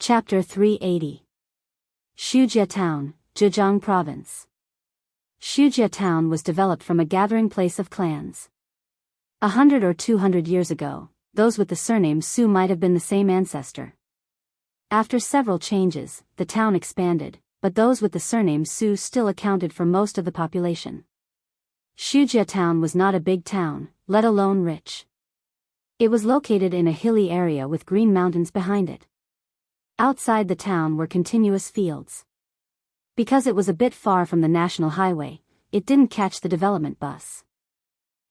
Chapter 380. Shujia Town, Zhejiang Province. Shujia Town was developed from a gathering place of clans. 100 or 200 years ago, those with the surname Su might have been the same ancestor. After several changes, the town expanded, but those with the surname Su still accounted for most of the population. Shujia Town was not a big town, let alone rich. It was located in a hilly area with green mountains behind it. Outside the town were continuous fields. Because it was a bit far from the national highway, it didn't catch the development bus.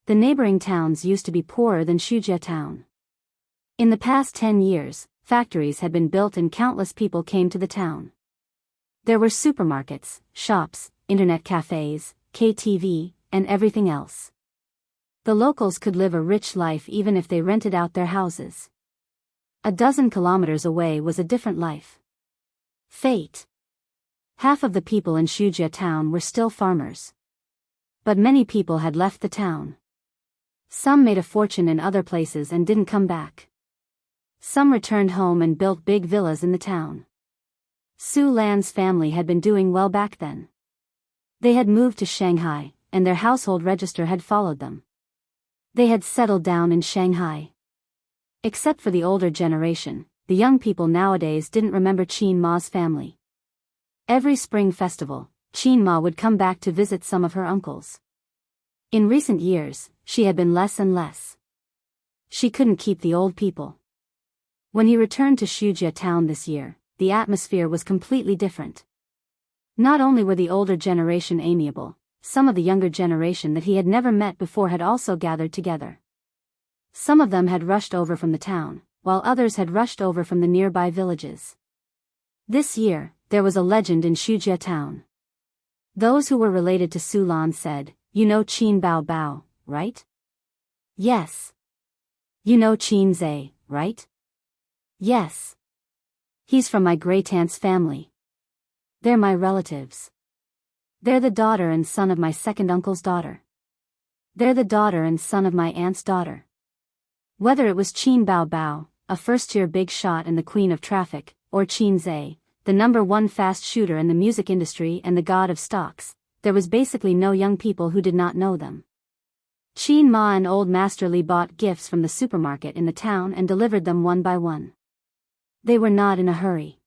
The neighboring towns used to be poorer than Shujia Town. In the past 10 years, factories had been built and countless people came to the town. There were supermarkets, shops, internet cafes, KTV, and everything else. The locals could live a rich life even if they rented out their houses. A dozen kilometers away was a different life. Fate. Half of the people in Shujia Town were still farmers. But many people had left the town. Some made a fortune in other places and didn't come back. Some returned home and built big villas in the town. Su Lan's family had been doing well back then. They had moved to Shanghai, and their household register had followed them. They had settled down in Shanghai. Except for the older generation, the young people nowadays didn't remember Qin Ma's family. Every spring festival, Qin Ma would come back to visit some of her uncles. In recent years, she had been less and less. She couldn't keep the old people. When he returned to Shujia Town this year, the atmosphere was completely different. Not only were the older generation amiable, some of the younger generation that he had never met before had also gathered together. Some of them had rushed over from the town, while others had rushed over from the nearby villages. This year, there was a legend in Shujia Town. Those who were related to Su Lan said, "You know Qin Bao Bao, right?" "Yes." "You know Qin Zhe, right?" "Yes." "He's from my great-aunt's family." "They're my relatives." "They're the daughter and son of my second uncle's daughter." "They're the daughter and son of my aunt's daughter." Whether it was Qin Bao Bao, a first-tier big shot and the queen of traffic, or Qin Zhe, the #1 fast shooter in the music industry and the god of stocks, there was basically no young people who did not know them. Qin Ma and Old Master Li bought gifts from the supermarket in the town and delivered them one by one. They were not in a hurry.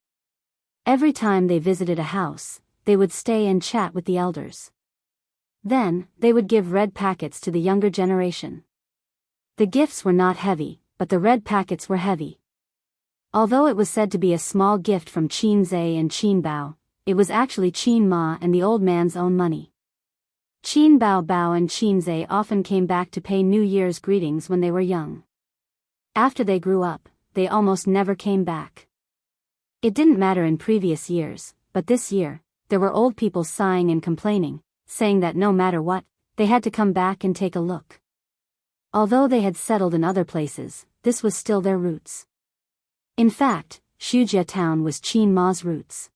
Every time they visited a house, they would stay and chat with the elders. Then, they would give red packets to the younger generation. The gifts were not heavy, but the red packets were heavy. Although it was said to be a small gift from Qin Zhe and Qin Bao, it was actually Qin Ma and the old man's own money. Qin Bao Bao and Qin Zhe often came back to pay New Year's greetings when they were young. After they grew up, they almost never came back. It didn't matter in previous years, but this year, there were old people sighing and complaining, saying that no matter what, they had to come back and take a look. Although they had settled in other places, this was still their roots. In fact, Shujia Town was Qin Ma's roots.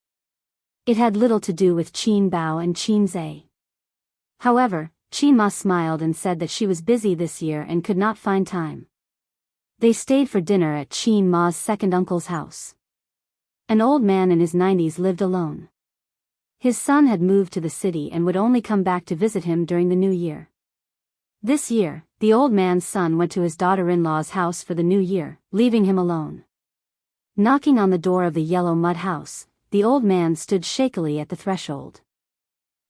It had little to do with Qin Bao and Qin Zhe. However, Qin Ma smiled and said that she was busy this year and could not find time. They stayed for dinner at Qin Ma's second uncle's house. An old man in his 90s lived alone. His son had moved to the city and would only come back to visit him during the new year. This year, the old man's son went to his daughter-in-law's house for the new year, leaving him alone. Knocking on the door of the yellow mud house, the old man stood shakily at the threshold.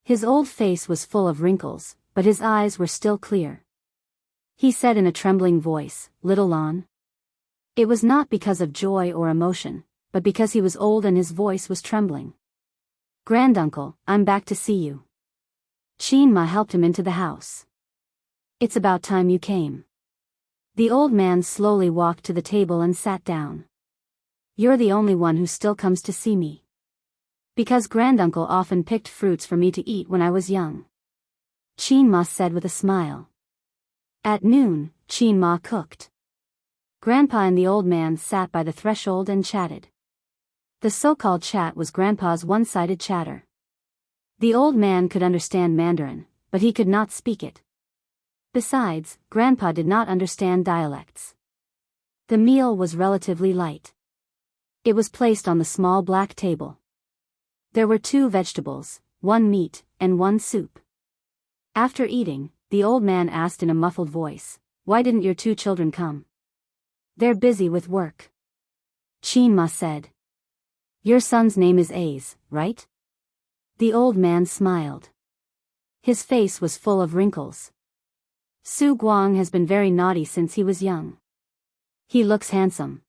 His old face was full of wrinkles, but his eyes were still clear. He said in a trembling voice, "Little Lan." It was not because of joy or emotion, but because he was old and his voice was trembling. "Granduncle, I'm back to see you." Qin Ma helped him into the house. "It's about time you came." The old man slowly walked to the table and sat down. "You're the only one who still comes to see me." "Because granduncle often picked fruits for me to eat when I was young," Qin Ma said with a smile. At noon, Qin Ma cooked. Grandpa and the old man sat by the threshold and chatted. The so-called chat was Grandpa's one-sided chatter. The old man could understand Mandarin, but he could not speak it. Besides, Grandpa did not understand dialects. The meal was relatively light. It was placed on the small black table. There were 2 vegetables, 1 meat, and 1 soup. After eating, the old man asked in a muffled voice, "Why didn't your 2 children come?" "They're busy with work," Chin-ma said. "Your son's name is Ace, right?" The old man smiled. His face was full of wrinkles. "Su Guang has been very naughty since he was young. He looks handsome.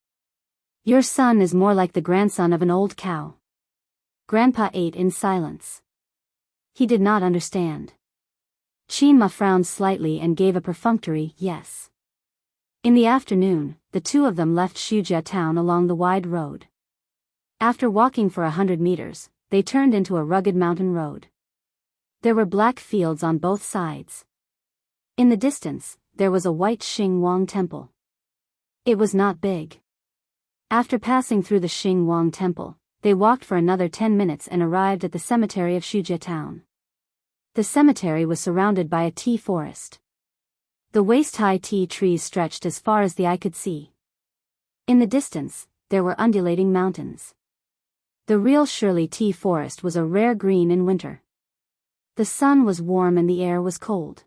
Your son is more like the grandson of an old cow." Grandpa ate in silence. He did not understand. Chin-ma frowned slightly and gave a perfunctory yes. In the afternoon, the 2 of them left Shujia town along the wide road. After walking for 100 meters, they turned into a rugged mountain road. There were black fields on both sides. In the distance, there was a white Xing Wang temple. It was not big. After passing through the Xing Wang temple, they walked for another 10 minutes and arrived at the cemetery of Shujia town. The cemetery was surrounded by a tea forest. The waist-high tea trees stretched as far as the eye could see. In the distance, there were undulating mountains. The real Shirley tea forest was a rare green in winter. The sun was warm and the air was cold.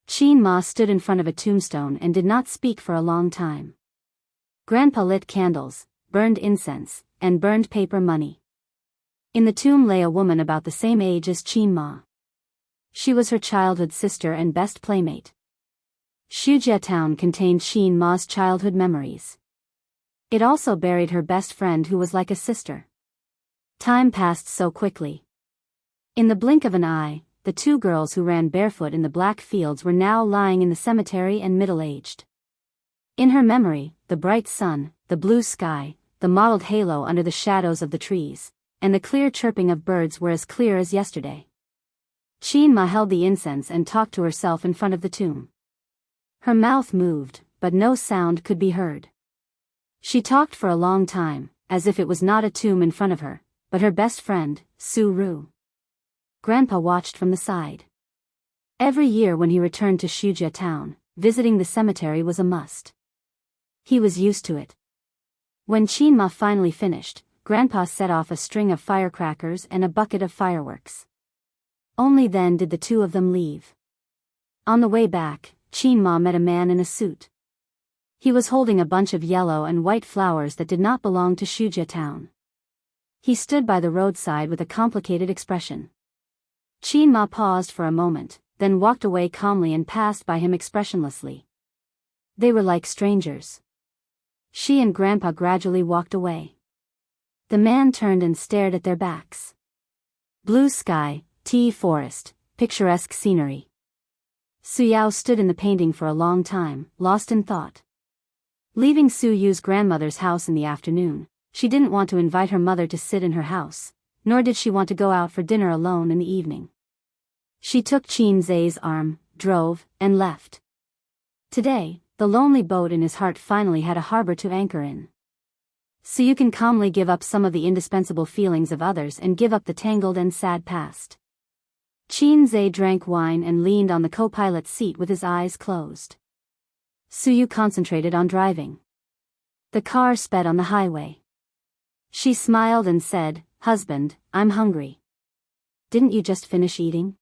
Chin-ma stood in front of a tombstone and did not speak for a long time. Grandpa lit candles, burned incense, and burned paper money. In the tomb lay a woman about the same age as Chin-ma. She was her childhood sister and best playmate. Shujia town contained Chin-ma's childhood memories. It also buried her best friend who was like a sister. Time passed so quickly. In the blink of an eye, the 2 girls who ran barefoot in the black fields were now lying in the cemetery and middle-aged. In her memory, the bright sun, the blue sky, the mottled halo under the shadows of the trees, and the clear chirping of birds were as clear as yesterday. Chin-ma held the incense and talked to herself in front of the tomb. Her mouth moved, but no sound could be heard. She talked for a long time, as if it was not a tomb in front of her, but her best friend, Su-ru. Grandpa watched from the side. Every year when he returned to Shujia town, visiting the cemetery was a must. He was used to it. When Chin-ma finally finished, Grandpa set off a string of firecrackers and a bucket of fireworks. Only then did the 2 of them leave. On the way back, Chin-ma met a man in a suit. He was holding a bunch of yellow and white flowers that did not belong to Shujia town. He stood by the roadside with a complicated expression. Chin-ma paused for a moment, then walked away calmly and passed by him expressionlessly. They were like strangers. She and Grandpa gradually walked away. The man turned and stared at their backs. Blue sky, tea forest, picturesque scenery. Su-yao stood in the painting for a long time, lost in thought. Leaving Su-yu's grandmother's house in the afternoon, she didn't want to invite her mother to sit in her house, nor did she want to go out for dinner alone in the evening. She took Chin-zae's arm, drove, and left. Today, the lonely boat in his heart finally had a harbor to anchor in. So you can calmly give up some of the indispensable feelings of others and give up the tangled and sad past. Chin-zae drank wine and leaned on the co-pilot's seat with his eyes closed. Su-yu concentrated on driving. The car sped on the highway. She smiled and said, "Husband, I'm hungry." "Didn't you just finish eating?"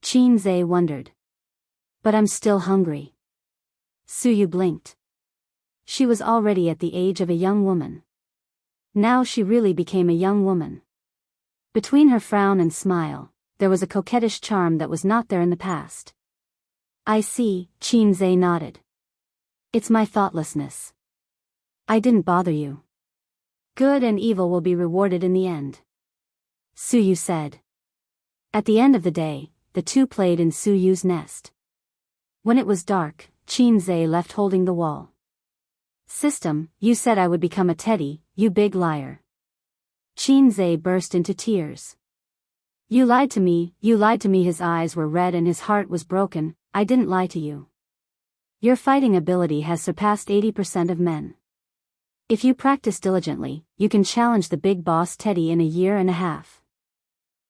Chin-zae wondered. "But I'm still hungry." Su-yu blinked. She was already at the age of a young woman. Now she really became a young woman. Between her frown and smile, there was a coquettish charm that was not there in the past. "I see," Chin-zae nodded. "It's my thoughtlessness. I didn't bother you. Good and evil will be rewarded in the end," Su-yu said. At the end of the day, the 2 played in Su-yu's nest. When it was dark, Chin-zae left holding the wall. "System, you said I would become a teddy, you big liar." Chin-zae burst into tears. You lied to me, you lied to me." His eyes were red and his heart was broken. "I didn't lie to you. Your fighting ability has surpassed 80% of men. If you practice diligently, you can challenge the big boss Teddy in a year and a half."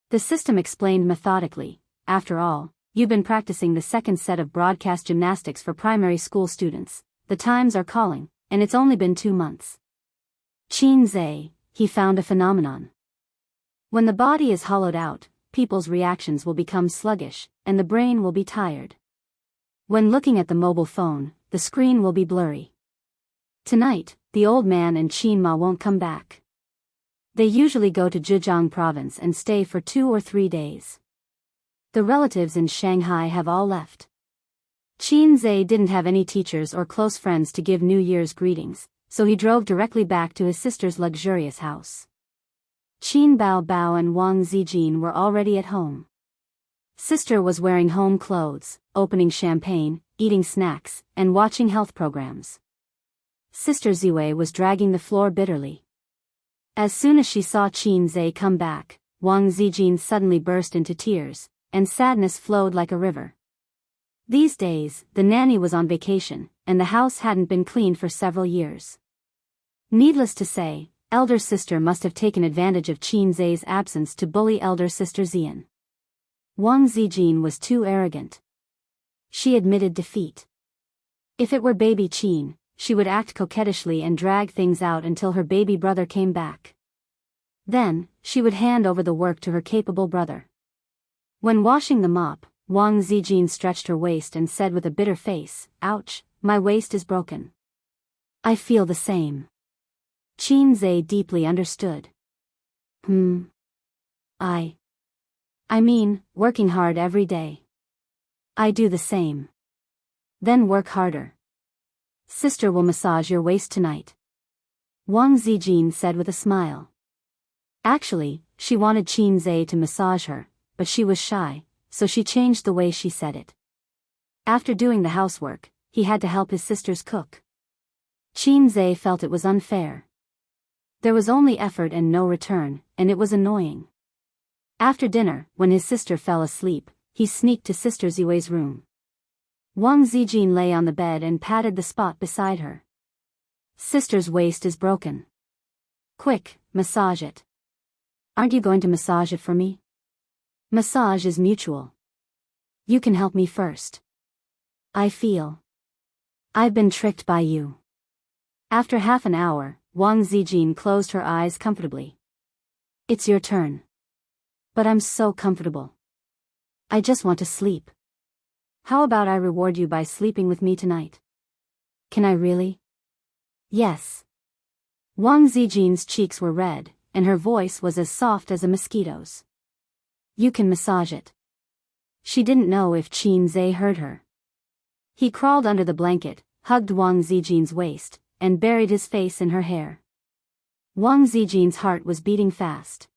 The system explained methodically. "After all, you've been practicing the second set of broadcast gymnastics for primary school students. The times are calling, and it's only been 2 months. Qin he found a phenomenon. When the body is hollowed out, people's reactions will become sluggish, and the brain will be tired. When looking at the mobile phone, the screen will be blurry. Tonight, the old man and Qin Ma won't come back. They usually go to Zhejiang province and stay for 2 or 3 days. The relatives in Shanghai have all left. Qin didn't have any teachers or close friends to give New Year's greetings, so he drove directly back to his sister's luxurious house. Qin Bao and Wang Zijin were already at home. Sister was wearing home clothes, opening champagne, eating snacks, and watching health programs. Sister Ziwei was dragging the floor bitterly. As soon as she saw Qin come back, Wang Zijin suddenly burst into tears, and sadness flowed like a river. These days, the nanny was on vacation, and the house hadn't been cleaned for several years. Needless to say, elder sister must have taken advantage of Qin absence to bully elder sister Xian. Wang Zijin was too arrogant. She admitted defeat. If it were baby Qin, she would act coquettishly and drag things out until her baby brother came back. Then, she would hand over the work to her capable brother. When washing the mop, Wang Zijin stretched her waist and said with a bitter face, "Ouch, my waist is broken." "I feel the same." Qin deeply understood. I mean, working hard every day. I do the same. Then work harder. Sister will massage your waist tonight. Wang Zijin said with a smile. Actually, she wanted Qin to massage her, but she was shy, so she changed the way she said it. After doing the housework, he had to help his sisters cook. Qin felt it was unfair. There was only effort and no return, and it was annoying. After dinner, when his sister fell asleep, he sneaked to Sister Ziwei's room. Wang Zijin lay on the bed and patted the spot beside her. Sister's waist is broken. Quick, massage it. Aren't you going to massage it for me? Massage is mutual. You can help me first. I've been tricked by you. After half an hour, Wang Zijin closed her eyes comfortably. It's your turn. But I'm so comfortable. I just want to sleep. How about I reward you by sleeping with me tonight? Can I really? Yes. Wang Zijin's cheeks were red, and her voice was as soft as a mosquito's. You can massage it. She didn't know if Qin heard her. He crawled under the blanket, hugged Wang Zijin's waist, and buried his face in her hair. Wang Zijin's heart was beating fast.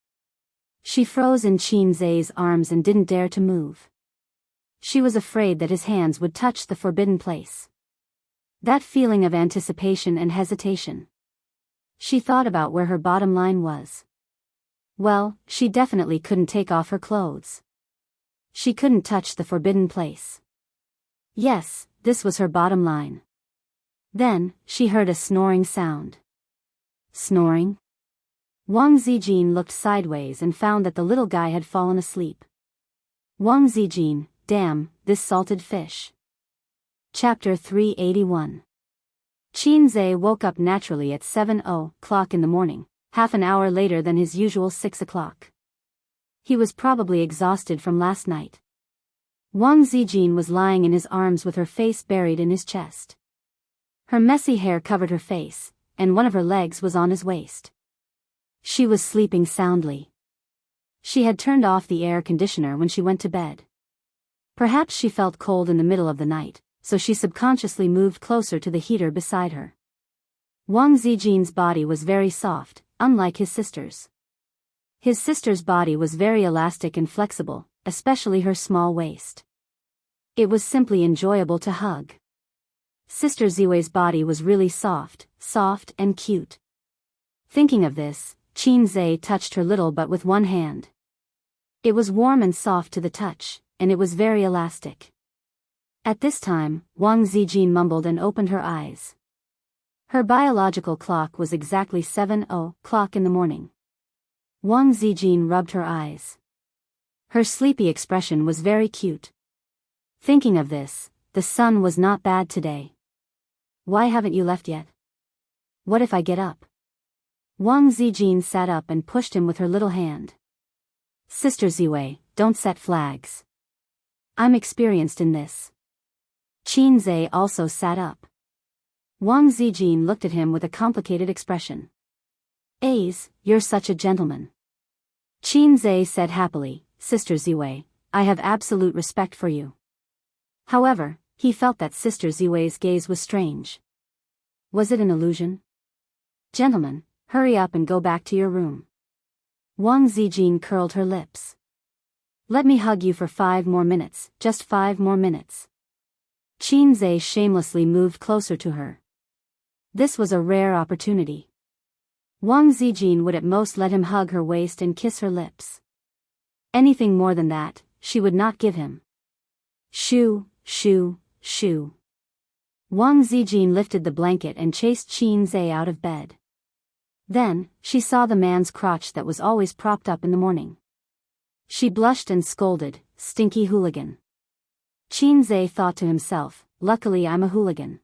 She froze in Qin arms and didn't dare to move. She was afraid that his hands would touch the forbidden place. That feeling of anticipation and hesitation. She thought about where her bottom line was. Well, she definitely couldn't take off her clothes. She couldn't touch the forbidden place. Yes, this was her bottom line. Then, she heard a snoring sound. Snoring? Wang Zijin looked sideways and found that the little guy had fallen asleep. Wang Zijin, damn, this salted fish. Chapter 381. Qin woke up naturally at 7:00 in the morning, half an hour later than his usual 6 o'clock. He was probably exhausted from last night. Wang Zijin was lying in his arms with her face buried in his chest. Her messy hair covered her face, and one of her legs was on his waist. She was sleeping soundly. She had turned off the air conditioner when she went to bed. Perhaps she felt cold in the middle of the night, so she subconsciously moved closer to the heater beside her. Wang Zijin's body was very soft, unlike his sister's. His sister's body was very elastic and flexible, especially her small waist. It was simply enjoyable to hug. Sister Ziwei's body was really soft and cute. Thinking of this, Qin touched her little butt with one hand. It was warm and soft to the touch, and it was very elastic. At this time, Wang Zijin mumbled and opened her eyes. Her biological clock was exactly 7:00 in the morning. Wang Zijin rubbed her eyes. Her sleepy expression was very cute. Thinking of this, the sun was not bad today. Why haven't you left yet? What if I get up? Wang Zijin sat up and pushed him with her little hand. Sister Ziwei, don't set flags. I'm experienced in this. Qin Zhe also sat up. Wang Zijin looked at him with a complicated expression. You're such a gentleman. Qin Zhe said happily, Sister Ziwei, I have absolute respect for you. However, he felt that Sister Ziwei's gaze was strange. Was it an illusion? Gentlemen, hurry up and go back to your room. Wang Zijin curled her lips. Let me hug you for 5 more minutes, just 5 more minutes. Qin Zhe shamelessly moved closer to her. This was a rare opportunity. Wang Zijin would at most let him hug her waist and kiss her lips. Anything more than that, she would not give him. Shoo, shoo, shoo. Wang Zijin lifted the blanket and chased Qin Zhe out of bed. Then, she saw the man's crotch that was always propped up in the morning. She blushed and scolded, stinky hooligan. Qin Zhe thought to himself, luckily I'm a hooligan.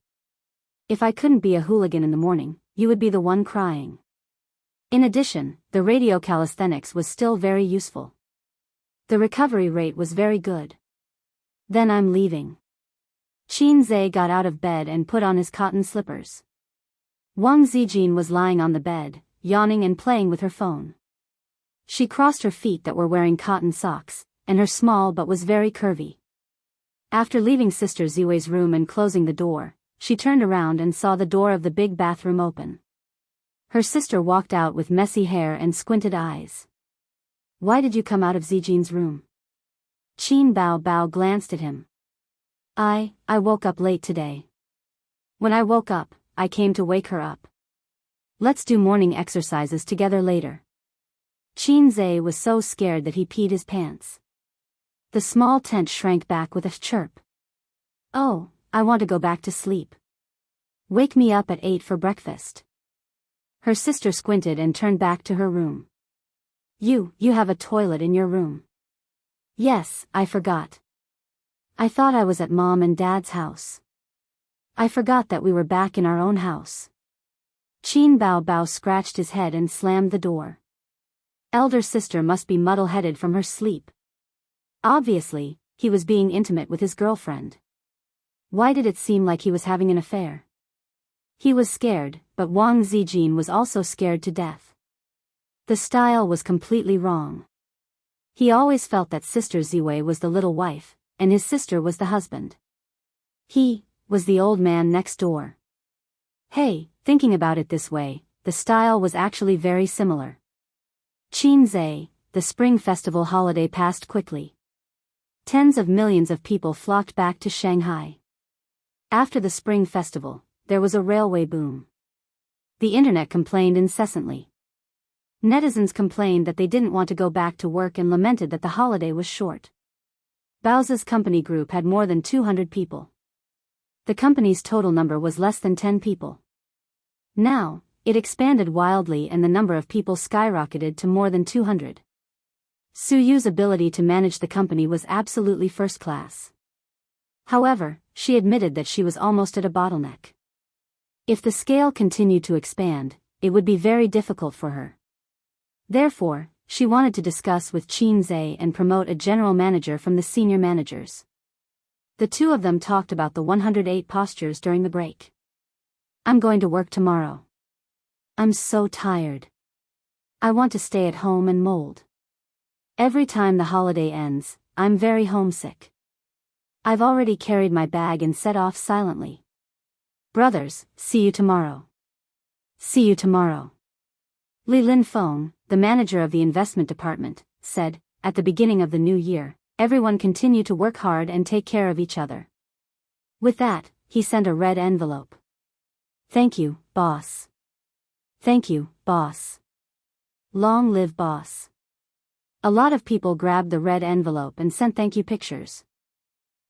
If I couldn't be a hooligan in the morning, you would be the one crying. In addition, the radio calisthenics was still very useful. The recovery rate was very good. Then I'm leaving. Qin Zhe got out of bed and put on his cotton slippers. Wang Zijin was lying on the bed, yawning and playing with her phone. She crossed her feet that were wearing cotton socks, and her small but was very curvy. After leaving Sister Ziwei's room and closing the door, she turned around and saw the door of the big bathroom open. Her sister walked out with messy hair and squinted eyes. Why did you come out of Zijin's room? Qin Bao glanced at him. I woke up late today. When I woke up, I came to wake her up. Let's do morning exercises together later. Qin Zhe was so scared that he peed his pants. The small tent shrank back with a chirp. Oh, I want to go back to sleep. Wake me up at 8 for breakfast. Her sister squinted and turned back to her room. You have a toilet in your room. Yes, I forgot. I thought I was at Mom and Dad's house. I forgot that we were back in our own house. Qin Bao scratched his head and slammed the door. Elder sister must be muddle-headed from her sleep. Obviously, he was being intimate with his girlfriend. Why did it seem like he was having an affair? He was scared, but Wang Zijin was also scared to death. The style was completely wrong. He always felt that Sister Ziwei was the little wife, and his sister was the husband. He was the old man next door. Hey, thinking about it this way, the style was actually very similar. Qin Zhe, the Spring Festival holiday passed quickly. Tens of millions of people flocked back to Shanghai. After the Spring Festival, there was a railway boom. The internet complained incessantly. Netizens complained that they didn't want to go back to work and lamented that the holiday was short. Bao's company group had more than 200 people. The company's total number was less than 10 people. Now, it expanded wildly and the number of people skyrocketed to more than 200. Su Yu's ability to manage the company was absolutely first class. However, she admitted that she was almost at a bottleneck. If the scale continued to expand, it would be very difficult for her. Therefore, she wanted to discuss with Qin Zhe and promote a general manager from the senior managers. The two of them talked about the 108 postures during the break. I'm going to work tomorrow. I'm so tired. I want to stay at home and mold. Every time the holiday ends, I'm very homesick. I've already carried my bag and set off silently. Brothers, see you tomorrow. See you tomorrow. Li Linfeng, the manager of the investment department, said, at the beginning of the new year, everyone continue to work hard and take care of each other. With that, he sent a red envelope. Thank you, boss. Thank you, boss. Long live boss. A lot of people grabbed the red envelope and sent thank you pictures.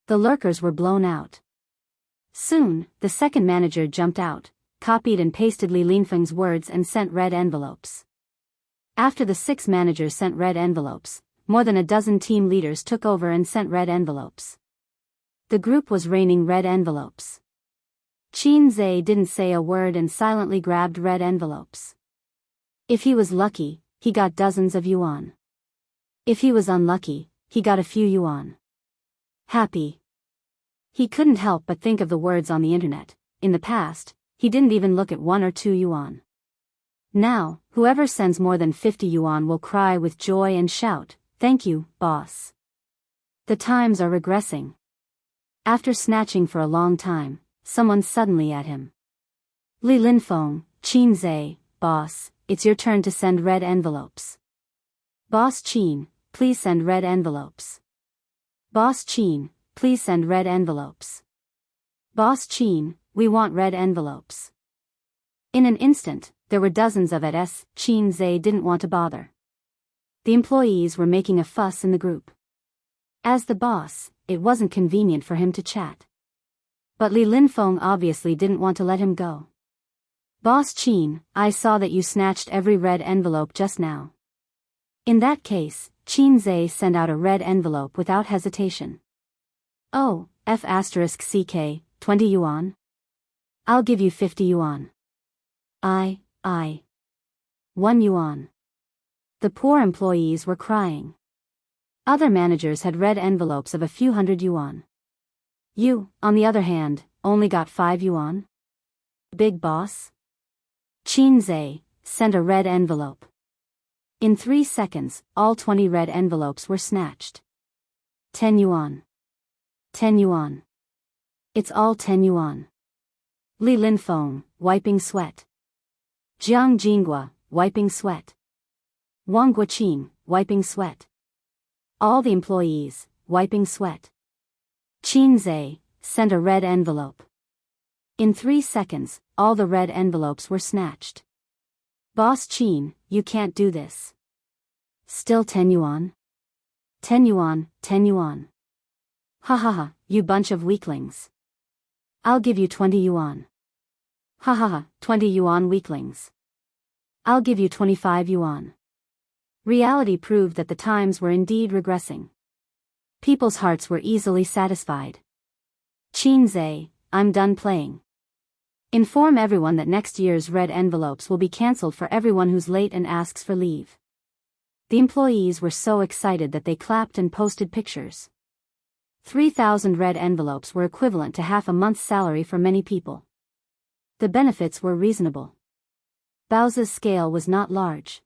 The lurkers were blown out. Soon, the second manager jumped out, copied and pasted Li Linfeng's words and sent red envelopes. After the 6 managers sent red envelopes, more than a dozen team leaders took over and sent red envelopes. The group was raining red envelopes. Qin Zhe didn't say a word and silently grabbed red envelopes. If he was lucky, he got dozens of yuan. If he was unlucky, he got a few yuan. Happy. He couldn't help but think of the words on the internet. In the past, he didn't even look at 1 or 2 yuan. Now, whoever sends more than 50 yuan will cry with joy and shout, "Thank you, boss." The times are regressing. After snatching for a long time, someone suddenly at him. Li Linfeng, Qin Zhe, boss, it's your turn to send red envelopes. Boss Qin, please send red envelopes. Boss Qin, please send red envelopes. Boss Qin, we want red envelopes. In an instant, there were dozens of it. Qin Zhe didn't want to bother. The employees were making a fuss in the group. As the boss, it wasn't convenient for him to chat. But Li Linfeng obviously didn't want to let him go. Boss Qin, I saw that you snatched every red envelope just now. In that case, Qin Zhe sent out a red envelope without hesitation. Oh, F***CK, 20 yuan? I'll give you 50 yuan. 1 yuan. The poor employees were crying. Other managers had red envelopes of a few hundred yuan. You, on the other hand, only got 5 yuan? Big boss? Qin Zhe, sent a red envelope. In 3 seconds, all 20 red envelopes were snatched. 10 yuan. 10 yuan. It's all 10 yuan. Li Linfeng, wiping sweat. Jiang Jinghua, wiping sweat. Wang Guoqin, wiping sweat. All the employees, wiping sweat. Qin Zhe, sent a red envelope. In 3 seconds, all the red envelopes were snatched. Boss Qin, you can't do this. Still 10 yuan? 10 yuan, 10 yuan. Ha ha ha, you bunch of weaklings. I'll give you 20 yuan. Ha ha ha, 20 yuan weaklings. I'll give you 25 yuan. Reality proved that the times were indeed regressing. People's hearts were easily satisfied. Qin Zhe, I'm done playing. Inform everyone that next year's red envelopes will be cancelled for everyone who's late and asks for leave. The employees were so excited that they clapped and posted pictures. 3,000 red envelopes were equivalent to half a month's salary for many people. The benefits were reasonable. Baozi's scale was not large.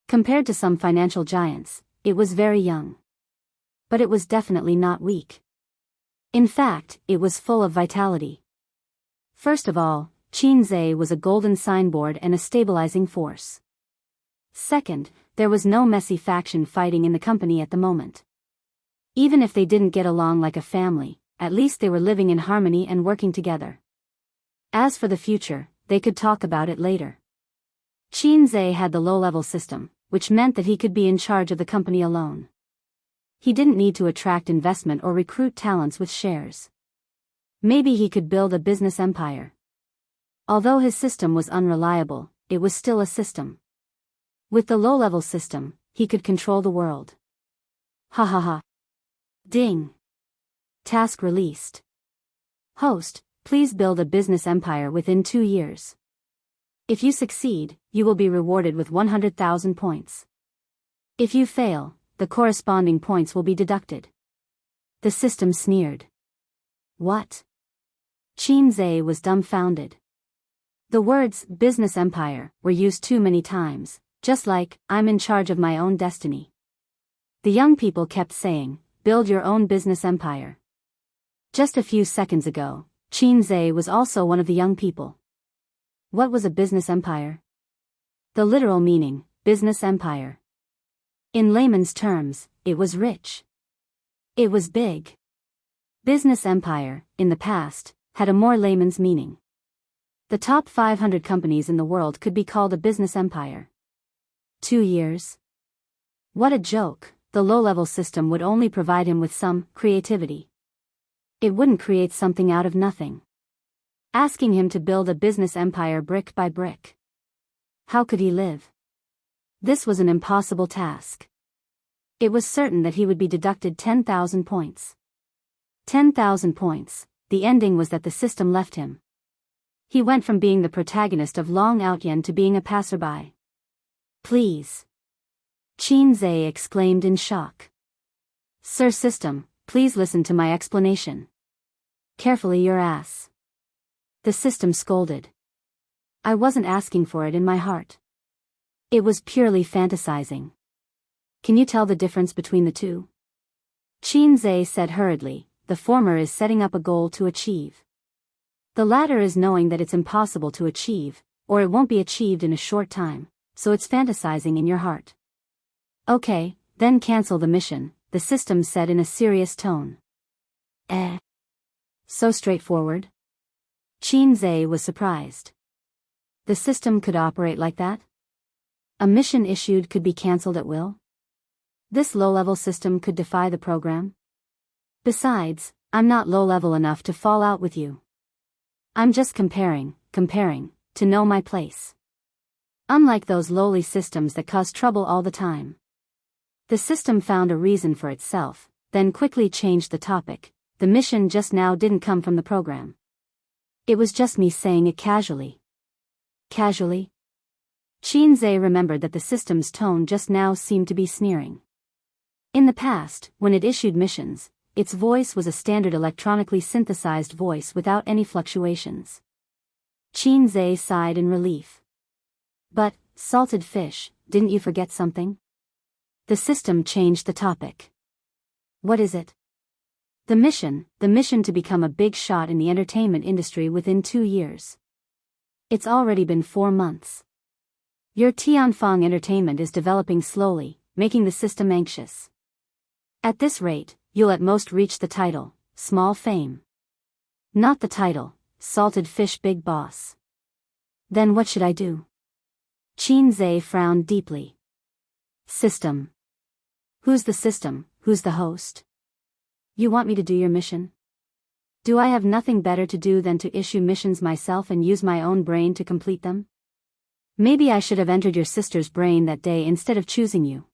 Compared to some financial giants, it was very young. But it was definitely not weak. In fact, it was full of vitality. First of all, Qin Zhe was a golden signboard and a stabilizing force. Second, there was no messy faction fighting in the company at the moment. Even if they didn't get along like a family, at least they were living in harmony and working together. As for the future, they could talk about it later. Qin Zhe had the low-level system, which meant that he could be in charge of the company alone. He didn't need to attract investment or recruit talents with shares. Maybe he could build a business empire. Although his system was unreliable, it was still a system. With the low-level system, he could control the world. Ha ha ha. Ding. Task released. Host, please build a business empire within 2 years. If you succeed, you will be rewarded with 100,000 points. If you fail, the corresponding points will be deducted. The system sneered. What? Qin Zhe was dumbfounded. The words business empire were used too many times, just like I'm in charge of my own destiny. The young people kept saying, build your own business empire. Just a few seconds ago, Qin Zhe was also one of the young people. What was a business empire? The literal meaning, business empire. In layman's terms, it was rich. It was big. Business empire, in the past, had a more layman's meaning. The top 500 companies in the world could be called a business empire. 2 years? What a joke, the low-level system would only provide him with some creativity. It wouldn't create something out of nothing. Asking him to build a business empire brick by brick. How could he live? This was an impossible task. It was certain that he would be deducted 10,000 points. 10,000 points, the ending was that the system left him. He went from being the protagonist of Long Outyen to being a passerby. Please. Qin Zhe exclaimed in shock. Sir System, please listen to my explanation. Carefully, your ass. The system scolded. I wasn't asking for it in my heart. It was purely fantasizing. Can you tell the difference between the two? Qin Zhe said hurriedly, the former is setting up a goal to achieve. The latter is knowing that it's impossible to achieve, or it won't be achieved in a short time, so it's fantasizing in your heart. Okay, then cancel the mission, the system said in a serious tone. So straightforward? Qin Zhe was surprised. The system could operate like that? A mission issued could be cancelled at will? This low-level system could defy the program? Besides, I'm not low-level enough to fall out with you. I'm just comparing, to know my place. Unlike those lowly systems that cause trouble all the time. The system found a reason for itself, then quickly changed the topic. The mission just now didn't come from the program. It was just me saying it casually. Casually? Qin Zhe remembered that the system's tone just now seemed to be sneering. In the past, when it issued missions, its voice was a standard electronically synthesized voice without any fluctuations. Qin Zhe sighed in relief. But, salted fish, didn't you forget something? The system changed the topic. What is it? The mission to become a big shot in the entertainment industry within 2 years. It's already been 4 months. Your Tianfang Entertainment is developing slowly, making the system anxious. At this rate, you'll at most reach the title, Small Fame. Not the title, Salted Fish Big Boss. Then what should I do? Qin Zhe frowned deeply. System. Who's the system, who's the host? You want me to do your mission? Do I have nothing better to do than to issue missions myself and use my own brain to complete them? Maybe I should have entered your sister's brain that day instead of choosing you.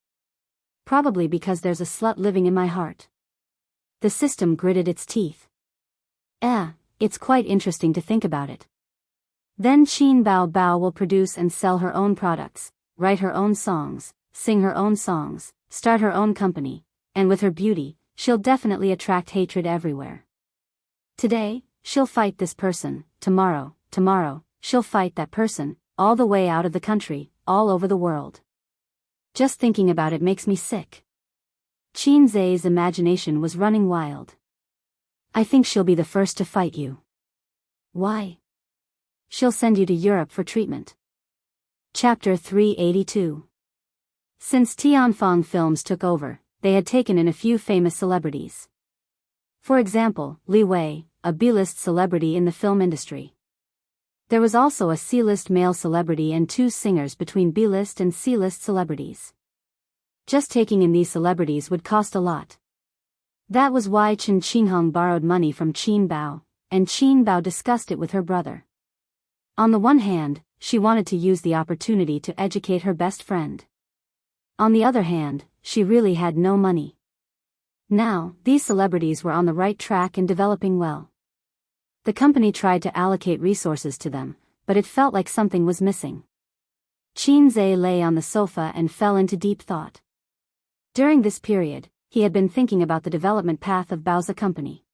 Probably because there's a slut living in my heart. The system gritted its teeth. It's quite interesting to think about it. Then Qin Bao Bao will produce and sell her own products, write her own songs, sing her own songs, start her own company, and with her beauty, she'll definitely attract hatred everywhere. Today, she'll fight this person, tomorrow, she'll fight that person, all the way out of the country, all over the world. Just thinking about it makes me sick. Qin Zhe's imagination was running wild. I think she'll be the first to fight you. Why? She'll send you to Europe for treatment. Chapter 382. Since Tianfang Films took over, they had taken in a few famous celebrities. For example, Li Wei, a B-list celebrity in the film industry. There was also a C-list male celebrity and 2 singers between B-list and C-list celebrities. Just taking in these celebrities would cost a lot. That was why Chen Qingheng borrowed money from Qin Bao, and Qin Bao discussed it with her brother. On the one hand, she wanted to use the opportunity to educate her best friend. On the other hand, she really had no money. Now, these celebrities were on the right track and developing well. The company tried to allocate resources to them, but it felt like something was missing. Qin Zhe lay on the sofa and fell into deep thought. During this period, he had been thinking about the development path of Bao's company.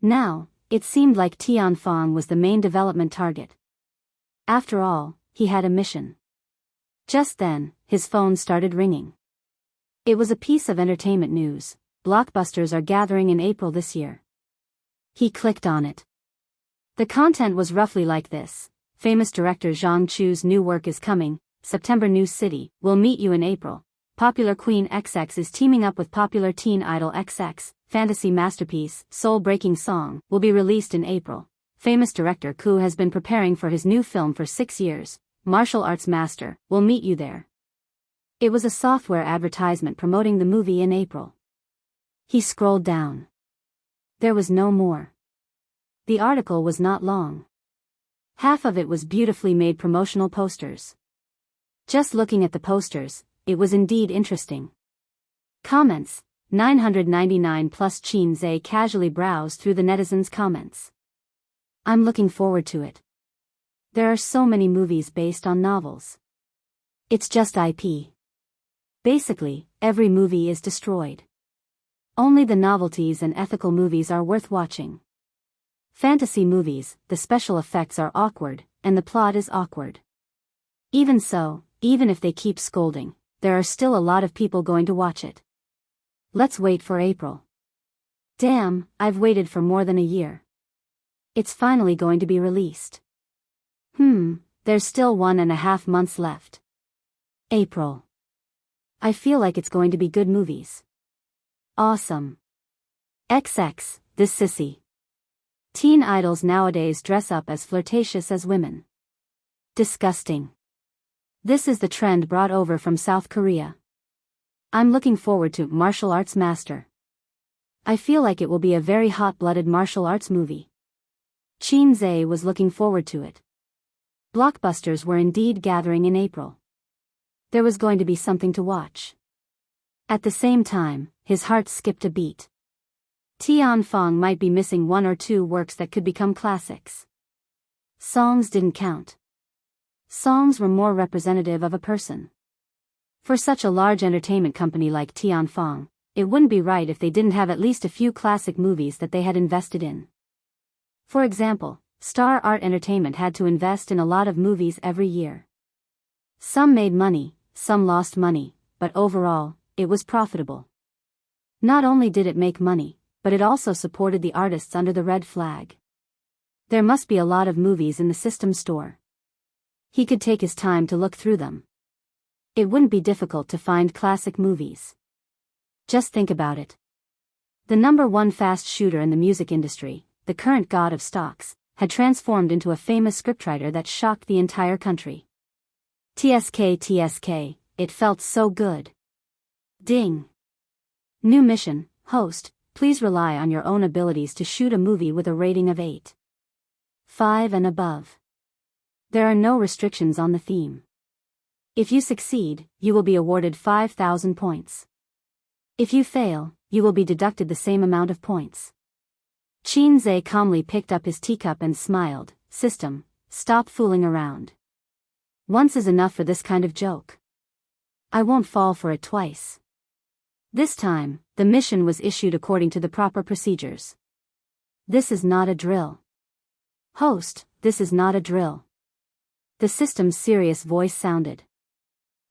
Now, it seemed like Tianfang was the main development target. After all, he had a mission. Just then, his phone started ringing. It was a piece of entertainment news. Blockbusters are gathering in April this year. He clicked on it. The content was roughly like this. Famous director Zhang Chu's new work is coming. September New City, will meet you in April. Popular Queen XX is teaming up with popular teen idol XX. Fantasy masterpiece, soul-breaking song, will be released in April. Famous director Ku has been preparing for his new film for 6 years. Martial arts master, will meet you there. It was a software advertisement promoting the movie in April. He scrolled down. There was no more. The article was not long. Half of it was beautifully made promotional posters. Just looking at the posters, it was indeed interesting. Comments, 999 plus. Qin Zhe casually browsed through the netizens' comments. I'm looking forward to it. There are so many movies based on novels. It's just IP. Basically, every movie is destroyed. Only the novelties and ethical movies are worth watching. Fantasy movies, the special effects are awkward, and the plot is awkward. Even so, even if they keep scolding, there are still a lot of people going to watch it. Let's wait for April. Damn, I've waited for more than a year. It's finally going to be released. There's still 1.5 months left. April. I feel like it's going to be good movies. Awesome. XX, this sissy. Teen idols nowadays dress up as flirtatious as women. Disgusting. This is the trend brought over from South Korea. I'm looking forward to Martial Arts Master. I feel like it will be a very hot-blooded martial arts movie. Chin Zae was looking forward to it. Blockbusters were indeed gathering in April. There was going to be something to watch. At the same time, his heart skipped a beat. Tian Fong might be missing 1 or 2 works that could become classics. Songs didn't count. Songs were more representative of a person. For such a large entertainment company like Tian Fong, it wouldn't be right if they didn't have at least a few classic movies that they had invested in. For example, Star Art Entertainment had to invest in a lot of movies every year. Some made money, some lost money, but overall, it was profitable. Not only did it make money, but it also supported the artists under the red flag. There must be a lot of movies in the system store. He could take his time to look through them. It wouldn't be difficult to find classic movies. Just think about it. The #1 fast shooter in the music industry, the current god of stocks, had transformed into a famous scriptwriter that shocked the entire country. TSK, it felt so good. Ding. New mission, host, please rely on your own abilities to shoot a movie with a rating of 8.5 and above. There are no restrictions on the theme. If you succeed, you will be awarded 5,000 points. If you fail, you will be deducted the same amount of points. Chin Zae calmly picked up his teacup and smiled. System, stop fooling around. Once is enough for this kind of joke. I won't fall for it twice. This time, the mission was issued according to the proper procedures. This is not a drill. Host, this is not a drill. The system's serious voice sounded.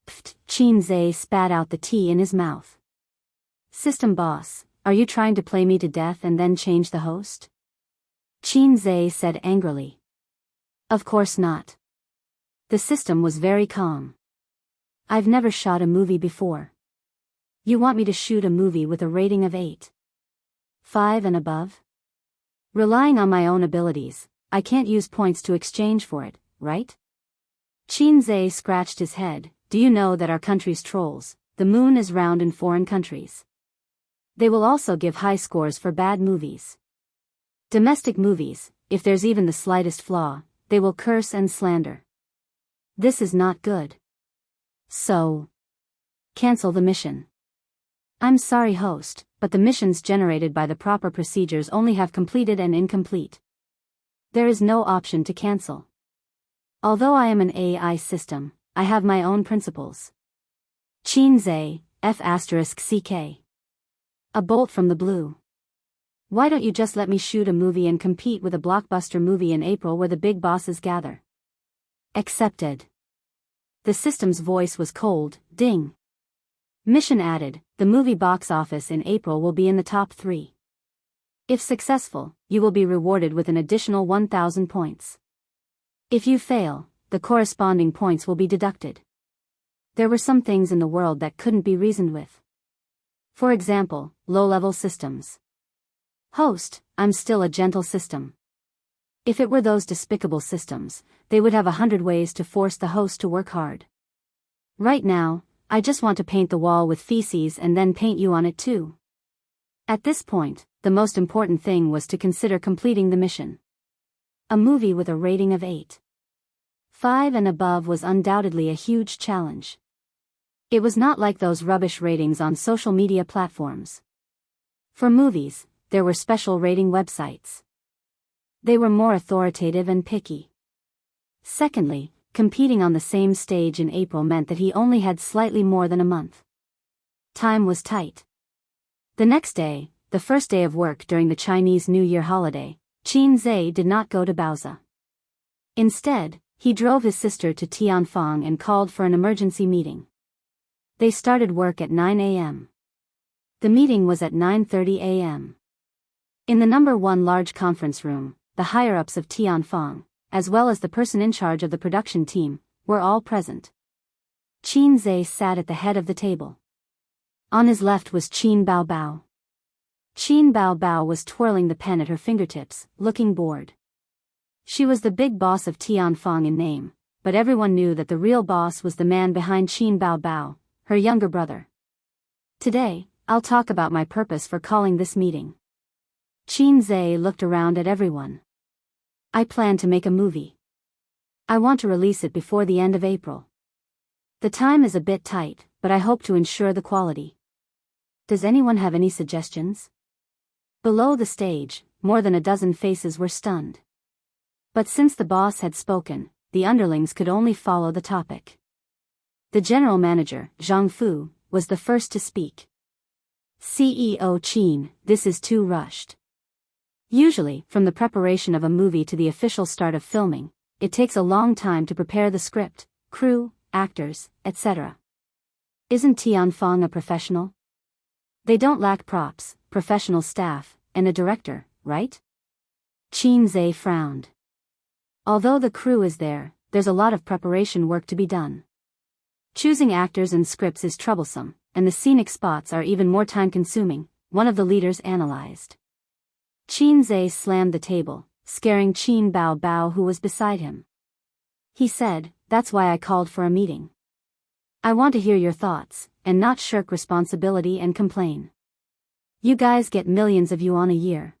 Pfft, Chin Zae spat out the tea in his mouth. System boss, are you trying to play me to death and then change the host? Chin Zae said angrily. Of course not. The system was very calm. I've never shot a movie before. You want me to shoot a movie with a rating of 8.5 and above? Relying on my own abilities, I can't use points to exchange for it, right? Chin Zae scratched his head. Do you know that our country's trolls, the moon is round in foreign countries? They will also give high scores for bad movies. Domestic movies, if there's even the slightest flaw, they will curse and slander. This is not good. So, cancel the mission. I'm sorry host, but the missions generated by the proper procedures only have completed and incomplete. There is no option to cancel. Although I am an AI system, I have my own principles. Chin Zae, F***CK. A bolt from the blue. Why don't you just let me shoot a movie and compete with a blockbuster movie in April where the big bosses gather? Accepted. The system's voice was cold. Ding. Mission added, the movie box office in April will be in the top 3. If successful, you will be rewarded with an additional 1,000 points. If you fail, the corresponding points will be deducted. There were some things in the world that couldn't be reasoned with. For example, low-level systems. Host, I'm still a gentle system. If it were those despicable systems, they would have 100 ways to force the host to work hard. Right now, I just want to paint the wall with feces and then paint you on it too. At this point, the most important thing was to consider completing the mission. A movie with a rating of 8.5 and above was undoubtedly a huge challenge. It was not like those rubbish ratings on social media platforms. For movies, there were special rating websites. They were more authoritative and picky. Secondly, competing on the same stage in April meant that he only had slightly more than a month. Time was tight. The next day, the first day of work during the Chinese New Year holiday, Qin Zhe did not go to Baozi. Instead, he drove his sister to Tianfang and called for an emergency meeting. They started work at 9 a.m. The meeting was at 9:30 a.m. In the number 1 large conference room, the higher-ups of Tianfang, as well as the person in charge of the production team, were all present. Qin Zhe sat at the head of the table. On his left was Qin Baobao. Qin Baobao was twirling the pen at her fingertips, looking bored. She was the big boss of Tianfang in name, but everyone knew that the real boss was the man behind Qin Baobao, her younger brother. Today, I'll talk about my purpose for calling this meeting. Qin Zhe looked around at everyone. I plan to make a movie. I want to release it before the end of April. The time is a bit tight, but I hope to ensure the quality. Does anyone have any suggestions? Below the stage, more than a dozen faces were stunned. But since the boss had spoken, the underlings could only follow the topic. The general manager, Zhang Fu, was the first to speak. CEO Qin, this is too rushed. Usually, from the preparation of a movie to the official start of filming, it takes a long time to prepare the script, crew, actors, etc. Isn't Tianfang a professional? They don't lack props, professional staff, and a director, right? Qin Zhe frowned. Although the crew is there, there's a lot of preparation work to be done. Choosing actors and scripts is troublesome, and the scenic spots are even more time-consuming, one of the leaders analyzed. Qin Zhe slammed the table, scaring Qin Baobao who was beside him. He said, "That's why I called for a meeting. I want to hear your thoughts, and not shirk responsibility and complain. You guys get millions of yuan a year.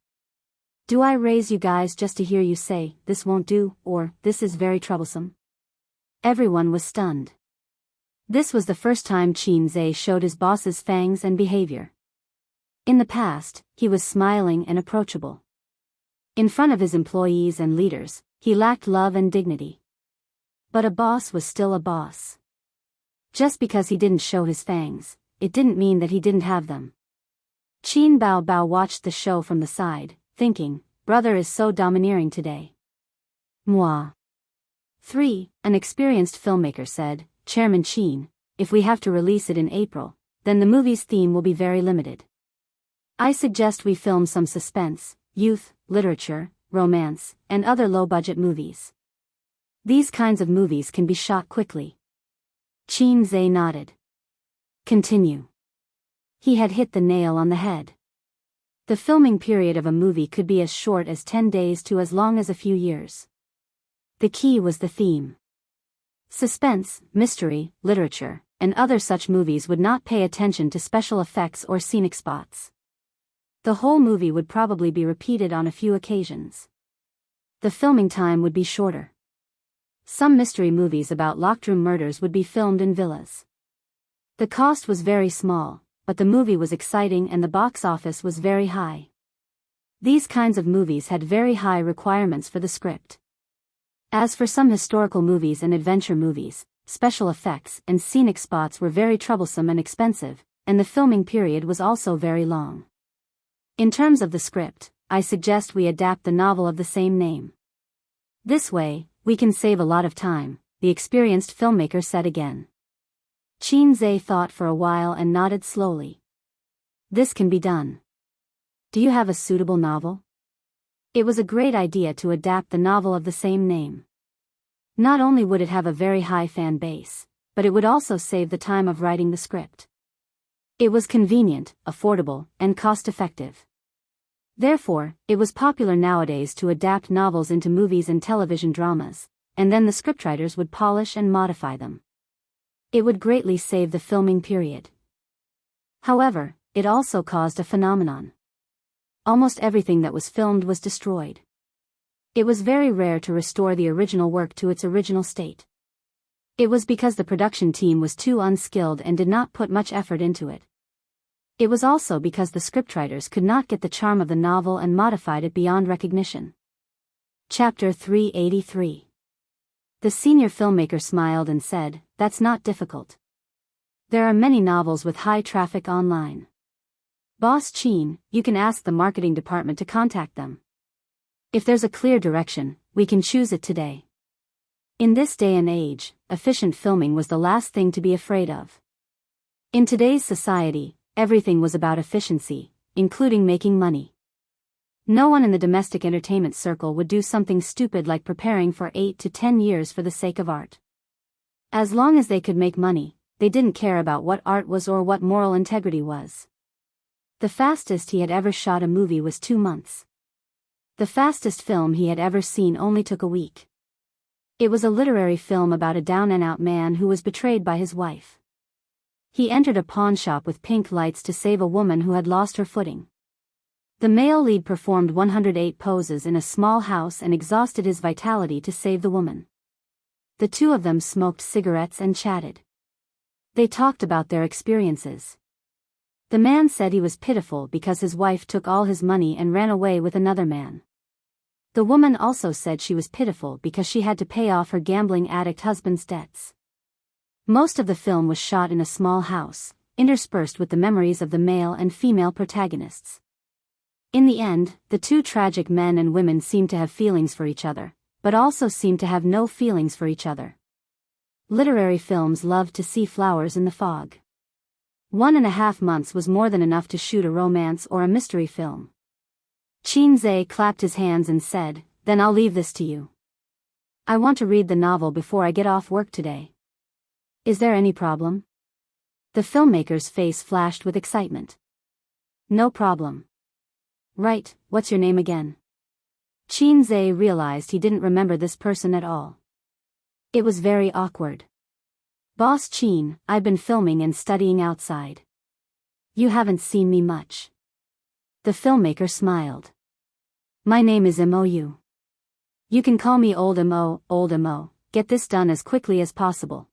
Do I raise you guys just to hear you say, this won't do, or, this is very troublesome?" Everyone was stunned. This was the first time Qin Zhe showed his boss's fangs and behavior. In the past, he was smiling and approachable. In front of his employees and leaders, he lacked love and dignity. But a boss was still a boss. Just because he didn't show his fangs, it didn't mean that he didn't have them. Qin Baobao watched the show from the side, thinking, brother is so domineering today. Moi. 3. An experienced filmmaker said, Chairman Qin, if we have to release it in April, then the movie's theme will be very limited. I suggest we film some suspense, youth, literature, romance, and other low-budget movies. These kinds of movies can be shot quickly. Qin Zhe nodded. Continue. He had hit the nail on the head. The filming period of a movie could be as short as 10 days to as long as a few years. The key was the theme. Suspense, mystery, literature, and other such movies would not pay attention to special effects or scenic spots. The whole movie would probably be repeated on a few occasions. The filming time would be shorter. Some mystery movies about locked-room murders would be filmed in villas. The cost was very small, but the movie was exciting and the box office was very high. These kinds of movies had very high requirements for the script. As for some historical movies and adventure movies, special effects and scenic spots were very troublesome and expensive, and the filming period was also very long. In terms of the script, I suggest we adapt the novel of the same name. This way, we can save a lot of time, the experienced filmmaker said again. Qin Zhe thought for a while and nodded slowly. This can be done. Do you have a suitable novel? It was a great idea to adapt the novel of the same name. Not only would it have a very high fan base, but it would also save the time of writing the script. It was convenient, affordable, and cost-effective. Therefore, it was popular nowadays to adapt novels into movies and television dramas, and then the scriptwriters would polish and modify them. It would greatly save the filming period. However, it also caused a phenomenon. Almost everything that was filmed was destroyed. It was very rare to restore the original work to its original state. It was because the production team was too unskilled and did not put much effort into it. It was also because the scriptwriters could not get the charm of the novel and modified it beyond recognition. Chapter 383. The senior filmmaker smiled and said, "That's not difficult. There are many novels with high traffic online. Boss Chin, you can ask the marketing department to contact them. If there's a clear direction, we can choose it today." In this day and age, efficient filming was the last thing to be afraid of. In today's society, everything was about efficiency, including making money. No one in the domestic entertainment circle would do something stupid like preparing for 8 to 10 years for the sake of art. As long as they could make money, they didn't care about what art was or what moral integrity was. The fastest he had ever shot a movie was 2 months. The fastest film he had ever seen only took a week. It was a literary film about a down-and-out man who was betrayed by his wife. He entered a pawn shop with pink lights to save a woman who had lost her footing. The male lead performed 108 poses in a small house and exhausted his vitality to save the woman. The two of them smoked cigarettes and chatted. They talked about their experiences. The man said he was pitiful because his wife took all his money and ran away with another man. The woman also said she was pitiful because she had to pay off her gambling addict husband's debts. Most of the film was shot in a small house, interspersed with the memories of the male and female protagonists. In the end, the two tragic men and women seemed to have feelings for each other, but also seemed to have no feelings for each other. Literary films loved to see flowers in the fog. 1.5 months was more than enough to shoot a romance or a mystery film. Chin Zhe clapped his hands and said, "Then I'll leave this to you. I want to read the novel before I get off work today. Is there any problem?" The filmmaker's face flashed with excitement. "No problem." "Right, what's your name again?" Chin Zhe realized he didn't remember this person at all. It was very awkward. "Boss Chin, I've been filming and studying outside. You haven't seen me much." The filmmaker smiled. "My name is Mo. You can call me Old Mo, get this done as quickly as possible.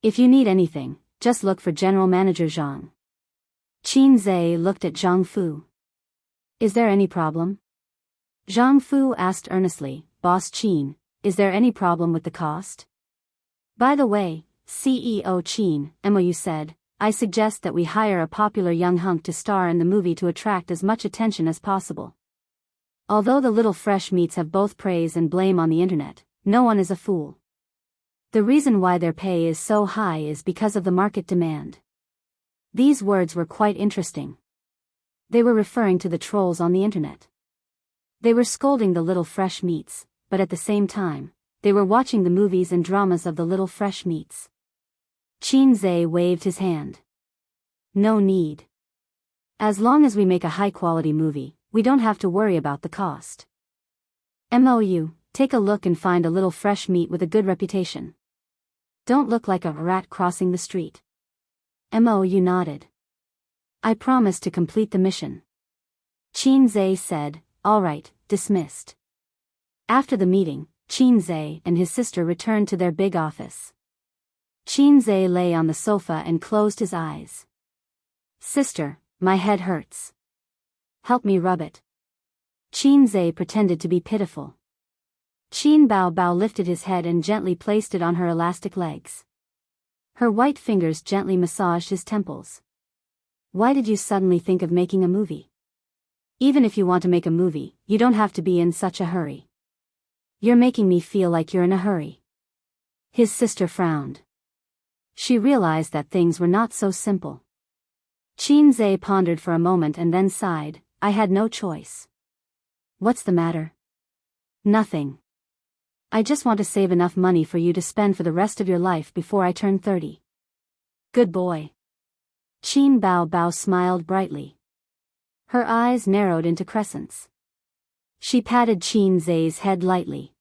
If you need anything, just look for General Manager Zhang." Chin Zhe looked at Zhang Fu. "Is there any problem?" Zhang Fu asked earnestly, "Boss Chin, is there any problem with the cost?" "By the way, CEO Chin," Mo said, "I suggest that we hire a popular young hunk to star in the movie to attract as much attention as possible. Although the little fresh meats have both praise and blame on the internet, no one is a fool. The reason why their pay is so high is because of the market demand." These words were quite interesting. They were referring to the trolls on the internet. They were scolding the little fresh meats, but at the same time, they were watching the movies and dramas of the little fresh meats. Chin Zhe waved his hand. "No need. As long as we make a high-quality movie, we don't have to worry about the cost. Mou, take a look and find a little fresh meat with a good reputation. Don't look like a rat crossing the street." Mou nodded. "I promise to complete the mission." Chin Zhe said, "All right, dismissed." After the meeting, Chin Zhe and his sister returned to their big office. Chin Zhe lay on the sofa and closed his eyes. "Sister, my head hurts. Help me rub it." Chin Zhe pretended to be pitiful. Chin Bao Bao lifted his head and gently placed it on her elastic legs. Her white fingers gently massaged his temples. "Why did you suddenly think of making a movie? Even if you want to make a movie, you don't have to be in such a hurry. You're making me feel like you're in a hurry." His sister frowned. She realized that things were not so simple. Chin Zhe pondered for a moment and then sighed, "I had no choice." "What's the matter?" "Nothing. I just want to save enough money for you to spend for the rest of your life before I turn 30. Good boy." Chin Bao Bao smiled brightly. Her eyes narrowed into crescents. She patted Chin Zhe's head lightly.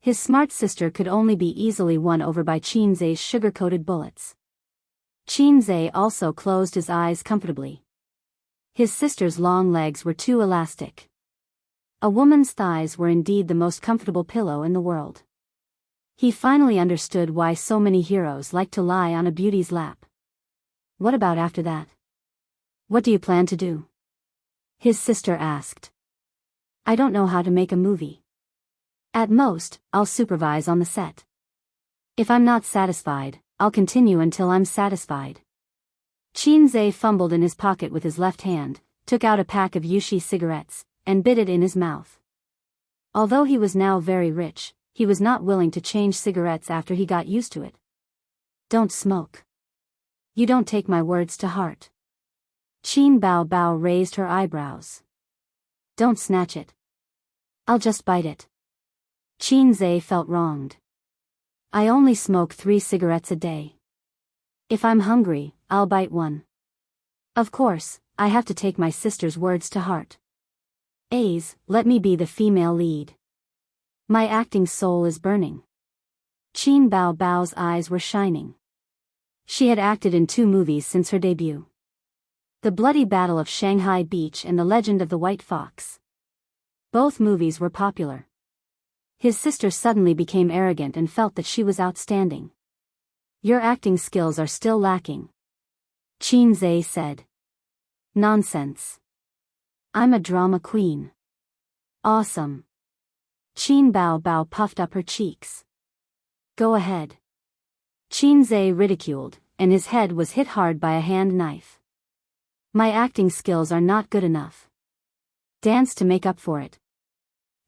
His smart sister could only be easily won over by Chin Zhe's sugar-coated bullets. Chin Zhe also closed his eyes comfortably. His sister's long legs were too elastic. A woman's thighs were indeed the most comfortable pillow in the world. He finally understood why so many heroes like to lie on a beauty's lap. "What about after that? What do you plan to do?" his sister asked. "I don't know how to make a movie. At most, I'll supervise on the set. If I'm not satisfied, I'll continue until I'm satisfied. Qinzhe fumbled in his pocket with his left hand, took out a pack of Yushi cigarettes, and bit it in his mouth. Although he was now very rich, he was not willing to change cigarettes after he got used to it. Don't smoke. You don't take my words to heart. Qin Bao Bao raised her eyebrows. Don't snatch it. I'll just bite it. Qinzhe felt wronged. I only smoke 3 cigarettes a day. If I'm hungry, I'll bite one. Of course, I have to take my sister's words to heart. A's, let me be the female lead. My acting soul is burning. Qin Bao Bao's eyes were shining. She had acted in 2 movies since her debut. The Bloody Battle of Shanghai Beach and The Legend of the White Fox. Both movies were popular. His sister suddenly became arrogant and felt that she was outstanding. Your acting skills are still lacking. Qinzhe said. Nonsense. I'm a drama queen. Awesome. Qin Bao Bao puffed up her cheeks. Go ahead. Qinzhe ridiculed, and his head was hit hard by a hand knife. My acting skills are not good enough. Dance to make up for it.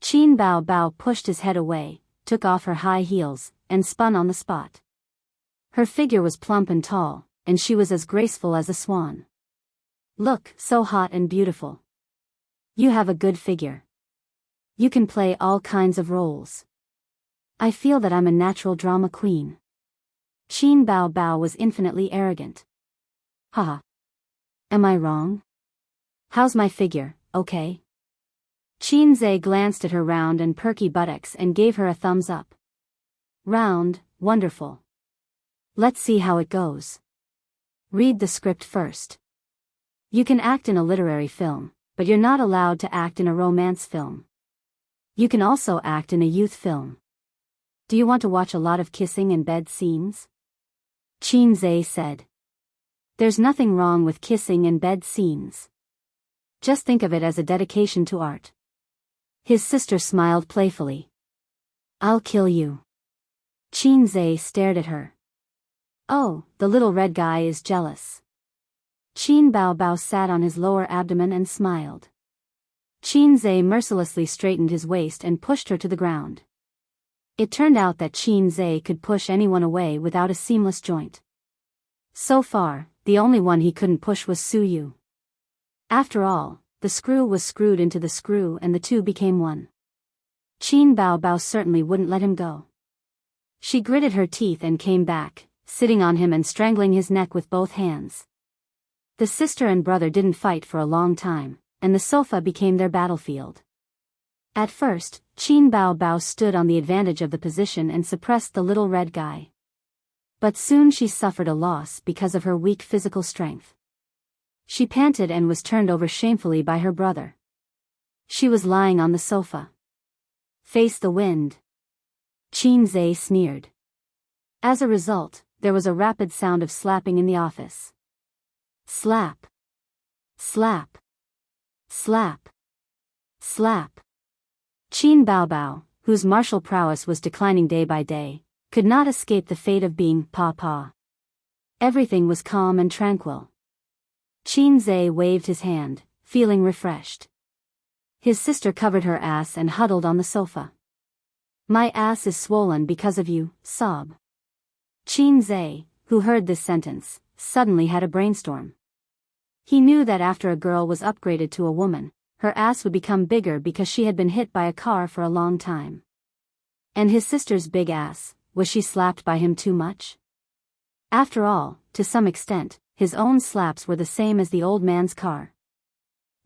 Qin Bao Bao pushed his head away, took off her high heels, and spun on the spot. Her figure was plump and tall, and she was as graceful as a swan. Look, so hot and beautiful. You have a good figure. You can play all kinds of roles. I feel that I'm a natural drama queen. Qin Bao Bao was infinitely arrogant. Haha. Am I wrong? How's my figure, okay? Qinzhe glanced at her round and perky buttocks and gave her a thumbs up. Round, wonderful. Let's see how it goes. Read the script first. You can act in a literary film, but you're not allowed to act in a romance film. You can also act in a youth film. Do you want to watch a lot of kissing and bed scenes? Qinzhe said. There's nothing wrong with kissing and bed scenes. Just think of it as a dedication to art. His sister smiled playfully. I'll kill you. Qinzhe stared at her. Oh, the little red guy is jealous. Qin Bao Bao sat on his lower abdomen and smiled. Qinzhe mercilessly straightened his waist and pushed her to the ground. It turned out that Qinzhe could push anyone away without a seamless joint. So far, the only one he couldn't push was Suyu. After all, the screw was screwed into the screw and the two became one. Qin Bao Bao certainly wouldn't let him go. She gritted her teeth and came back, sitting on him and strangling his neck with both hands. The sister and brother didn't fight for a long time, and the sofa became their battlefield. At first, Qin Bao Bao stood on the advantage of the position and suppressed the little red guy. But soon she suffered a loss because of her weak physical strength. She panted and was turned over shamefully by her brother. She was lying on the sofa. Face the wind. Qinzhe sneered. As a result, there was a rapid sound of slapping in the office. Slap. Slap. Slap. Slap. Qin Bao Bao, whose martial prowess was declining day by day, could not escape the fate of being Pa. Everything was calm and tranquil. Qinzhe waved his hand, feeling refreshed. His sister covered her ass and huddled on the sofa. My ass is swollen because of you, sob. Qinzhe, who heard this sentence, suddenly had a brainstorm. He knew that after a girl was upgraded to a woman, her ass would become bigger because she had been hit by a car for a long time. And his sister's big ass, was she slapped by him too much? After all, to some extent, his own slaps were the same as the old man's car.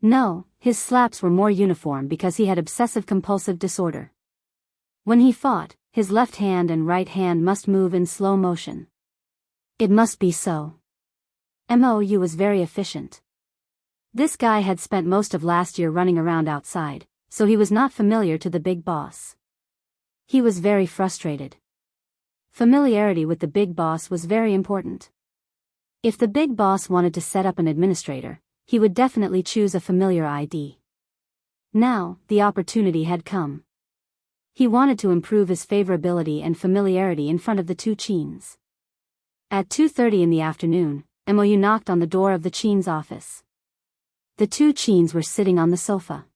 No, his slaps were more uniform because he had obsessive-compulsive disorder. When he fought, his left hand and right hand must move in slow motion. It must be so. Mou was very efficient. This guy had spent most of last year running around outside, so he was not familiar to the big boss. He was very frustrated. Familiarity with the big boss was very important. If the big boss wanted to set up an administrator, he would definitely choose a familiar ID. Now, the opportunity had come. He wanted to improve his favorability and familiarity in front of the two Cheens. At 2:30 in the afternoon, Mou knocked on the door of the Cheens' office. The two Cheens were sitting on the sofa.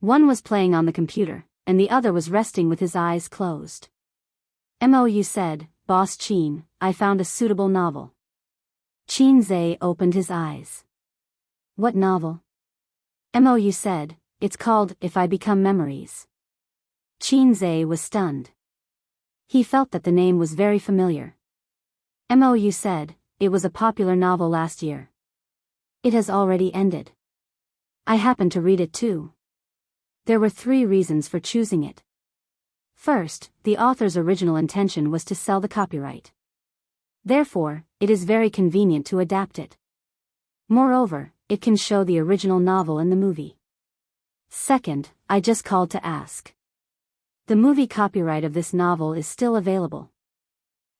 One was playing on the computer, and the other was resting with his eyes closed. Mou said, "Boss Cheen, I found a suitable novel." Cheen Zhe opened his eyes. "What novel?" Mou said, "It's called If I Become Memories." Cheen Zhe was stunned. He felt that the name was very familiar. Mou said, "It was a popular novel last year. It has already ended. I happened to read it too." There were 3 reasons for choosing it. First, the author's original intention was to sell the copyright. Therefore, it is very convenient to adapt it. Moreover, it can show the original novel in the movie. Second, I just called to ask. The movie copyright of this novel is still available.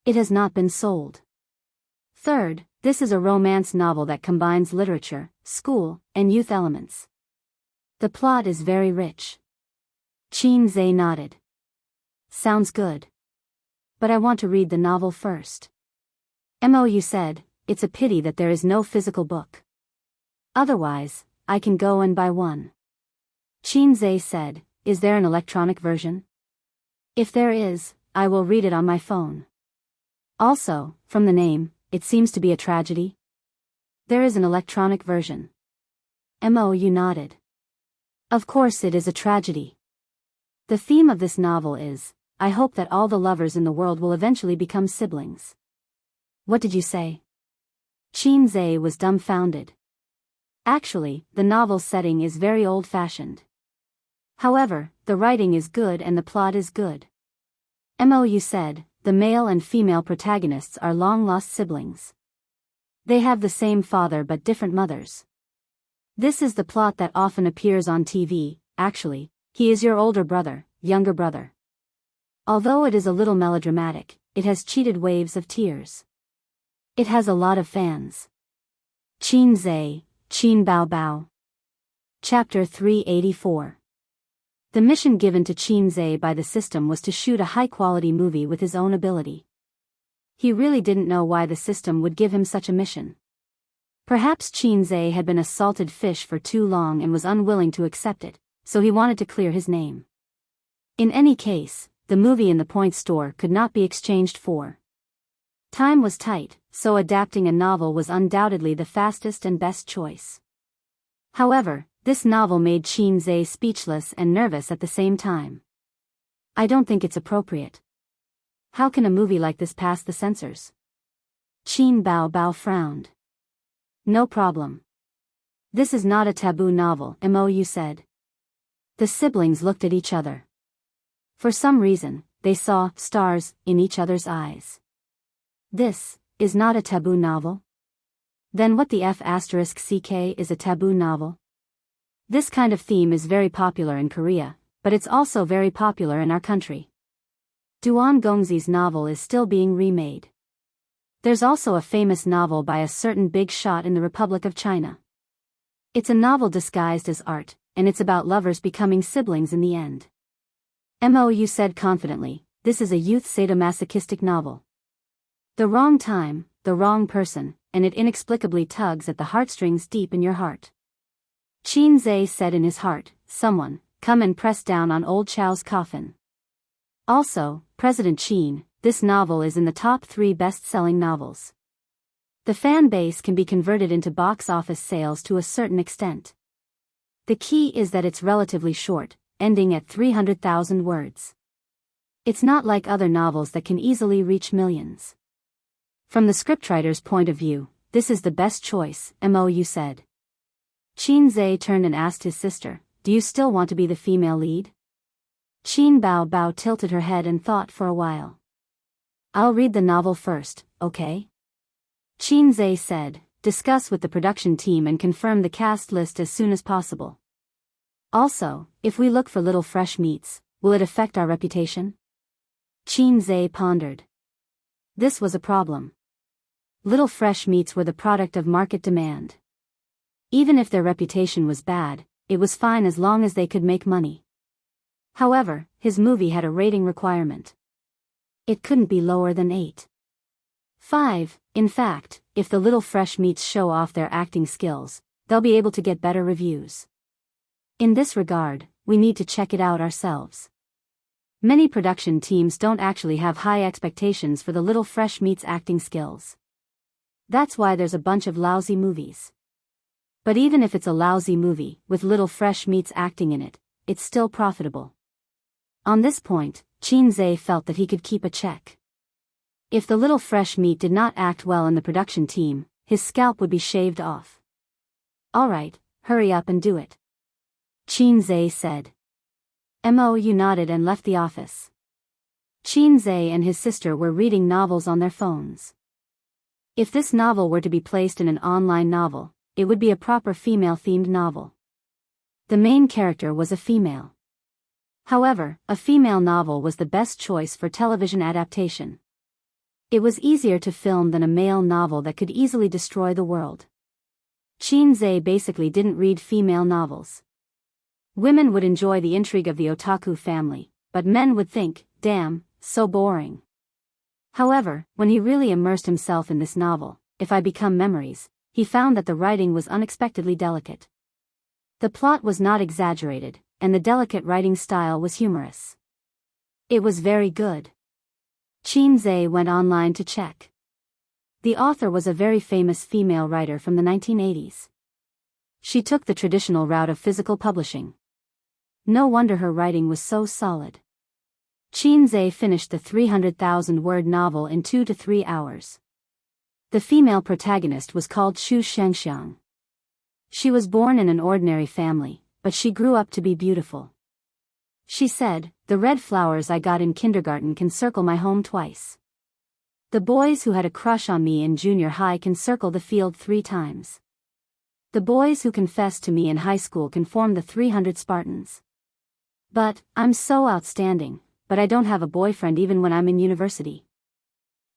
It has not been sold. Third, this is a romance novel that combines literature, school, and youth elements. The plot is very rich. Cheen Zhe nodded. Sounds good. But I want to read the novel first. Mou said, "It's a pity that there is no physical book. Otherwise, I can go and buy one." Cheen Zhe said, "Is there an electronic version?" "If there is, I will read it on my phone." Also, from the name, it seems to be a tragedy. There is an electronic version. Mou nodded. Of course it is a tragedy. The theme of this novel is, I hope that all the lovers in the world will eventually become siblings. What did you say? Cheen Zhe was dumbfounded. Actually, the novel's setting is very old-fashioned. However, the writing is good and the plot is good. Mou said, the male and female protagonists are long-lost siblings. They have the same father but different mothers. This is the plot that often appears on TV. Actually, he is your older brother, younger brother. Although it is a little melodramatic, it has cheated waves of tears. It has a lot of fans. Cheen Zhe, Cheen Bao Bao. Chapter 384. The mission given to Cheen Zhe by the system was to shoot a high-quality movie with his own ability. He really didn't know why the system would give him such a mission. Perhaps Cheen Zhe had been a salted fish for too long and was unwilling to accept it, so he wanted to clear his name. In any case, the movie in the point store could not be exchanged for. Time was tight, so adapting a novel was undoubtedly the fastest and best choice. However, this novel made Cheen Zhe speechless and nervous at the same time. I don't think it's appropriate. How can a movie like this pass the censors? Cheen Bao Bao frowned. No problem. This is not a taboo novel, Mou said. The siblings looked at each other. For some reason, they saw stars in each other's eyes. This is not a taboo novel? Then what the F***ck is a taboo novel? This kind of theme is very popular in Korea, but it's also very popular in our country. Duan Gongzi's novel is still being remade. There's also a famous novel by a certain big shot in the Republic of China. It's a novel disguised as art, and it's about lovers becoming siblings in the end. Mou said confidently, this is a youth sadomasochistic novel. The wrong time, the wrong person, and it inexplicably tugs at the heartstrings deep in your heart. Cheen Zhe said in his heart, someone, come and press down on old Chow's coffin. Also, President Cheen, this novel is in the top 3 best-selling novels. The fan base can be converted into box office sales to a certain extent. The key is that it's relatively short, ending at 300,000 words. It's not like other novels that can easily reach millions. From the scriptwriter's point of view, this is the best choice, Mou said. Cheen Zhe turned and asked his sister, do you still want to be the female lead? Cheen Bao Bao tilted her head and thought for a while. I'll read the novel first, okay? Cheen Zhe said, discuss with the production team and confirm the cast list as soon as possible. Also, if we look for little fresh meats, will it affect our reputation? Cheen Zhe pondered. This was a problem. Little fresh meats were the product of market demand. Even if their reputation was bad, it was fine as long as they could make money. However, his movie had a rating requirement. It couldn't be lower than 8.5. In fact, if the little fresh meats show off their acting skills, they'll be able to get better reviews. In this regard, we need to check it out ourselves. Many production teams don't actually have high expectations for the little fresh meat's acting skills. That's why there's a bunch of lousy movies. But even if it's a lousy movie, with little fresh meat's acting in it, it's still profitable. On this point, Chin-zae felt that he could keep a check. If the little fresh meat did not act well in the production team, his scalp would be shaved off. Alright, hurry up and do it. Chin-zae said. Mo nodded and left the office. Chin-zae and his sister were reading novels on their phones. If this novel were to be placed in an online novel, it would be a proper female-themed novel. The main character was a female. However, a female novel was the best choice for television adaptation. It was easier to film than a male novel that could easily destroy the world. Chin-zae basically didn't read female novels. Women would enjoy the intrigue of the otaku family, but men would think, damn, so boring. However, when he really immersed himself in this novel, If I Become Memories, he found that the writing was unexpectedly delicate. The plot was not exaggerated, and the delicate writing style was humorous. It was very good. Chin-zae went online to check. The author was a very famous female writer from the 1980s. She took the traditional route of physical publishing. No wonder her writing was so solid. Chin-zae finished the 300,000-word novel in 2 to 3 hours. The female protagonist was called Xu Shengxiang. She was born in an ordinary family, but she grew up to be beautiful. She said, "The red flowers I got in kindergarten can circle my home twice. The boys who had a crush on me in junior high can circle the field 3 times. The boys who confessed to me in high school can form the 300 Spartans. But, I'm so outstanding, but I don't have a boyfriend even when I'm in university.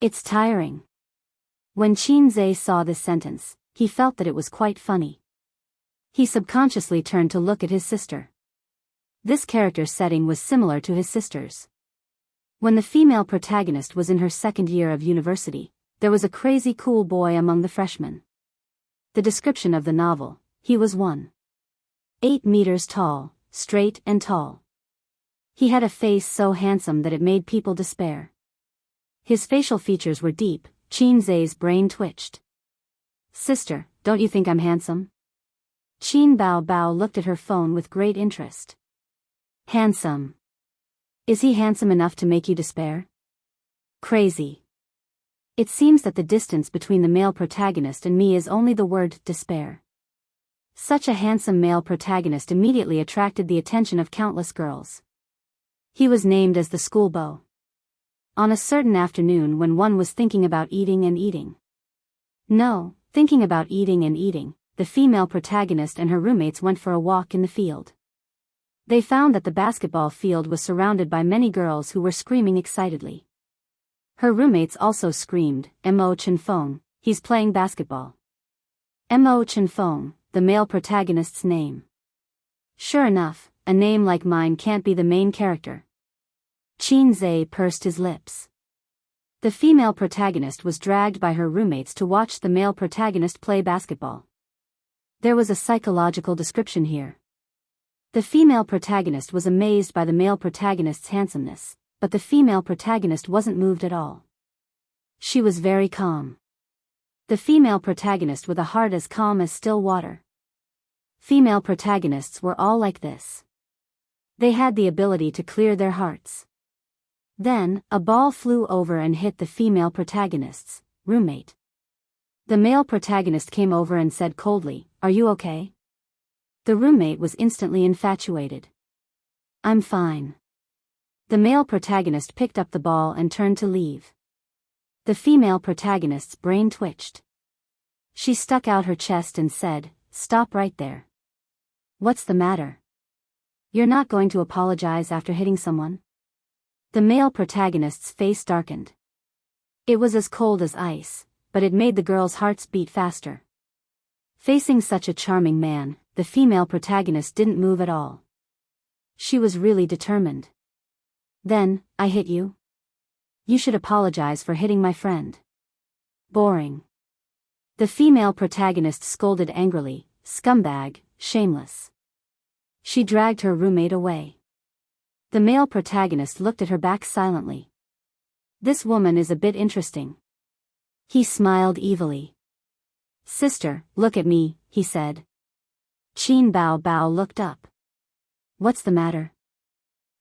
It's tiring." When Chin-zae saw this sentence, he felt that it was quite funny. He subconsciously turned to look at his sister. This character setting was similar to his sister's. When the female protagonist was in her second year of university, there was a crazy cool boy among the freshmen. The description of the novel: he was 1.8 meters tall, straight and tall. He had a face so handsome that it made people despair. His facial features were deep. Chin-zae's brain twitched. "Sister, don't you think I'm handsome?" Chin Bao looked at her phone with great interest. "Handsome? Is he handsome enough to make you despair?" "Crazy. It seems that the distance between the male protagonist and me is only the word despair." Such a handsome male protagonist immediately attracted the attention of countless girls. He was named as the school beau. On a certain afternoon when one was thinking about eating and eating. No, thinking about eating and eating, the female protagonist and her roommates went for a walk in the field. They found that the basketball field was surrounded by many girls who were screaming excitedly. Her roommates also screamed, "Mo Chenfeng, he's playing basketball." Mo Chenfeng, the male protagonist's name. Sure enough, a name like mine can't be the main character. Chin-zae pursed his lips. The female protagonist was dragged by her roommates to watch the male protagonist play basketball. There was a psychological description here. The female protagonist was amazed by the male protagonist's handsomeness, but the female protagonist wasn't moved at all. She was very calm. The female protagonist with a heart as calm as still water. Female protagonists were all like this. They had the ability to clear their hearts. Then, a ball flew over and hit the female protagonist's roommate. The male protagonist came over and said coldly, "Are you okay?" The roommate was instantly infatuated. "I'm fine." The male protagonist picked up the ball and turned to leave. The female protagonist's brain twitched. She stuck out her chest and said, "Stop right there. What's the matter? You're not going to apologize after hitting someone?" The male protagonist's face darkened. It was as cold as ice, but it made the girls' hearts beat faster. Facing such a charming man, the female protagonist didn't move at all. She was really determined. Then, I hit you? You should apologize for hitting my friend. Boring. The female protagonist scolded angrily, scumbag, shameless. She dragged her roommate away. The male protagonist looked at her back silently. This woman is a bit interesting. He smiled evilly. Sister, look at me, he said. Qin Bao Bao looked up. What's the matter?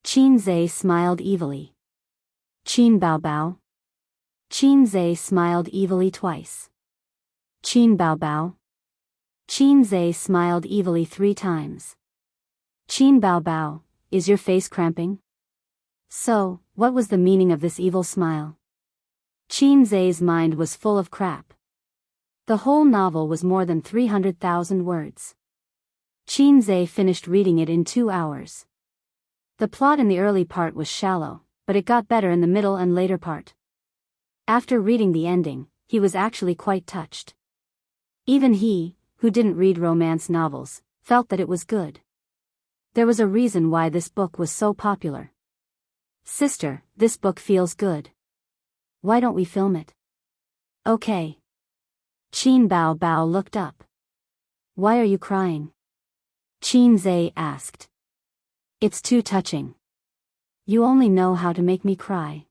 Qin Zhe smiled evilly. Qin Bao Bao. Qin Zhe smiled evilly twice. Qin Bao Bao. Qin Zhe smiled evilly 3 times. Qin Bao Bao, is your face cramping? So, what was the meaning of this evil smile? Qin Zhe's mind was full of crap. The whole novel was more than 300,000 words. Qin Zhe finished reading it in 2 hours. The plot in the early part was shallow, but it got better in the middle and later part. After reading the ending, he was actually quite touched. Even he, who didn't read romance novels, felt that it was good. There was a reason why this book was so popular. Sister, this book feels good. Why don't we film it? Okay. Qin Bao Bao looked up. Why are you crying? Qin Zhe asked. It's too touching. You only know how to make me cry.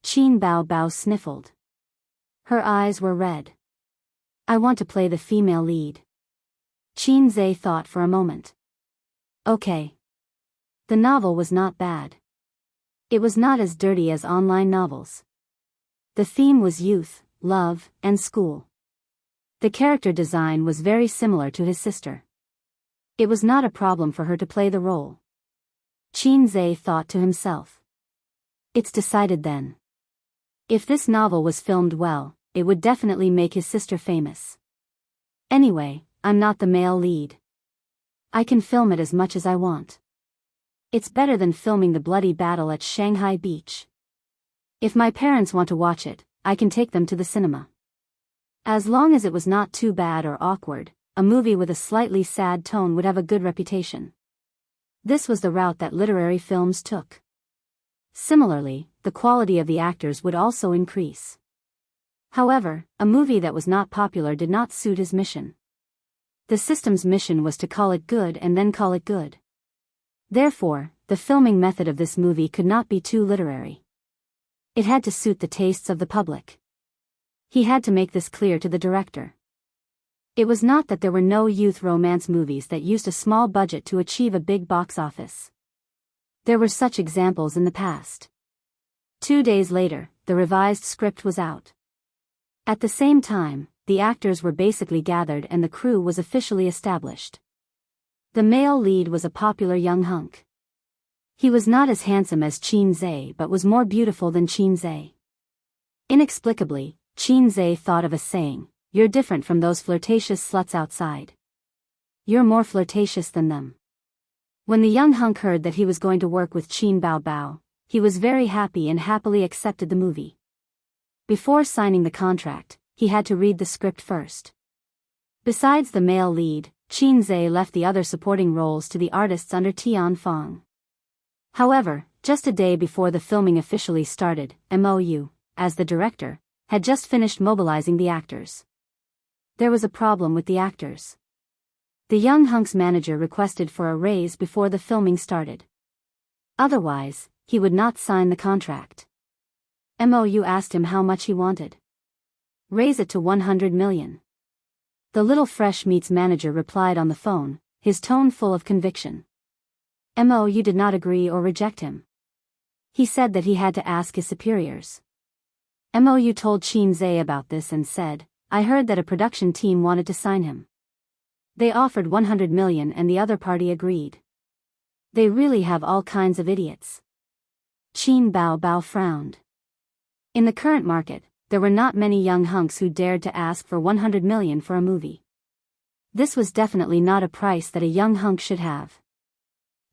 Qin Bao Bao sniffled. Her eyes were red. I want to play the female lead. Qin Zhe thought for a moment. Okay. The novel was not bad. It was not as dirty as online novels. The theme was youth, love, and school. The character design was very similar to his sister. It was not a problem for her to play the role. Qin Zhe thought to himself. It's decided then. If this novel was filmed well, it would definitely make his sister famous. Anyway, I'm not the male lead. I can film it as much as I want. It's better than filming the bloody battle at Shanghai Beach. If my parents want to watch it, I can take them to the cinema. As long as it was not too bad or awkward, a movie with a slightly sad tone would have a good reputation. This was the route that literary films took. Similarly, the quality of the actors would also increase. However, a movie that was not popular did not suit his mission. The system's mission was to call it good and then call it good. Therefore, the filming method of this movie could not be too literary. It had to suit the tastes of the public. He had to make this clear to the director. It was not that there were no youth romance movies that used a small budget to achieve a big box office. There were such examples in the past. 2 days later, the revised script was out. At the same time, the actors were basically gathered and the crew was officially established. The male lead was a popular young hunk. He was not as handsome as Qin Zhe but was more beautiful than Qin Zhe. Inexplicably, Qin Zhe thought of a saying, "You're different from those flirtatious sluts outside. You're more flirtatious than them." When the young hunk heard that he was going to work with Qin Bao Bao, he was very happy and happily accepted the movie. Before signing the contract, he had to read the script first. Besides the male lead, Qin Zhe left the other supporting roles to the artists under Tian Fong. However, just a day before the filming officially started, MOU, as the director, had just finished mobilizing the actors. There was a problem with the actors. The young hunk's manager requested for a raise before the filming started. Otherwise, he would not sign the contract. MOU asked him how much he wanted. Raise it to 100 million. The little fresh meat's manager replied on the phone, his tone full of conviction. MOU did not agree or reject him. He said that he had to ask his superiors. MOU told Qin Zhe about this and said, "I heard that a production team wanted to sign him. They offered 100 million and the other party agreed. They really have all kinds of idiots." Qin Bao Bao frowned. In the current market, there were not many young hunks who dared to ask for 100 million for a movie. This was definitely not a price that a young hunk should have.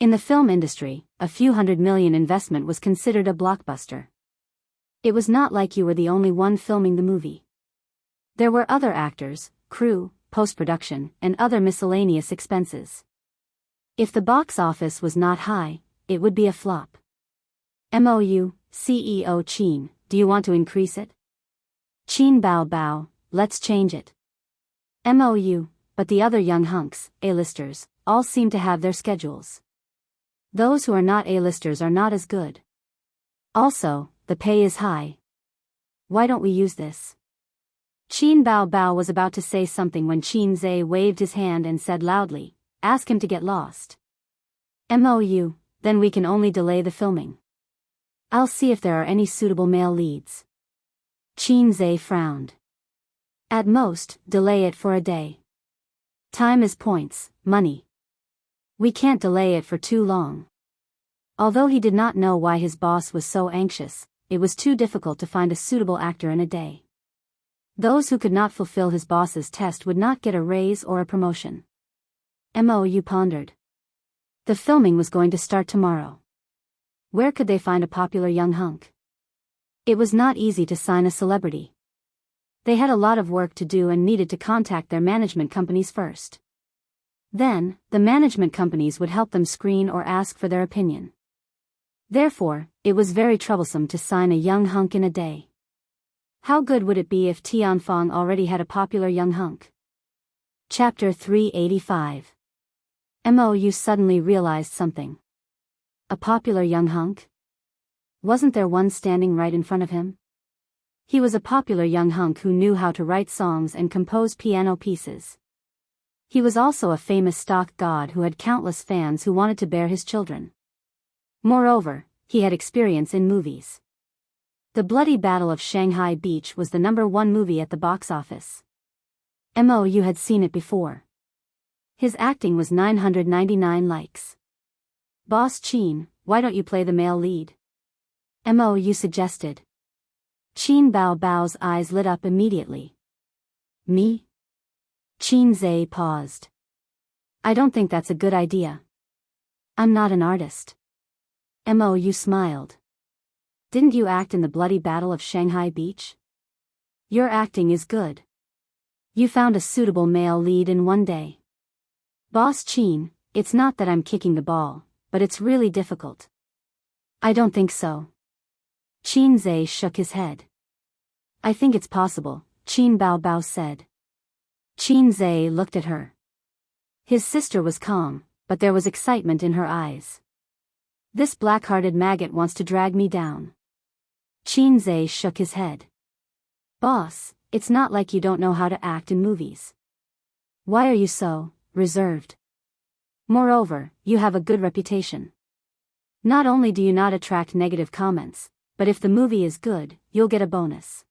In the film industry, a few $100 million investment was considered a blockbuster. It was not like you were the only one filming the movie. There were other actors, crew, post-production, and other miscellaneous expenses. If the box office was not high, it would be a flop. MOU, CEO Chin, do you want to increase it? Chin bow bow, let's change it. MOU, but the other young hunks, A-listers, all seem to have their schedules. Those who are not A-listers are not as good. Also, the pay is high. Why don't we use this? Chin Bao Bao was about to say something when Chin Zhe waved his hand and said loudly, ask him to get lost. MOU, then we can only delay the filming. I'll see if there are any suitable male leads. Chin Zhe frowned. At most, delay it for a day. Time is points, money. We can't delay it for too long. Although he did not know why his boss was so anxious, it was too difficult to find a suitable actor in a day. Those who could not fulfill his boss's test would not get a raise or a promotion. MOU pondered. The filming was going to start tomorrow. Where could they find a popular young hunk? It was not easy to sign a celebrity. They had a lot of work to do and needed to contact their management companies first. Then, the management companies would help them screen or ask for their opinion. Therefore, it was very troublesome to sign a young hunk in a day. How good would it be if Tianfang already had a popular young hunk? Chapter 385. MOU suddenly realized something. A popular young hunk? Wasn't there one standing right in front of him? He was a popular young hunk who knew how to write songs and compose piano pieces. He was also a famous stock god who had countless fans who wanted to bear his children. Moreover, he had experience in movies. The Bloody Battle of Shanghai Beach was the #1 movie at the box office. MOU had seen it before. His acting was 999 likes. Boss Chin, why don't you play the male lead? MOU suggested. Chin Bao Bao's eyes lit up immediately. Me? Chin Zhe paused. I don't think that's a good idea. I'm not an artist. MOU smiled. Didn't you act in the Bloody Battle of Shanghai Beach? Your acting is good. You found a suitable male lead in one day. Boss Chin, it's not that I'm kicking the ball, but it's really difficult. I don't think so. Chin Zhe shook his head. I think it's possible, Chin Bao Bao said. Chin Zhe looked at her. His sister was calm, but there was excitement in her eyes. This black-hearted maggot wants to drag me down. Chin Zhe shook his head. Boss, it's not like you don't know how to act in movies. Why are you so reserved? Moreover, you have a good reputation. Not only do you not attract negative comments, but if the movie is good, you'll get a bonus.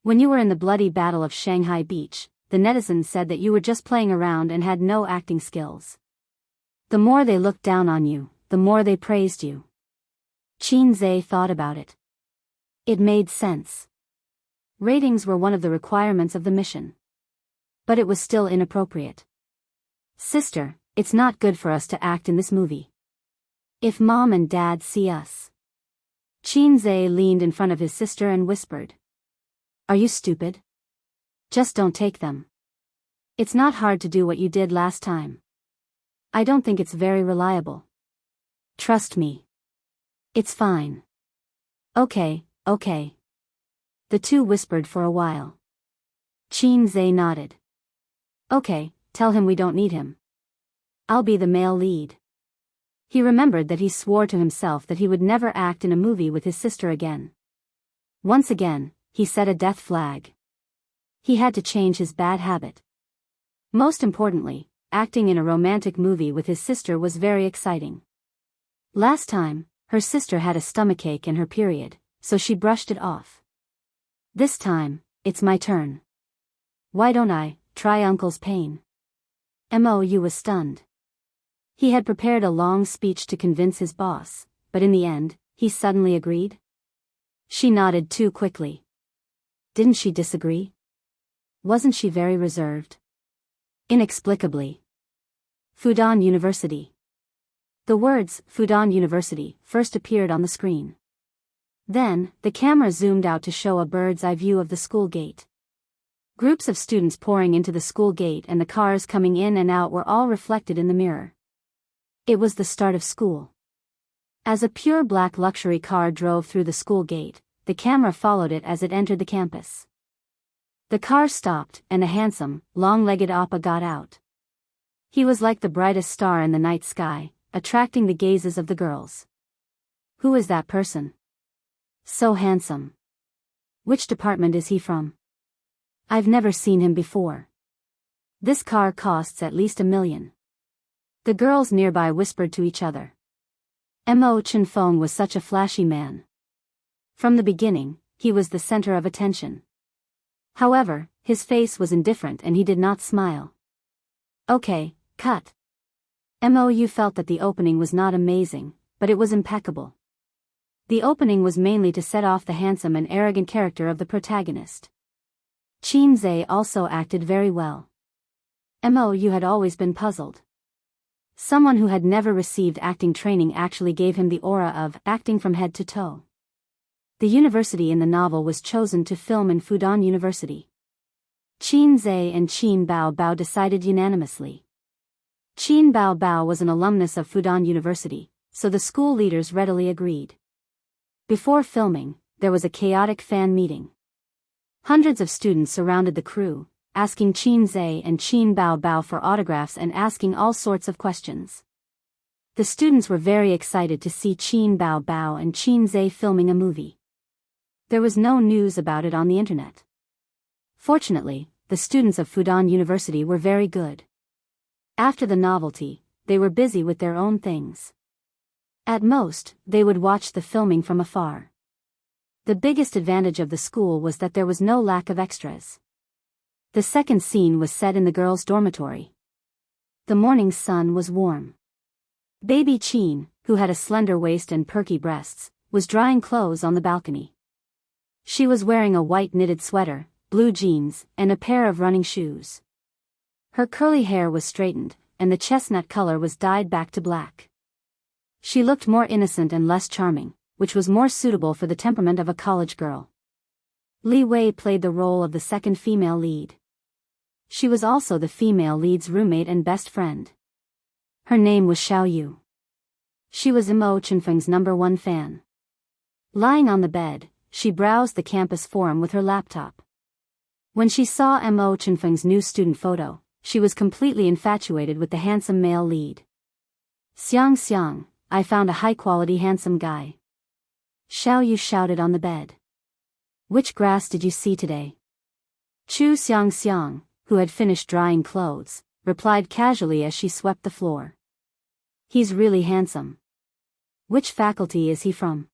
When you were in the Bloody Battle of Shanghai Beach, the netizens said that you were just playing around and had no acting skills. The more they looked down on you, the more they praised you. Chin Zhe thought about it. It made sense. Ratings were one of the requirements of the mission. But it was still inappropriate. Sister, it's not good for us to act in this movie. If Mom and Dad see us. Chin Zhe leaned in front of his sister and whispered. Are you stupid? Just don't take them. It's not hard to do what you did last time. I don't think it's very reliable. Trust me. It's fine. Okay. The two whispered for a while. Chin Zhe nodded. Okay, tell him we don't need him. I'll be the male lead. He remembered that he swore to himself that he would never act in a movie with his sister again. Once again, he set a death flag. He had to change his bad habit. Most importantly, acting in a romantic movie with his sister was very exciting. Last time, her sister had a stomachache and her period, so she brushed it off. This time, it's my turn. Why don't I try Uncle's pain? MOU was stunned. He had prepared a long speech to convince his boss, but in the end, he suddenly agreed. She nodded too quickly. Didn't she disagree? Wasn't she very reserved? Inexplicably. Fudan University. The words, Fudan University, first appeared on the screen. Then, the camera zoomed out to show a bird's-eye view of the school gate. Groups of students pouring into the school gate and the cars coming in and out were all reflected in the mirror. It was the start of school. As a pure black luxury car drove through the school gate, the camera followed it as it entered the campus. The car stopped, and a handsome, long-legged Appa got out. He was like the brightest star in the night sky, attracting the gazes of the girls. Who is that person? So handsome. Which department is he from? I've never seen him before. This car costs at least $1 million. The girls nearby whispered to each other. Mo Chinfeng was such a flashy man. From the beginning, he was the center of attention. However, his face was indifferent and he did not smile. Okay, cut. Mou felt that the opening was not amazing, but it was impeccable. The opening was mainly to set off the handsome and arrogant character of the protagonist. Qin Zhe also acted very well. Mou had always been puzzled. Someone who had never received acting training actually gave him the aura of acting from head to toe. The university in the novel was chosen to film in Fudan University. Qin Zhe and Qin Bao Bao decided unanimously. Qin Bao Bao was an alumnus of Fudan University, so the school leaders readily agreed. Before filming, there was a chaotic fan meeting. Hundreds of students surrounded the crew, asking Qin Zhe and Qin Bao Bao for autographs and asking all sorts of questions. The students were very excited to see Qin Bao Bao and Qin Zhe filming a movie. There was no news about it on the internet. Fortunately, the students of Fudan University were very good. After the novelty, they were busy with their own things. At most, they would watch the filming from afar. The biggest advantage of the school was that there was no lack of extras. The second scene was set in the girls' dormitory. The morning sun was warm. Baby Qin, who had a slender waist and perky breasts, was drying clothes on the balcony. She was wearing a white knitted sweater, blue jeans, and a pair of running shoes. Her curly hair was straightened, and the chestnut color was dyed back to black. She looked more innocent and less charming, which was more suitable for the temperament of a college girl. Li Wei played the role of the second female lead. She was also the female lead's roommate and best friend. Her name was Xiao Yu. She was Mo Chinfeng's #1 fan. Lying on the bed, she browsed the campus forum with her laptop. When she saw Mo Chinfeng's new student photo, she was completely infatuated with the handsome male lead. Xiang, I found a high-quality handsome guy. Xiao Yu shouted on the bed. Which grass did you see today? Chu Xiang, who had finished drying clothes, replied casually as she swept the floor. He's really handsome. Which faculty is he from?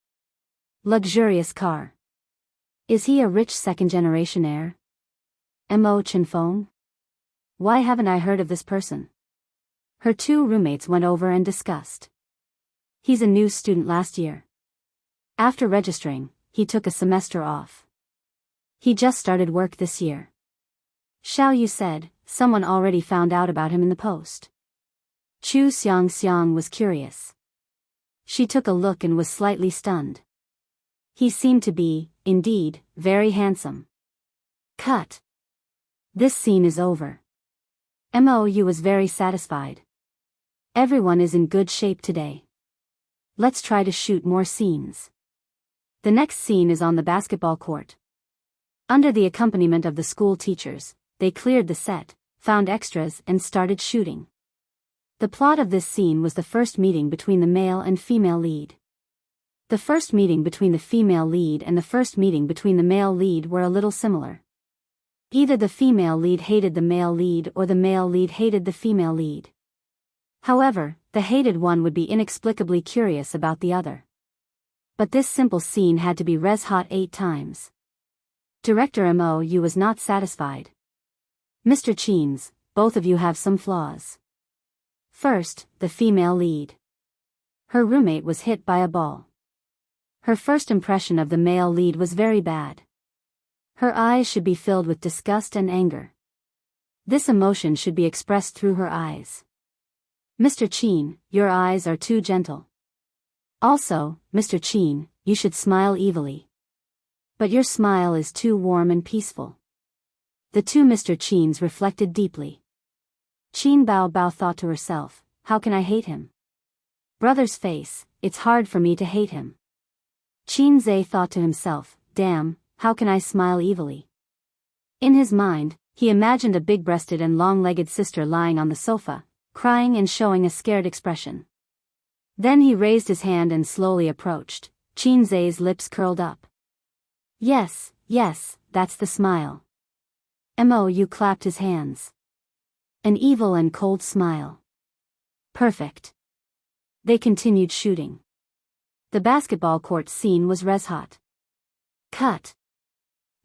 Luxurious car. Is he a rich second-generation heir? Mo Chinfeng? Why haven't I heard of this person? Her two roommates went over and discussed. He's a new student last year. After registering, he took a semester off. He just started work this year. Xiao Yu said, someone already found out about him in the post. Chu Xiang was curious. She took a look and was slightly stunned. He seemed to be, indeed, very handsome. Cut. This scene is over. Mou was very satisfied. Everyone is in good shape today. Let's try to shoot more scenes. The next scene is on the basketball court. Under the accompaniment of the school teachers, they cleared the set, found extras and started shooting. The plot of this scene was the first meeting between the male and female lead. The first meeting between the female lead and the first meeting between the male lead were a little similar. Either the female lead hated the male lead or the male lead hated the female lead. However, the hated one would be inexplicably curious about the other. But this simple scene had to be res-hot 8 times. Director Mou was not satisfied. Mr. Cheens, both of you have some flaws. First, the female lead. Her roommate was hit by a ball. Her first impression of the male lead was very bad. Her eyes should be filled with disgust and anger. This emotion should be expressed through her eyes. Mr. Qin, your eyes are too gentle. Also, Mr. Qin, you should smile evilly. But your smile is too warm and peaceful. The two Mr. Qins reflected deeply. Qin Bao Bao thought to herself, how can I hate him? Brother's face, it's hard for me to hate him. Qin Zhe thought to himself, damn, how can I smile evilly? In his mind, he imagined a big-breasted and long-legged sister lying on the sofa, crying and showing a scared expression. Then he raised his hand and slowly approached. Qin Zhe's lips curled up. Yes, yes, that's the smile. Mou clapped his hands. An evil and cold smile. Perfect. They continued shooting. The basketball court scene was red-hot. Cut.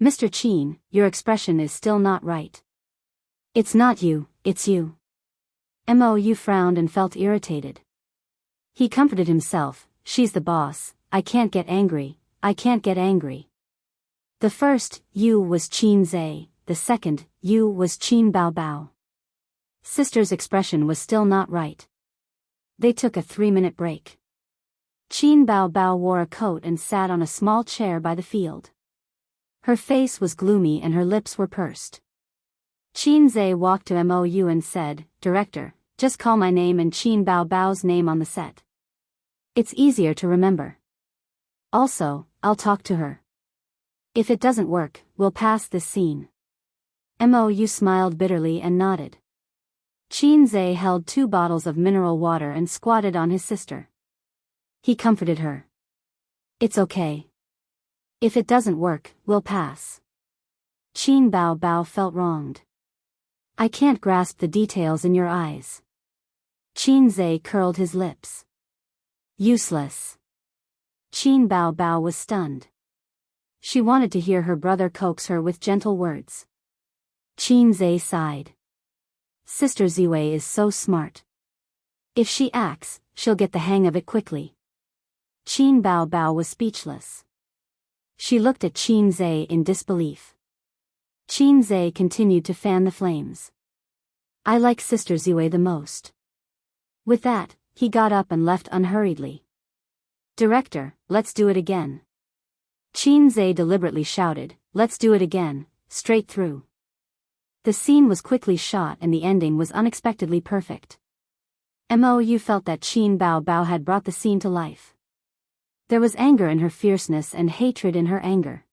Mr. Qin, your expression is still not right. It's not you, it's you. Mou frowned and felt irritated. He comforted himself, she's the boss, I can't get angry, I can't get angry. The first, you was Qin Zhe, the second, you was Qin Bao Bao. Sister's expression was still not right. They took a 3-minute break. Qin Bao Bao wore a coat and sat on a small chair by the field. Her face was gloomy and her lips were pursed. Qin Zhe walked to Mou and said, Director, just call my name and Qin Bao Bao's name on the set. It's easier to remember. Also, I'll talk to her. If it doesn't work, we'll pass this scene. Mou smiled bitterly and nodded. Qin Zhe held 2 bottles of mineral water and squatted on his sister. He comforted her. It's okay. If it doesn't work, we'll pass. Qin Bao Bao felt wronged. I can't grasp the details in your eyes. Qin Zhe curled his lips. Useless. Qin Bao Bao was stunned. She wanted to hear her brother coax her with gentle words. Qin Zhe sighed. Sister Ziwei is so smart. If she acts, she'll get the hang of it quickly. Qin Bao Bao was speechless. She looked at Qin Zhe in disbelief. Qin Zhe continued to fan the flames. I like Sister Ziwei the most. With that, he got up and left unhurriedly. Director, let's do it again. Qin Zhe deliberately shouted, let's do it again, straight through. The scene was quickly shot and the ending was unexpectedly perfect. Mou felt that Qin Bao Bao had brought the scene to life. There was anger in her fierceness and hatred in her anger.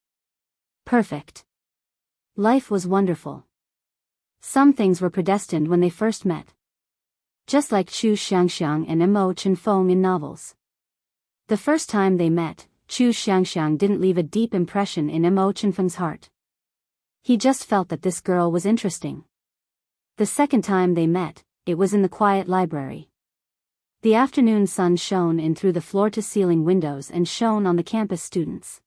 Perfect. Life was wonderful. Some things were predestined when they first met. Just like Chu Xiangxiang and Mo Chenfeng in novels. The first time they met, Chu Xiangxiang didn't leave a deep impression in Mo Chenfeng's heart. He just felt that this girl was interesting. The second time they met, it was in the quiet library. The afternoon sun shone in through the floor-to-ceiling windows and shone on the campus students.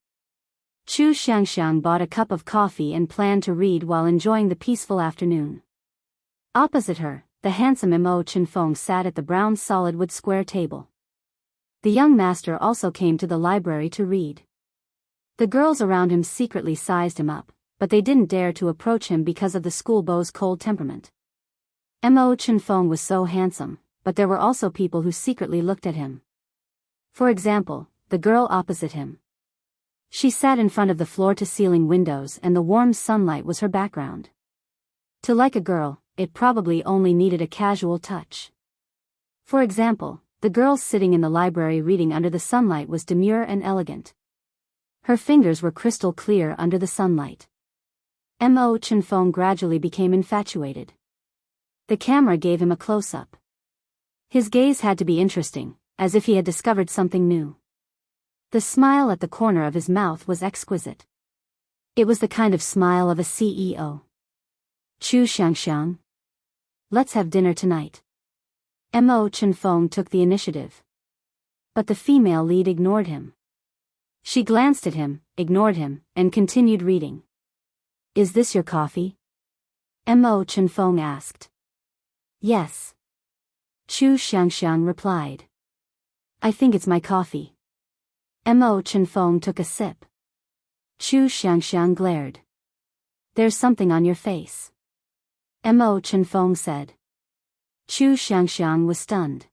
Chu Xiangxiang bought a cup of coffee and planned to read while enjoying the peaceful afternoon. Opposite her, the handsome Mo Chenfeng sat at the brown solid wood square table. The young master also came to the library to read. The girls around him secretly sized him up, but they didn't dare to approach him because of the schoolboy's cold temperament. Mo Chenfeng was so handsome, but there were also people who secretly looked at him. For example, the girl opposite him. She sat in front of the floor-to-ceiling windows and the warm sunlight was her background. To like a girl, it probably only needed a casual touch. For example, the girl sitting in the library reading under the sunlight was demure and elegant. Her fingers were crystal clear under the sunlight. Mo Chenfeng gradually became infatuated. The camera gave him a close-up. His gaze had to be interesting, as if he had discovered something new. The smile at the corner of his mouth was exquisite. It was the kind of smile of a CEO. Chu Xiangxiang. Let's have dinner tonight. Mo Chenfeng took the initiative. But the female lead ignored him. She glanced at him, ignored him, and continued reading. Is this your coffee? Mo Chenfeng asked. Yes. Chu Xiangxiang replied. I think it's my coffee. Mo Chenfeng took a sip. Chu Xiangxiang glared. There's something on your face. Mo Chenfeng said. Chu Xiangxiang was stunned.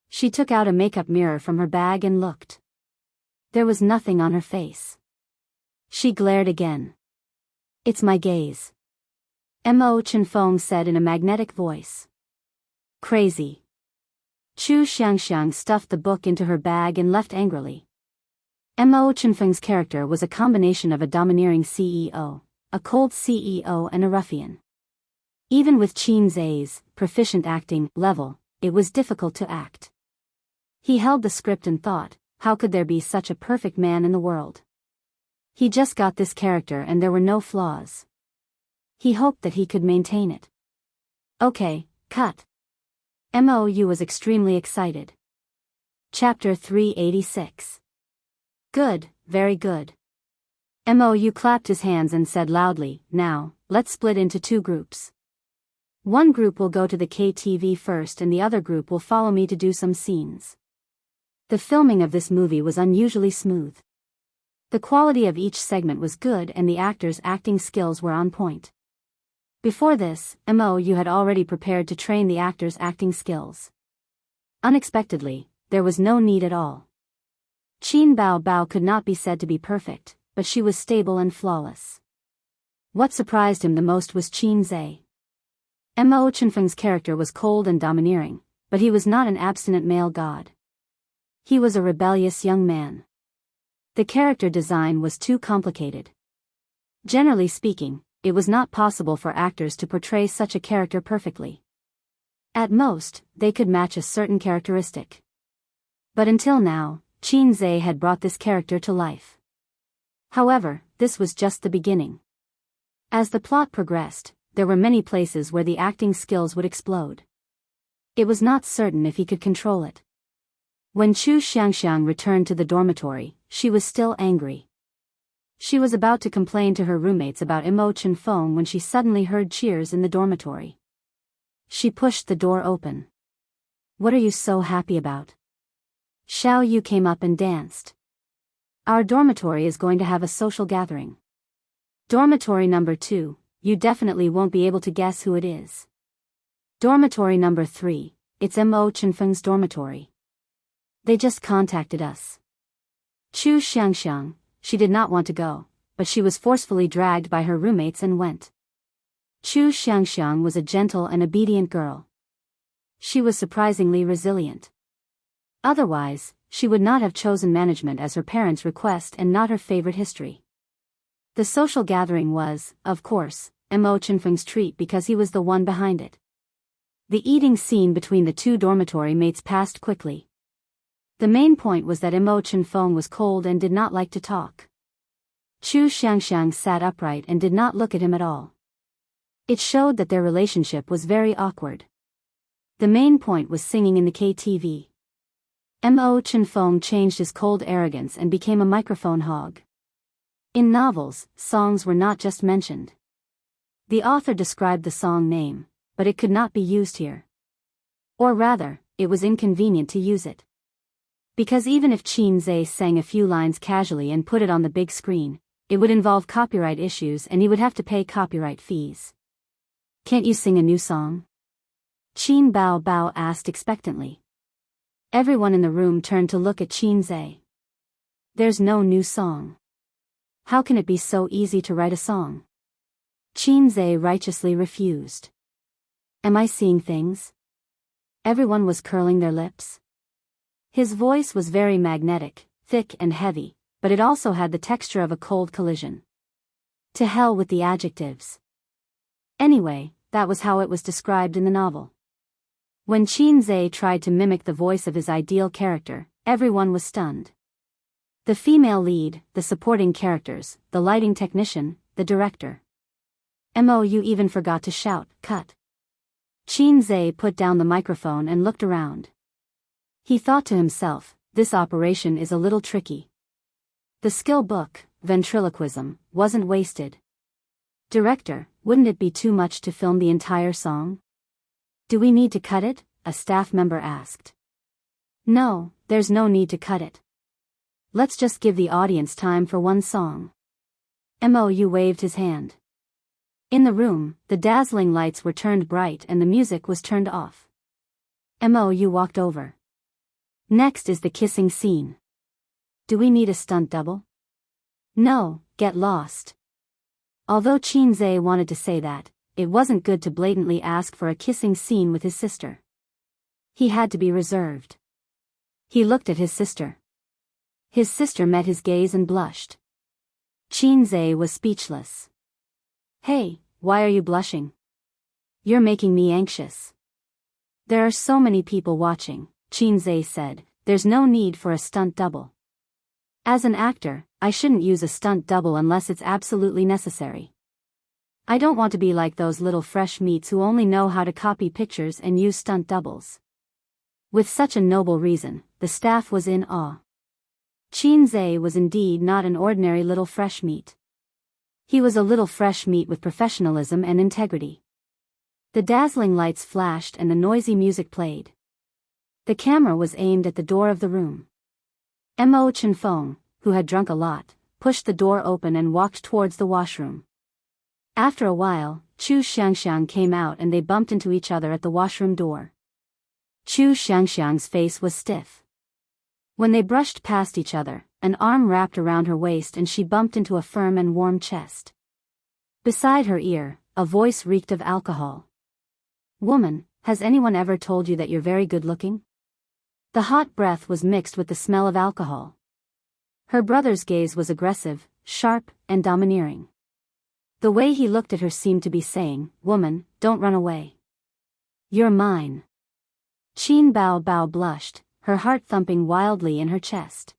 She took out a makeup mirror from her bag and looked. There was nothing on her face. She glared again. It's my gaze. Mo Chenfeng said in a magnetic voice. Crazy. Chu Xiangxiang stuffed the book into her bag and left angrily. Mo Chenfeng's character was a combination of a domineering CEO, a cold CEO and a ruffian. Even with Qin Zai's proficient acting level, it was difficult to act. He held the script and thought, how could there be such a perfect man in the world? He just got this character and there were no flaws. He hoped that he could maintain it. Okay, cut. Mou was extremely excited. Chapter 386. Good, very good. Mou clapped his hands and said loudly, now, let's split into two groups. One group will go to the KTV first and the other group will follow me to do some scenes. The filming of this movie was unusually smooth. The quality of each segment was good and the actors' acting skills were on point. Before this, Mou had already prepared to train the actors' acting skills. Unexpectedly, there was no need at all. Qin Bao Bao could not be said to be perfect, but she was stable and flawless. What surprised him the most was Qin Zai. Mo Chenfeng's character was cold and domineering, but he was not an abstinent male god. He was a rebellious young man. The character design was too complicated. Generally speaking, it was not possible for actors to portray such a character perfectly. At most, they could match a certain characteristic. But until now, Qin Zai had brought this character to life. However, this was just the beginning. As the plot progressed, there were many places where the acting skills would explode. It was not certain if he could control it. When Chu Xiangxiang returned to the dormitory, she was still angry. She was about to complain to her roommates about Mo Chenfeng when she suddenly heard cheers in the dormitory. She pushed the door open. What are you so happy about? Xiao Yu came up and danced. Our dormitory is going to have a social gathering. Dormitory number 2, you definitely won't be able to guess who it is. Dormitory number 3, it's Mo Chenfeng's dormitory. They just contacted us. Chu Xiangxiang, she did not want to go, but she was forcefully dragged by her roommates and went. Chu Xiangxiang was a gentle and obedient girl. She was surprisingly resilient. Otherwise, she would not have chosen management as her parents' request and not her favorite history. The social gathering was, of course, Mo Chenfeng's treat because he was the one behind it. The eating scene between the two dormitory mates passed quickly. The main point was that Mo Chenfeng was cold and did not like to talk. Chu Xiangxiang sat upright and did not look at him at all. It showed that their relationship was very awkward. The main point was singing in the KTV. Mo Chenfeng changed his cold arrogance and became a microphone hog. In novels, songs were not just mentioned. The author described the song name, but it could not be used here. Or rather, it was inconvenient to use it. Because even if Qin Zai sang a few lines casually and put it on the big screen, it would involve copyright issues and he would have to pay copyright fees. Can't you sing a new song? Qin Bao Bao asked expectantly. Everyone in the room turned to look at Qin Zai. There's no new song. How can it be so easy to write a song? Qin Zai righteously refused. Am I seeing things? Everyone was curling their lips. His voice was very magnetic, thick and heavy, but it also had the texture of a cold collision. To hell with the adjectives. Anyway, that was how it was described in the novel. When Qin Zai tried to mimic the voice of his ideal character, everyone was stunned. The female lead, the supporting characters, the lighting technician, the director. Mou even forgot to shout, cut. Qin Zai put down the microphone and looked around. He thought to himself, this operation is a little tricky. The skill book, ventriloquism, wasn't wasted. Director, wouldn't it be too much to film the entire song? Do we need to cut it? A staff member asked. No, there's no need to cut it. Let's just give the audience time for one song. Mou waved his hand. In the room, the dazzling lights were turned bright and the music was turned off. Mou walked over. Next is the kissing scene. Do we need a stunt double? No, get lost. Although Qin Zai wanted to say that, it wasn't good to blatantly ask for a kissing scene with his sister. He had to be reserved. He looked at his sister. His sister met his gaze and blushed. Qinze was speechless. Hey, why are you blushing? You're making me anxious. There are so many people watching, Qinze said. There's no need for a stunt double. As an actor, I shouldn't use a stunt double unless it's absolutely necessary. I don't want to be like those little fresh meats who only know how to copy pictures and use stunt doubles. With such a noble reason, the staff was in awe. Qinze was indeed not an ordinary little fresh meat. He was a little fresh meat with professionalism and integrity. The dazzling lights flashed and the noisy music played. The camera was aimed at the door of the room. Mo Chenfeng, who had drunk a lot, pushed the door open and walked towards the washroom. After a while, Chu Xiangxiang came out and they bumped into each other at the washroom door. Chu Xiangxiang's face was stiff. When they brushed past each other, an arm wrapped around her waist and she bumped into a firm and warm chest. Beside her ear, a voice reeked of alcohol. Woman, has anyone ever told you that you're very good-looking? The hot breath was mixed with the smell of alcohol. Her brother's gaze was aggressive, sharp, and domineering. The way he looked at her seemed to be saying, "Woman, don't run away. You're mine." Qin Bao Bao blushed, her heart thumping wildly in her chest.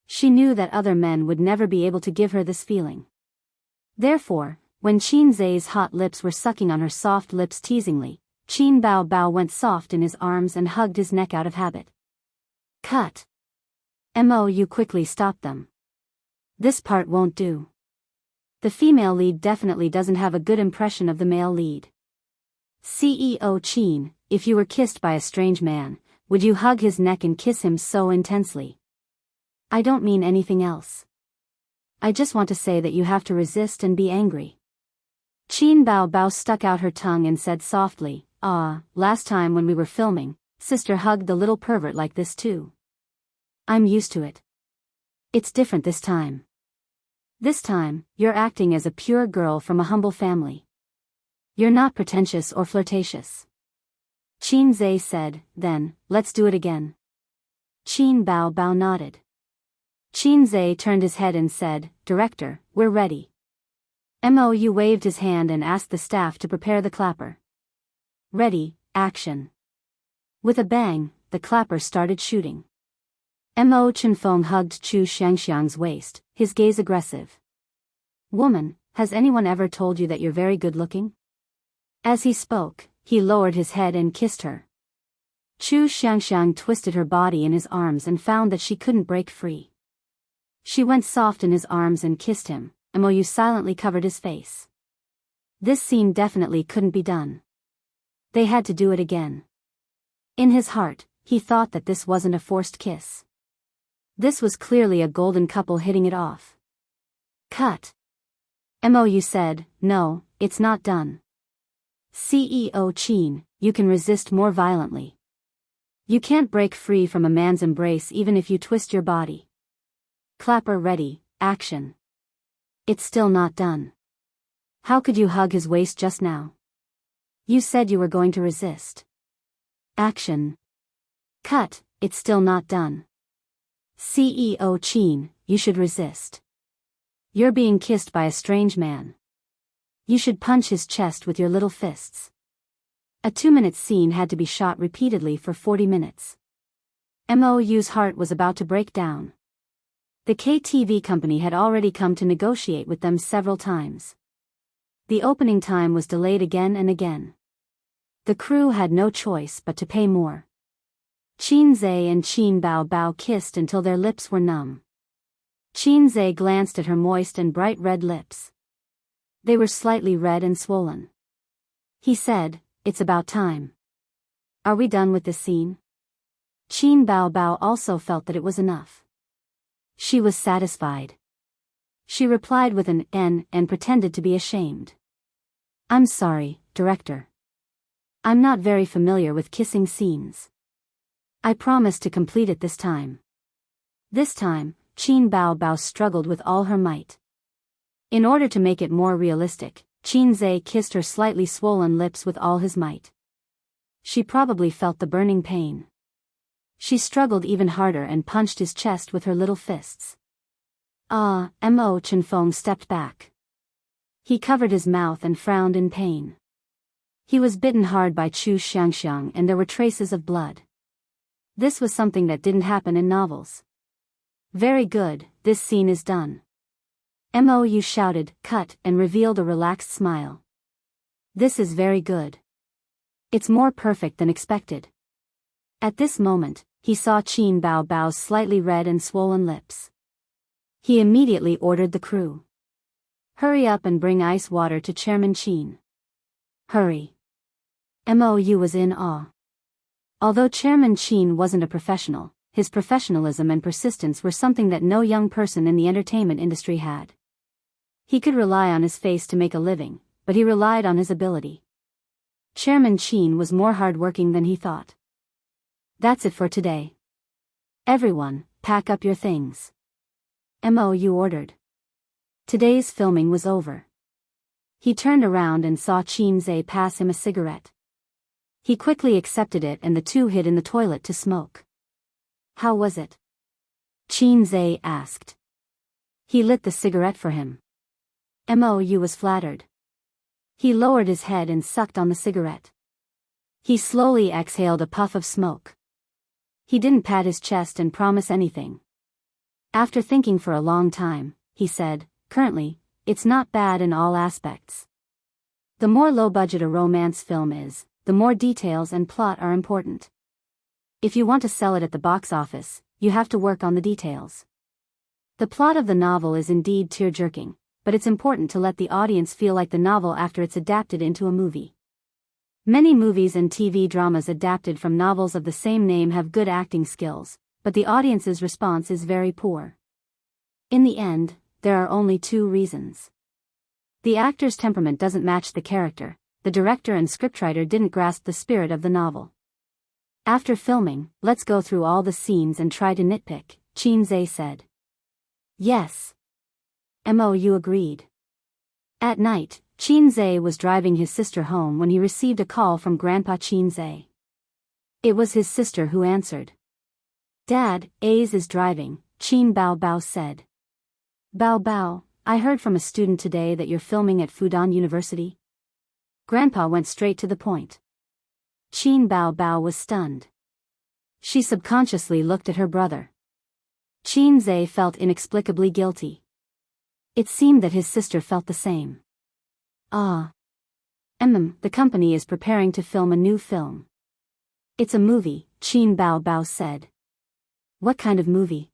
She knew that other men would never be able to give her this feeling. Therefore, when Qinze's hot lips were sucking on her soft lips teasingly, Qin Bao Bao went soft in his arms and hugged his neck out of habit. Cut. Mo quickly stopped them. This part won't do. The female lead definitely doesn't have a good impression of the male lead. CEO Qin, if you were kissed by a strange man, would you hug his neck and kiss him so intensely? I don't mean anything else. I just want to say that you have to resist and be angry. Qin Bao Bao stuck out her tongue and said softly, last time when we were filming, sister hugged the little pervert like this too. I'm used to it. It's different this time. This time, you're acting as a pure girl from a humble family. You're not pretentious or flirtatious. Qinze said, then, let's do it again. Qin Bao Bao nodded. Qinze turned his head and said, Director, we're ready. Mo waved his hand and asked the staff to prepare the clapper. Ready, action. With a bang, the clapper started shooting. Mo Chenfeng hugged Chu Xiangxiang's waist, his gaze aggressive. Woman, has anyone ever told you that you're very good-looking? As he spoke, he lowered his head and kissed her. Chu Xiangxiang twisted her body in his arms and found that she couldn't break free. She went soft in his arms and kissed him. Mo silently covered his face. This scene definitely couldn't be done. They had to do it again. In his heart, he thought that this wasn't a forced kiss. This was clearly a golden couple hitting it off. Cut. Mo said, no, it's not done. CEO Qin, you can resist more violently. You can't break free from a man's embrace even if you twist your body. Clapper ready, action. It's still not done. How could you hug his waist just now? You said you were going to resist. Action. Cut, it's still not done. CEO Qin, you should resist. You're being kissed by a strange man. You should punch his chest with your little fists. A 2-minute scene had to be shot repeatedly for 40 minutes. Mo's heart was about to break down. The KTV company had already come to negotiate with them several times. The opening time was delayed again and again. The crew had no choice but to pay more. Qinze and Qin Bao Bao kissed until their lips were numb. Qinze glanced at her moist and bright red lips. They were slightly red and swollen. He said, it's about time. Are we done with this scene? Qin Bao Bao also felt that it was enough. She was satisfied. She replied with an N and pretended to be ashamed. I'm sorry, director. I'm not very familiar with kissing scenes. I promise to complete it this time. This time, Qin Bao Bao struggled with all her might. In order to make it more realistic, Qinze kissed her slightly swollen lips with all his might. She probably felt the burning pain. She struggled even harder and punched his chest with her little fists. Mo Chenfeng stepped back. He covered his mouth and frowned in pain. He was bitten hard by Chu Xiangxiang and there were traces of blood. This was something that didn't happen in novels. Very good, this scene is done. Mou shouted, cut, and revealed a relaxed smile. This is very good. It's more perfect than expected. At this moment, he saw Qin Bao Bao's slightly red and swollen lips. He immediately ordered the crew. Hurry up and bring ice water to Chairman Qin. Hurry. Mou was in awe. Although Chairman Qin wasn't a professional, his professionalism and persistence were something that no young person in the entertainment industry had. He could rely on his face to make a living, but he relied on his ability. Chairman Qin was more hardworking than he thought. That's it for today. Everyone, pack up your things. Mou ordered. Today's filming was over. He turned around and saw Qin Zhe pass him a cigarette. He quickly accepted it and the two hid in the toilet to smoke. How was it? Qin Zhe asked. He lit the cigarette for him. Mou was flattered. He lowered his head and sucked on the cigarette. He slowly exhaled a puff of smoke. He didn't pat his chest and promise anything. After thinking for a long time, he said, currently, it's not bad in all aspects. The more low-budget a romance film is, the more details and plot are important. If you want to sell it at the box office, you have to work on the details. The plot of the novel is indeed tear-jerking, but it's important to let the audience feel like the novel after it's adapted into a movie. Many movies and TV dramas adapted from novels of the same name have good acting skills, but the audience's response is very poor. In the end, there are only two reasons. The actor's temperament doesn't match the character, the director and scriptwriter didn't grasp the spirit of the novel. After filming, let's go through all the scenes and try to nitpick, Qin Zhe said. Yes. Mou agreed. At night, Qin Zhe was driving his sister home when he received a call from Grandpa Qin Zhe. It was his sister who answered. Dad, A's is driving, Qin Bao Bao said. Bao Bao, I heard from a student today that you're filming at Fudan University. Grandpa went straight to the point. Qin Bao Bao was stunned. She subconsciously looked at her brother. Qin Zhe felt inexplicably guilty. It seemed that his sister felt the same. The company is preparing to film a new film. It's a movie, Qin Bao Bao said. What kind of movie?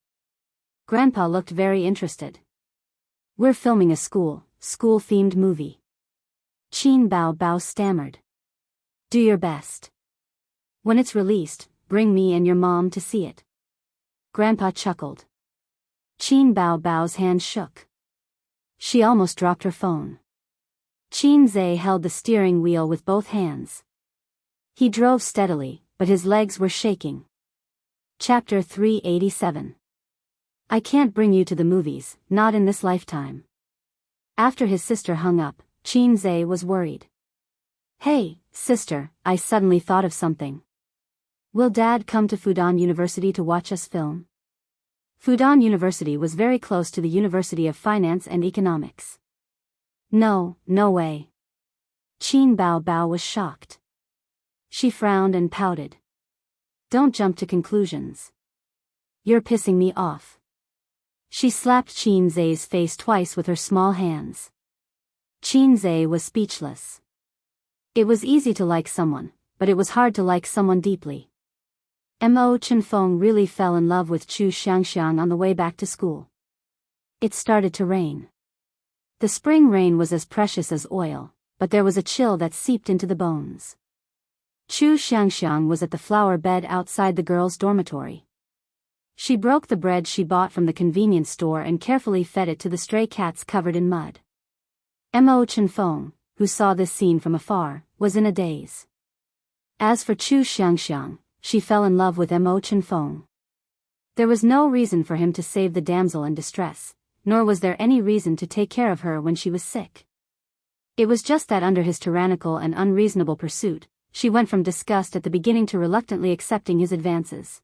Grandpa looked very interested. We're filming a school-themed movie. Qin Bao Bao stammered. Do your best. When it's released, bring me and your mom to see it. Grandpa chuckled. Qin Bao Bao's hand shook. She almost dropped her phone. Qin Zhe held the steering wheel with both hands. He drove steadily, but his legs were shaking. Chapter 387. I can't bring you to the movies, not in this lifetime. After his sister hung up, Qin Zhe was worried. Hey, sister, I suddenly thought of something. Will Dad come to Fudan University to watch us film? Fudan University was very close to the University of Finance and Economics. No way. Qin Bao Bao was shocked. She frowned and pouted. Don't jump to conclusions. You're pissing me off. She slapped Qin Zhe's face twice with her small hands. Qin Zhe was speechless. It was easy to like someone, but it was hard to like someone deeply. Mo Chenfeng really fell in love with Chu Xiangxiang on the way back to school. It started to rain. The spring rain was as precious as oil, but there was a chill that seeped into the bones. Chu Xiangxiang was at the flower bed outside the girls' dormitory. She broke the bread she bought from the convenience store and carefully fed it to the stray cats covered in mud. Mo Chenfeng, who saw this scene from afar, was in a daze. As for Chu Xiangxiang, she fell in love with Mo Chenfeng. There was no reason for him to save the damsel in distress, nor was there any reason to take care of her when she was sick. It was just that under his tyrannical and unreasonable pursuit, she went from disgust at the beginning to reluctantly accepting his advances.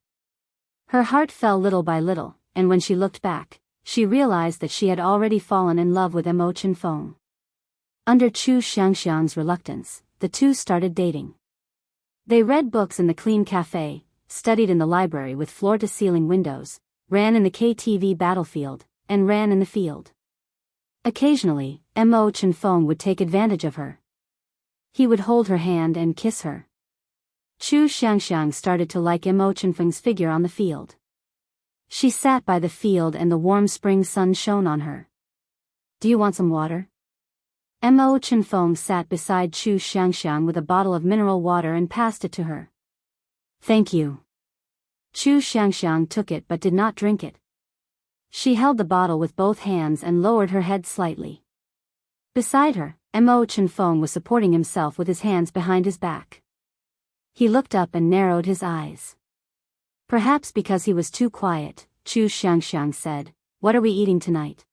Her heart fell little by little, and when she looked back, she realized that she had already fallen in love with Mo Chenfeng. Under Chu Xiangxiang's reluctance, the two started dating. They read books in the clean cafe, studied in the library with floor-to-ceiling windows, ran in the KTV battlefield, and ran in the field. Occasionally, Mo Chenfeng would take advantage of her. He would hold her hand and kiss her. Chu Xiangxiang started to like Mo Chenfeng's figure on the field. She sat by the field and the warm spring sun shone on her. "Do you want some water?" Mo Chenfeng sat beside Chu Xiangxiang with a bottle of mineral water and passed it to her. "Thank you." Chu Xiangxiang took it but did not drink it. She held the bottle with both hands and lowered her head slightly. Beside her, Mo Chenfeng was supporting himself with his hands behind his back. He looked up and narrowed his eyes. Perhaps because he was too quiet, Chu Xiangxiang said, "What are we eating tonight?"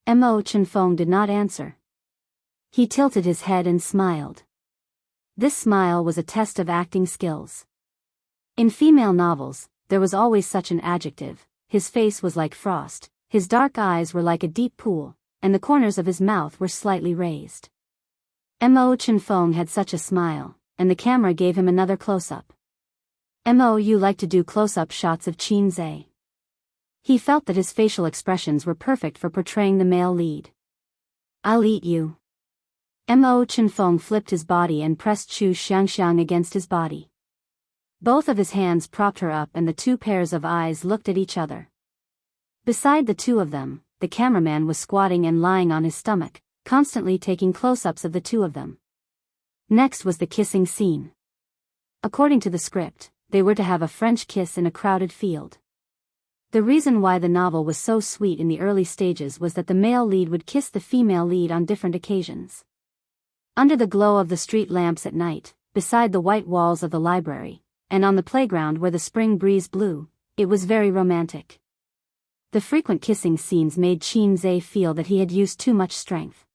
Mo Chenfeng did not answer. He tilted his head and smiled. This smile was a test of acting skills. In female novels, there was always such an adjective: his face was like frost, his dark eyes were like a deep pool, and the corners of his mouth were slightly raised. Mo Chenfeng had such a smile, and the camera gave him another close-up. Mo, you like to do close-up shots of Qin Zhe. He felt that his facial expressions were perfect for portraying the male lead. "I'll eat you." Mo Chenfeng flipped his body and pressed Chu Xiangxiang against his body. Both of his hands propped her up and the two pairs of eyes looked at each other. Beside the two of them, the cameraman was squatting and lying on his stomach, constantly taking close-ups of the two of them. Next was the kissing scene. According to the script, they were to have a French kiss in a crowded field. The reason why the novel was so sweet in the early stages was that the male lead would kiss the female lead on different occasions. Under the glow of the street lamps at night, beside the white walls of the library, and on the playground where the spring breeze blew, it was very romantic. The frequent kissing scenes made Qin Zhe feel that he had used too much strength.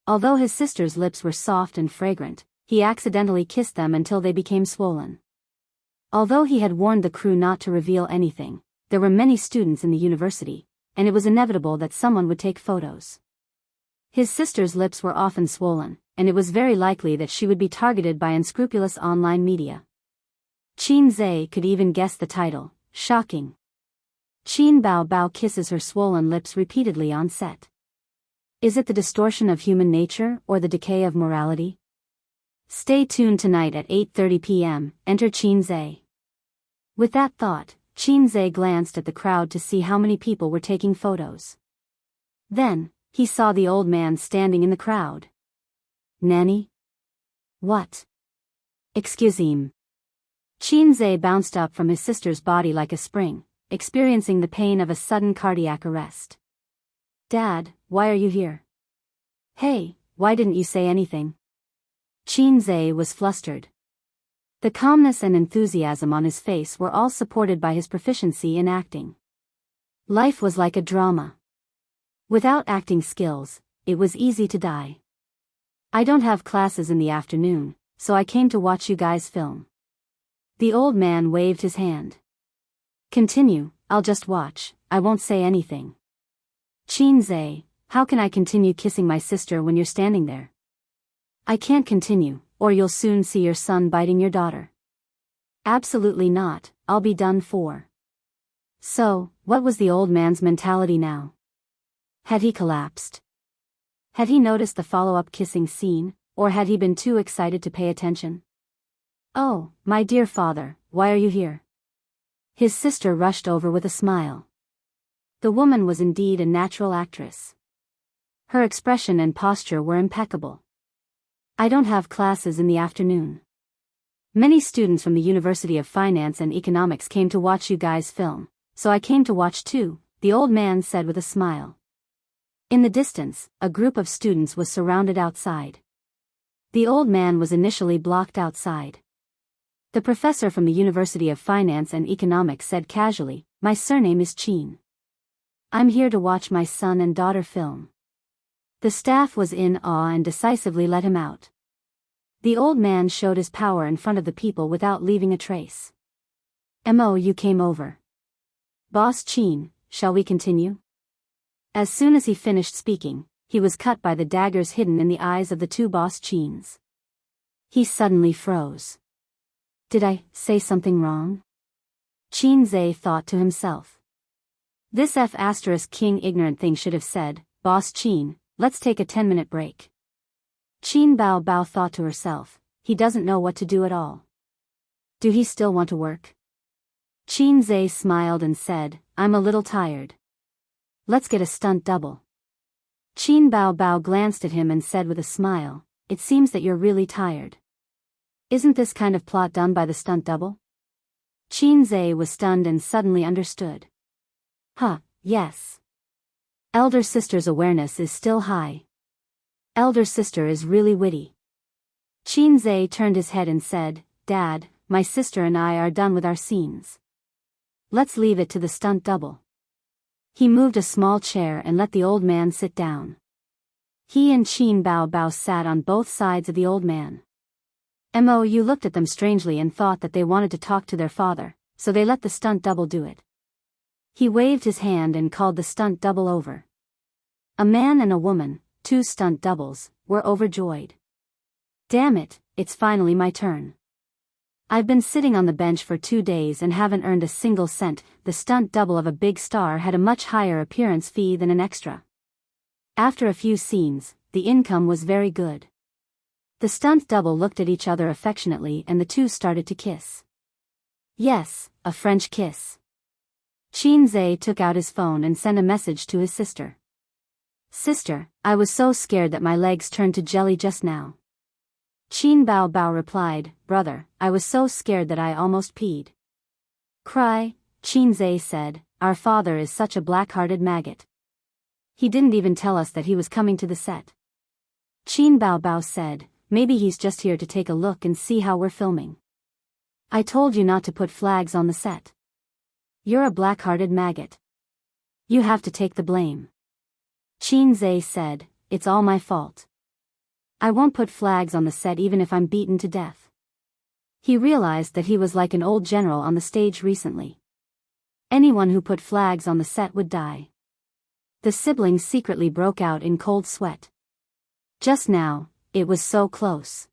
Although his sister's lips were soft and fragrant, he accidentally kissed them until they became swollen. Although he had warned the crew not to reveal anything, there were many students in the university, and it was inevitable that someone would take photos. His sister's lips were often swollen, and it was very likely that she would be targeted by unscrupulous online media. Qin Zhe could even guess the title, "Shocking." Qin Bao Bao kisses her swollen lips repeatedly on set. Is it the distortion of human nature or the decay of morality? Stay tuned tonight at 8:30 p.m., enter Qin Zhe. With that thought, Qin Zhe glanced at the crowd to see how many people were taking photos. Then, he saw the old man standing in the crowd. "Nanny? What? Excuse-me." Qin Zhe bounced up from his sister's body like a spring, experiencing the pain of a sudden cardiac arrest. "Dad, why are you here? Hey, why didn't you say anything?" Qin Zhe was flustered. The calmness and enthusiasm on his face were all supported by his proficiency in acting. Life was like a drama. Without acting skills, it was easy to die. "I don't have classes in the afternoon, so I came to watch you guys film." The old man waved his hand. "Continue, I'll just watch, I won't say anything." "Qin Zhe, how can I continue kissing my sister when you're standing there?" "I can't continue, or you'll soon see your son biting your daughter." "Absolutely not, I'll be done for." So, what was the old man's mentality now? Had he collapsed? Had he noticed the follow-up kissing scene, or had he been too excited to pay attention? "Oh, my dear father, why are you here?" His sister rushed over with a smile. The woman was indeed a natural actress. Her expression and posture were impeccable. "I don't have classes in the afternoon. Many students from the University of Finance and Economics came to watch you guys film, so I came to watch too," the old man said with a smile. In the distance, a group of students was surrounded outside. The old man was initially blocked outside. The professor from the University of Finance and Economics said casually, "My surname is Qin. I'm here to watch my son and daughter film." The staff was in awe and decisively let him out. The old man showed his power in front of the people without leaving a trace. "Mo, you came over. Boss Chin, shall we continue?" As soon as he finished speaking, he was cut by the daggers hidden in the eyes of the two Boss Chins. He suddenly froze. Did I say something wrong? Chin Zhe thought to himself. This King ignorant thing should have said, "Boss Chin, let's take a 10-minute break." Chin Bao Bao thought to herself, he doesn't know what to do at all. Do he still want to work? Chin Zhe smiled and said, "I'm a little tired. Let's get a stunt double." Chin Bao Bao glanced at him and said with a smile, "It seems that you're really tired. Isn't this kind of plot done by the stunt double?" Chin Zhe was stunned and suddenly understood. Yes. Elder sister's awareness is still high. Elder sister is really witty. Chin Zhe turned his head and said, "Dad, my sister and I are done with our scenes. Let's leave it to the stunt double." He moved a small chair and let the old man sit down. He and Chin Bao Bao sat on both sides of the old man. Mo looked at them strangely and thought that they wanted to talk to their father, so they let the stunt double do it. He waved his hand and called the stunt double over. A man and a woman, two stunt doubles, were overjoyed. "Damn it, it's finally my turn. I've been sitting on the bench for 2 days and haven't earned a single cent." The stunt double of a big star had a much higher appearance fee than an extra. After a few scenes, the income was very good. The stunt double looked at each other affectionately and the two started to kiss. Yes, a French kiss. Chin Zhe took out his phone and sent a message to his sister. "Sister, I was so scared that my legs turned to jelly just now." Chin Bao Bao replied, "Brother, I was so scared that I almost peed." "Cry," Chin Zhe said, "our father is such a black-hearted maggot. He didn't even tell us that he was coming to the set." Chin Bao Bao said, "Maybe he's just here to take a look and see how we're filming. I told you not to put flags on the set. You're a black-hearted maggot. You have to take the blame." Chin Zhe said, "It's all my fault. I won't put flags on the set even if I'm beaten to death." He realized that he was like an old general on the stage recently. Anyone who put flags on the set would die. The siblings secretly broke out in cold sweat. Just now, it was so close.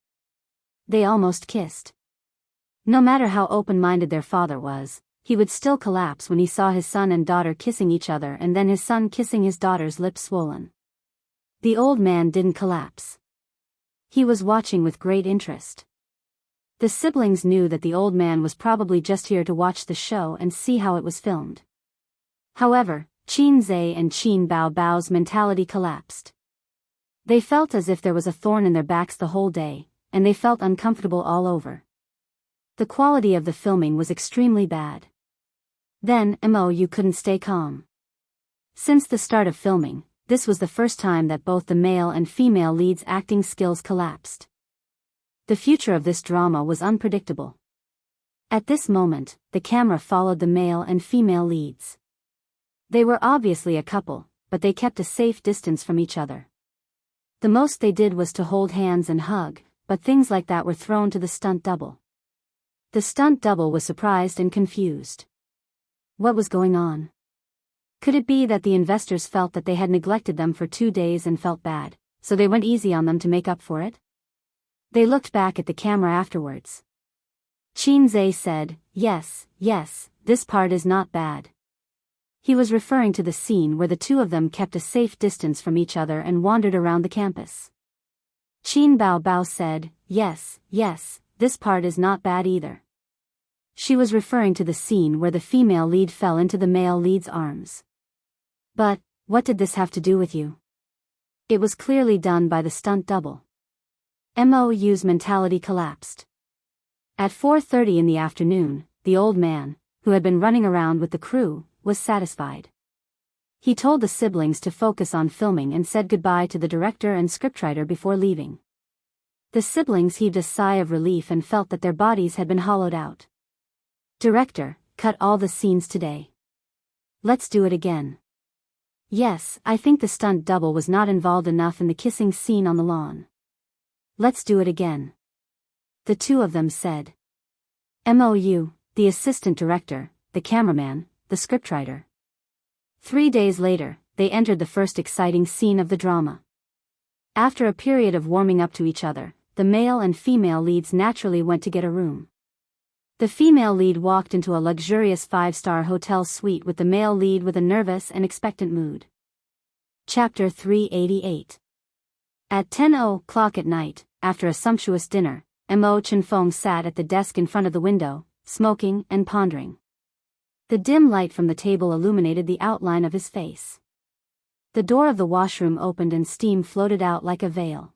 They almost kissed. No matter how open-minded their father was, he would still collapse when he saw his son and daughter kissing each other and then his son kissing his daughter's lips swollen. The old man didn't collapse. He was watching with great interest. The siblings knew that the old man was probably just here to watch the show and see how it was filmed. However, Chin Zhe and Chin Bao Bao's mentality collapsed. They felt as if there was a thorn in their backs the whole day, and they felt uncomfortable all over. The quality of the filming was extremely bad. Then, you couldn't stay calm. Since the start of filming, this was the first time that both the male and female leads' acting skills collapsed. The future of this drama was unpredictable. At this moment, the camera followed the male and female leads. They were obviously a couple, but they kept a safe distance from each other. The most they did was to hold hands and hug, but things like that were thrown to the stunt double. The stunt double was surprised and confused. What was going on? Could it be that the investors felt that they had neglected them for 2 days and felt bad, so they went easy on them to make up for it? They looked back at the camera afterwards. Chin Zhe said, yes, this part is not bad." He was referring to the scene where the two of them kept a safe distance from each other and wandered around the campus. Chin Bao Bao said, yes, this part is not bad either." She was referring to the scene where the female lead fell into the male lead's arms. "But, what did this have to do with you?" It was clearly done by the stunt double. Mou's mentality collapsed. At 4:30 in the afternoon, the old man, who had been running around with the crew, was satisfied. He told the siblings to focus on filming and said goodbye to the director and scriptwriter before leaving. The siblings heaved a sigh of relief and felt that their bodies had been hollowed out. "Director, cut all the scenes today. Let's do it again." "Yes, I think the stunt double was not involved enough in the kissing scene on the lawn. Let's do it again." the two of them said. MOU, the assistant director, the cameraman, the scriptwriter. 3 days later, they entered the first exciting scene of the drama. After a period of warming up to each other, the male and female leads naturally went to get a room. The female lead walked into a luxurious 5-star hotel suite with the male lead with a nervous and expectant mood. Chapter 388. At 10:00 at night, after a sumptuous dinner, Mo Chenfeng sat at the desk in front of the window, smoking and pondering. The dim light from the table illuminated the outline of his face. The door of the washroom opened and steam floated out like a veil.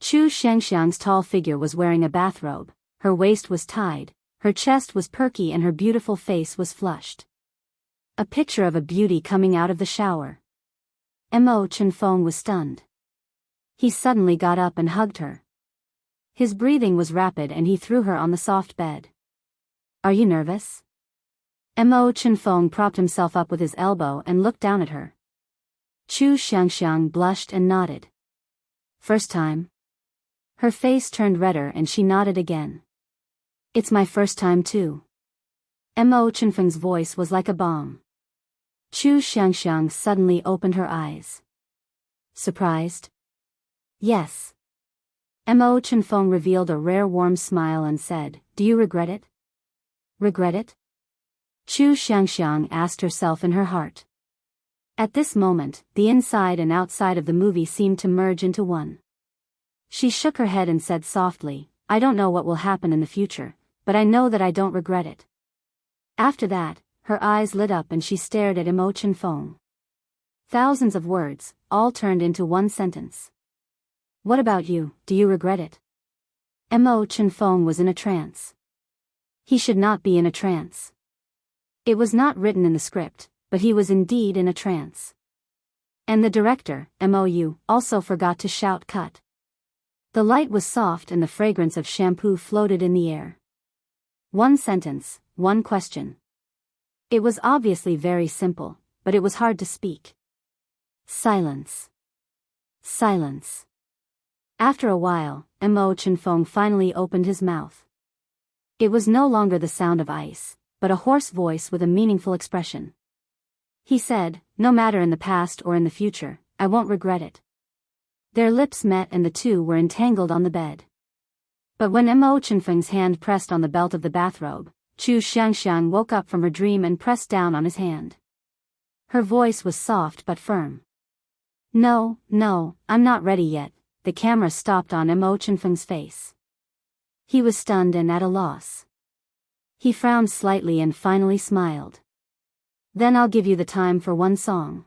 Chu Shengxiang's tall figure was wearing a bathrobe, her waist was tied, her chest was perky and her beautiful face was flushed. A picture of a beauty coming out of the shower. Mo Chenfeng was stunned. He suddenly got up and hugged her. His breathing was rapid and he threw her on the soft bed. Are you nervous? Mo Chenfeng propped himself up with his elbow and looked down at her. Chu Shengxiang blushed and nodded. First time? Her face turned redder and she nodded again. It's my first time too. Mo Chenfeng's voice was like a bomb. Chu Shengxiang suddenly opened her eyes. Surprised? Yes. Mo Chenfeng revealed a rare warm smile and said, Do you regret it? Regret it? Chu Shengxiang asked herself in her heart. At this moment, the inside and outside of the movie seemed to merge into one. She shook her head and said softly, I don't know what will happen in the future, but I know that I don't regret it. After that, her eyes lit up and she stared at Mo Chenfeng. Thousands of words, all turned into one sentence. What about you, do you regret it? Mo Chenfeng was in a trance. He should not be in a trance. It was not written in the script, but he was indeed in a trance. And the director, MOU, also forgot to shout cut. The light was soft and the fragrance of shampoo floated in the air. One sentence, one question. It was obviously very simple, but it was hard to speak. Silence. Silence. After a while, Mo Chenfeng finally opened his mouth. It was no longer the sound of ice, but a hoarse voice with a meaningful expression. He said, No matter in the past or in the future, I won't regret it. Their lips met and the two were entangled on the bed. But when Mo Chenfeng's hand pressed on the belt of the bathrobe, Chu Shengxiang woke up from her dream and pressed down on his hand. Her voice was soft but firm. No, I'm not ready yet. The camera stopped on Mo Chenfeng's face. He was stunned and at a loss. He frowned slightly and finally smiled. Then I'll give you the time for one song.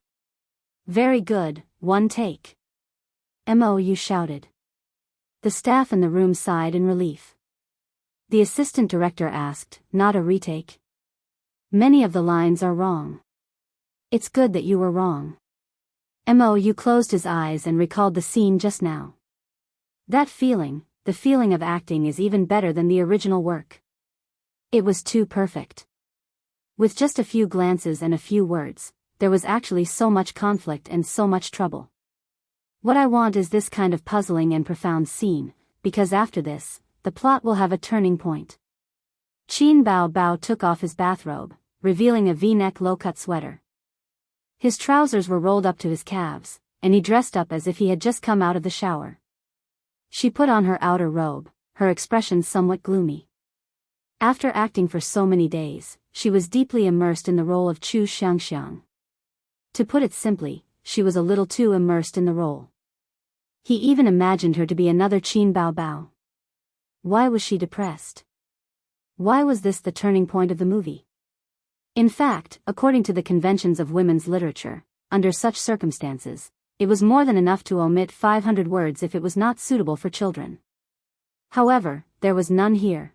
Very good, one take. MOU shouted. The staff in the room sighed in relief. The assistant director asked, Not a retake? Many of the lines are wrong. It's good that you were wrong. MOU closed his eyes and recalled the scene just now. That feeling, the feeling of acting, is even better than the original work. It was too perfect. With just a few glances and a few words, there was actually so much conflict and so much trouble. What I want is this kind of puzzling and profound scene, because after this, the plot will have a turning point. Qin Bao Bao took off his bathrobe, revealing a V-neck low-cut sweater. His trousers were rolled up to his calves, and he dressed up as if he had just come out of the shower. She put on her outer robe, her expression somewhat gloomy. After acting for so many days, she was deeply immersed in the role of Chu Shengxiang. To put it simply, she was a little too immersed in the role. He even imagined her to be another Qin Bao Bao. Why was she depressed? Why was this the turning point of the movie? In fact, according to the conventions of women's literature, under such circumstances, it was more than enough to omit 500 words if it was not suitable for children. However, there was none here.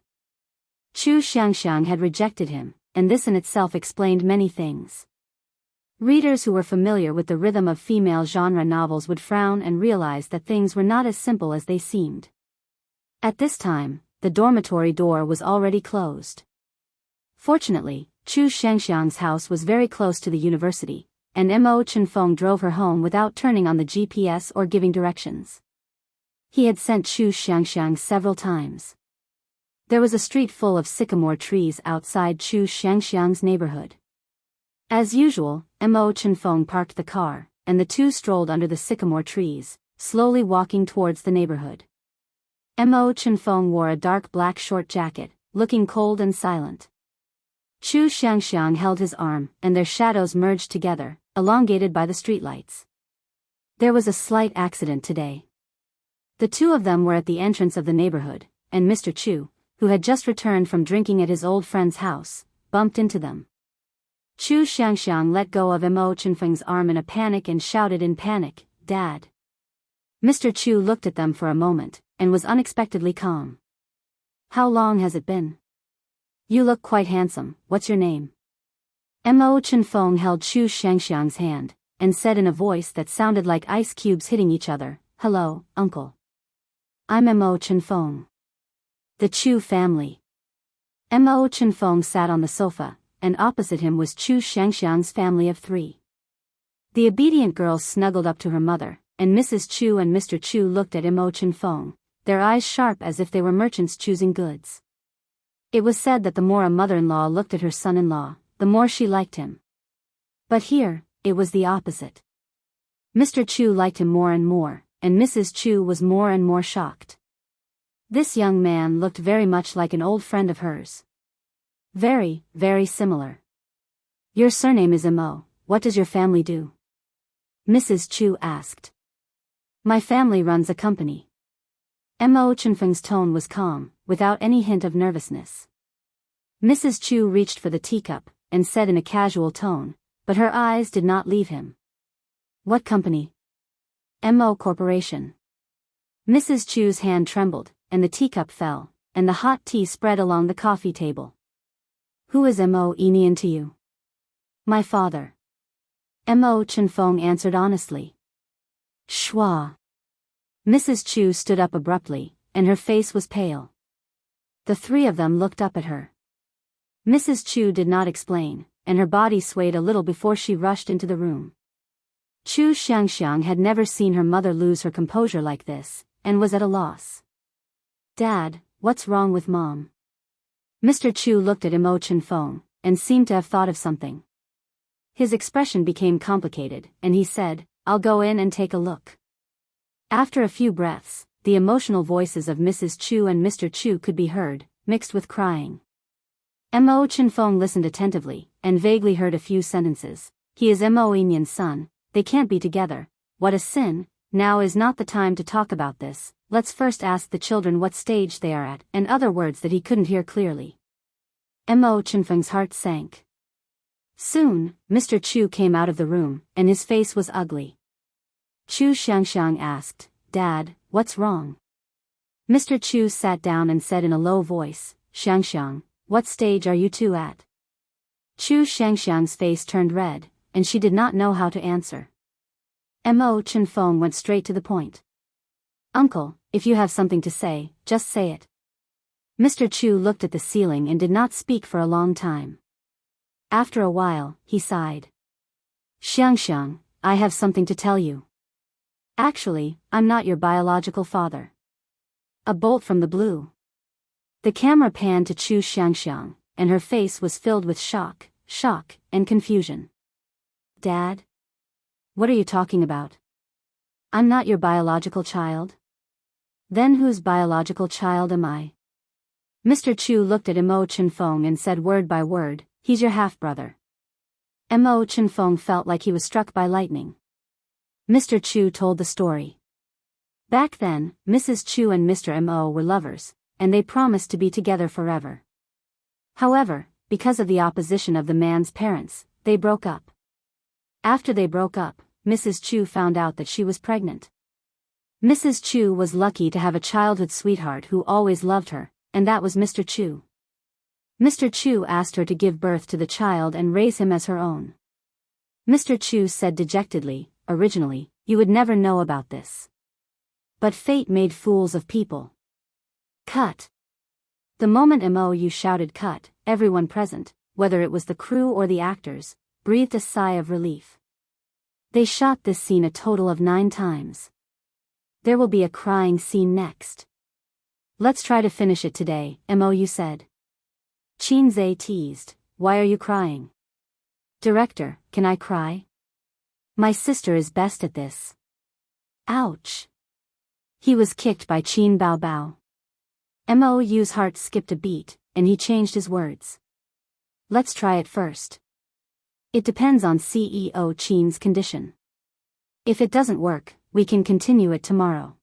Chu Shengxiang had rejected him, and this in itself explained many things. Readers who were familiar with the rhythm of female genre novels would frown and realize that things were not as simple as they seemed. At this time, the dormitory door was already closed. Fortunately, Chu Shengxiang's house was very close to the university, and Mo Chenfeng drove her home without turning on the GPS or giving directions. He had sent Chu Shengxiang several times. There was a street full of sycamore trees outside Chu Xiangxiang's neighborhood. As usual, Mo Chenfeng parked the car, and the two strolled under the sycamore trees, slowly walking towards the neighborhood. Mo Chenfeng wore a dark black short jacket, looking cold and silent. Chu Xiangxiang held his arm, and their shadows merged together, elongated by the streetlights. There was a slight accident today. The two of them were at the entrance of the neighborhood, and Mr. Chu, who had just returned from drinking at his old friend's house, bumped into them. Chu Xiangxiang let go of Mo Chenfeng's arm in a panic and shouted in panic, "Dad." Mr. Chu looked at them for a moment, and was unexpectedly calm. "How long has it been? You look quite handsome, what's your name?" Mo Chenfeng held Chu Xiangxiang's hand, and said in a voice that sounded like ice cubes hitting each other, "Hello, uncle. I'm Mo Chenfeng." The Chu family. Mo Chenfeng sat on the sofa, and opposite him was Chu Xiangxiang's family of 3. The obedient girl snuggled up to her mother, and Mrs. Chu and Mr. Chu looked at Mo Chenfeng, their eyes sharp as if they were merchants choosing goods. It was said that the more a mother-in-law looked at her son-in-law, the more she liked him. But here, it was the opposite. Mr. Chu liked him more and more, and Mrs. Chu was more and more shocked. This young man looked very much like an old friend of hers. Very, very similar. "Your surname is Mo, what does your family do?" Mrs. Chu asked. "My family runs a company." Mo Chenfeng's tone was calm, without any hint of nervousness. Mrs. Chu reached for the teacup, and said in a casual tone, but her eyes did not leave him. "What company?" "Mo Corporation." Mrs. Chu's hand trembled, and the teacup fell, and the hot tea spread along the coffee table. "Who is Mo Enian to you?" "My father." Mo Chenfeng answered honestly. "Schwa." Mrs. Chu stood up abruptly, and her face was pale. The 3 of them looked up at her. Mrs. Chu did not explain, and her body swayed a little before she rushed into the room. Chu Xiangxiang had never seen her mother lose her composure like this, and was at a loss. "Dad, what's wrong with Mom?" Mr. Chu looked at Mo Chenfeng, and seemed to have thought of something. His expression became complicated, and he said, "I'll go in and take a look." After a few breaths, the emotional voices of Mrs. Chu and Mr. Chu could be heard, mixed with crying. Mo Chenfeng listened attentively, and vaguely heard a few sentences. "He is Mo Enian's son, they can't be together, what a sin, now is not the time to talk about this, let's first ask the children what stage they are at," and other words that he couldn't hear clearly. Mo Chenfeng's heart sank. Soon, Mr. Chu came out of the room, and his face was ugly. Chu Xiangxiang asked, "Dad, what's wrong?" Mr. Chu sat down and said in a low voice, "Xiangxiang, what stage are you 2 at?" Chu Xiangxiang's face turned red, and she did not know how to answer. Mo Chenfeng went straight to the point. "Uncle, if you have something to say, just say it." Mr. Chu looked at the ceiling and did not speak for a long time. After a while, he sighed. "Xiangxiang, I have something to tell you. Actually, I'm not your biological father." A bolt from the blue. The camera panned to Chu Xiangxiang, and her face was filled with shock, and confusion. "Dad? What are you talking about? I'm not your biological child? Then whose biological child am I?" Mr. Chu looked at Mo Chenfeng and said word by word, "He's your half-brother." Mo Chenfeng felt like he was struck by lightning. Mr. Chu told the story. Back then, Mrs. Chu and Mr. Mo were lovers, and they promised to be together forever. However, because of the opposition of the man's parents, they broke up. After they broke up, Mrs. Chu found out that she was pregnant. Mrs. Chu was lucky to have a childhood sweetheart who always loved her, and that was Mr. Chu. Mr. Chu asked her to give birth to the child and raise him as her own. Mr. Chu said dejectedly, "Originally, you would never know about this. But fate made fools of people." Cut. The moment Mo shouted cut, everyone present, whether it was the crew or the actors, breathed a sigh of relief. They shot this scene a total of 9 times. There will be a crying scene next. Let's try to finish it today, Mou said. Qinze teased, why are you crying? Director, can I cry? My sister is best at this. Ouch. He was kicked by Qin Bao Bao. Mou's heart skipped a beat, and he changed his words. Let's try it first. It depends on CEO Qin's condition. If it doesn't work, we can continue it tomorrow.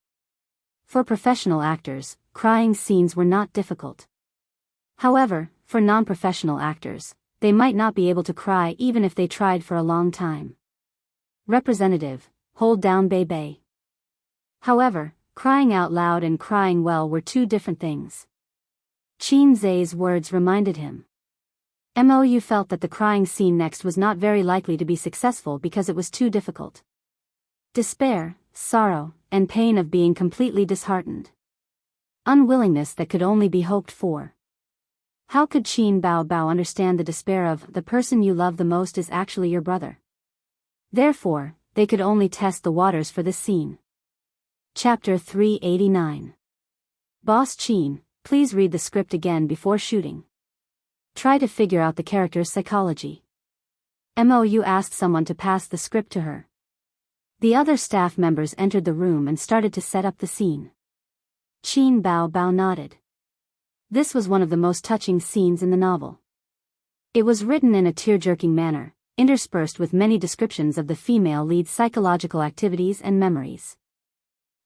For professional actors, crying scenes were not difficult. However, for non-professional actors, they might not be able to cry even if they tried for a long time. Representative, hold down Bei. However, crying out loud and crying well were two different things. Qinze's words reminded him. Mou felt that the crying scene next was not very likely to be successful because it was too difficult. Despair, sorrow, and pain of being completely disheartened. Unwillingness that could only be hoped for. How could Qin Bao Bao understand the despair of the person you love the most is actually your brother? Therefore, they could only test the waters for this scene. Chapter 389. Boss Qin, please read the script again before shooting. Try to figure out the character's psychology. Mou asked someone to pass the script to her. The other staff members entered the room and started to set up the scene. Qin Bao Bao nodded. This was one of the most touching scenes in the novel. It was written in a tear-jerking manner, interspersed with many descriptions of the female lead's psychological activities and memories.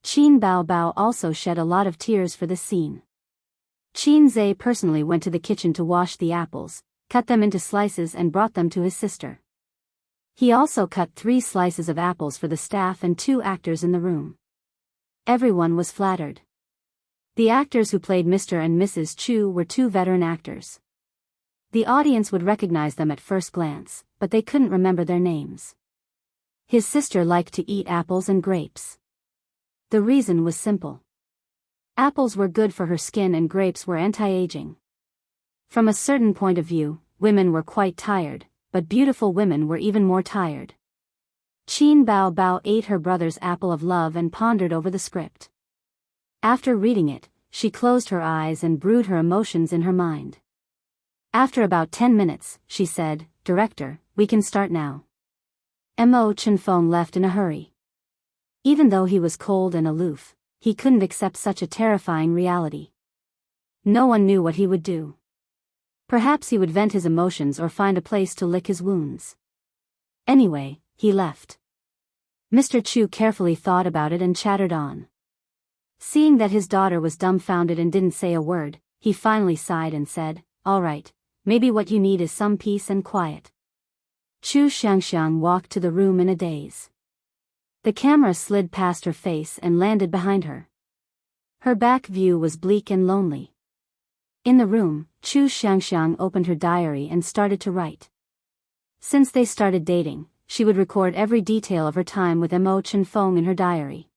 Qin Bao Bao also shed a lot of tears for this scene. Qinze personally went to the kitchen to wash the apples, cut them into slices and brought them to his sister. He also cut 3 slices of apples for the staff and 2 actors in the room. Everyone was flattered. The actors who played Mr. and Mrs. Chu were 2 veteran actors. The audience would recognize them at first glance, but they couldn't remember their names. His sister liked to eat apples and grapes. The reason was simple. Apples were good for her skin and grapes were anti-aging. From a certain point of view, women were quite tired, but beautiful women were even more tired. Qin Bao Bao ate her brother's apple of love and pondered over the script. After reading it, she closed her eyes and brewed her emotions in her mind. After about 10 minutes, she said, Director, we can start now. Mo Chenfeng left in a hurry. Even though he was cold and aloof, he couldn't accept such a terrifying reality. No one knew what he would do. Perhaps he would vent his emotions or find a place to lick his wounds. Anyway, he left. Mr. Chu carefully thought about it and chattered on. Seeing that his daughter was dumbfounded and didn't say a word, he finally sighed and said, All right, maybe what you need is some peace and quiet. Chu Xiangxiang walked to the room in a daze. The camera slid past her face and landed behind her. Her back view was bleak and lonely. In the room, Chu Xiangxiang opened her diary and started to write. Since they started dating, she would record every detail of her time with Mo Chenfeng in her diary.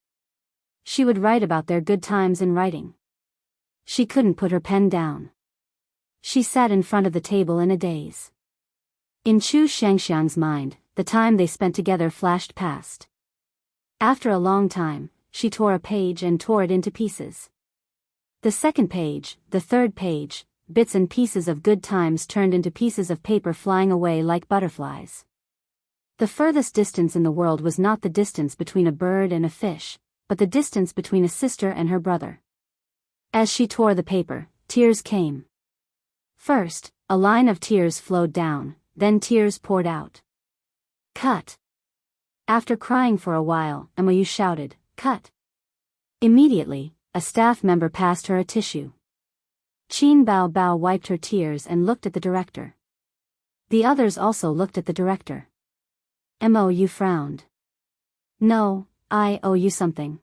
She would write about their good times in writing. She couldn't put her pen down. She sat in front of the table in a daze. In Chu Xiangxiang's mind, the time they spent together flashed past. After a long time, she tore a page and tore it into pieces. The second page, the third page, bits and pieces of good times turned into pieces of paper flying away like butterflies. The furthest distance in the world was not the distance between a bird and a fish, but the distance between a sister and her brother. As she tore the paper, tears came. First, a line of tears flowed down, then tears poured out. Cut. After crying for a while, Mo shouted, Cut. Immediately, a staff member passed her a tissue. Qin Bao Bao wiped her tears and looked at the director. The others also looked at the director. Mo frowned. No, I owe you something.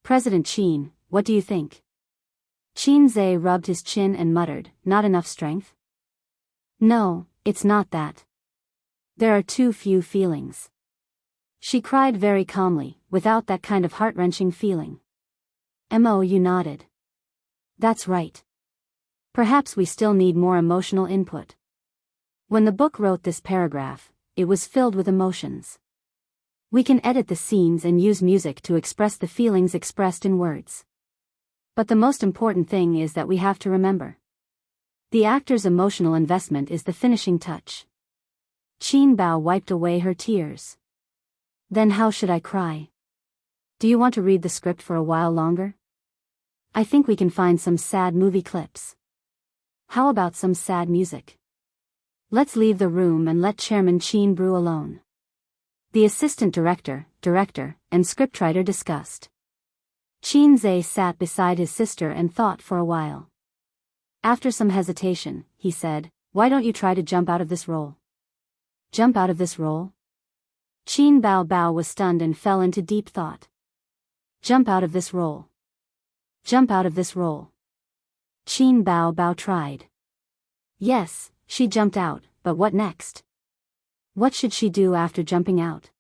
President Qin, what do you think? Qinze rubbed his chin and muttered, Not enough strength? No, it's not that. There are too few feelings. She cried very calmly, without that kind of heart-wrenching feeling. Mo nodded. That's right. Perhaps we still need more emotional input. When the book wrote this paragraph, it was filled with emotions. We can edit the scenes and use music to express the feelings expressed in words. But the most important thing is that we have to remember. The actor's emotional investment is the finishing touch. Qin Bao wiped away her tears. Then how should I cry? Do you want to read the script for a while longer? I think we can find some sad movie clips. How about some sad music? Let's leave the room and let Chairman Qin brew alone. The assistant director, and scriptwriter discussed. Qin Zhe sat beside his sister and thought for a while. After some hesitation, he said, "Why don't you try to jump out of this role?" Jump out of this role? Qin Bao was stunned and fell into deep thought. Jump out of this role. Jump out of this role. Qin Bao tried. Yes, she jumped out, but what next? What should she do after jumping out?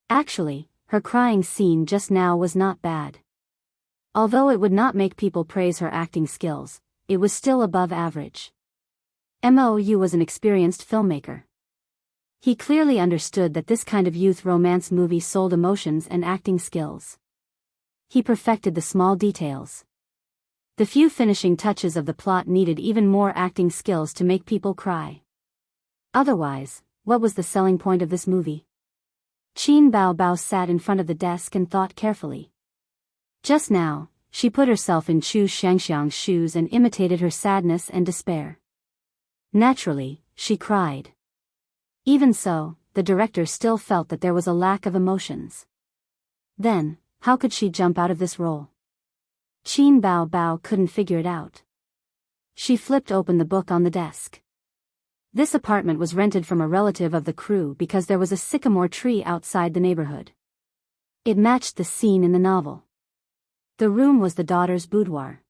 Actually, her crying scene just now was not bad. Although it would not make people praise her acting skills, it was still above average. Mou was an experienced filmmaker. He clearly understood that this kind of youth romance movie sold emotions and acting skills. He perfected the small details. The few finishing touches of the plot needed even more acting skills to make people cry. Otherwise, what was the selling point of this movie? Qin Bao sat in front of the desk and thought carefully. Just now, she put herself in Chu Shangxiang's shoes and imitated her sadness and despair. Naturally, she cried. Even so, the director still felt that there was a lack of emotions. Then, how could she jump out of this role? Qin Bao couldn't figure it out. She flipped open the book on the desk. This apartment was rented from a relative of the crew because there was a sycamore tree outside the neighborhood. It matched the scene in the novel. The room was the daughter's boudoir.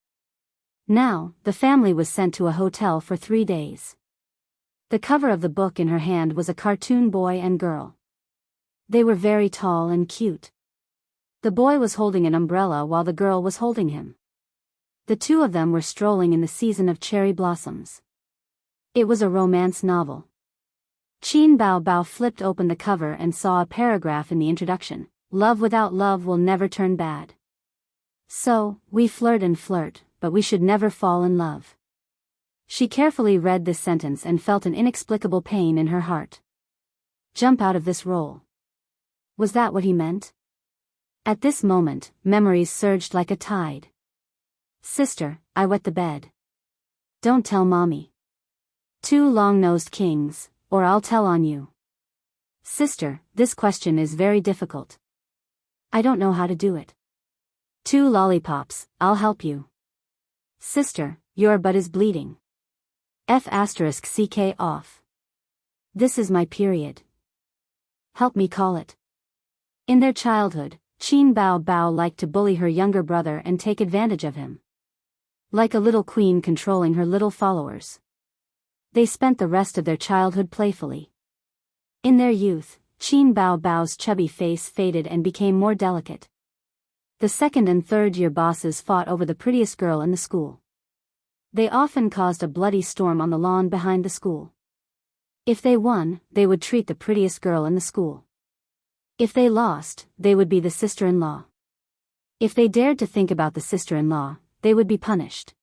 Now, the family was sent to a hotel for 3 days. The cover of the book in her hand was a cartoon boy and girl. They were very tall and cute. The boy was holding an umbrella while the girl was holding him. The two of them were strolling in the season of cherry blossoms. It was a romance novel. Qin Bao flipped open the cover and saw a paragraph in the introduction. Love without love will never turn bad. So, we flirt and flirt, but we should never fall in love. She carefully read this sentence and felt an inexplicable pain in her heart. Jump out of this role. Was that what he meant? At this moment, memories surged like a tide. Sister, I wet the bed. Don't tell mommy. 2 long-nosed kings, or I'll tell on you. Sister, this question is very difficult. I don't know how to do it. 2 lollipops, I'll help you. Sister, your butt is bleeding. F***ck off. This is my period. Help me call it. In their childhood, Qin Bao liked to bully her younger brother and take advantage of him. Like a little queen controlling her little followers. They spent the rest of their childhood playfully. In their youth, Qin Bao's chubby face faded and became more delicate. The 2nd and 3rd year bosses fought over the prettiest girl in the school. They often caused a bloody storm on the lawn behind the school. If they won, they would treat the prettiest girl in the school. If they lost, they would be the sister-in-law. If they dared to think about the sister-in-law, they would be punished.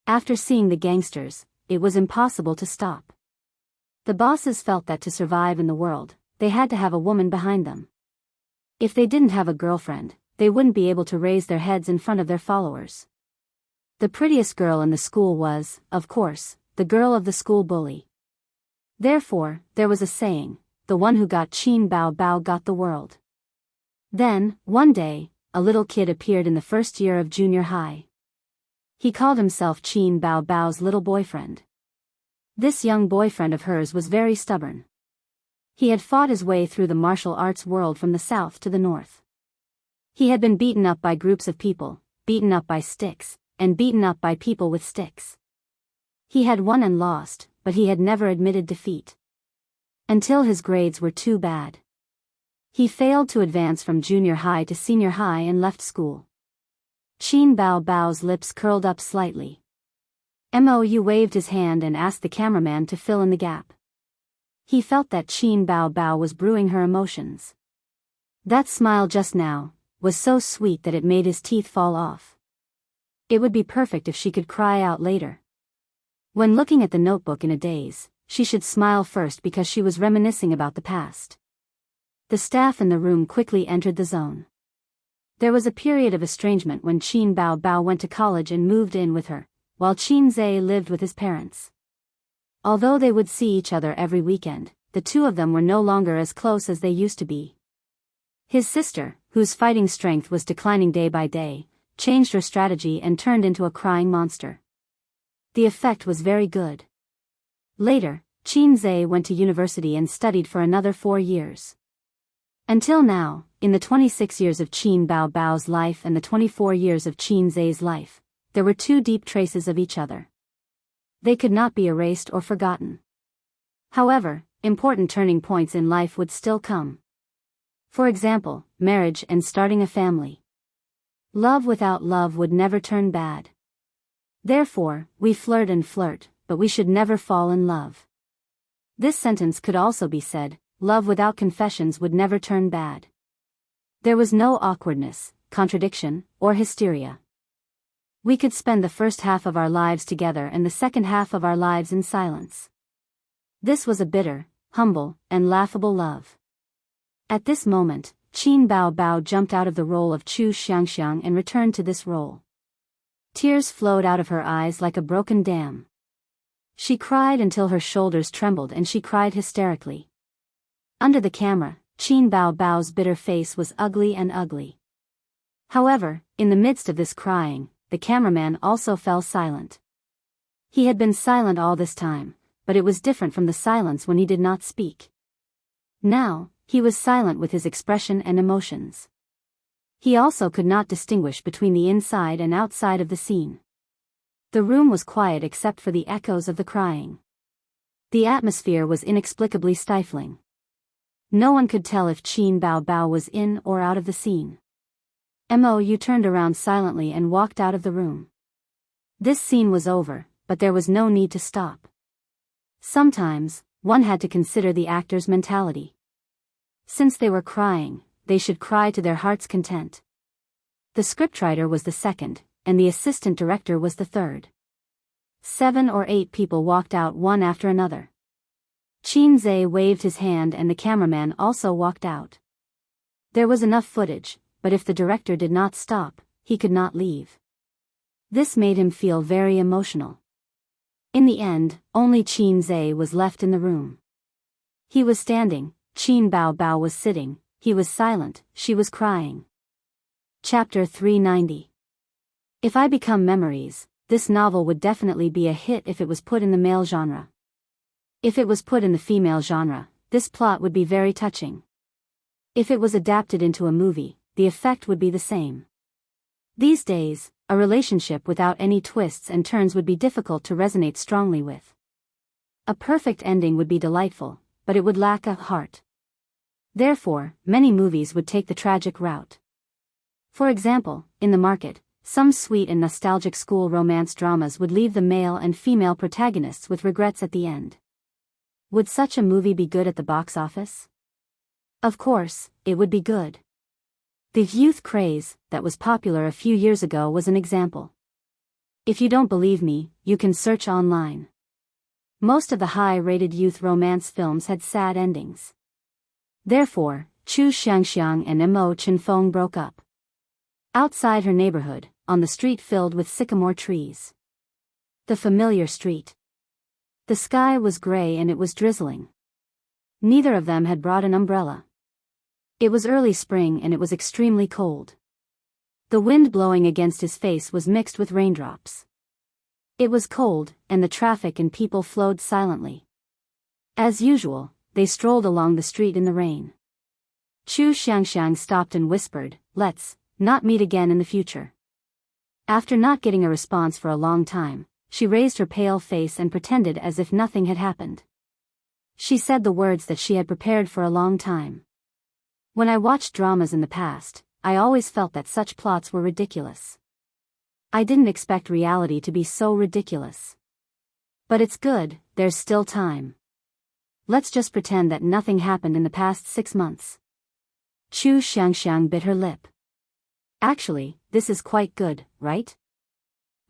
After seeing the gangsters, it was impossible to stop. The bosses felt that to survive in the world, they had to have a woman behind them. If they didn't have a girlfriend, they wouldn't be able to raise their heads in front of their followers. The prettiest girl in the school was, of course, the girl of the school bully. Therefore, there was a saying, the one who got Qin Bao got the world. Then, one day, a little kid appeared in the 1st year of junior high. He called himself Qin Bao's little boyfriend. This young boyfriend of hers was very stubborn. He had fought his way through the martial arts world from the south to the north. He had been beaten up by groups of people, beaten up by sticks, and beaten up by people with sticks. He had won and lost, but he had never admitted defeat. Until his grades were too bad. He failed to advance from junior high to senior high and left school. Qin Bao's lips curled up slightly. Mou waved his hand and asked the cameraman to fill in the gap. He felt that Qin Bao was brewing her emotions. That smile just now was so sweet that it made his teeth fall off. It would be perfect if she could cry out later. When looking at the notebook in a daze, she should smile first because she was reminiscing about the past. The staff in the room quickly entered the zone. There was a period of estrangement when Qin Bao Bao went to college and moved in with her, while Qin Zhe lived with his parents. Although they would see each other every weekend, the two of them were no longer as close as they used to be. His sister, whose fighting strength was declining day by day, changed her strategy and turned into a crying monster. The effect was very good. Later, Qin Zhe went to university and studied for another 4 years. Until now, in the 26 years of Qin Bao Bao's life and the 24 years of Qin Zhe's life, there were 2 deep traces of each other. They could not be erased or forgotten. However, important turning points in life would still come. For example, marriage and starting a family. Love without love would never turn bad. Therefore, we flirt and flirt, but we should never fall in love. This sentence could also be said, love without confessions would never turn bad. There was no awkwardness, contradiction, or hysteria. We could spend the first half of our lives together and the second half of our lives in silence. This was a bitter, humble, and laughable love. At this moment, Qin Bao Bao jumped out of the role of Chu Xiangxiang and returned to this role. Tears flowed out of her eyes like a broken dam. She cried until her shoulders trembled and she cried hysterically. Under the camera, Qin Bao Bao's bitter face was ugly and ugly. However, in the midst of this crying, the cameraman also fell silent. He had been silent all this time, but it was different from the silence when he did not speak. Now, he was silent with his expression and emotions. He also could not distinguish between the inside and outside of the scene. The room was quiet except for the echoes of the crying. The atmosphere was inexplicably stifling. No one could tell if Qin Bao Bao was in or out of the scene. Mou turned around silently and walked out of the room. This scene was over, but there was no need to stop. Sometimes, one had to consider the actor's mentality. Since they were crying, they should cry to their heart's content. The scriptwriter was the second, and the assistant director was the third. 7 or 8 people walked out one after another. Qin Zhe waved his hand and the cameraman also walked out. There was enough footage, but if the director did not stop, he could not leave. This made him feel very emotional. In the end, only Qin Zhe was left in the room. He was standing, Qin Bao Bao was sitting, he was silent, she was crying. Chapter 390. If I Become Memories, this novel would definitely be a hit if it was put in the male genre. If it was put in the female genre, this plot would be very touching. If it was adapted into a movie, the effect would be the same. These days, a relationship without any twists and turns would be difficult to resonate strongly with. A perfect ending would be delightful, but it would lack a heart. Therefore, many movies would take the tragic route. For example, in the market, some sweet and nostalgic school romance dramas would leave the male and female protagonists with regrets at the end. Would such a movie be good at the box office? Of course, it would be good. The youth craze that was popular a few years ago was an example. If you don't believe me, you can search online. Most of the high-rated youth romance films had sad endings. Therefore, Chu Xiangxiang and Mo Chenfeng broke up. Outside her neighborhood, on the street filled with sycamore trees. The familiar street. The sky was gray and it was drizzling. Neither of them had brought an umbrella. It was early spring and it was extremely cold. The wind blowing against his face was mixed with raindrops. It was cold, and the traffic and people flowed silently. As usual, they strolled along the street in the rain. Chu Xiangxiang stopped and whispered, "Let's not meet again in the future." After not getting a response for a long time, she raised her pale face and pretended as if nothing had happened. She said the words that she had prepared for a long time. When I watched dramas in the past, I always felt that such plots were ridiculous. I didn't expect reality to be so ridiculous. But it's good, there's still time. Let's just pretend that nothing happened in the past 6 months. Chu Xiangxiang bit her lip. Actually, this is quite good, right?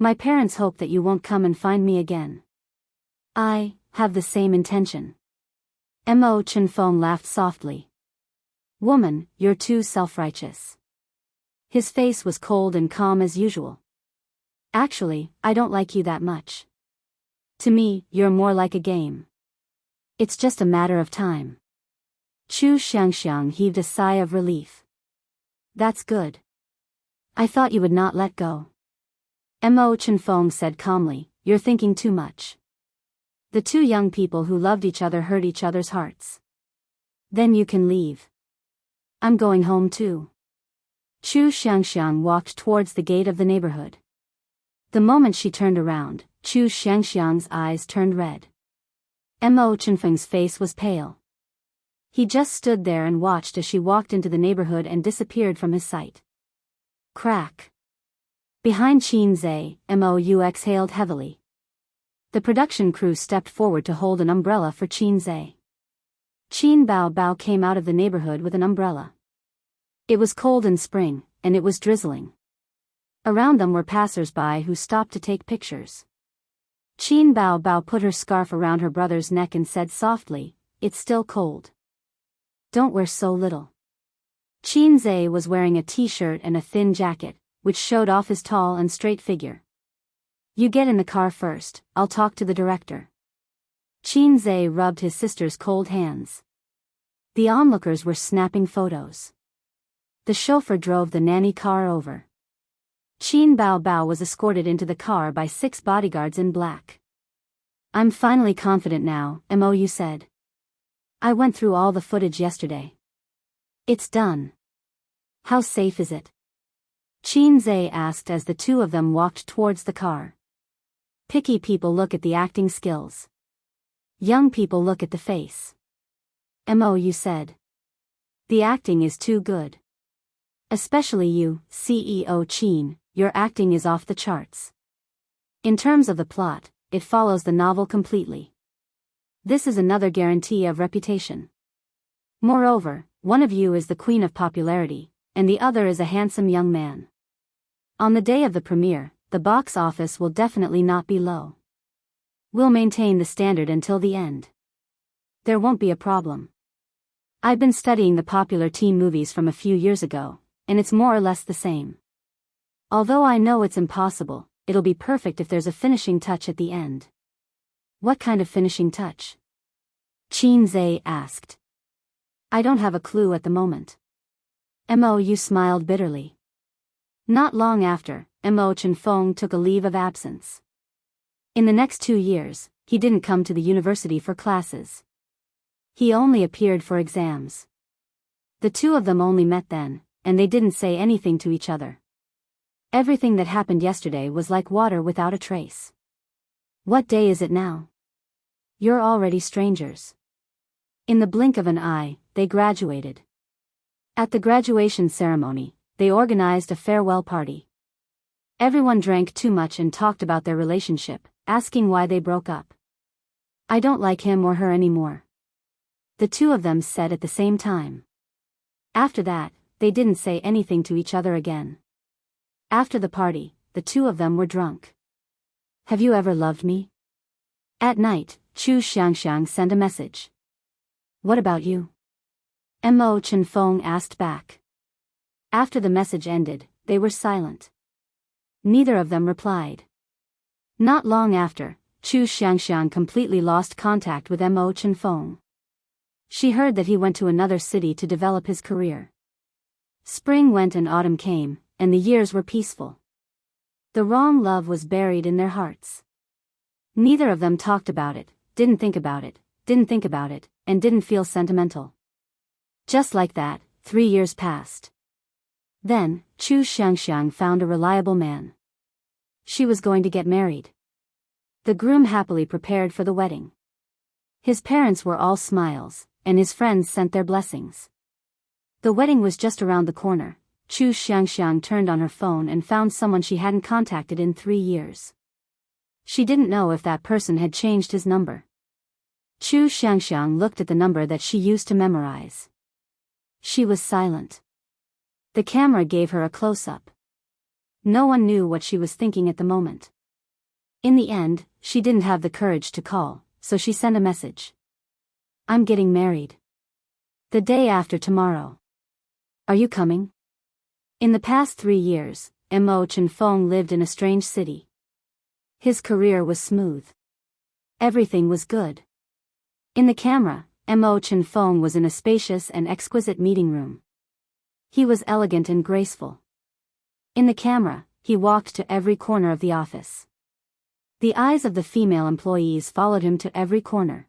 My parents hope that you won't come and find me again. I have the same intention. Mo Chenfeng laughed softly. Woman, you're too self-righteous. His face was cold and calm as usual. Actually, I don't like you that much. To me, you're more like a game. It's just a matter of time. Chu Xiangxiang heaved a sigh of relief. That's good. I thought you would not let go. Mo Chenfeng said calmly, you're thinking too much. The two young people who loved each other hurt each other's hearts. Then you can leave. I'm going home too. Chu Xiangxiang walked towards the gate of the neighborhood. The moment she turned around, Chu Xiangxiang's eyes turned red. Mo Chenfeng's face was pale. He just stood there and watched as she walked into the neighborhood and disappeared from his sight. Crack. Behind Qin Zhe, Mo exhaled heavily. The production crew stepped forward to hold an umbrella for Qin Zhe. Qin Bao Bao came out of the neighborhood with an umbrella. It was cold in spring, and it was drizzling. Around them were passers-by who stopped to take pictures. Qin Bao Bao put her scarf around her brother's neck and said softly, it's still cold. Don't wear so little. Qin Zhe was wearing a t-shirt and a thin jacket, which showed off his tall and straight figure. You get in the car first, I'll talk to the director. Qin Zhe rubbed his sister's cold hands. The onlookers were snapping photos. The chauffeur drove the nanny car over. Qin Bao Bao was escorted into the car by 6 bodyguards in black. I'm finally confident now, Mo said. I went through all the footage yesterday. It's done. How safe is it? Qin Zhe asked as the two of them walked towards the car. Picky people look at the acting skills. Young people look at the face. Mo said. The acting is too good. Especially you, CEO Qin, your acting is off the charts. In terms of the plot, it follows the novel completely. This is another guarantee of reputation. Moreover, one of you is the queen of popularity, and the other is a handsome young man. On the day of the premiere, the box office will definitely not be low. We'll maintain the standard until the end. There won't be a problem. I've been studying the popular teen movies from a few years ago, and it's more or less the same. Although I know it's impossible, it'll be perfect if there's a finishing touch at the end. What kind of finishing touch? Qin Zhe asked. I don't have a clue at the moment. Mo smiled bitterly. Not long after, Mo Chenfeng took a leave of absence. In the next 2 years, he didn't come to the university for classes. He only appeared for exams. The two of them only met then, and they didn't say anything to each other. Everything that happened yesterday was like water without a trace. What day is it now? You're already strangers. In the blink of an eye, they graduated. At the graduation ceremony, they organized a farewell party. Everyone drank too much and talked about their relationship, asking why they broke up. I don't like him or her anymore. The two of them said at the same time. After that, they didn't say anything to each other again. After the party, the two of them were drunk. Have you ever loved me? At night, Chu Xiangxiang sent a message. What about you? Mo Chenfeng asked back. After the message ended, they were silent. Neither of them replied. Not long after, Chu Xiangxiang completely lost contact with Mo Chenfeng. She heard that he went to another city to develop his career. Spring went and autumn came, and the years were peaceful. The wrong love was buried in their hearts. Neither of them talked about it, didn't think about it, and didn't feel sentimental. Just like that, 3 years passed. Then, Chu Xiangxiang found a reliable man. She was going to get married. The groom happily prepared for the wedding. His parents were all smiles, and his friends sent their blessings. The wedding was just around the corner. Chu Xiangxiang turned on her phone and found someone she hadn't contacted in 3 years. She didn't know if that person had changed his number. Chu Xiangxiang looked at the number that she used to memorize. She was silent. The camera gave her a close-up. No one knew what she was thinking at the moment. In the end, she didn't have the courage to call, so she sent a message. I'm getting married. The day after tomorrow. Are you coming? In the past 3 years, Mo Chen-fong lived in a strange city. His career was smooth. Everything was good. In the camera, Mo Chen-fong was in a spacious and exquisite meeting room. He was elegant and graceful. In the camera, he walked to every corner of the office. The eyes of the female employees followed him to every corner.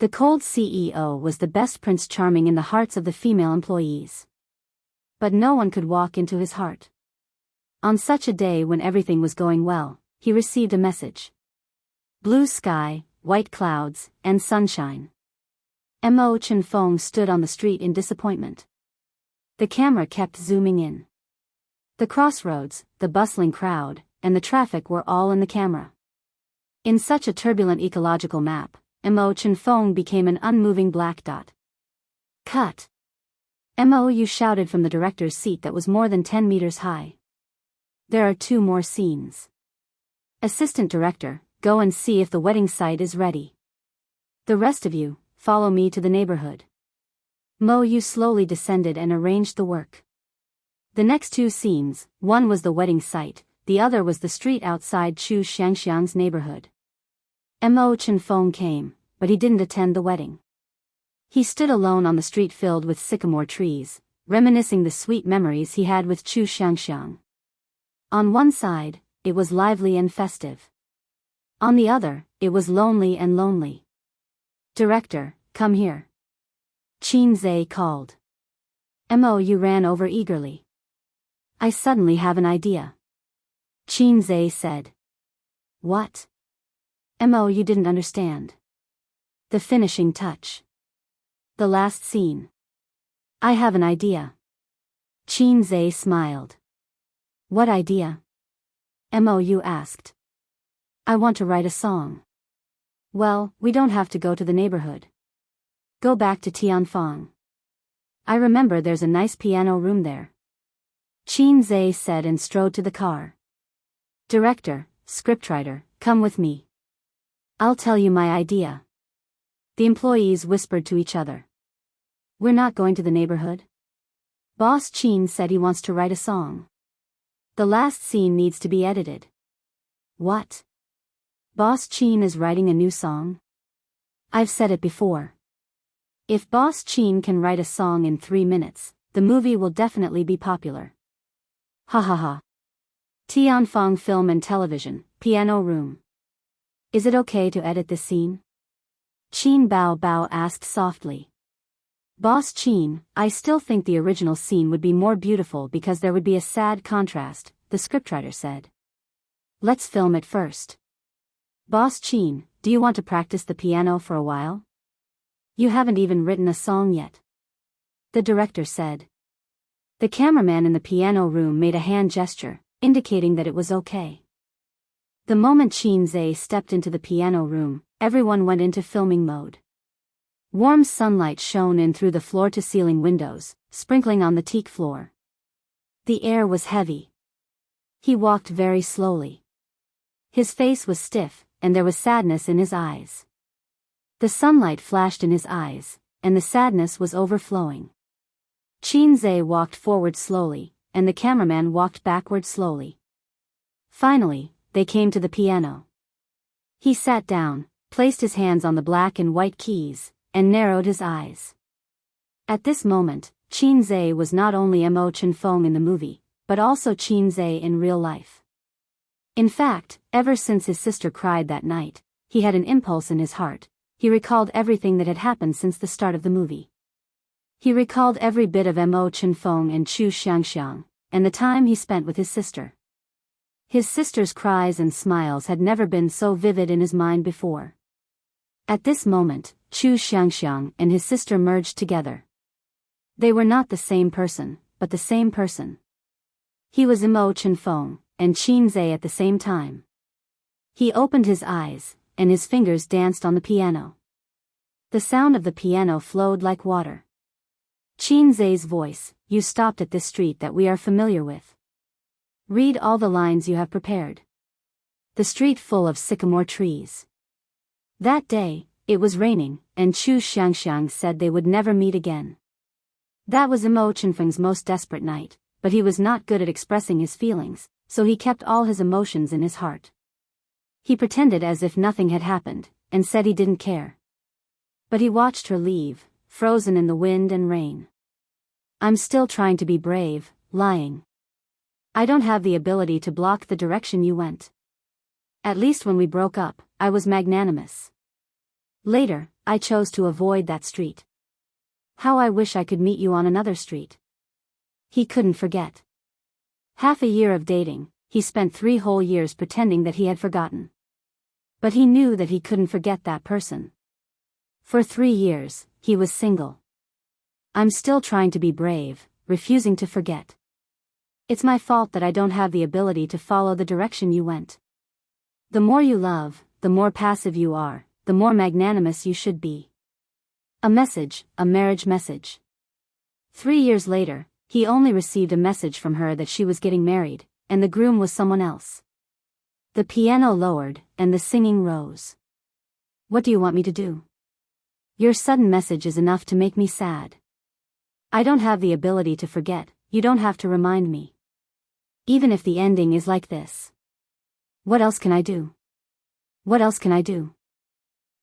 The cold CEO was the best Prince Charming in the hearts of the female employees. But no one could walk into his heart. On such a day when everything was going well, he received a message. Blue sky, white clouds, and sunshine. Mo Chen-fong stood on the street in disappointment. The camera kept zooming in. The crossroads, the bustling crowd, and the traffic were all in the camera. In such a turbulent ecological map, Mo Chen-fong became an unmoving black dot. Cut! Mo shouted from the director's seat that was more than 10 meters high. There are 2 more scenes. Assistant director, go and see if the wedding site is ready. The rest of you, follow me to the neighborhood. Mo Yu slowly descended and arranged the work. The next 2 scenes, one was the wedding site, the other was the street outside Chu Xiangxiang's neighborhood. Mo Chen-fong came, but he didn't attend the wedding. He stood alone on the street filled with sycamore trees, reminiscing the sweet memories he had with Chu Xiangxiang. On one side, it was lively and festive. On the other, it was lonely and lonely. Director, come here. Qin Zhe called. Mo Yu ran over eagerly. I suddenly have an idea. Qin Zhe said. What? Mo Yu didn't understand. The finishing touch. The last scene. I have an idea. Qin Zhe smiled. What idea? Mo Yu asked. I want to write a song. Well, we don't have to go to the neighborhood. Go back to Tianfang. I remember there's a nice piano room there. Qin Zhe said and strode to the car. Director, scriptwriter, come with me. I'll tell you my idea. The employees whispered to each other. We're not going to the neighborhood. Boss Qin said he wants to write a song. The last scene needs to be edited. What? Boss Qin is writing a new song? I've said it before. If Boss Qin can write a song in 3 minutes, the movie will definitely be popular. Ha ha ha. Tianfang Film and Television, piano room. Is it okay to edit this scene? Qin Bao Bao asked softly. Boss Qin, I still think the original scene would be more beautiful because there would be a sad contrast, the scriptwriter said. Let's film it first. Boss Qin, do you want to practice the piano for a while? You haven't even written a song yet. The director said. The cameraman in the piano room made a hand gesture, indicating that it was okay. The moment Qin Zhe stepped into the piano room, everyone went into filming mode. Warm sunlight shone in through the floor-to-ceiling windows, sprinkling on the teak floor. The air was heavy. He walked very slowly. His face was stiff, and there was sadness in his eyes. The sunlight flashed in his eyes, and the sadness was overflowing. Qin Zhe walked forward slowly, and the cameraman walked backward slowly. Finally, they came to the piano. He sat down, placed his hands on the black and white keys, and narrowed his eyes. At this moment, Qin Zhe was not only Mo Chen-fong in the movie, but also Qin Zhe in real life. In fact, ever since his sister cried that night, he had an impulse in his heart. He recalled everything that had happened since the start of the movie. He recalled every bit of Mo Chen-fong and Chu Xiangxiang, and the time he spent with his sister. His sister's cries and smiles had never been so vivid in his mind before. At this moment, Chu Xiangxiang and his sister merged together. They were not the same person, but the same person. He was Mo Chen-fong, and Qin Zhe at the same time. He opened his eyes, and his fingers danced on the piano. The sound of the piano flowed like water. Qin Zhe's voice, you stopped at this street that we are familiar with. Read all the lines you have prepared. The street full of sycamore trees. That day, it was raining, and Chu Xiangxiang said they would never meet again. That was Imo Chenfeng's most desperate night, but he was not good at expressing his feelings, so he kept all his emotions in his heart. He pretended as if nothing had happened, and said he didn't care. But he watched her leave, frozen in the wind and rain. I'm still trying to be brave, lying. I don't have the ability to block the direction you went. At least when we broke up, I was magnanimous. Later, I chose to avoid that street. How I wish I could meet you on another street. He couldn't forget. Half a year of dating, he spent 3 whole years pretending that he had forgotten. But he knew that he couldn't forget that person. For 3 years, he was single. I'm still trying to be brave, refusing to forget. It's my fault that I don't have the ability to follow the direction you went. The more you love, the more passive you are, the more magnanimous you should be. A message, a marriage message. 3 years later, he only received a message from her that she was getting married, and the groom was someone else. The piano lowered, and the singing rose. What do you want me to do? Your sudden message is enough to make me sad. I don't have the ability to forget, you don't have to remind me. Even if the ending is like this. What else can I do? What else can I do?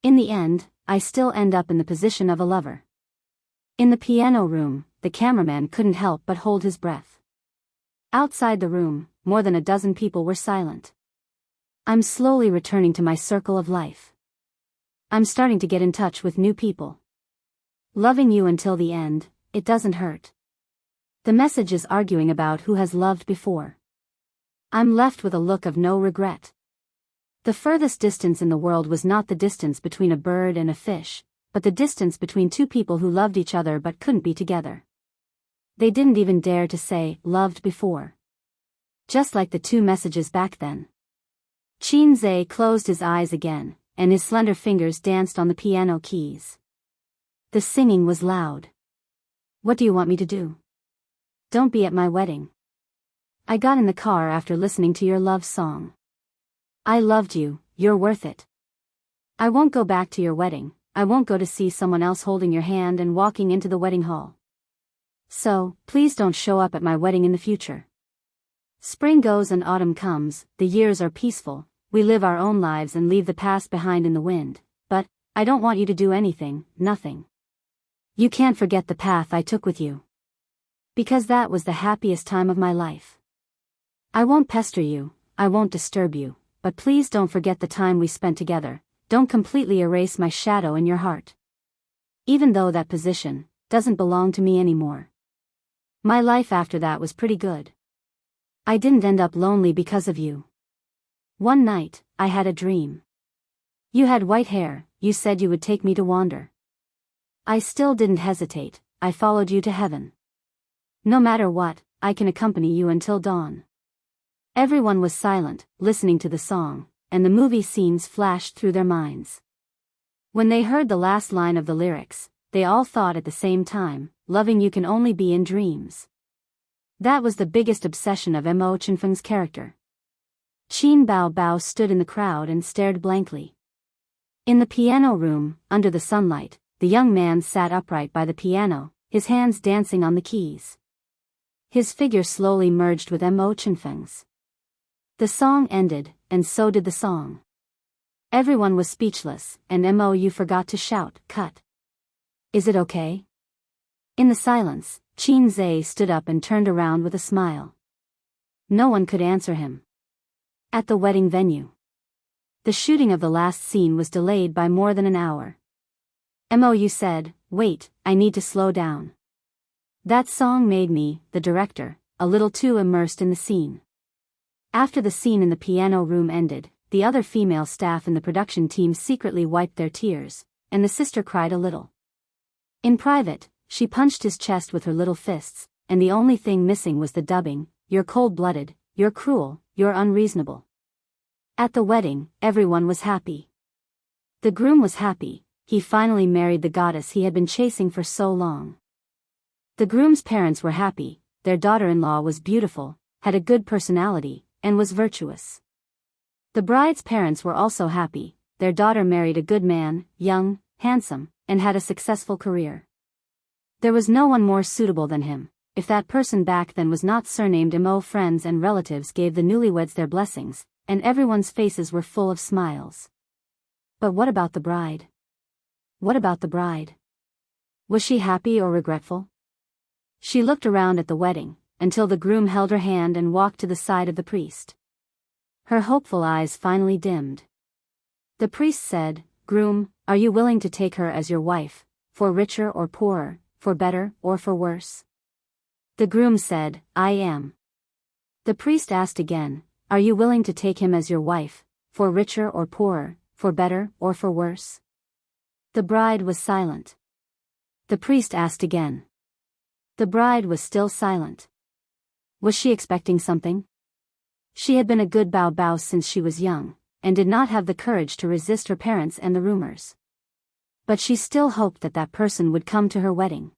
In the end, I still end up in the position of a lover. In the piano room, the cameraman couldn't help but hold his breath. Outside the room, more than a dozen people were silent. I'm slowly returning to my circle of life. I'm starting to get in touch with new people. Loving you until the end, it doesn't hurt. The message is arguing about who has loved before. I'm left with a look of no regret. The furthest distance in the world was not the distance between a bird and a fish, but the distance between 2 people who loved each other but couldn't be together. They didn't even dare to say, loved before. Just like the 2 messages back then. Qin Zhe closed his eyes again, and his slender fingers danced on the piano keys. The singing was loud. What do you want me to do? Don't be at my wedding. I got in the car after listening to your love song. I loved you, you're worth it. I won't go back to your wedding, I won't go to see someone else holding your hand and walking into the wedding hall. So, please don't show up at my wedding in the future. Spring goes and autumn comes, the years are peaceful, we live our own lives and leave the past behind in the wind, but, I don't want you to do anything, nothing. You can't forget the path I took with you. Because that was the happiest time of my life. I won't pester you, I won't disturb you, but please don't forget the time we spent together, don't completely erase my shadow in your heart. Even though that position doesn't belong to me anymore. My life after that was pretty good. I didn't end up lonely because of you. One night, I had a dream. You had white hair, you said you would take me to wander. I still didn't hesitate, I followed you to heaven. No matter what, I can accompany you until dawn. Everyone was silent, listening to the song, and the movie scenes flashed through their minds. When they heard the last line of the lyrics, they all thought at the same time, loving you can only be in dreams. That was the biggest obsession of Mo Chenfeng's character. Qin Bao Bao stood in the crowd and stared blankly. In the piano room, under the sunlight, the young man sat upright by the piano, his hands dancing on the keys. His figure slowly merged with Mo Chenfeng's. The song ended, and so did the song. Everyone was speechless, and Mo forgot to shout, cut. Is it okay? In the silence, Qin Zhe stood up and turned around with a smile. No one could answer him. At the wedding venue. The shooting of the last scene was delayed by more than an hour. Mo said, wait, I need to slow down. That song made me, the director, a little too immersed in the scene. After the scene in the piano room ended, the other female staff in the production team secretly wiped their tears, and the sister cried a little. In private, she punched his chest with her little fists, and the only thing missing was the dubbing, you're cold-blooded, you're cruel, you're unreasonable. At the wedding, everyone was happy. The groom was happy, he finally married the goddess he had been chasing for so long. The groom's parents were happy, their daughter-in-law was beautiful, had a good personality, and was virtuous. The bride's parents were also happy. Their daughter married a good man, young, handsome, and had a successful career. There was no one more suitable than him. If that person back then was not surnamed Imo, friends and relatives gave the newlyweds their blessings, and everyone's faces were full of smiles. But what about the bride? What about the bride? Was she happy or regretful? She looked around at the wedding, until the groom held her hand and walked to the side of the priest. Her hopeful eyes finally dimmed. The priest said, "Groom, are you willing to take her as your wife, for richer or poorer, for better or for worse?" The groom said, "I am." The priest asked again, "Are you willing to take him as your wife, for richer or poorer, for better or for worse?" The bride was silent. The priest asked again. The bride was still silent. Was she expecting something? She had been a good bao since she was young, and did not have the courage to resist her parents and the rumors. But she still hoped that that person would come to her wedding.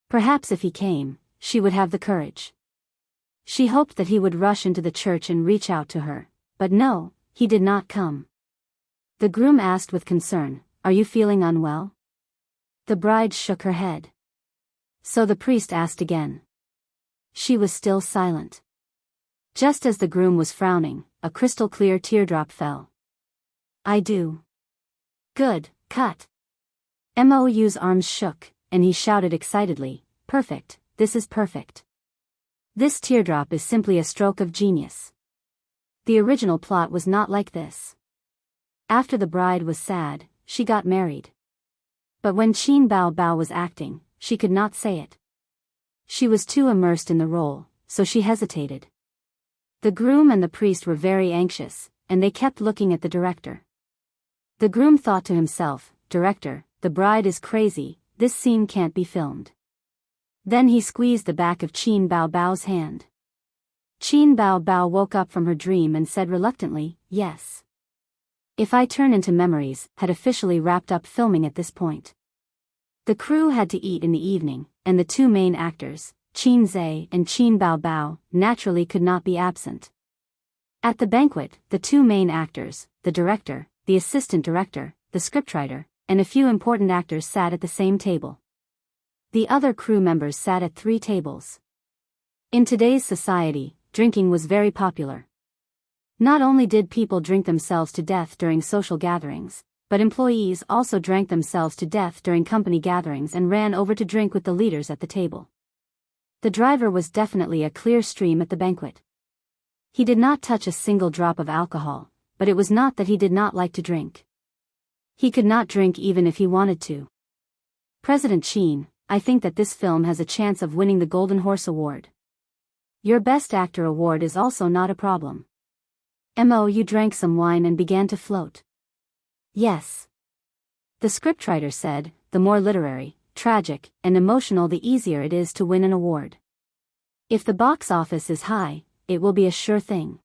Perhaps if he came, she would have the courage. She hoped that he would rush into the church and reach out to her, but no, he did not come. The groom asked with concern, "Are you feeling unwell?" The bride shook her head. So the priest asked again. She was still silent. Just as the groom was frowning, a crystal-clear teardrop fell. "I do." "Good, cut." Mou's arms shook, and he shouted excitedly, "Perfect, this is perfect. This teardrop is simply a stroke of genius." The original plot was not like this. After the bride was sad, she got married. But when Qin Bao was acting, she could not say it. She was too immersed in the role, so she hesitated. The groom and the priest were very anxious, and they kept looking at the director. The groom thought to himself, "Director, the bride is crazy, this scene can't be filmed." Then he squeezed the back of Qin Bao's hand. Qin Bao woke up from her dream and said reluctantly, "Yes." If I Turn into Memories had officially wrapped up filming at this point. The crew had to eat in the evening, and the two main actors, Qin Zhe and Qin Bao, naturally could not be absent. At the banquet, the two main actors, the director, the assistant director, the scriptwriter, and a few important actors sat at the same table. The other crew members sat at 3 tables. In today's society, drinking was very popular. Not only did people drink themselves to death during social gatherings, but employees also drank themselves to death during company gatherings and ran over to drink with the leaders at the table. The driver was definitely a clear stream at the banquet. He did not touch a single drop of alcohol, but it was not that he did not like to drink. He could not drink even if he wanted to. "President Qin, I think that this film has a chance of winning the Golden Horse Award. Your Best Actor award is also not a problem." Mou drank some wine and began to float. "Yes." The scriptwriter said, "The more literary, tragic, and emotional the easier it is to win an award. If the box office is high, it will be a sure thing."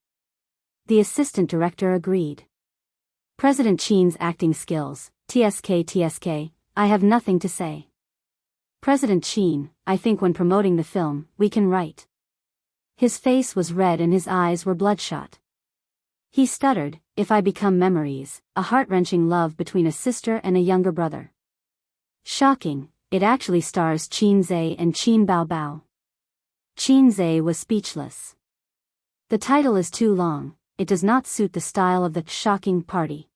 The assistant director agreed. "President Qin's acting skills, TSK, I have nothing to say. President Qin, I think when promoting the film, we can write." His face was red and his eyes were bloodshot. He stuttered, "If I Become Memories, a heart-wrenching love between a sister and a younger brother." Shocking, it actually stars Qin Zhe and Qin Bao. Qin Zhe was speechless. "The title is too long, it does not suit the style of the shocking party."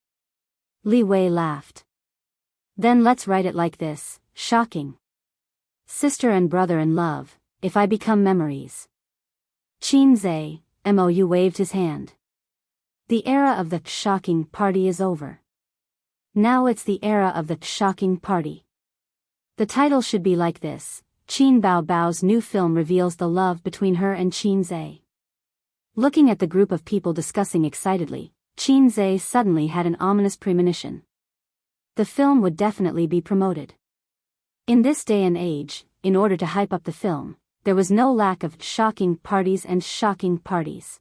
Li Wei laughed. "Then let's write it like this, shocking. Sister and brother in love, if I become memories." Qin Zhe, Mou waved his hand. "The era of the shocking party is over. Now it's the era of the shocking party. The title should be like this, Qin Bao's new film reveals the love between her and Qin Zhe." Looking at the group of people discussing excitedly, Qin Zhe suddenly had an ominous premonition. The film would definitely be promoted. In this day and age, in order to hype up the film, there was no lack of shocking parties and shocking parties.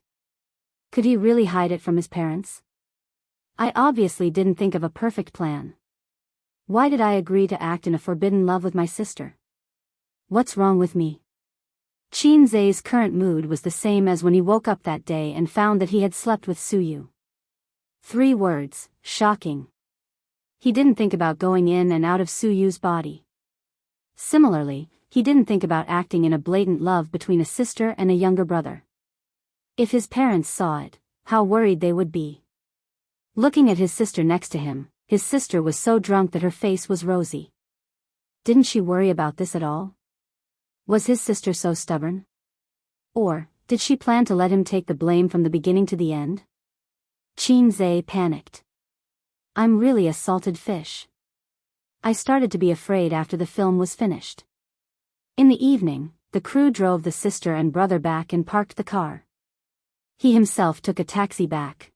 Could he really hide it from his parents? I obviously didn't think of a perfect plan. Why did I agree to act in a forbidden love with my sister? What's wrong with me? Qin Zhe's current mood was the same as when he woke up that day and found that he had slept with Suyu. 3 words, shocking. He didn't think about going in and out of Suyu's body. Similarly, he didn't think about acting in a blatant love between a sister and a younger brother. If his parents saw it, how worried they would be. Looking at his sister next to him, his sister was so drunk that her face was rosy. Didn't she worry about this at all? Was his sister so stubborn? Or, did she plan to let him take the blame from the beginning to the end? Qin Zhe panicked. I'm really a salted fish. I started to be afraid after the film was finished. In the evening, the crew drove the sister and brother back and parked the car. He himself took a taxi back.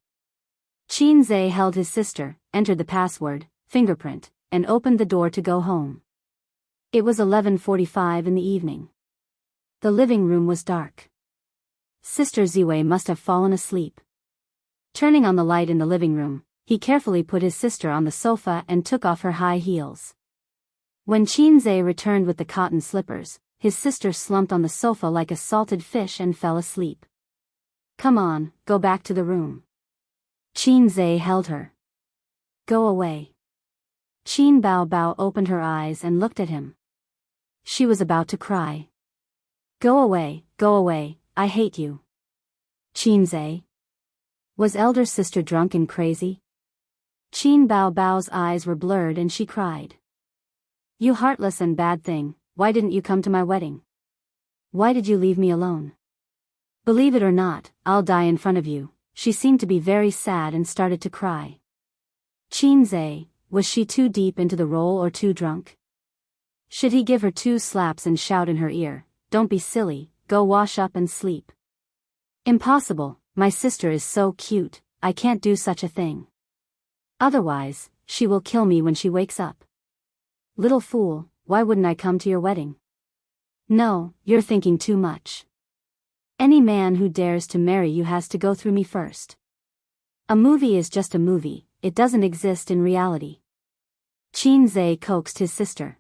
Qin Zhe held his sister, entered the password, fingerprint, and opened the door to go home. It was 11:45 in the evening. The living room was dark. Sister Ziwei must have fallen asleep. Turning on the light in the living room, he carefully put his sister on the sofa and took off her high heels. When Qin Zhe returned with the cotton slippers, his sister slumped on the sofa like a salted fish and fell asleep. Come on, go back to the room. Qin Zhe held her. Go away. Qin Bao opened her eyes and looked at him. She was about to cry. Go away, I hate you. Qin Zhe. Was elder sister drunk and crazy? Qin Bao's eyes were blurred and she cried. You heartless and bad thing, why didn't you come to my wedding? Why did you leave me alone? Believe it or not, I'll die in front of you. She seemed to be very sad and started to cry. Qin Zhe, was she too deep into the role or too drunk? Should he give her 2 slaps and shout in her ear, don't be silly, go wash up and sleep? Impossible, my sister is so cute, I can't do such a thing. Otherwise, she will kill me when she wakes up. Little fool, why wouldn't I come to your wedding? No, you're thinking too much. Any man who dares to marry you has to go through me first. A movie is just a movie, it doesn't exist in reality. Qin Zhe coaxed his sister.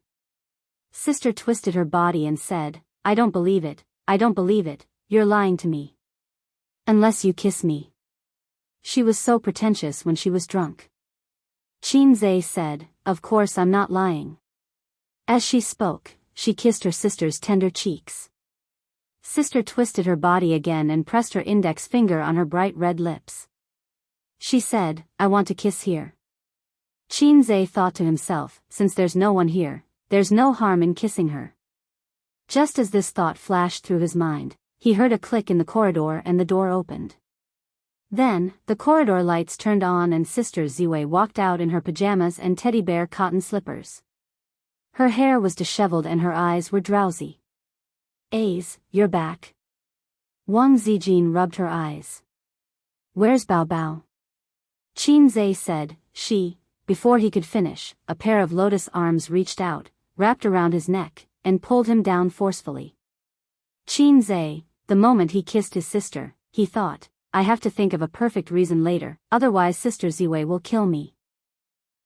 Sister twisted her body and said, I don't believe it, you're lying to me. Unless you kiss me. She was so pretentious when she was drunk. Qin Zhe said, of course I'm not lying. As she spoke, she kissed her sister's tender cheeks. Sister twisted her body again and pressed her index finger on her bright red lips. She said, I want to kiss here. Qin Zhe thought to himself, since there's no one here, there's no harm in kissing her. Just as this thought flashed through his mind, he heard a click in the corridor and the door opened. Then, the corridor lights turned on and Sister Ziwei walked out in her pajamas and teddy bear cotton slippers. Her hair was disheveled and her eyes were drowsy. Ace, you're back. Wang Zijin rubbed her eyes. Where's Bao? Qin Zhe said, before he could finish, a pair of lotus arms reached out, wrapped around his neck, and pulled him down forcefully. Qin Zhe, the moment he kissed his sister, he thought, I have to think of a perfect reason later, otherwise Sister Ziwei will kill me.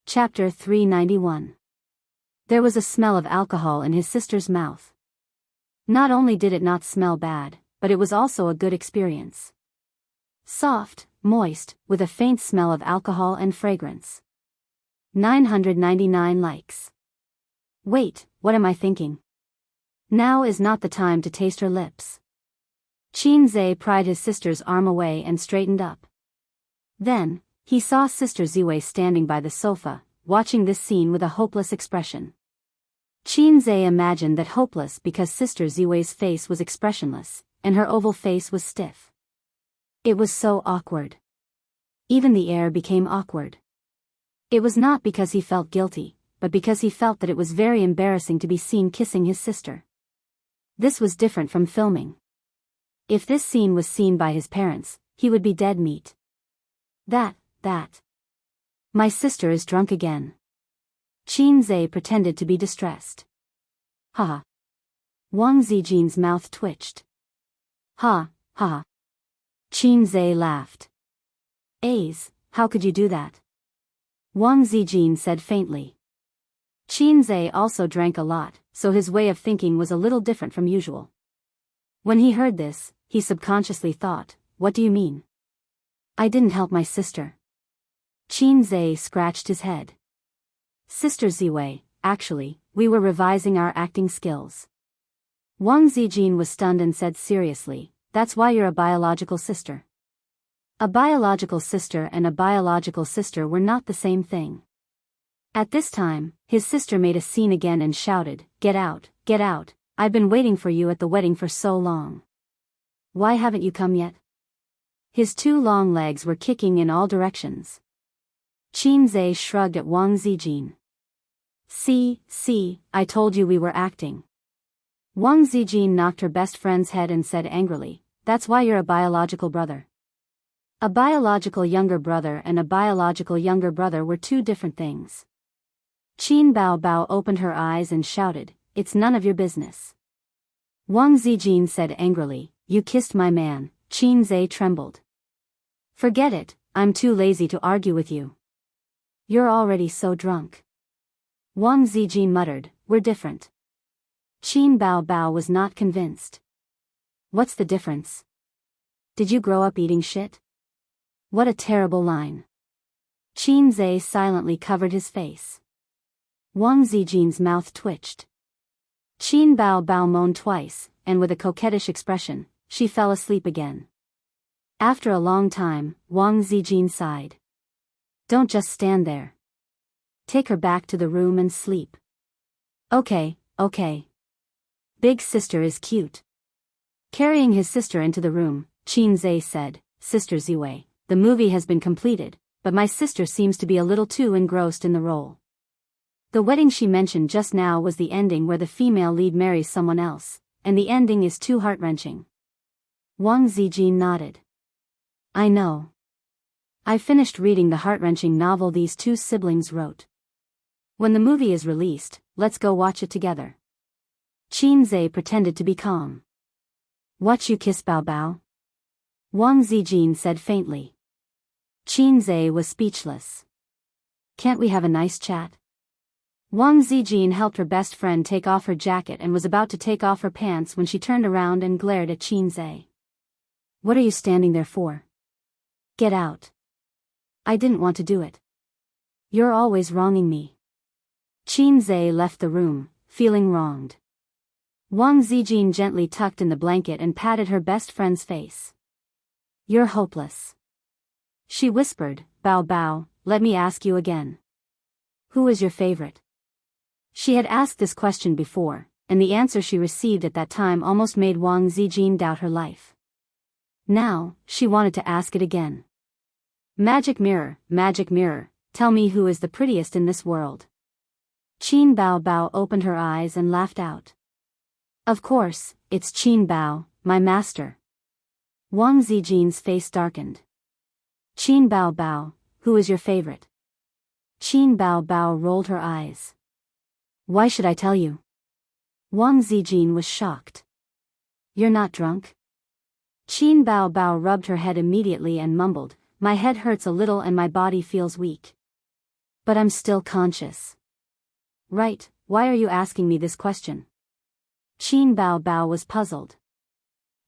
Chapter 391. There was a smell of alcohol in his sister's mouth. Not only did it not smell bad, but it was also a good experience. Soft, moist, with a faint smell of alcohol and fragrance. 999 likes. Wait, what am I thinking? Now is not the time to taste her lips. Qin Zhe pried his sister's arm away and straightened up. Then, he saw Sister Ziwei standing by the sofa, watching this scene with a hopeless expression. Qin Zhe imagined that hopeless because Sister Ziwei's face was expressionless, and her oval face was stiff. It was so awkward. Even the air became awkward. It was not because he felt guilty, but because he felt that it was very embarrassing to be seen kissing his sister. This was different from filming. If this scene was seen by his parents, he would be dead meat. That. My sister is drunk again. Qin Zhe pretended to be distressed. Ha. Wang Zijin's mouth twitched. Ha. Qin Zhe laughed. Ace, how could you do that? Wang Zijin said faintly. Qin Zhe also drank a lot, so his way of thinking was a little different from usual. When he heard this, he subconsciously thought, what do you mean? I didn't help my sister. Qin Zhe scratched his head. Sister Ziwei, actually, we were revising our acting skills. Wang Zijin was stunned and said seriously, that's why you're a biological sister. A biological sister and a biological sister were not the same thing. At this time, his sister made a scene again and shouted, get out, I've been waiting for you at the wedding for so long. Why haven't you come yet? His two long legs were kicking in all directions. Qin Zhe shrugged at Wang Zijin. See, I told you we were acting. Wang Zijin knocked her best friend's head and said angrily, that's why you're a biological brother. A biological younger brother and a biological younger brother were two different things. Qin Bao opened her eyes and shouted, it's none of your business. Wang Zijin said angrily, you kissed my man. Qin Zhe trembled. Forget it, I'm too lazy to argue with you. You're already so drunk. Wang Zijin muttered, we're different. Qin Bao was not convinced. What's the difference? Did you grow up eating shit? What a terrible line. Qin Zhe silently covered his face. Wang Zijin's mouth twitched. Qin Bao moaned twice, and with a coquettish expression, she fell asleep again. After a long time, Wang Zijin sighed. Don't just stand there. Take her back to the room and sleep. Okay. Big sister is cute. Carrying his sister into the room, Qin Zhe said, Sister Ziwei, the movie has been completed, but my sister seems to be a little too engrossed in the role. The wedding she mentioned just now was the ending where the female lead marries someone else, and the ending is too heart-wrenching. Wang Zijin nodded. I know. I finished reading the heart-wrenching novel these two siblings wrote. When the movie is released, let's go watch it together. Qin Zhe pretended to be calm. Watch you kiss Bao? Wang Zijin said faintly. Qin Zhe was speechless. Can't we have a nice chat? Wang Zijin helped her best friend take off her jacket and was about to take off her pants when she turned around and glared at Qin Zhe. What are you standing there for? Get out. I didn't want to do it. You're always wronging me. Qin Zhe left the room, feeling wronged. Wang Zijin gently tucked in the blanket and patted her best friend's face. You're hopeless. She whispered, Bao, let me ask you again. Who is your favorite? She had asked this question before, and the answer she received at that time almost made Wang Zijin doubt her life. Now, she wanted to ask it again. Magic mirror, tell me who is the prettiest in this world. Qin Bao opened her eyes and laughed out. Of course, it's Qin Bao, my master. Wang Zijin's face darkened. Qin Bao, who is your favorite? Qin Bao rolled her eyes. Why should I tell you? Wang Zijin was shocked. You're not drunk? Qin Bao rubbed her head immediately and mumbled, my head hurts a little and my body feels weak. But I'm still conscious. Right, why are you asking me this question? Qin Bao was puzzled.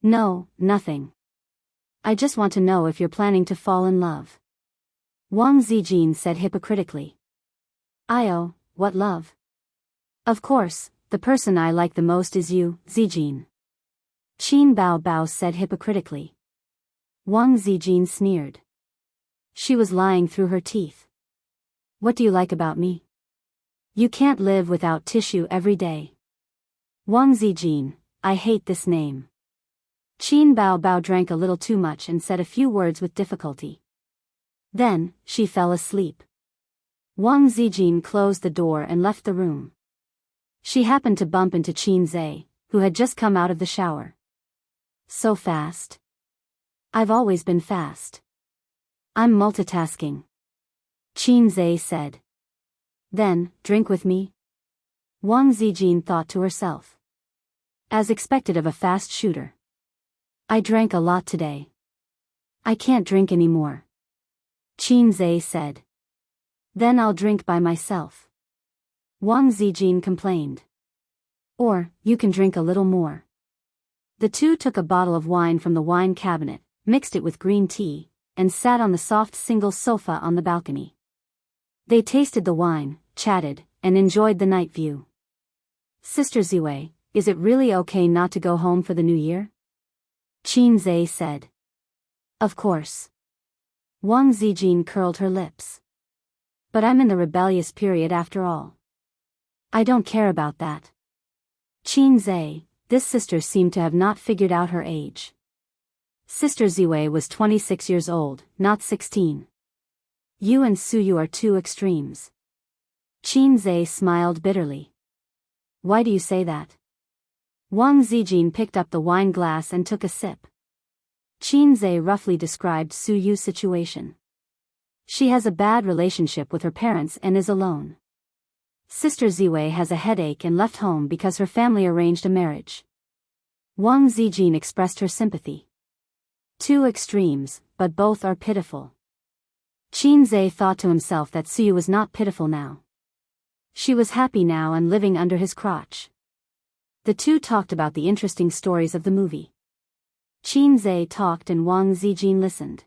No, nothing. I just want to know if you're planning to fall in love. Wang Zijin said hypocritically. What love? Of course, the person I like the most is you, Zijin. Qin Bao said hypocritically. Wang Zijin sneered. She was lying through her teeth. What do you like about me? You can't live without tissue every day. Wang Zijin, I hate this name. Qin Bao drank a little too much and said a few words with difficulty. Then, she fell asleep. Wang Zijin closed the door and left the room. She happened to bump into Qin Zhe, who had just come out of the shower. So fast. I've always been fast. I'm multitasking. Qin Zhe said. Then, drink with me? Wang Zijin thought to herself. As expected of a fast shooter. I drank a lot today. I can't drink anymore. Qin Zhe said. Then I'll drink by myself. Wang Zijin complained. Or, you can drink a little more. The two took a bottle of wine from the wine cabinet, mixed it with green tea, and sat on the soft single sofa on the balcony. They tasted the wine, chatted, and enjoyed the night view. Sister Ziwei, is it really okay not to go home for the new year? Qin Zhe said. Of course. Wang Zijin curled her lips. But I'm in the rebellious period after all. I don't care about that. Qin Zhe, this sister seemed to have not figured out her age. Sister Ziwei was 26 years old, not 16. You and Suyu are two extremes. Qin Zhe smiled bitterly. Why do you say that? Wang Zijin picked up the wine glass and took a sip. Qin Zhe roughly described Suyu's situation. She has a bad relationship with her parents and is alone. Sister Ziwei has a headache and left home because her family arranged a marriage. Wang Zijin expressed her sympathy. Two extremes, but both are pitiful. Qin Zhe thought to himself that Suyu was not pitiful now. She was happy now and living under his crotch. The two talked about the interesting stories of the movie. Qin Zhe talked and Wang Zijin listened.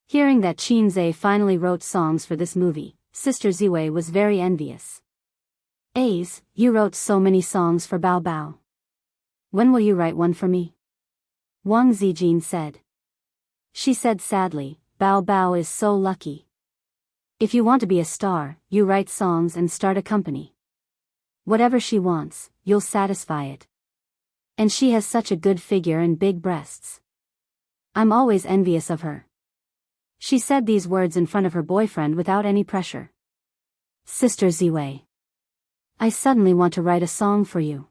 Hearing that Qin Zhe finally wrote songs for this movie, Sister Ziwei was very envious. Ace, you wrote so many songs for Bao Bao. When will you write one for me? Wang Zijin said. She said sadly, Bao Bao is so lucky. If you want to be a star, you write songs and start a company. Whatever she wants, you'll satisfy it. And she has such a good figure and big breasts. I'm always envious of her. She said these words in front of her boyfriend without any pressure. Sister Ziwei. I suddenly want to write a song for you.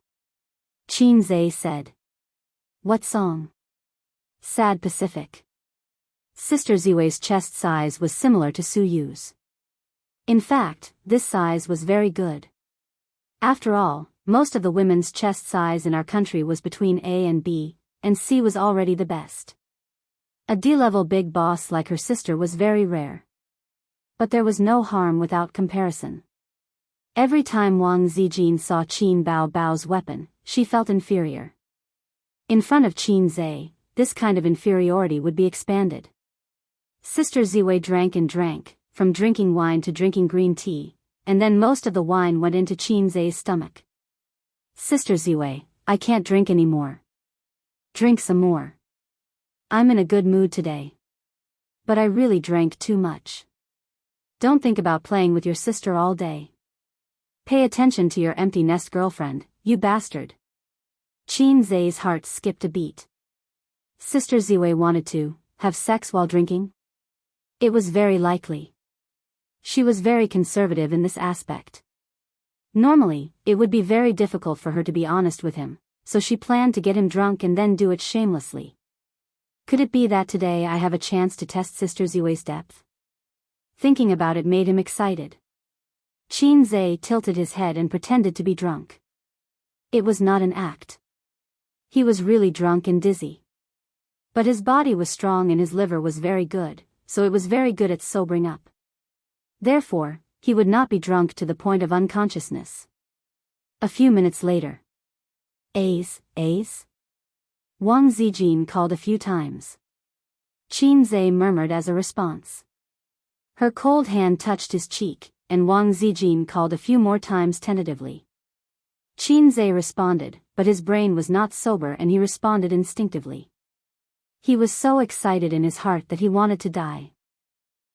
Qin Zhe said. What song? Sad Pacific. Sister Ziwei's chest size was similar to Suyu's. In fact, this size was very good. After all, most of the women's chest size in our country was between A and B, and C was already the best. A D-level big boss like her sister was very rare. But there was no harm without comparison. Every time Wang Zijin saw Qin Bao Bao's weapon, she felt inferior. In front of Qin Zhe, this kind of inferiority would be expanded. Sister Ziwei drank and drank, from drinking wine to drinking green tea, and then most of the wine went into Qin Zhe's stomach. Sister Ziwei, I can't drink anymore. Drink some more. I'm in a good mood today. But I really drank too much. Don't think about playing with your sister all day. Pay attention to your empty nest girlfriend, you bastard. Qin Zhe's heart skipped a beat. Sister Ziwei wanted to have sex while drinking? It was very likely. She was very conservative in this aspect. Normally, it would be very difficult for her to be honest with him, so she planned to get him drunk and then do it shamelessly. Could it be that today I have a chance to test Sister Ziwei's depth? Thinking about it made him excited. Qin Zhe tilted his head and pretended to be drunk. It was not an act. He was really drunk and dizzy. But his body was strong and his liver was very good, so it was very good at sobering up. Therefore, he would not be drunk to the point of unconsciousness. A few minutes later. Ace. Wang Zijin called a few times. Qin Zhe murmured as a response. Her cold hand touched his cheek, and Wang Zijin called a few more times tentatively. Qin Zhe responded, but his brain was not sober and he responded instinctively. He was so excited in his heart that he wanted to die.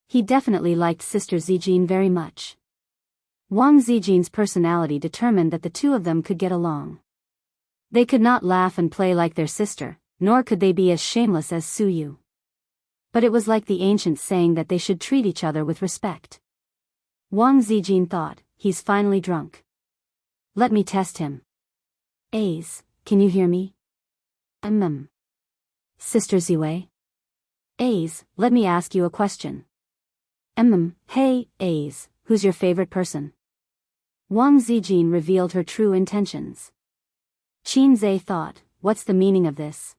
He definitely liked Sister Zijin very much. Wang Zijin's personality determined that the two of them could get along. They could not laugh and play like their sister, nor could they be as shameless as Suyu. But it was like the ancient saying that they should treat each other with respect. Wang Zijin thought, he's finally drunk. Let me test him. Ace, can you hear me? Sister Ziwei? Ace, let me ask you a question. Hey, Ace, who's your favorite person? Wang Zijin revealed her true intentions. Qin Zhe thought, what's the meaning of this?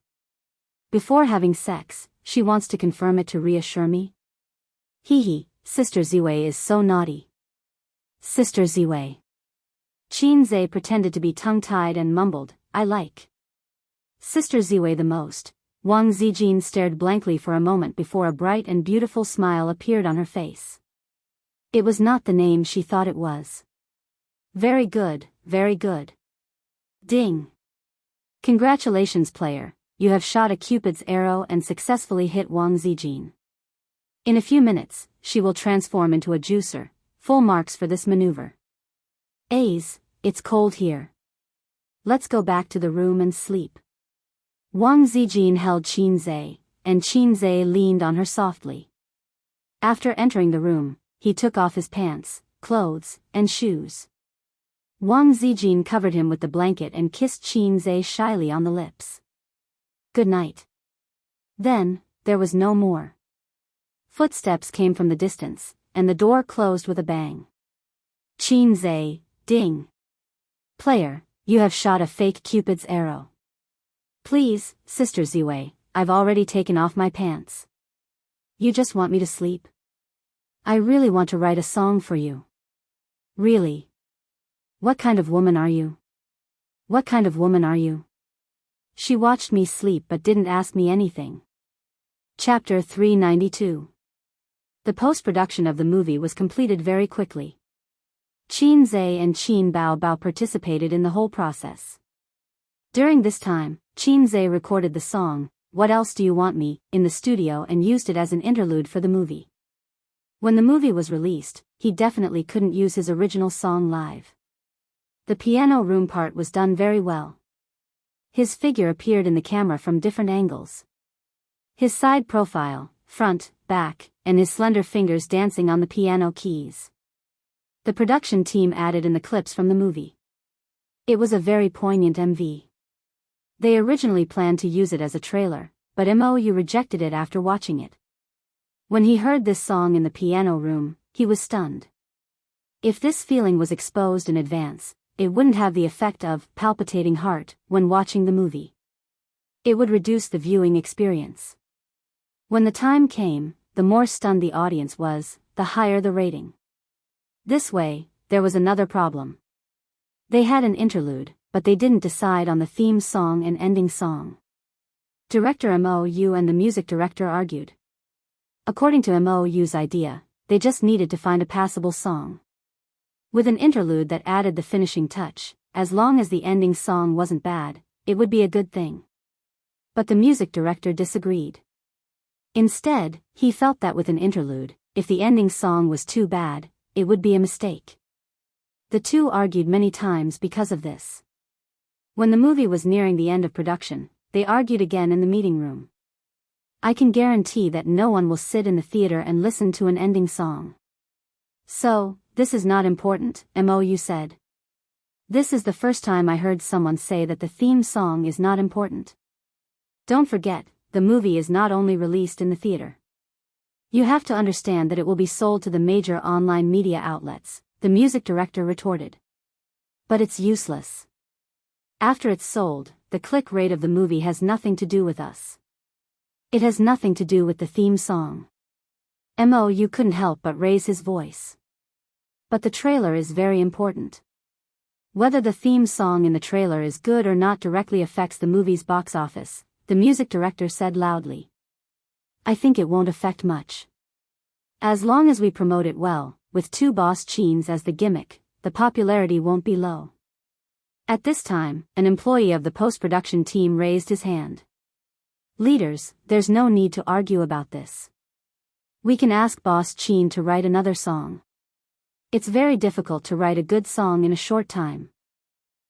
Before having sex, she wants to confirm it to reassure me? Sister Ziwei is so naughty. Sister Ziwei. Qin Zhe pretended to be tongue-tied and mumbled, I like Sister Ziwei the most. Wang Zijin stared blankly for a moment before a bright and beautiful smile appeared on her face. It was not the name she thought it was. Very good, very good. Ding. Congratulations, player, you have shot a Cupid's arrow and successfully hit Wang Zijin. In a few minutes, she will transform into a juicer. Full marks for this maneuver. A's, it's cold here. Let's go back to the room and sleep. Wang Zijin held Qinzhe, and Qinzhe leaned on her softly. After entering the room, he took off his pants, clothes, and shoes. Wang Zijin covered him with the blanket and kissed Qinzhe shyly on the lips. Good night. Then, there was no more. Footsteps came from the distance, and the door closed with a bang. Qinzhe, ding. Player, you have shot a fake Cupid's arrow. Please, Sister Ziwei, I've already taken off my pants. You just want me to sleep? I really want to write a song for you. Really? What kind of woman are you? What kind of woman are you? She watched me sleep but didn't ask me anything. Chapter 392. The post-production of the movie was completed very quickly. Qinzhe and Qin Bao participated in the whole process. During this time, Qinzhe recorded the song, What Else Do You Want Me, in the studio and used it as an interlude for the movie. When the movie was released, he definitely couldn't use his original song live. The piano room part was done very well. His figure appeared in the camera from different angles. His side profile, front, back, and his slender fingers dancing on the piano keys. The production team added in the clips from the movie. It was a very poignant MV. They originally planned to use it as a trailer, but Mou rejected it after watching it. When he heard this song in the piano room, he was stunned. If this feeling was exposed in advance, it wouldn't have the effect of palpitating heart when watching the movie. It would reduce the viewing experience. When the time came, the more stunned the audience was, the higher the rating. This way, there was another problem. They had an interlude, but they didn't decide on the theme song and ending song. Director Mou and the music director argued. According to Mou's idea, they just needed to find a passable song. With an interlude that added the finishing touch, as long as the ending song wasn't bad, it would be a good thing. But the music director disagreed. Instead, he felt that with an interlude, if the ending song was too bad, it would be a mistake. The two argued many times because of this. When the movie was nearing the end of production, they argued again in the meeting room. I can guarantee that no one will sit in the theater and listen to an ending song. So, this is not important, Mou said. This is the first time I heard someone say that the theme song is not important. Don't forget, the movie is not only released in the theater. You have to understand that it will be sold to the major online media outlets, the music director retorted. But it's useless. After it's sold, the click rate of the movie has nothing to do with us. It has nothing to do with the theme song. Mou couldn't help but raise his voice. But the trailer is very important. Whether the theme song in the trailer is good or not directly affects the movie's box office, the music director said loudly. I think it won't affect much. As long as we promote it well, with two boss Chins as the gimmick, the popularity won't be low. At this time, an employee of the post-production team raised his hand. Leaders, there's no need to argue about this. We can ask Boss Chin to write another song. It's very difficult to write a good song in a short time.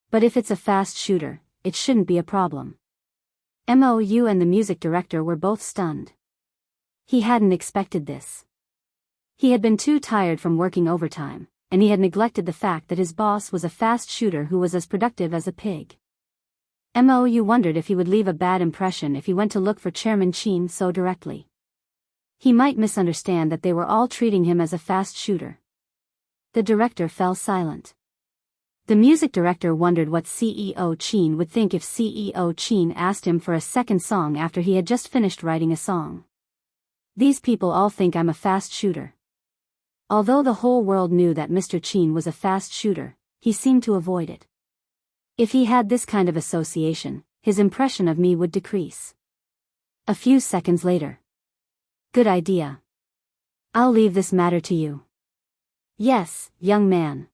But if it's a fast shooter, it shouldn't be a problem. Mou and the music director were both stunned. He hadn't expected this. He had been too tired from working overtime, and he had neglected the fact that his boss was a fast shooter who was as productive as a pig. Mou wondered if he would leave a bad impression if he went to look for Chairman Chin so directly. He might misunderstand that they were all treating him as a fast shooter. The director fell silent. The music director wondered what CEO Chin would think if CEO Chin asked him for a second song after he had just finished writing a song. These people all think I'm a fast shooter. Although the whole world knew that Mr. Chin was a fast shooter, he seemed to avoid it. If he had this kind of association, his impression of me would decrease. A few seconds later. Good idea. I'll leave this matter to you. Yes, young man.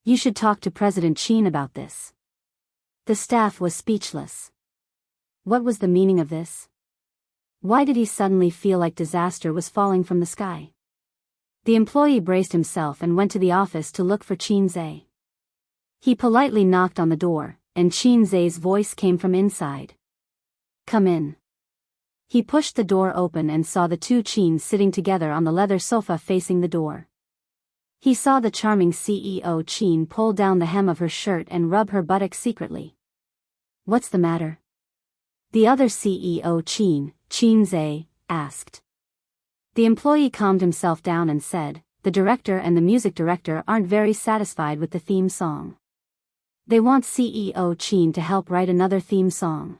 You should talk to President Qin about this. The staff was speechless. What was the meaning of this? Why did he suddenly feel like disaster was falling from the sky? The employee braced himself and went to the office to look for Qin Zhe. He politely knocked on the door, and Qin Zhe's voice came from inside. Come in. He pushed the door open and saw the two Qins sitting together on the leather sofa facing the door. He saw the charming CEO Qin pull down the hem of her shirt and rub her buttocks secretly. What's the matter? The other CEO Qin Zhe, asked. The employee calmed himself down and said, the director and the music director aren't very satisfied with the theme song. They want CEO Qin to help write another theme song.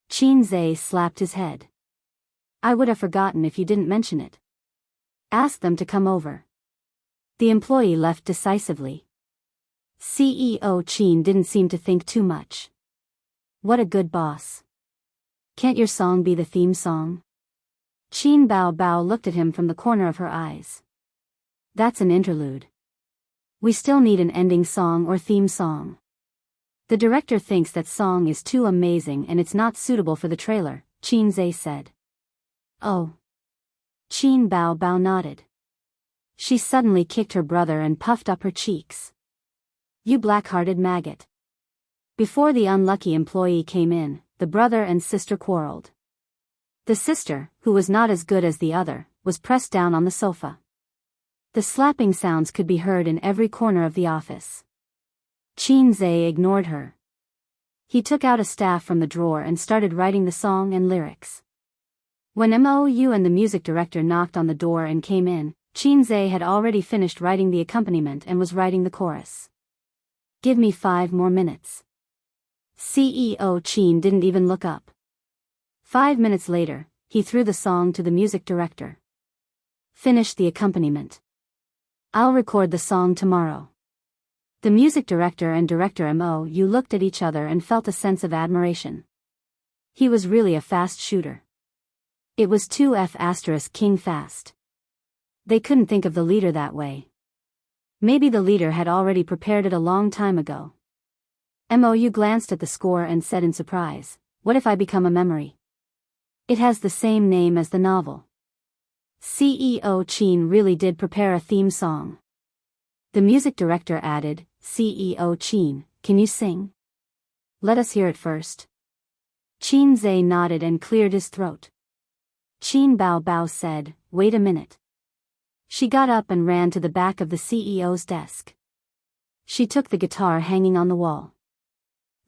Qin Zhe slapped his head. I would have forgotten if you didn't mention it. Ask them to come over. The employee left decisively. CEO Qin didn't seem to think too much. What a good boss. Can't your song be the theme song? Qin Bao looked at him from the corner of her eyes. That's an interlude. We still need an ending song or theme song. The director thinks that song is too amazing and it's not suitable for the trailer, Qin Zhe said. Oh. Qin Bao nodded. She suddenly kicked her brother and puffed up her cheeks. You black-hearted maggot. Before the unlucky employee came in, the brother and sister quarreled. The sister, who was not as good as the other, was pressed down on the sofa. The slapping sounds could be heard in every corner of the office. Qin Zhe ignored her. He took out a staff from the drawer and started writing the song and lyrics. When Mou and the music director knocked on the door and came in, Qin Zhe had already finished writing the accompaniment and was writing the chorus. Give me 5 more minutes. CEO Qin didn't even look up. 5 minutes later, he threw the song to the music director. Finish the accompaniment. I'll record the song tomorrow. The music director and director Mou looked at each other and felt a sense of admiration. He was really a fast shooter. It was 2F** King fast. They couldn't think of the leader that way. Maybe the leader had already prepared it a long time ago. Mou glanced at the score and said in surprise, what if I become a memory? It has the same name as the novel. CEO Qin really did prepare a theme song. The music director added, CEO Qin, can you sing? Let us hear it first. Qin Zhe nodded and cleared his throat. Qin Bao said, wait a minute. She got up and ran to the back of the CEO's desk. She took the guitar hanging on the wall.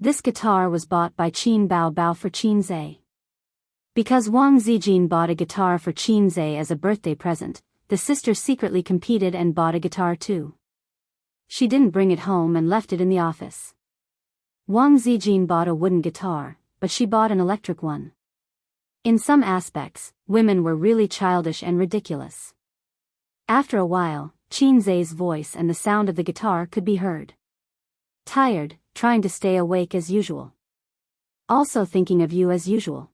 This guitar was bought by Qin Bao for Qin Zhe. Because Wang Zijin bought a guitar for Qin Zhe as a birthday present, the sisters secretly competed and bought a guitar too. She didn't bring it home and left it in the office. Wang Zijin bought a wooden guitar, but she bought an electric one. In some aspects, women were really childish and ridiculous. After a while, Qin Zhe's voice and the sound of the guitar could be heard. Tired, trying to stay awake as usual. Also thinking of you as usual.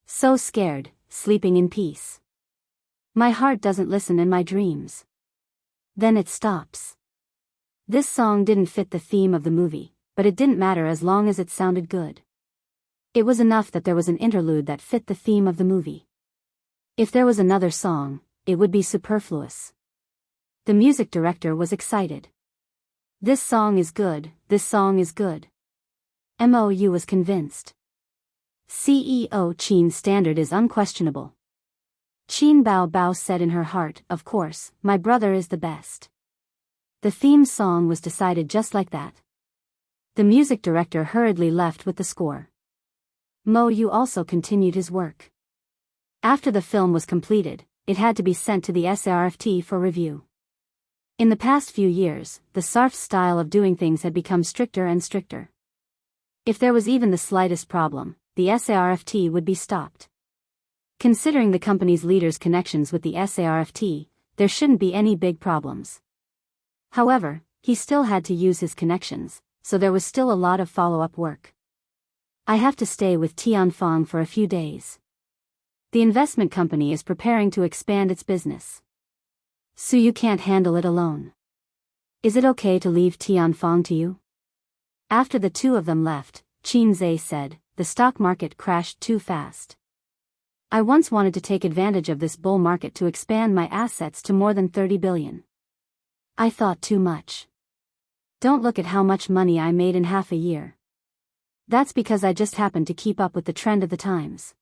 So scared, sleeping in peace. My heart doesn't listen in my dreams. Then it stops. This song didn't fit the theme of the movie, but it didn't matter as long as it sounded good. It was enough that there was an interlude that fit the theme of the movie. If there was another song, it would be superfluous. The music director was excited. This song is good, this song is good. Mou was convinced. CEO Qin's standard is unquestionable. Qin Bao said in her heart, of course, my brother is the best. The theme song was decided just like that. The music director hurriedly left with the score. Mou also continued his work. After the film was completed, it had to be sent to the SARFT for review. In the past few years, the SARF's style of doing things had become stricter and stricter. If there was even the slightest problem, the SARFT would be stopped. Considering the company's leader's connections with the SARFT, there shouldn't be any big problems. However, he still had to use his connections, so there was still a lot of follow-up work. I have to stay with Tianfang for a few days. The investment company is preparing to expand its business. So you can't handle it alone. Is it okay to leave Tianfang to you? After the two of them left, Qinzhe said, the stock market crashed too fast. I once wanted to take advantage of this bull market to expand my assets to more than 30 billion. I thought too much. Don't look at how much money I made in half a year. That's because I just happened to keep up with the trend of the times.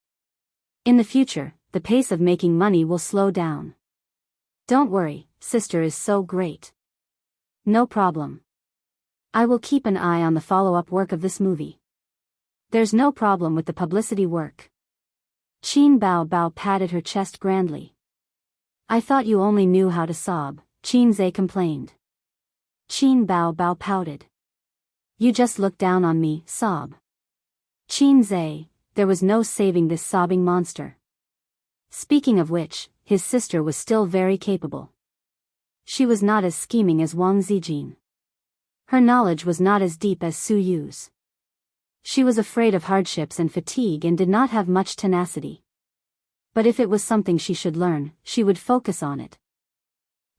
In the future, the pace of making money will slow down. Don't worry, sister is so great. No problem. I will keep an eye on the follow-up work of this movie. There's no problem with the publicity work. Qin Bao Bao patted her chest grandly. I thought you only knew how to sob, Qinzhe complained. Qin Bao Bao pouted. You just look down on me, sob. Qinzhe, there was no saving this sobbing monster. Speaking of which, his sister was still very capable. She was not as scheming as Wang Zijin. Her knowledge was not as deep as Su Yu's. She was afraid of hardships and fatigue and did not have much tenacity. But if it was something she should learn, she would focus on it.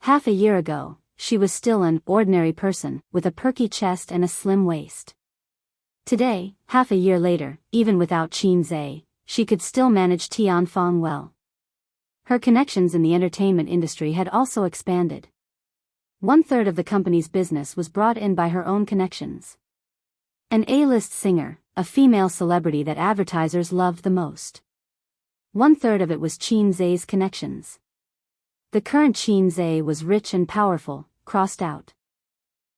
Half a year ago, she was still an ordinary person, with a perky chest and a slim waist. Today, half a year later, even without Qinzhe, she could still manage Tianfang well. Her connections in the entertainment industry had also expanded. 1/3 of the company's business was brought in by her own connections. An A-list singer, a female celebrity that advertisers loved the most. 1/3 of it was Qinzhe's connections. The current Qinzhe was rich and powerful, crossed out.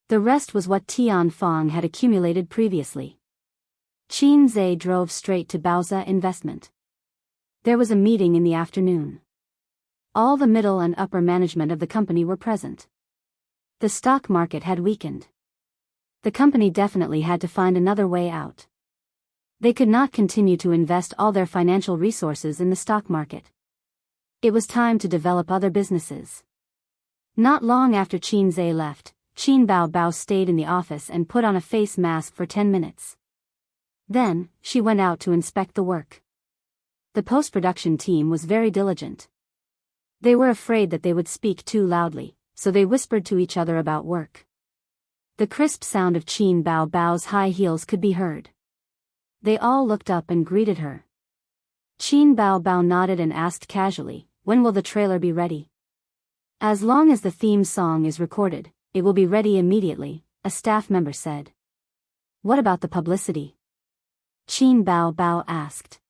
The rest was what Tianfang had accumulated previously. Qinzhe drove straight to Baoza Investment. There was a meeting in the afternoon. All the middle and upper management of the company were present. The stock market had weakened. The company definitely had to find another way out. They could not continue to invest all their financial resources in the stock market. It was time to develop other businesses. Not long after Qinzhe left, Qin Bao Bao stayed in the office and put on a face mask for 10 minutes. Then, she went out to inspect the work. The post-production team was very diligent. They were afraid that they would speak too loudly, so they whispered to each other about work. The crisp sound of Qin Bao Bao's high heels could be heard. They all looked up and greeted her. Qin Bao Bao nodded and asked casually, "When will the trailer be ready?" "As long as the theme song is recorded, it will be ready immediately," a staff member said. "What about the publicity?" Qin Bao Bao asked.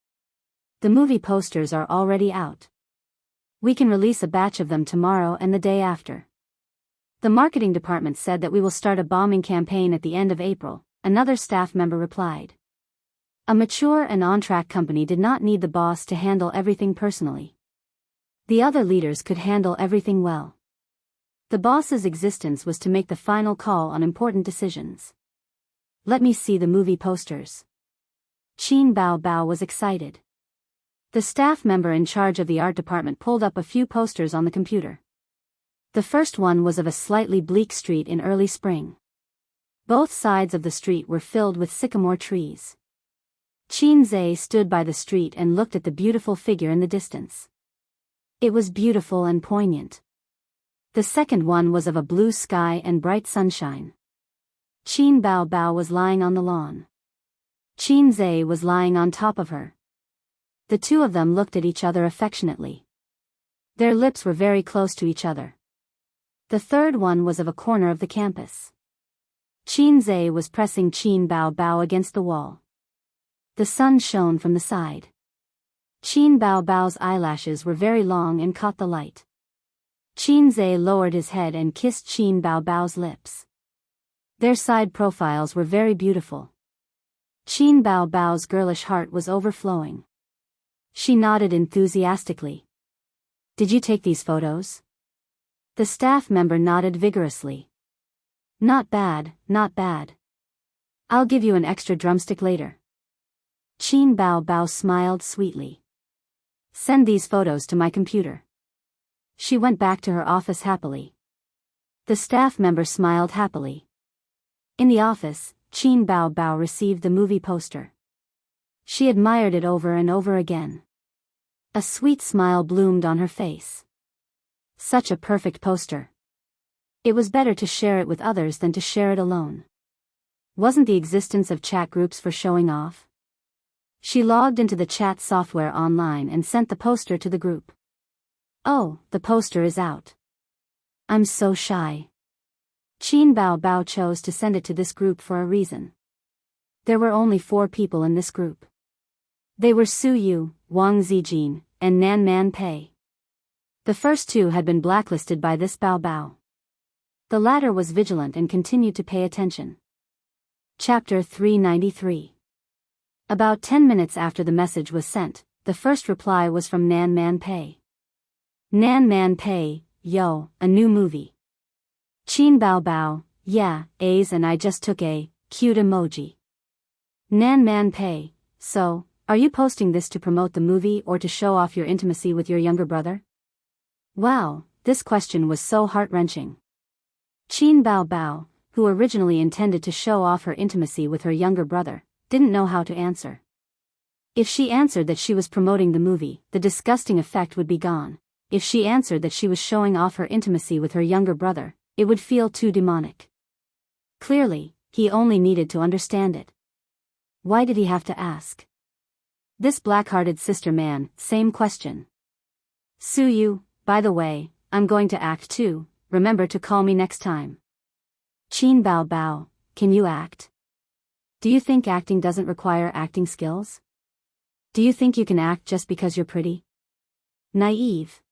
"The movie posters are already out. We can release a batch of them tomorrow and the day after. The marketing department said that we will start a bombing campaign at the end of April," another staff member replied. A mature and on-track company did not need the boss to handle everything personally. The other leaders could handle everything well. The boss's existence was to make the final call on important decisions. "Let me see the movie posters." Qin Bao Bao was excited. The staff member in charge of the art department pulled up a few posters on the computer. The first one was of a slightly bleak street in early spring. Both sides of the street were filled with sycamore trees. Qinzhe stood by the street and looked at the beautiful figure in the distance. It was beautiful and poignant. The second one was of a blue sky and bright sunshine. Qin Bao Bao was lying on the lawn. Qinzhe was lying on top of her. The two of them looked at each other affectionately. Their lips were very close to each other. The third one was of a corner of the campus. Qinzhe was pressing Qin Bao Bao against the wall. The sun shone from the side. Qin Bao Bao's eyelashes were very long and caught the light. Qinzhe lowered his head and kissed Qin Bao Bao's lips. Their side profiles were very beautiful. Qin Bao Bao's girlish heart was overflowing. She nodded enthusiastically. "Did you take these photos?" The staff member nodded vigorously. "Not bad, not bad. I'll give you an extra drumstick later." Qin Bao Bao smiled sweetly. "Send these photos to my computer." She went back to her office happily. The staff member smiled happily. In the office, Qin Bao Bao received the movie poster. She admired it over and over again. A sweet smile bloomed on her face. Such a perfect poster. It was better to share it with others than to share it alone. Wasn't the existence of chat groups for showing off? She logged into the chat software online and sent the poster to the group. Oh, the poster is out. I'm so shy. Qin Bao Bao chose to send it to this group for a reason. There were only 4 people in this group. They were Su Yu, Wang Zijin, and Nan Man Pei. The first 2 had been blacklisted by this Bao Bao. The latter was vigilant and continued to pay attention. Chapter 393. About 10 minutes after the message was sent, the first reply was from Nan Man Pei. Nan Man Pei, yo, a new movie. Qin Bao Bao, yeah, A's and I just took a cute emoji. Nan Man Pei, so, are you posting this to promote the movie or to show off your intimacy with your younger brother? Wow, this question was so heart-wrenching. Qin Bao Bao, who originally intended to show off her intimacy with her younger brother, didn't know how to answer. If she answered that she was promoting the movie, the disgusting effect would be gone. If she answered that she was showing off her intimacy with her younger brother, it would feel too demonic. Clearly, he only needed to understand it. Why did he have to ask? This black-hearted sister man, same question. Su Yu, by the way, I'm going to act too, remember to call me next time. Qin Bao Bao, can you act? Do you think acting doesn't require acting skills? Do you think you can act just because you're pretty? Naive.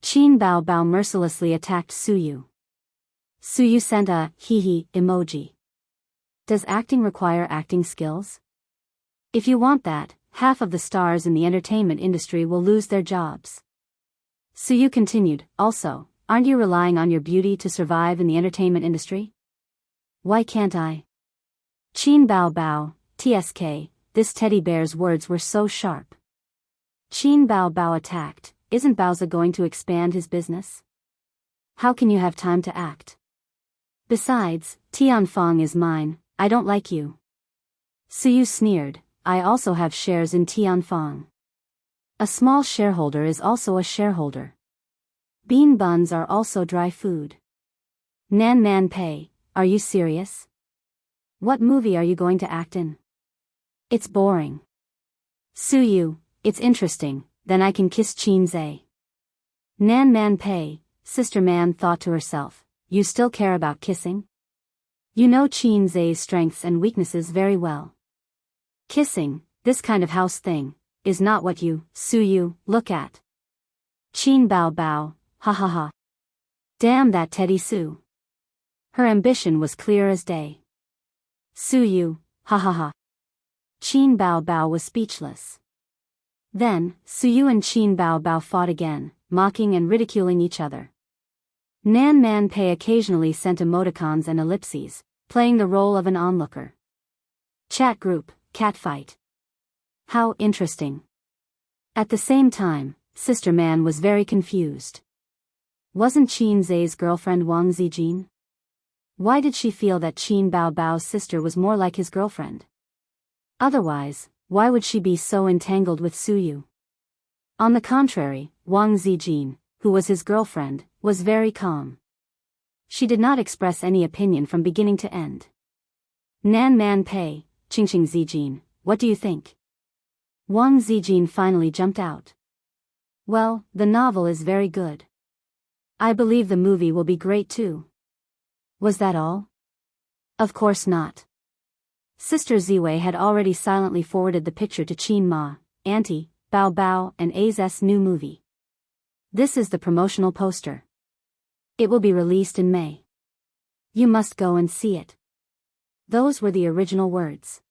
Qin Bao Bao mercilessly attacked Su Yu. Su Yu sent a hee emoji. Does acting require acting skills? If you want that, half of the stars in the entertainment industry will lose their jobs. Su Yu continued, also, aren't you relying on your beauty to survive in the entertainment industry? Why can't I? Qin Bao Bao, TSK, this teddy bear's words were so sharp. Qin Bao Bao attacked, isn't Baoza going to expand his business? How can you have time to act? Besides, Tianfang is mine, I don't like you. Su Yu sneered, I also have shares in Tianfang. A small shareholder is also a shareholder. Bean buns are also dry food. Nan Man Pei, are you serious? What movie are you going to act in? It's boring. Su Yu, it's interesting, then I can kiss Qin Zhe. Nan Man Pei, sister man thought to herself, you still care about kissing? You know Qin Zhe's strengths and weaknesses very well. Kissing, this kind of house thing, is not what you, Su Yu, look at. Qin Bao Bao, ha ha ha. Damn that Teddy Su. Her ambition was clear as day. Su Yu, ha ha ha. Qin Bao Bao was speechless. Then, Su Yu and Qin Bao Bao fought again, mocking and ridiculing each other. Nan Man Pei occasionally sent emoticons and ellipses, playing the role of an onlooker. Chat group, catfight. How interesting. At the same time, Sister Man was very confused. Wasn't Qin Zhe's girlfriend Wang Zijin? Why did she feel that Qin Bao Bao's sister was more like his girlfriend? Otherwise, why would she be so entangled with Su Yu? On the contrary, Wang Zijin, who was his girlfriend, was very calm. She did not express any opinion from beginning to end. Nan Man Pei, Qingqing Zijin, what do you think? Wang Zijin finally jumped out. Well, the novel is very good. I believe the movie will be great too. Was that all? Of course not. Sister Ziwei had already silently forwarded the picture to Qin Ma, Auntie, Bao Bao and A's new movie. This is the promotional poster. It will be released in May. You must go and see it. Those were the original words.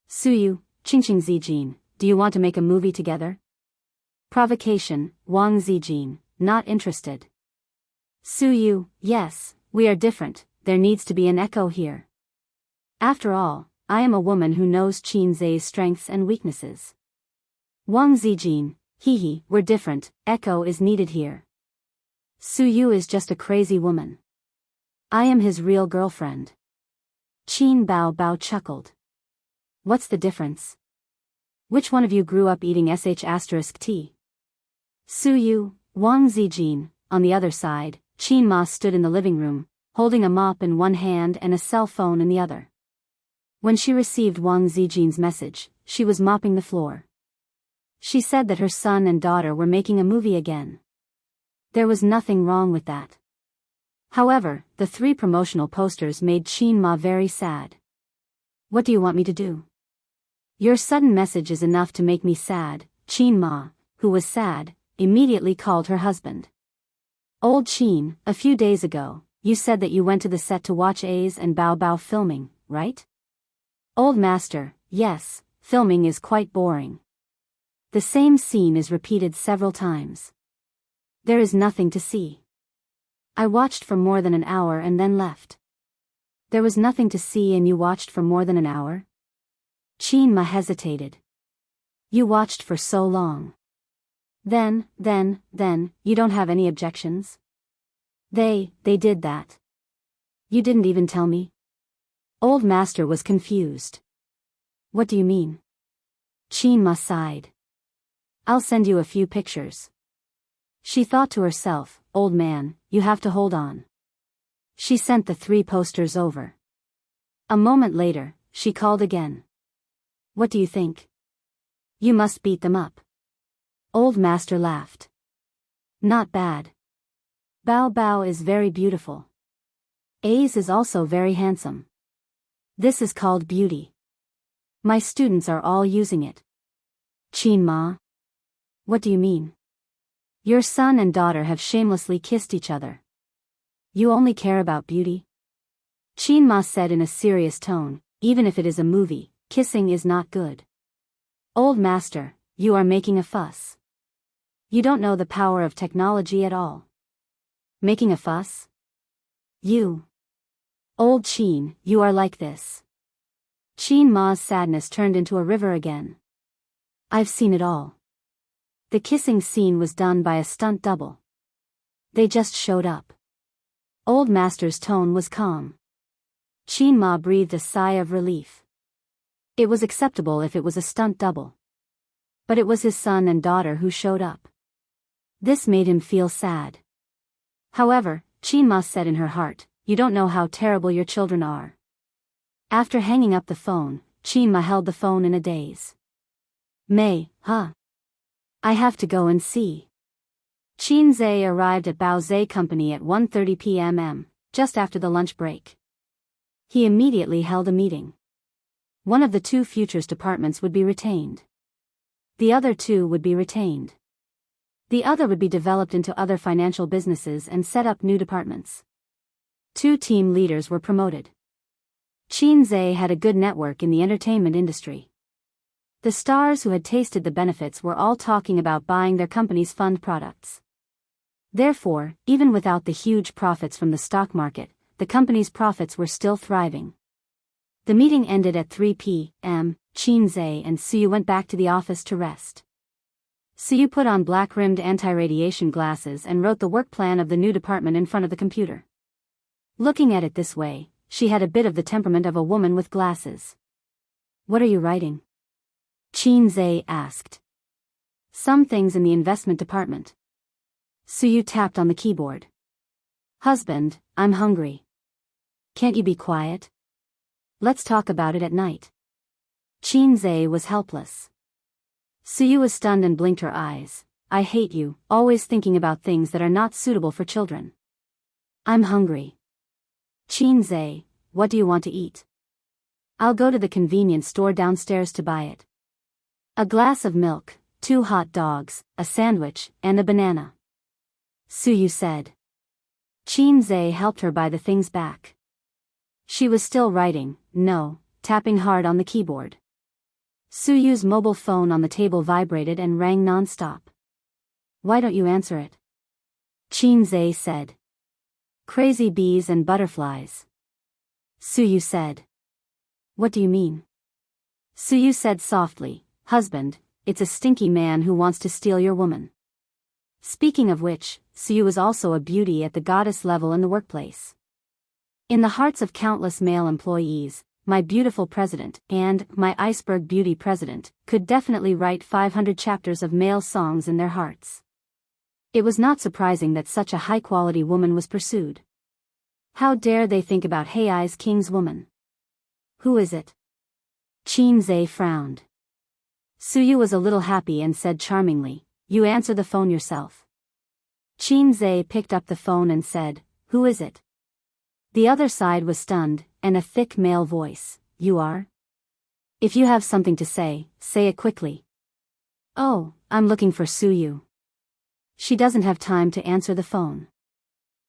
Su Yu, Qingqing Zijin, do you want to make a movie together? Provocation, Wang Zijin, not interested. Su Yu, yes, we are different, there needs to be an echo here. After all, I am a woman who knows Qin Zhe's strengths and weaknesses. Wang Zijin, we're different, echo is needed here. Su Yu is just a crazy woman. I am his real girlfriend. Qin Bao Bao chuckled. What's the difference? Which one of you grew up eating sh*t? Su Yu, Wang Zijin, on the other side, Qin Ma stood in the living room, holding a mop in one hand and a cell phone in the other. When she received Wang Zijin's message, she was mopping the floor. She said that her son and daughter were making a movie again. There was nothing wrong with that. However, the 3 promotional posters made Qin Ma very sad. What do you want me to do? Your sudden message is enough to make me sad. Qin Ma, who was sad, immediately called her husband. Old Qin, a few days ago, you said that you went to the set to watch A's and Bao Bao filming, right? Old Master, yes, filming is quite boring. The same scene is repeated several times. There is nothing to see. I watched for more than an hour and then left. There was nothing to see and you watched for more than an hour? Qin Ma hesitated. You watched for so long. Then, you don't have any objections? They did that. You didn't even tell me? Old Master was confused. What do you mean? Qin Ma sighed. I'll send you a few pictures. She thought to herself, old man, you have to hold on. She sent the 3 posters over. A moment later, she called again. What do you think? You must beat them up. Old Master laughed. Not bad. Bao Bao is very beautiful. A's is also very handsome. This is called beauty. My students are all using it. Qin Ma. What do you mean? Your son and daughter have shamelessly kissed each other. You only care about beauty? Qin Ma said in a serious tone, even if it is a movie, kissing is not good. Old Master, you are making a fuss. You don't know the power of technology at all. Making a fuss? You. Old Qin, you are like this. Qin Ma's sadness turned into a river again. I've seen it all. The kissing scene was done by a stunt double. They just showed up. Old Master's tone was calm. Qin Ma breathed a sigh of relief. It was acceptable if it was a stunt double. But it was his son and daughter who showed up. This made him feel sad. However, Qin Ma said in her heart, you don't know how terrible your children are. After hanging up the phone, Qin Ma held the phone in a daze. I have to go and see. Qin Zhe arrived at Bao Zhe Company at 1:30 p.m., just after the lunch break. He immediately held a meeting. One of the 2 futures departments would be retained. The other 2 would be retained. The other would be developed into other financial businesses and set up new departments. 2 team leaders were promoted. Qin Zhe had a good network in the entertainment industry. The stars who had tasted the benefits were all talking about buying their company's fund products. Therefore, even without the huge profits from the stock market, the company's profits were still thriving. The meeting ended at 3 p.m. Qin Zhe and Suyu went back to the office to rest. Suyu put on black-rimmed anti-radiation glasses and wrote the work plan of the new department in front of the computer. Looking at it this way, she had a bit of the temperament of a woman with glasses. What are you writing? Qin Zhe asked. Some things in the investment department. Suyu tapped on the keyboard. Husband, I'm hungry. Can't you be quiet? Let's talk about it at night. Qin Zhe was helpless. Suyu was stunned and blinked her eyes. I hate you, always thinking about things that are not suitable for children. I'm hungry. Qin Zhe, what do you want to eat? I'll go to the convenience store downstairs to buy it. A glass of milk, 2 hot dogs, a sandwich, and a banana. Suyu said. Qin Zhe helped her buy the things back. She was still writing, tapping hard on the keyboard. Suyu's mobile phone on the table vibrated and rang non-stop. Why don't you answer it? Qin Zhe said. Crazy bees and butterflies. Suyu said. What do you mean? Suyu said softly, Husband, it's a stinky man who wants to steal your woman. Speaking of which, Suyu is also a beauty at the goddess level in the workplace. In the hearts of countless male employees, my beautiful president, and my iceberg beauty president, could definitely write 500 chapters of male songs in their hearts. It was not surprising that such a high-quality woman was pursued. How dare they think about Hei's king's woman? Who is it? Qin Zhe frowned. Suyu was a little happy and said charmingly, "You answer the phone yourself." Qin Zhe picked up the phone and said, "Who is it?" The other side was stunned, and a thick male voice, "You are? If you have something to say it quickly." "Oh, I'm looking for Suyu. She doesn't have time to answer the phone.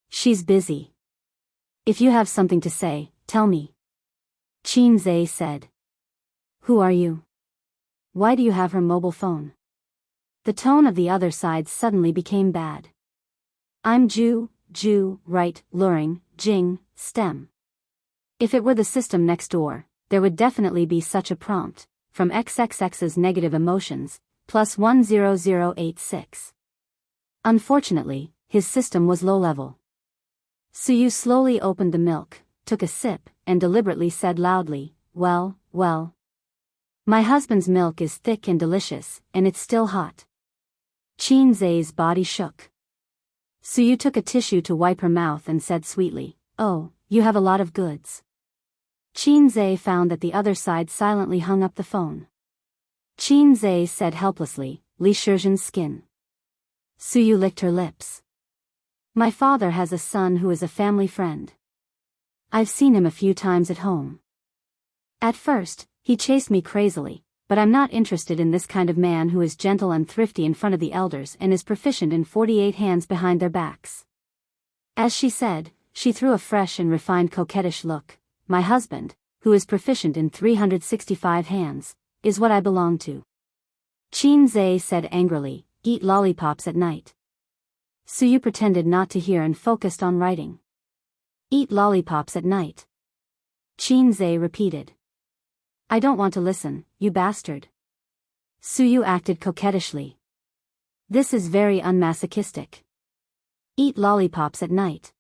She's busy. If you have something to say, tell me." Qin Zhe said. "Who are you? Why do you have her mobile phone?" The tone of the other side suddenly became bad. "I'm Ju, right, luring, Jing, stem." If it were the system next door, there would definitely be such a prompt, from XXX's negative emotions, plus 10086. Unfortunately, his system was low-level. Suyu slowly opened the milk, took a sip, and deliberately said loudly, well. My husband's milk is thick and delicious, and it's still hot." Qin Zhe's body shook. Suyu took a tissue to wipe her mouth and said sweetly, "Oh, you have a lot of goods." Qin Zhe found that the other side silently hung up the phone. Qin Zhe said helplessly, "Li Shizhen's skin." Suyu licked her lips. "My father has a son who is a family friend. I've seen him a few times at home. At first, he chased me crazily, but I'm not interested in this kind of man who is gentle and thrifty in front of the elders and is proficient in 48 hands behind their backs." As she said, she threw a fresh and refined coquettish look. "My husband, who is proficient in 365 hands, is what I belong to." Qin Zhe said angrily, "Eat lollipops at night." Suyu pretended not to hear and focused on writing. "Eat lollipops at night," Qin Zhe repeated. "I don't want to listen, you bastard." Suyu acted coquettishly. "This is very unmasochistic. Eat lollipops at night,"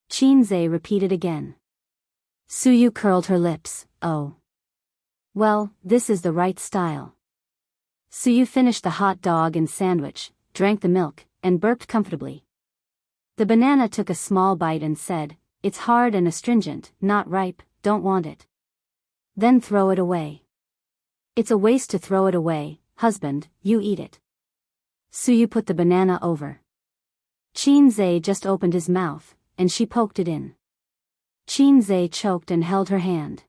Qin Zhe repeated again. Suyu curled her lips. "Oh. Well, this is the right style." Suyu finished the hot dog and sandwich, drank the milk, and burped comfortably. The banana took a small bite and said, "It's hard and astringent, not ripe, don't want it." "Then throw it away." "It's a waste to throw it away, husband, you eat it." Suyu put the banana over. Qin Zhe just opened his mouth, and she poked it in. Qin Zhe choked and held her hand.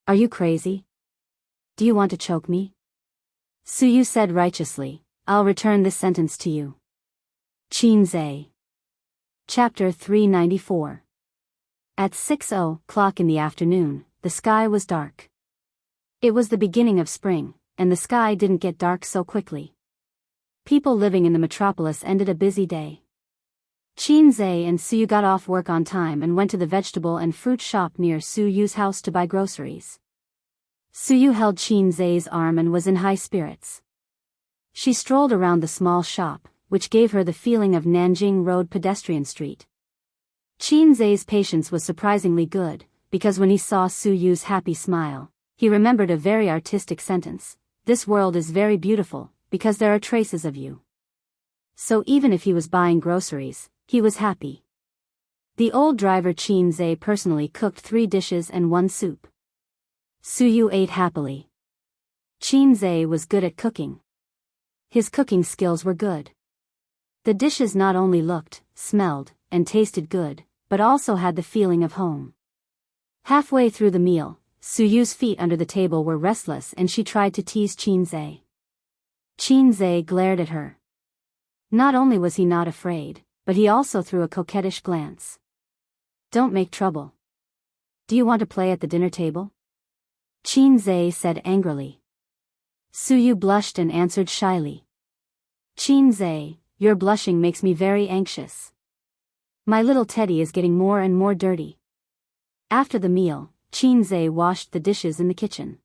"Are you crazy? Do you want to choke me?" Suyu said righteously, "I'll return this sentence to you." Qin Zhe. Chapter 394. At 6:00 in the afternoon, the sky was dark. It was the beginning of spring, and the sky didn't get dark so quickly. People living in the metropolis ended a busy day. Qin Zhe and Suyu got off work on time and went to the vegetable and fruit shop near Suyu's house to buy groceries. Suyu held Qin Zhe's arm and was in high spirits. She strolled around the small shop, which gave her the feeling of Nanjing Road pedestrian street. Qin Zhe's patience was surprisingly good, because when he saw Suyu's happy smile, he remembered a very artistic sentence: "This world is very beautiful, because there are traces of you." So even if he was buying groceries, he was happy. The old driver Qin Zhe personally cooked 3 dishes and 1 soup. Suyu ate happily. Qin Zhe was good at cooking. His cooking skills were good. The dishes not only looked, smelled, and tasted good, but also had the feeling of home. Halfway through the meal, Suyu's feet under the table were restless and she tried to tease Qin Zhe. Qin Zhe glared at her. Not only was he not afraid, but he also threw a coquettish glance. "Don't make trouble. Do you want to play at the dinner table?" Qin Zhe said angrily. Suyu blushed and answered shyly. "Qin Zhe, your blushing makes me very anxious. My little teddy is getting more and more dirty." After the meal, Qin Zhe washed the dishes in the kitchen.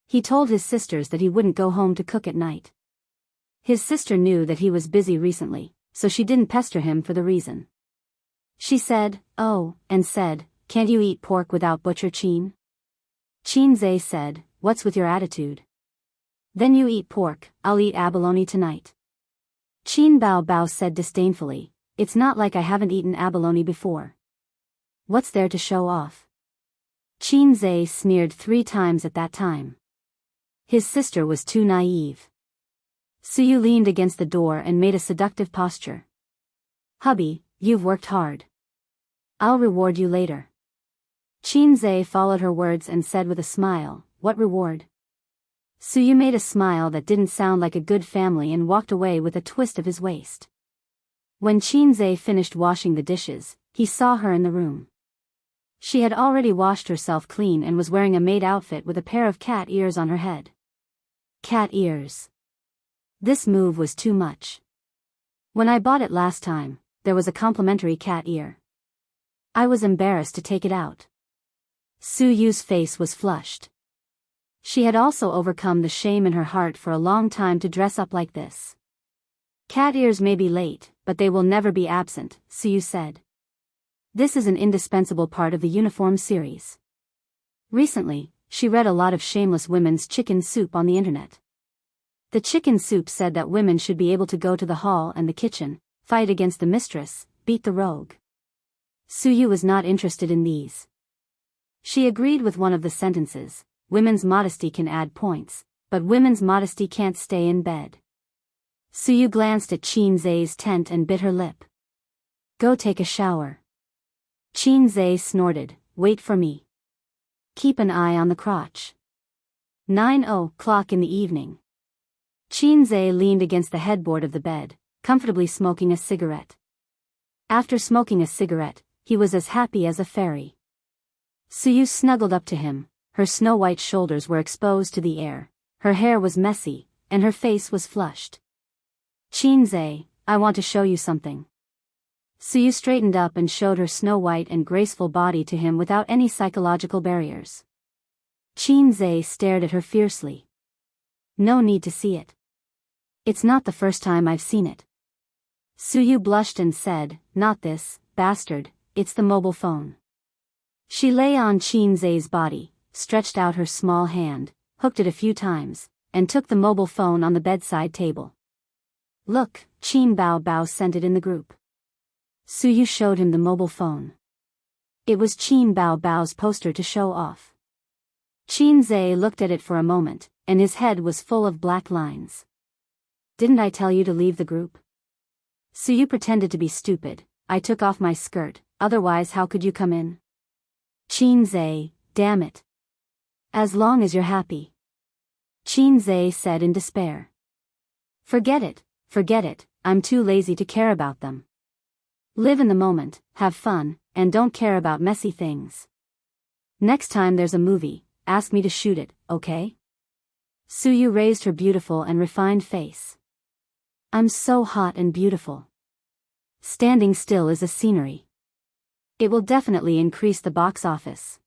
He told his sisters that he wouldn't go home to cook at night. His sister knew that he was busy recently, so she didn't pester him for the reason. She said, "Oh," and said, "Can't you eat pork without butcher, Qin?" Qin Zhe said, "What's with your attitude? Then you eat pork, I'll eat abalone tonight." Qin Bao Bao said disdainfully, "It's not like I haven't eaten abalone before. What's there to show off?" Qin Zhe sneered 3 times at that time. His sister was too naive. Suyu leaned against the door and made a seductive posture. "Hubby, you've worked hard. I'll reward you later." Qin Zhe followed her words and said with a smile, "What reward?" Suyu made a smile that didn't sound like a good family and walked away with a twist of his waist. When Qin Zhe finished washing the dishes, he saw her in the room. She had already washed herself clean and was wearing a maid outfit with a pair of cat ears on her head. Cat ears. This move was too much. When I bought it last time, there was a complimentary cat ear. I was embarrassed to take it out. Suyu's face was flushed. She had also overcome the shame in her heart for a long time to dress up like this. "Cat ears may be late, but they will never be absent," Suyu said. "This is an indispensable part of the uniform series." Recently, she read a lot of shameless women's chicken soup on the internet. The chicken soup said that women should be able to go to the hall and the kitchen, fight against the mistress, beat the rogue. Suyu was not interested in these. She agreed with one of the sentences: "Women's modesty can add points, but women's modesty can't stay in bed." Suyu glanced at Qin Zhe's tent and bit her lip. "Go take a shower." Qin Zhe snorted, "Wait for me. Keep an eye on the crotch." 9:00 in the evening. Qin Zhe leaned against the headboard of the bed, comfortably smoking a cigarette. After smoking a cigarette, he was as happy as a fairy. Suyu snuggled up to him. Her snow-white shoulders were exposed to the air, her hair was messy, and her face was flushed. "Qin Zhe, I want to show you something." Suyu straightened up and showed her snow-white and graceful body to him without any psychological barriers. Qin Zhe stared at her fiercely. "No need to see it. It's not the first time I've seen it." Suyu blushed and said, "Not this, bastard, it's the mobile phone." She lay on Qin Zhe's body, stretched out her small hand, hooked it a few times, and took the mobile phone on the bedside table. "Look," Qin Bao Bao sent it in the group. Suyu showed him the mobile phone. It was Qin Bao Bao's poster to show off. Qin Zhe looked at it for a moment, and his head was full of black lines. "Didn't I tell you to leave the group?" Suyu pretended to be stupid. "I took off my skirt, otherwise how could you come in?" Qin Zhe, "Damn it. As long as you're happy." Qin Zhe said in despair. Forget it, I'm too lazy to care about them. Live in the moment, have fun, and don't care about messy things. Next time there's a movie, ask me to shoot it, okay?" Suyu raised her beautiful and refined face. "I'm so hot and beautiful. Standing still is a scenery. It will definitely increase the box office.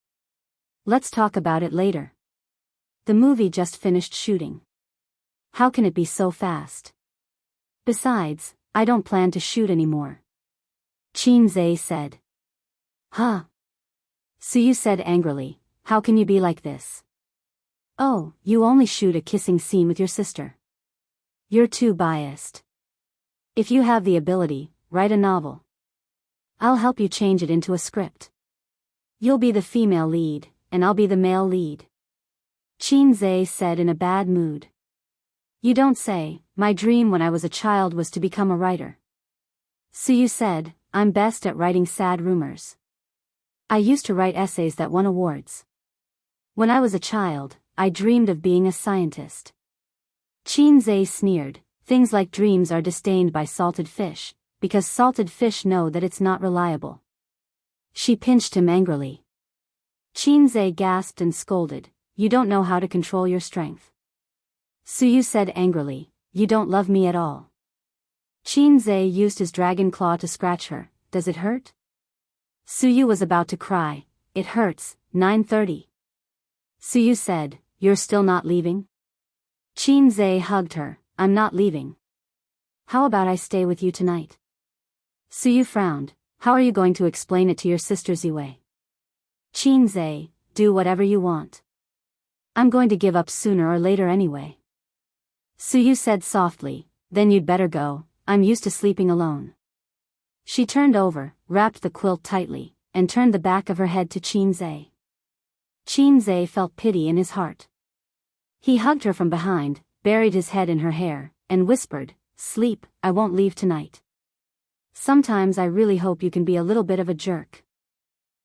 Let's talk about it later. The movie just finished shooting. How can it be so fast? Besides, I don't plan to shoot anymore." Qin Zhe said. "Huh?" Suyu said angrily, "How can you be like this? Oh, you only shoot a kissing scene with your sister. You're too biased. If you have the ability, write a novel. I'll help you change it into a script. You'll be the female lead, and I'll be the male lead." Qin Zhe said in a bad mood. "You don't say. My dream when I was a child was to become a writer." Suyu said, "I'm best at writing sad rumors. I used to write essays that won awards. When I was a child, I dreamed of being a scientist." Qin Zhe sneered, "Things like dreams are disdained by salted fish, because salted fish know that it's not reliable." She pinched him angrily. Qin Zhe gasped and scolded, "You don't know how to control your strength." Suyu said angrily, "You don't love me at all." Qin Zhe used his dragon claw to scratch her. "Does it hurt?" Suyu was about to cry. "It hurts." 9:30. Suyu said, "You're still not leaving?" Qin Zhe hugged her. "I'm not leaving. How about I stay with you tonight?" Suyu frowned. "How are you going to explain it to your sisters Yue?" Qin Zhe, "Do whatever you want. I'm going to give up sooner or later anyway." Suyu said softly, "Then you'd better go, I'm used to sleeping alone. She turned over, wrapped the quilt tightly, and turned the back of her head to Qinze. Qinze felt pity in his heart. He hugged her from behind, buried his head in her hair, and whispered, "Sleep, I won't leave tonight. Sometimes I really hope you can be a little bit of a jerk."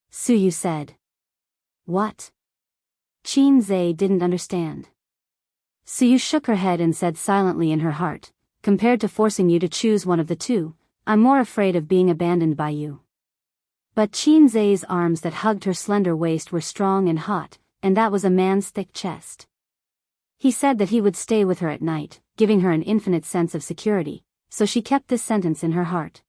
Suyu said. What? Qinze didn't understand. Suyu shook her head and said silently in her heart, "Compared to forcing you to choose one of the two, I'm more afraid of being abandoned by you." But Qinze's arms that hugged her slender waist were strong and hot, and that was a man's thick chest. He said that he would stay with her at night, giving her an infinite sense of security, so she kept this sentence in her heart.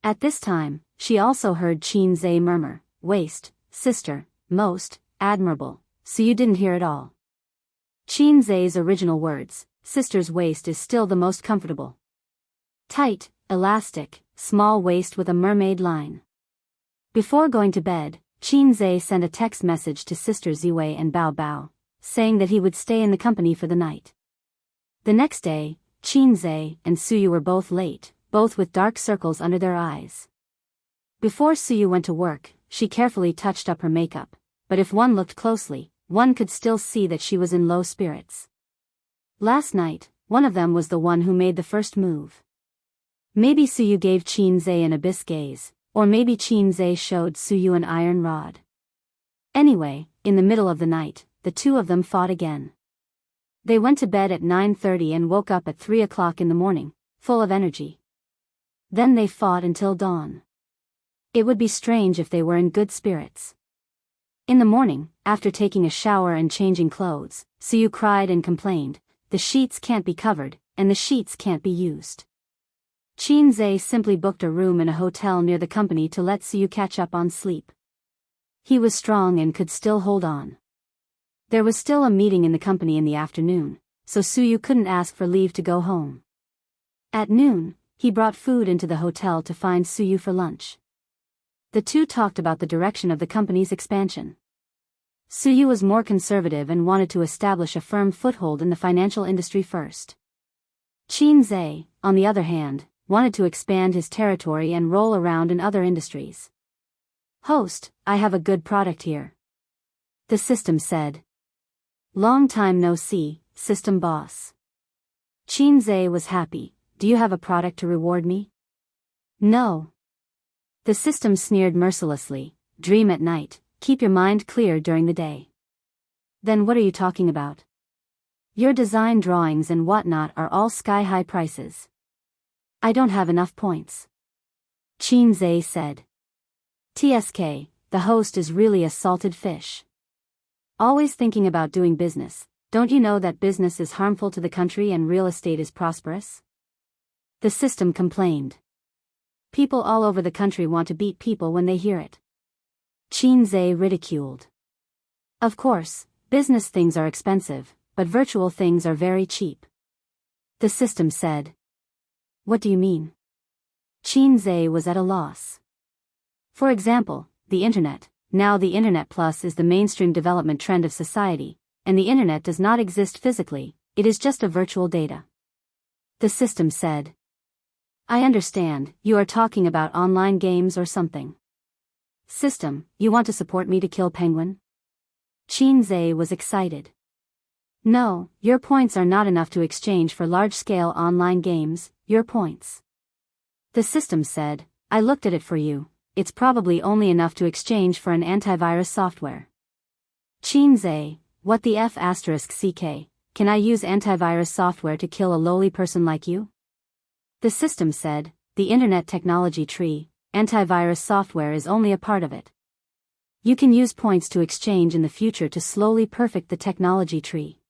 At this time, she also heard Qinze murmur, "Waist, sister, most admirable," so you didn't hear it all. Qinze's original words, "Sister's waist is still the most comfortable. Tight, elastic, small waist with a mermaid line." Before going to bed, Qinze sent a text message to Sister Ziwei and Bao Bao, saying that he would stay in the company for the night. The next day, Qinze and Suyu were both late, both with dark circles under their eyes. Before Suyu went to work, she carefully touched up her makeup, but if one looked closely, one could still see that she was in low spirits. Last night, one of them was the one who made the first move. Maybe Suyu gave Qinze an abyss gaze, or maybe Qinze showed Suyu an iron rod. Anyway, in the middle of the night, the two of them fought again. They went to bed at 9:30 and woke up at 3 o'clock in the morning, full of energy. Then they fought until dawn. It would be strange if they were in good spirits. In the morning, after taking a shower and changing clothes, Suyu cried and complained, "The sheets can't be covered, and the sheets can't be used." Qinze simply booked a room in a hotel near the company to let Suyu catch up on sleep. He was strong and could still hold on. There was still a meeting in the company in the afternoon, so Suyu couldn't ask for leave to go home. At noon, he brought food into the hotel to find Suyu for lunch. The two talked about the direction of the company's expansion. Suyu was more conservative and wanted to establish a firm foothold in the financial industry first. Qinze, on the other hand, wanted to expand his territory and roll around in other industries. "Host, I have a good product here," the system said. "Long time no see, system boss." Qinze was happy. "Do you have a product to reward me?" "No." The system sneered mercilessly. "Dream at night, keep your mind clear during the day." "Then what are you talking about? Your design drawings and whatnot are all sky-high prices." "I don't have enough points," Qinze said. "TSK, the host is really a salted fish. Always thinking about doing business. Don't you know that business is harmful to the country and real estate is prosperous?" The system complained. "People all over the country want to beat people when they hear it." Qinze ridiculed. "Of course, business things are expensive, but virtual things are very cheap," the system said. "What do you mean?" Qinze was at a loss. "For example, the internet. Now the internet plus is the mainstream development trend of society, and the internet does not exist physically, it is just a virtual data," the system said. "I understand, you are talking about online games or something." "System, you want to support me to kill Penguin?" Qinze was excited. "No, your points are not enough to exchange for large-scale online games, your points," the system said. "I looked at it for you. It's probably only enough to exchange for an antivirus software." Qinze, what the F***ck, can I use antivirus software to kill a lowly person like you? The system said, "The internet technology tree, antivirus software is only a part of it. You can use points to exchange in the future to slowly perfect the technology tree.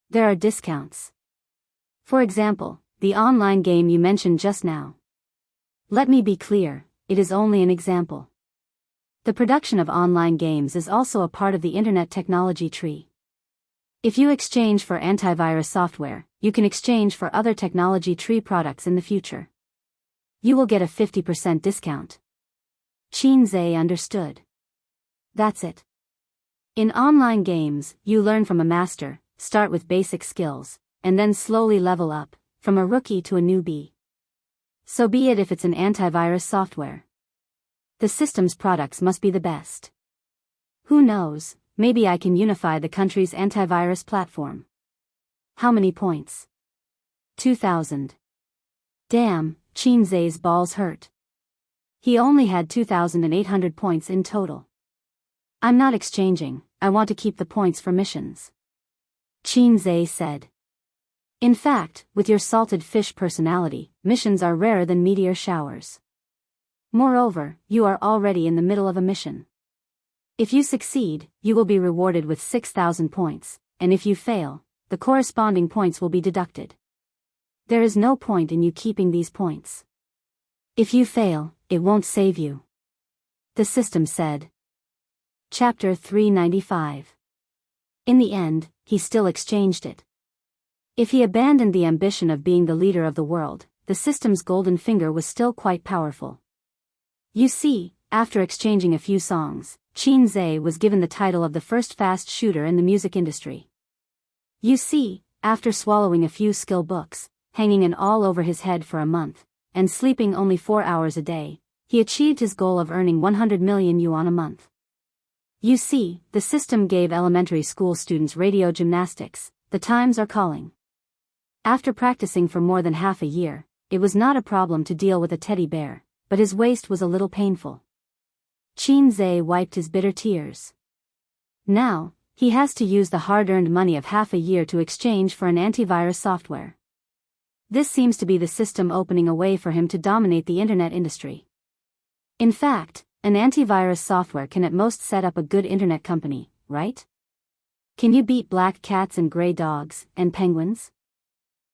There are discounts. For example, the online game you mentioned just now. Let me be clear, it is only an example. The production of online games is also a part of the internet technology tree. If you exchange for antivirus software, you can exchange for other technology tree products in the future. You will get a 50% discount." Qinze understood. That's it. In online games, you learn from a master, start with basic skills, and then slowly level up, from a rookie to a newbie. So be it if it's an antivirus software. The system's products must be the best. Who knows, maybe I can unify the country's antivirus platform. How many points? 2,000. Damn, Chinze's balls hurt. He only had 2,800 points in total. I'm not exchanging, I want to keep the points for missions. Chinze said. In fact, with your salted fish personality, missions are rarer than meteor showers. Moreover, you are already in the middle of a mission. If you succeed, you will be rewarded with 6,000 points, and if you fail, the corresponding points will be deducted. There is no point in you keeping these points. If you fail, it won't save you. The system said. Chapter 395. In the end, he still exchanged it. If he abandoned the ambition of being the leader of the world, the system's golden finger was still quite powerful. You see, after exchanging a few songs, Chinze was given the title of the first fast shooter in the music industry. You see, after swallowing a few skill books, hanging an all over his head for a month, and sleeping only 4 hours a day, he achieved his goal of earning 100 million yuan a month. You see, the system gave elementary school students radio gymnastics, the times are calling. After practicing for more than half a year, it was not a problem to deal with a teddy bear, but his waist was a little painful. Chinze wiped his bitter tears. Now, he has to use the hard-earned money of half a year to exchange for an antivirus software. This seems to be the system opening a way for him to dominate the internet industry. In fact, an antivirus software can at most set up a good internet company, right? Can you beat black cats and gray dogs, and penguins?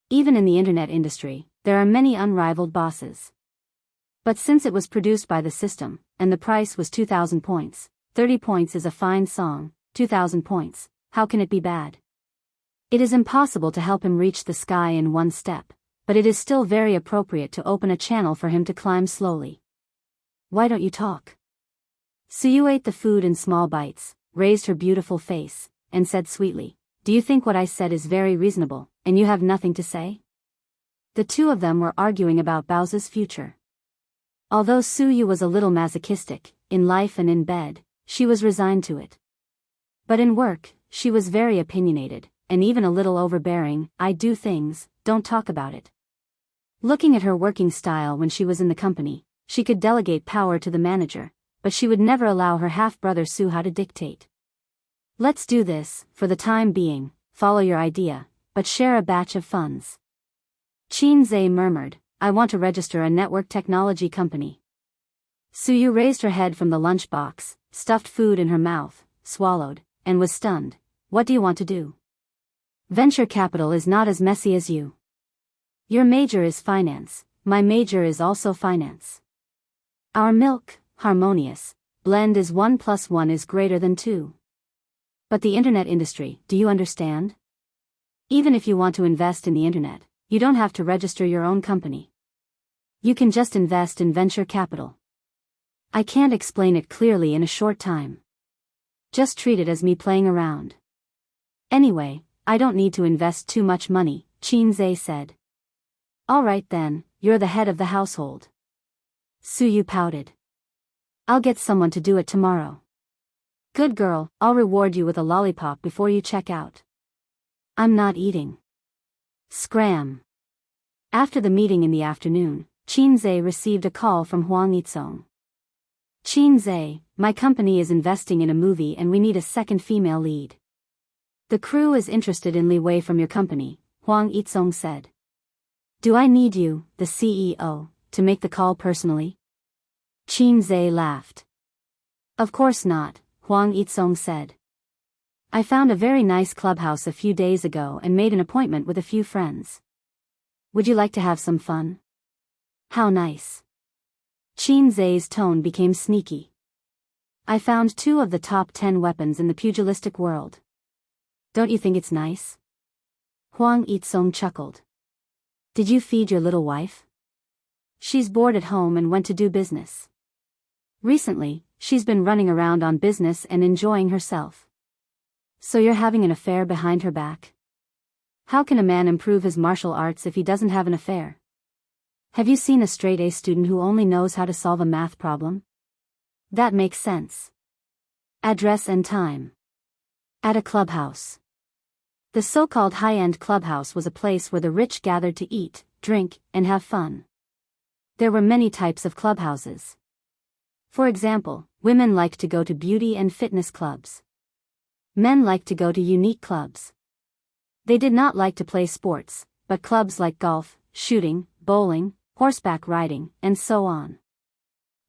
Even in the internet industry, there are many unrivaled bosses. But since it was produced by the system, and the price was 2,000 points, 30 points is a fine song, 2,000 points, how can it be bad? It is impossible to help him reach the sky in one step, but it is still very appropriate to open a channel for him to climb slowly. Why don't you talk? Suyu ate the food in small bites, raised her beautiful face, and said sweetly, do you think what I said is very reasonable, and you have nothing to say? The two of them were arguing about Bao's future. Although Suyu was a little masochistic, in life and in bed, she was resigned to it. But in work, she was very opinionated, and even a little overbearing. I do things, don't talk about it. Looking at her working style when she was in the company, she could delegate power to the manager, but she would never allow her half-brother Suha to dictate. Let's do this, for the time being, follow your idea, but share a batch of funds. Chinze murmured, I want to register a network technology company. Suyu raised her head from the lunchbox, stuffed food in her mouth, swallowed, and was stunned. What do you want to do? Venture capital is not as messy as you. Your major is finance, my major is also finance. Our milk, harmonious, blend is 1 + 1 is greater than 2. But the internet industry, do you understand? Even if you want to invest in the internet, you don't have to register your own company. You can just invest in venture capital. I can't explain it clearly in a short time. Just treat it as me playing around. Anyway, I don't need to invest too much money, Chinze said. All right then, you're the head of the household. Suyu pouted. I'll get someone to do it tomorrow. Good girl, I'll reward you with a lollipop before you check out. I'm not eating. Scram. After the meeting in the afternoon, Chinze received a call from Huang Yitsong. Chinze, my company is investing in a movie and we need a second female lead. The crew is interested in Li Wei from your company, Huang Yitsong said. Do I need you, the CEO, to make the call personally? Chinze laughed. Of course not, Huang Yitsong said. I found a very nice clubhouse a few days ago and made an appointment with a few friends. Would you like to have some fun? How nice. Chinze's tone became sneaky. I found 2 of the top 10 weapons in the pugilistic world. Don't you think it's nice? Huang Yitsong chuckled. Did you feed your little wife? She's bored at home and went to do business. Recently, she's been running around on business and enjoying herself. So you're having an affair behind her back? How can a man improve his martial arts if he doesn't have an affair? Have you seen a straight-A student who only knows how to solve a math problem? That makes sense. Address and time. At a clubhouse. The so-called high-end clubhouse was a place where the rich gathered to eat, drink, and have fun. There were many types of clubhouses. For example, women liked to go to beauty and fitness clubs. Men liked to go to unique clubs. They did not like to play sports, but clubs like golf, shooting, bowling, horseback riding, and so on.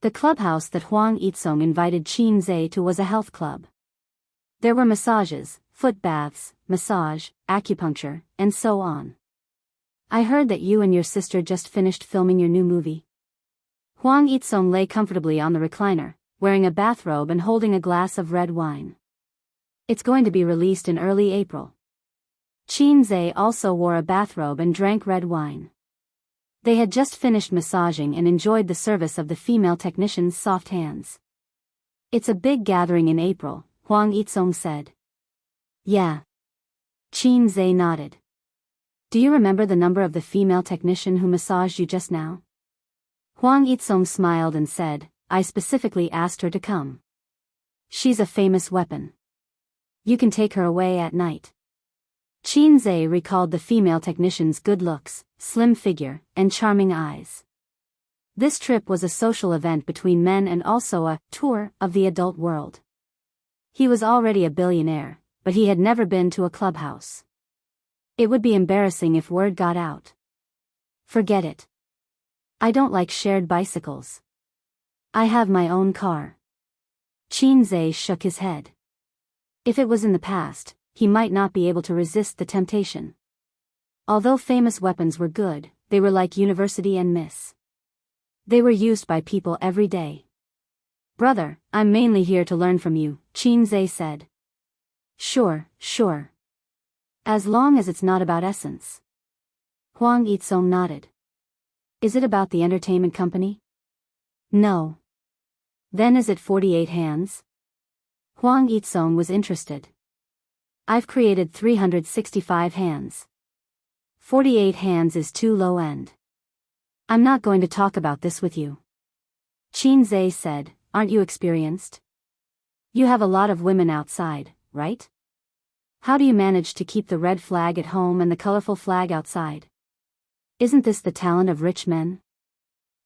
The clubhouse that Huang Yitsong invited Qin Zhe to was a health club. There were massages, foot baths, massage, acupuncture, and so on. I heard that you and your sister just finished filming your new movie. Huang Yitsong lay comfortably on the recliner, wearing a bathrobe and holding a glass of red wine. It's going to be released in early April. Qin Zhe also wore a bathrobe and drank red wine. They had just finished massaging and enjoyed the service of the female technician's soft hands. It's a big gathering in April, Huang Yitsong said. Yeah. Qin Zhe nodded. Do you remember the number of the female technician who massaged you just now? Huang Yitsong smiled and said, I specifically asked her to come. She's a famous weapon. You can take her away at night. Qin Zhe recalled the female technician's good looks, slim figure, and charming eyes. This trip was a social event between men and also a tour of the adult world. He was already a billionaire, but he had never been to a clubhouse. It would be embarrassing if word got out. Forget it. I don't like shared bicycles. I have my own car. Qin Zhe shook his head. If it was in the past, he might not be able to resist the temptation. Although famous weapons were good, they were like university and miss. They were used by people every day. Brother, I'm mainly here to learn from you, Qin Zhe said. Sure. As long as it's not about essence. Huang Yitsong nodded. Is it about the entertainment company? No. Then is it 48 hands? Huang Yitsong was interested. I've created 365 hands. 48 hands is too low end. I'm not going to talk about this with you. Qin Zhe said, aren't you experienced? You have a lot of women outside, right? How do you manage to keep the red flag at home and the colorful flag outside? Isn't this the talent of rich men?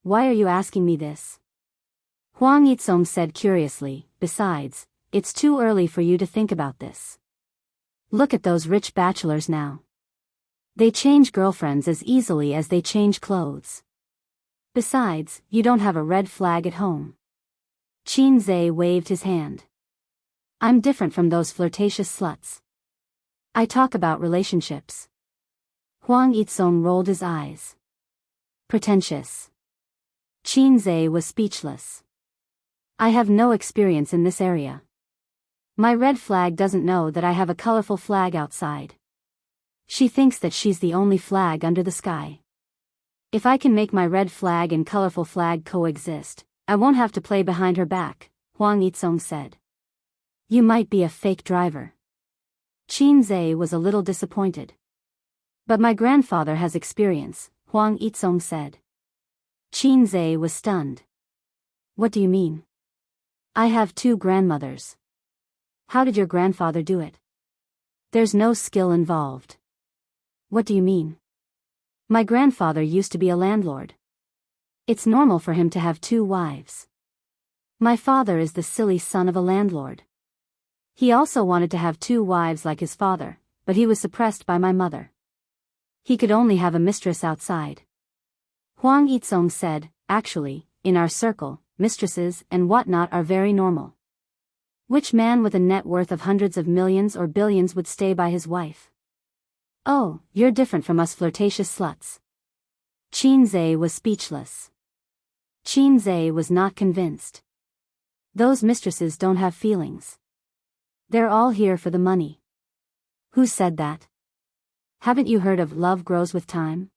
Why are you asking me this? Huang Yitsong said curiously, besides, it's too early for you to think about this. Look at those rich bachelors now. They change girlfriends as easily as they change clothes. Besides, you don't have a red flag at home. Qin Zhe waved his hand. I'm different from those flirtatious sluts. I talk about relationships. Huang Yitsong rolled his eyes. Pretentious. Qin Zhe was speechless. I have no experience in this area. My red flag doesn't know that I have a colorful flag outside. She thinks that she's the only flag under the sky. If I can make my red flag and colorful flag coexist, I won't have to play behind her back, Huang Yitsong said. You might be a fake driver. Qin Zhe was a little disappointed. But my grandfather has experience, Huang Yitsong said. Qin Zhe was stunned. What do you mean? I have 2 grandmothers. How did your grandfather do it? There's no skill involved. What do you mean? My grandfather used to be a landlord. It's normal for him to have 2 wives. My father is the silly son of a landlord. He also wanted to have 2 wives like his father, but he was suppressed by my mother. He could only have a mistress outside. Huang Yitsong said, actually, in our circle, mistresses and whatnot are very normal. Which man with a net worth of hundreds of millions or billions would stay by his wife? Oh, you're different from us flirtatious sluts. Qin Zhe was speechless. Qin Zhe was not convinced. Those mistresses don't have feelings. They're all here for the money. Who said that? Haven't you heard of love grows with time?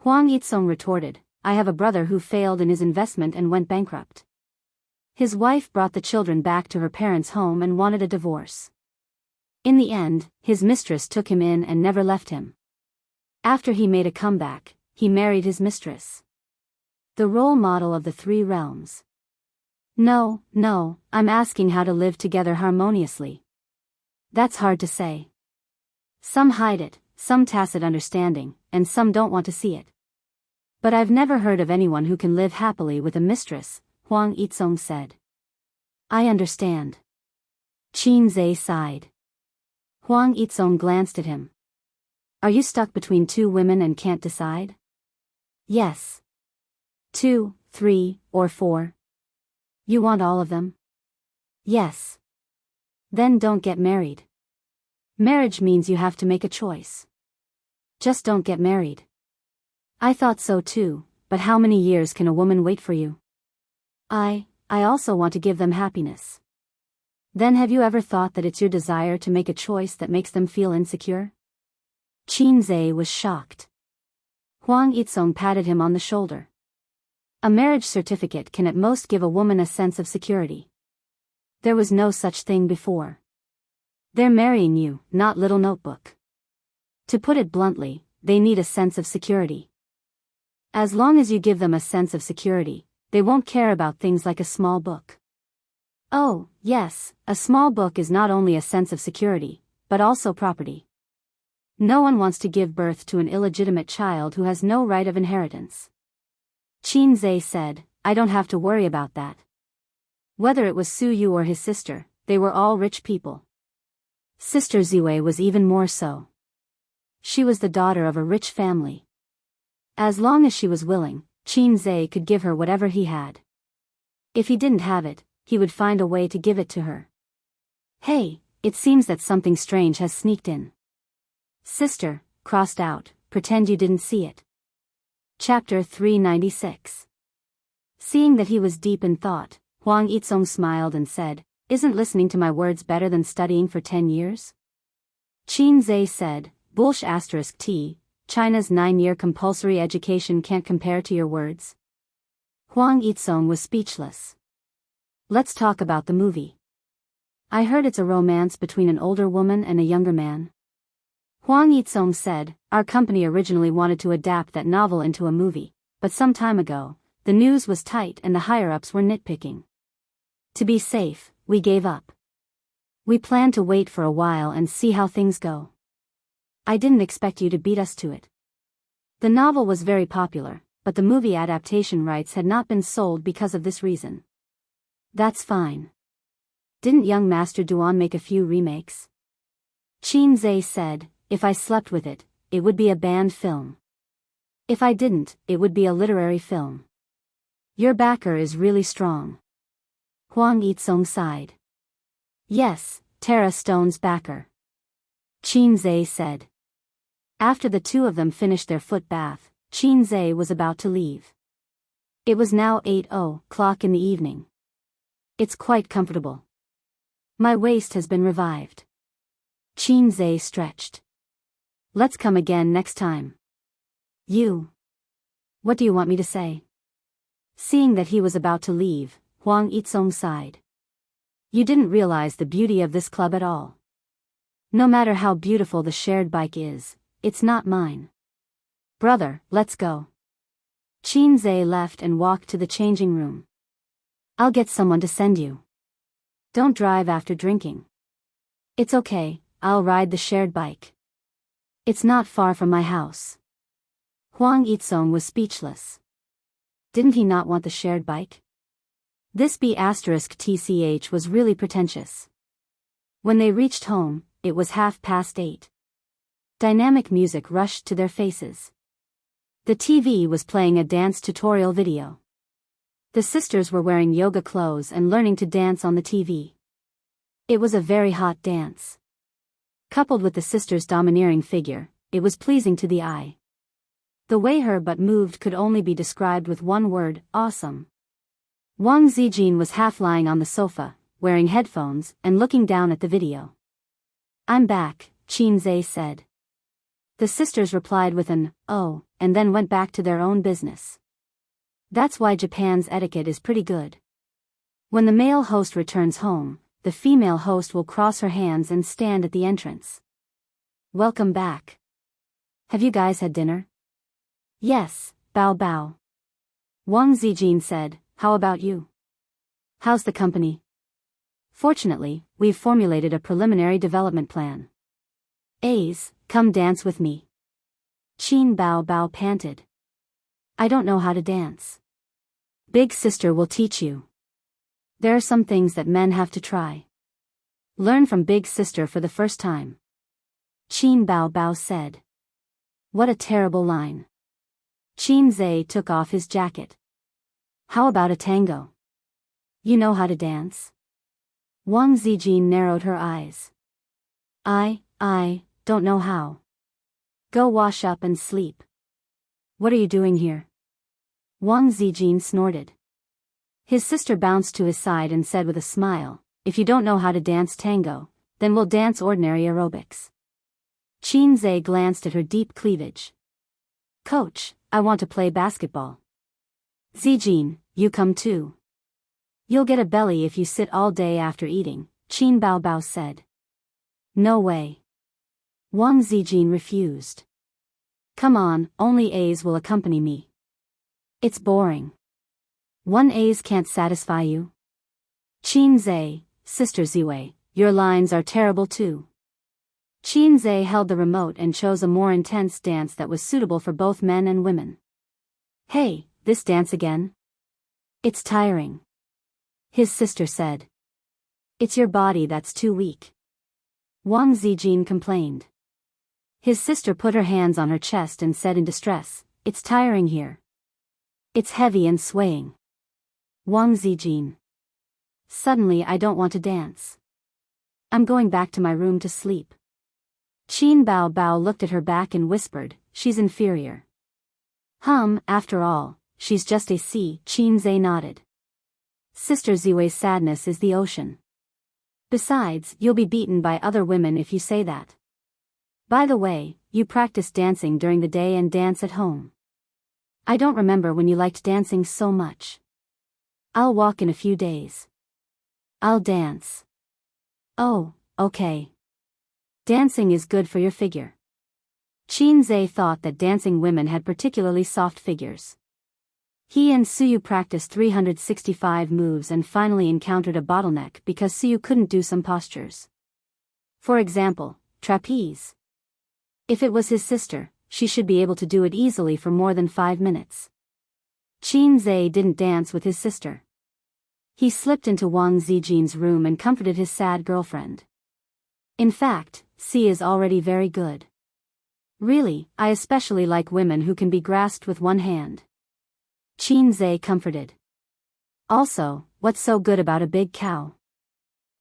Huang Yitsong retorted, I have a brother who failed in his investment and went bankrupt. His wife brought the children back to her parents' home and wanted a divorce. In the end, his mistress took him in and never left him. After he made a comeback, he married his mistress. The role model of the three realms. No, I'm asking how to live together harmoniously. That's hard to say. Some hide it, some tacit understanding, and some don't want to see it. But I've never heard of anyone who can live happily with a mistress, Huang Yitsong said. I understand. Qin Zhe sighed. Huang Yitsong glanced at him. Are you stuck between two women and can't decide? Yes. 2, 3, or 4? You want all of them? Yes. Then don't get married. Marriage means you have to make a choice. Just don't get married. I thought so too, but how many years can a woman wait for you? I also want to give them happiness. Then have you ever thought that it's your desire to make a choice that makes them feel insecure? Qin Zhe was shocked. Huang Yitsong patted him on the shoulder. A marriage certificate can at most give a woman a sense of security. There was no such thing before. They're marrying you, not little notebook. To put it bluntly, they need a sense of security. As long as you give them a sense of security, they won't care about things like a small book. Oh, yes, a small book is not only a sense of security, but also property. No one wants to give birth to an illegitimate child who has no right of inheritance. Qin Zhe said, I don't have to worry about that. Whether it was Su Yu or his sister, they were all rich people. Sister Ziwei was even more so. She was the daughter of a rich family. As long as she was willing, Qin Zhe could give her whatever he had. If he didn't have it, he would find a way to give it to her. Hey, it seems that something strange has sneaked in. Sister, crossed out, pretend you didn't see it. Chapter 396. Seeing that he was deep in thought, Huang Yitsong smiled and said, Isn't listening to my words better than studying for 10 years? Qin Zhe said, T, China's 9-year compulsory education can't compare to your words. Huang Yitsong was speechless. Let's talk about the movie. I heard it's a romance between an older woman and a younger man. Huang Yitsong said, Our company originally wanted to adapt that novel into a movie, but some time ago, the news was tight and the higher-ups were nitpicking. To be safe, we gave up. We planned to wait for a while and see how things go. I didn't expect you to beat us to it. The novel was very popular, but the movie adaptation rights had not been sold because of this reason. That's fine. Didn't young Master Duan make a few remakes? Qin Zhe said, If I slept with it, it would be a banned film. If I didn't, it would be a literary film. Your backer is really strong. Huang Yitsong sighed. Yes, Tara Stone's backer. Qin Zhe said. After the two of them finished their foot bath, Qin Zhe was about to leave. It was now 8:00 in the evening. It's quite comfortable. My waist has been revived. Qin Zhe stretched. Let's come again next time. You. What do you want me to say? Seeing that he was about to leave, Huang Yitsong sighed. You didn't realize the beauty of this club at all. No matter how beautiful the shared bike is, it's not mine. Brother, let's go. Qin Zhe left and walked to the changing room. I'll get someone to send you. Don't drive after drinking. It's okay, I'll ride the shared bike. It's not far from my house. Huang Yitsong was speechless. Didn't he not want the shared bike? This B*TCH was really pretentious. When they reached home, it was 8:30. Dynamic music rushed to their faces. The TV was playing a dance tutorial video. The sisters were wearing yoga clothes and learning to dance on the TV. It was a very hot dance. Coupled with the sisters' domineering figure, it was pleasing to the eye. The way her butt moved could only be described with one word, awesome. Wang Zijin was half lying on the sofa, wearing headphones, and looking down at the video. I'm back, Qin Zhe said. The sisters replied with an, oh, and then went back to their own business. That's why Japan's etiquette is pretty good. When the male host returns home, the female host will cross her hands and stand at the entrance. Welcome back. Have you guys had dinner? Yes, bow bow. Wang Zijin said, how about you? How's the company? Fortunately, we've formulated a preliminary development plan. A's, come dance with me. Qin Bao Bao panted. I don't know how to dance. Big sister will teach you. There are some things that men have to try. Learn from big sister for the first time. Qin Bao Bao said. What a terrible line. Qin Zhe took off his jacket. How about a tango? You know how to dance? Wang Zijin narrowed her eyes. I don't know how. Go wash up and sleep. What are you doing here? Wang Zijin snorted. His sister bounced to his side and said with a smile, if you don't know how to dance tango, then we'll dance ordinary aerobics. Qin Zhe glanced at her deep cleavage. Coach, I want to play basketball. Zijin, you come too. You'll get a belly if you sit all day after eating, Qin Bao Bao said. No way. Wang Zijin refused. Come on, only A's will accompany me. It's boring. One A's can't satisfy you. Qin Zhe, Sister Ziwei, your lines are terrible too. Qin Zhe held the remote and chose a more intense dance that was suitable for both men and women. Hey, this dance again? It's tiring. His sister said. It's your body that's too weak. Wang Zijin complained. His sister put her hands on her chest and said in distress, it's tiring here. It's heavy and swaying. Wang Zijin. Suddenly I don't want to dance. I'm going back to my room to sleep. Qin Bao Bao looked at her back and whispered, she's inferior. After all, she's just a C. Qin Zhe nodded. Sister Ziwei's sadness is the ocean. Besides, you'll be beaten by other women if you say that. By the way, you practice dancing during the day and dance at home. I don't remember when you liked dancing so much. I'll walk in a few days. I'll dance. Oh, okay. Dancing is good for your figure. Qin Zhe thought that dancing women had particularly soft figures. He and Suyu practiced 365 moves and finally encountered a bottleneck because Suyu couldn't do some postures. For example, trapeze. If it was his sister, she should be able to do it easily for more than 5 minutes. Qin Zhe didn't dance with his sister. He slipped into Wang Zijin's room and comforted his sad girlfriend. In fact, C is already very good. Really, I especially like women who can be grasped with one hand. Qin Zhe comforted. Also, what's so good about a big cow?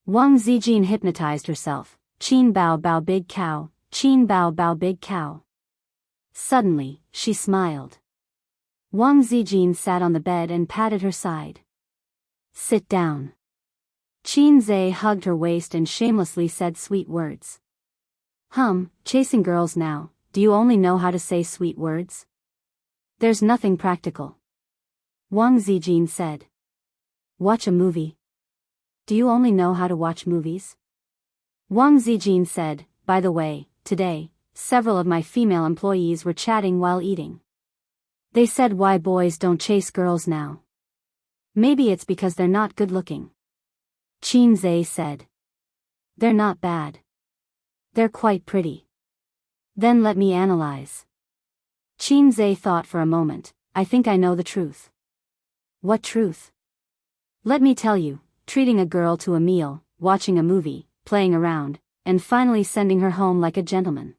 Wang Zijin hypnotized herself. Qin Bao Bao big cow, Qin Bao Bao big cow. Suddenly, she smiled. Wang Zijin sat on the bed and patted her side. Sit down. Qin Zhe hugged her waist and shamelessly said sweet words. Chasing girls now, do you only know how to say sweet words? There's nothing practical. Wang Zijin said. Watch a movie. Do you only know how to watch movies? Wang Zijin said, by the way, today, several of my female employees were chatting while eating. They said why boys don't chase girls now. Maybe it's because they're not good looking. Qin Zhe said. They're not bad. They're quite pretty. Then let me analyze. Qin Zhe thought for a moment, I think I know the truth. What truth? Let me tell you, treating a girl to a meal, watching a movie, playing around, and finally sending her home like a gentleman.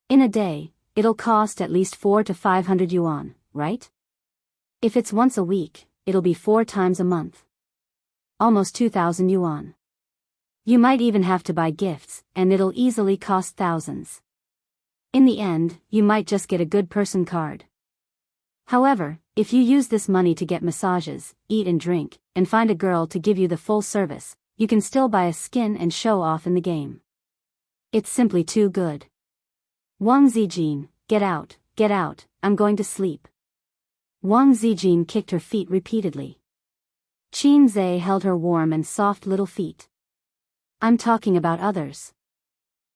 In a day, it'll cost at least 400 to 500 yuan, right? If it's once a week, it'll be 4 times a month. Almost 2,000 yuan. You might even have to buy gifts, and it'll easily cost thousands. In the end, you might just get a good person card. However, if you use this money to get massages, eat and drink, and find a girl to give you the full service, you can still buy a skin and show off in the game. It's simply too good. Wang Zijin, get out, I'm going to sleep. Wang Zijin kicked her feet repeatedly. Qin Zhe held her warm and soft little feet. I'm talking about others.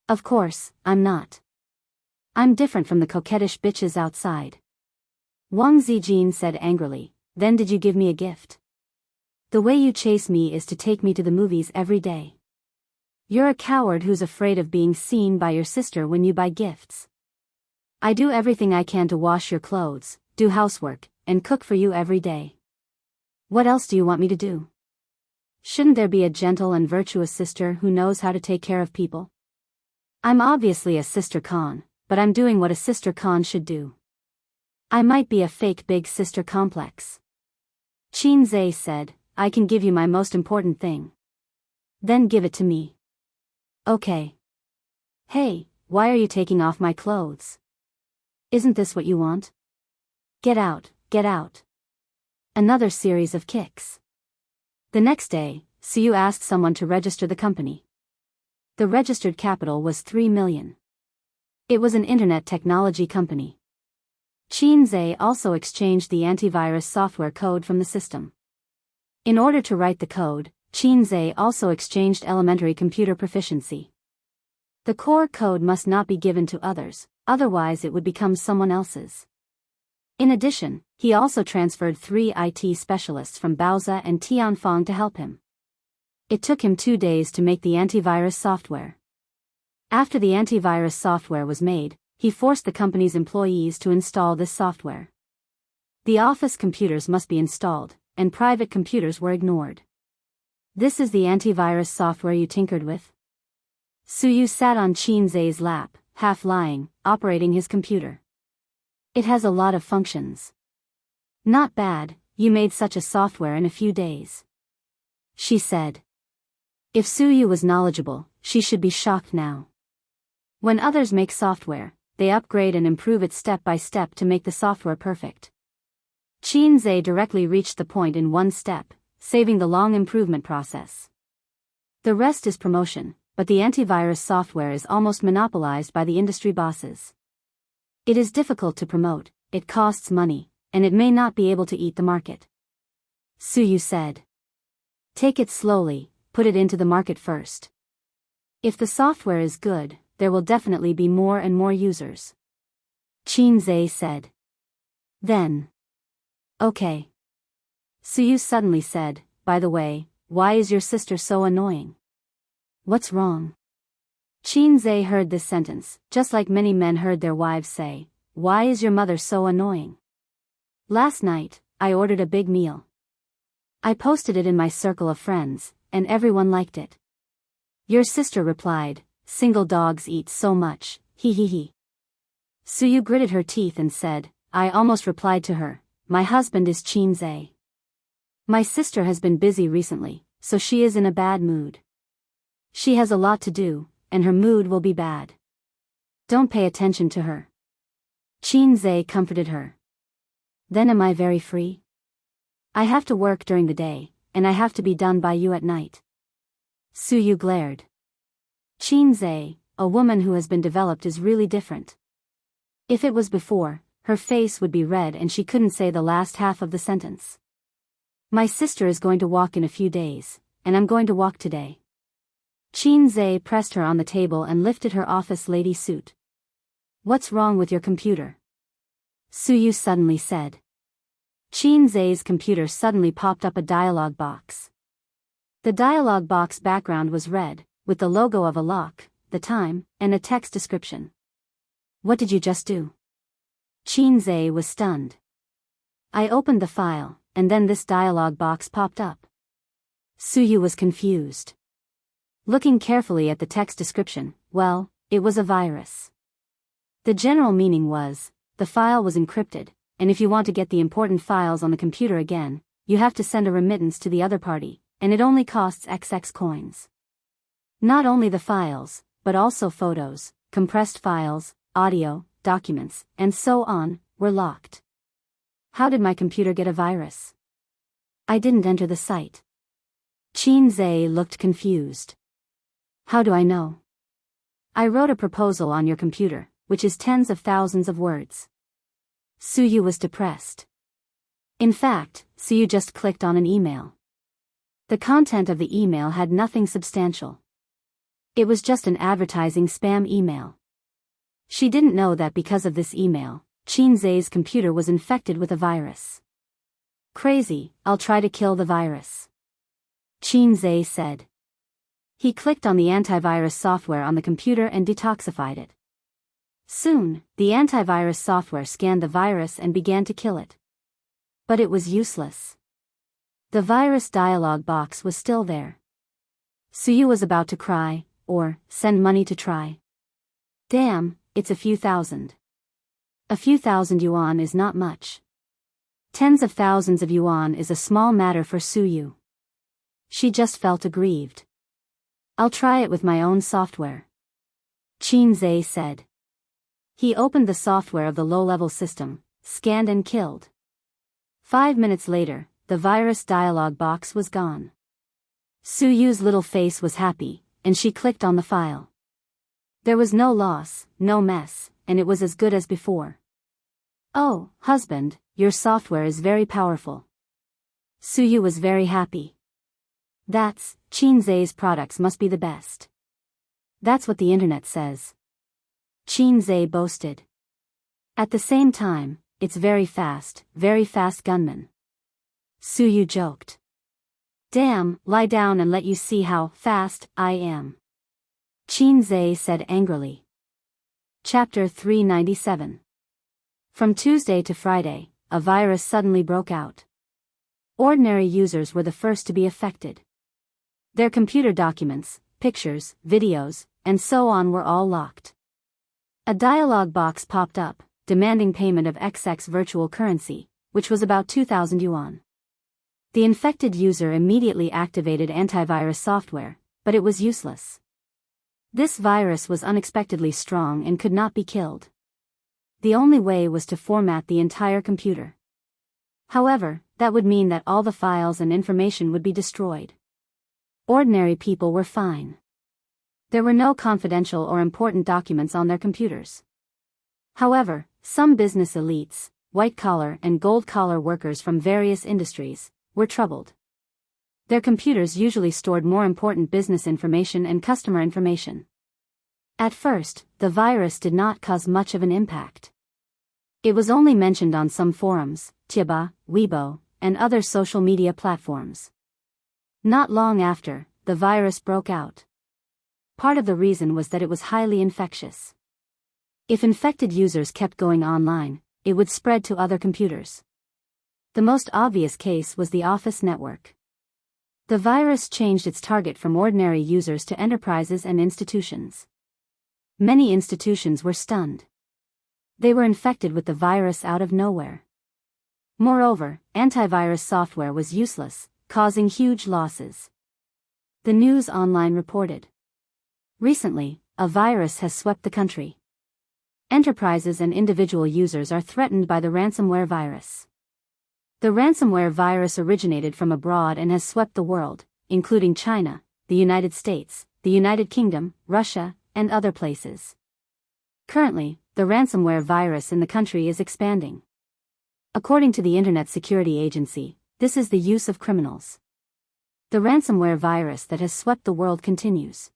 Of course, I'm not. I'm different from the coquettish bitches outside. Wang Zijin said angrily, Then did you give me a gift? The way you chase me is to take me to the movies every day. You're a coward who's afraid of being seen by your sister when you buy gifts. I do everything I can to wash your clothes, do housework, and cook for you every day. What else do you want me to do? Shouldn't there be a gentle and virtuous sister who knows how to take care of people? I'm obviously a sister con, but I'm doing what a sister con should do. I might be a fake big sister complex. Qinzhe said, I can give you my most important thing. Then give it to me. Okay. Hey, why are you taking off my clothes? Isn't this what you want? Get out, get out. Another series of kicks. The next day, Suyu asked someone to register the company. The registered capital was 3 million. It was an internet technology company. Qinzhe also exchanged the antivirus software code from the system. In order to write the code, Qinzhe also exchanged elementary computer proficiency. The core code must not be given to others, otherwise it would become someone else's. In addition, he also transferred 3 IT specialists from Baoza and Tianfang to help him. It took him 2 days to make the antivirus software. After the antivirus software was made, he forced the company's employees to install this software. The office computers must be installed, and private computers were ignored. This is the antivirus software you tinkered with? Suyu sat on Qinzhe's lap, half lying, operating his computer. It has a lot of functions. Not bad, you made such a software in a few days. She said. If Suyu was knowledgeable, she should be shocked now. When others make software, they upgrade and improve it step by step to make the software perfect. Qinzhe directly reached the point in 1 step, saving the long improvement process. The rest is promotion, but the antivirus software is almost monopolized by the industry bosses. It is difficult to promote, it costs money, and it may not be able to eat the market. Suyu said. Take it slowly, put it into the market first. If the software is good, there will definitely be more and more users. Qinzhe said. Then. Okay. Suyu suddenly said, by the way, why is your sister so annoying? What's wrong? Qinzhe heard this sentence, just like many men heard their wives say, why is your mother so annoying? Last night, I ordered a big meal. I posted it in my circle of friends, and everyone liked it. Your sister replied, single dogs eat so much, hee hee hee. Suyu gritted her teeth and said, I almost replied to her, my husband is Qinzhe. My sister has been busy recently, so she is in a bad mood. She has a lot to do, and her mood will be bad. Don't pay attention to her. Qinzhe comforted her. Then am I very free? I have to work during the day, and I have to be done by you at night. Suyu glared. Qinzhe, a woman who has been developed, is really different. If it was before, her face would be red and she couldn't say the last half of the sentence. My sister is going to walk in a few days, and I'm going to walk today. Qinzhe pressed her on the table and lifted her office lady suit. What's wrong with your computer? Suyu suddenly said. Qinzhe's computer suddenly popped up a dialog box. The dialog box background was red, with the logo of a lock, the time, and a text description. What did you just do? Qinzhe was stunned. I opened the file, and then this dialog box popped up. Suyu was confused. Looking carefully at the text description, well, it was a virus. The general meaning was, the file was encrypted, and if you want to get the important files on the computer again, you have to send a remittance to the other party, and it only costs XX coins. Not only the files, but also photos, compressed files, audio, documents, and so on, were locked. How did my computer get a virus? I didn't enter the site. Qinzhe looked confused. How do I know? I wrote a proposal on your computer, which is tens of thousands of words. Suyu was depressed. In fact, Suyu just clicked on an email. The content of the email had nothing substantial. It was just an advertising spam email. She didn't know that because of this email, Qinzhe's computer was infected with a virus. Crazy, I'll try to kill the virus. Qin Zhe said. He clicked on the antivirus software on the computer and detoxified it. Soon, the antivirus software scanned the virus and began to kill it. But it was useless. The virus dialog box was still there. Suyu was about to cry, or send money to try. Damn, it's a few thousand. A few thousand yuan is not much. Tens of thousands of yuan is a small matter for Suyu. She just felt aggrieved. I'll try it with my own software. Qin Zhe said. He opened the software of the low-level system, scanned and killed. 5 minutes later, the virus dialog box was gone. Suyu's little face was happy, and she clicked on the file. There was no loss, no mess, and it was as good as before. Oh, husband, your software is very powerful. Suyu was very happy. That's, Qin Zhe's products must be the best. That's what the internet says. Qin Zhe boasted. At the same time, it's very fast gunman. Suyu joked. Damn, lie down and let you see how fast I am. Qin Zhe said angrily. Chapter 397. From Tuesday to Friday, a virus suddenly broke out. Ordinary users were the first to be affected. Their computer documents, pictures, videos, and so on were all locked. A dialog box popped up, demanding payment of XX virtual currency, which was about 2,000 yuan. The infected user immediately activated antivirus software, but it was useless. This virus was unexpectedly strong and could not be killed. The only way was to format the entire computer. However, that would mean that all the files and information would be destroyed. Ordinary people were fine. There were no confidential or important documents on their computers. However, some business elites, white-collar and gold-collar workers from various industries, were troubled. Their computers usually stored more important business information and customer information. At first, the virus did not cause much of an impact. It was only mentioned on some forums, Tieba, Weibo, and other social media platforms. Not long after, the virus broke out. Part of the reason was that it was highly infectious. If infected users kept going online, it would spread to other computers. The most obvious case was the office network. The virus changed its target from ordinary users to enterprises and institutions. Many institutions were stunned. They were infected with the virus out of nowhere. Moreover, antivirus software was useless, causing huge losses. The News Online reported. Recently, a virus has swept the country. Enterprises and individual users are threatened by the ransomware virus. The ransomware virus originated from abroad and has swept the world, including China, the United States, the United Kingdom, Russia, and other places. Currently, the ransomware virus in the country is expanding. According to the Internet Security Agency, this is the use of criminals. The ransomware virus that has swept the world continues.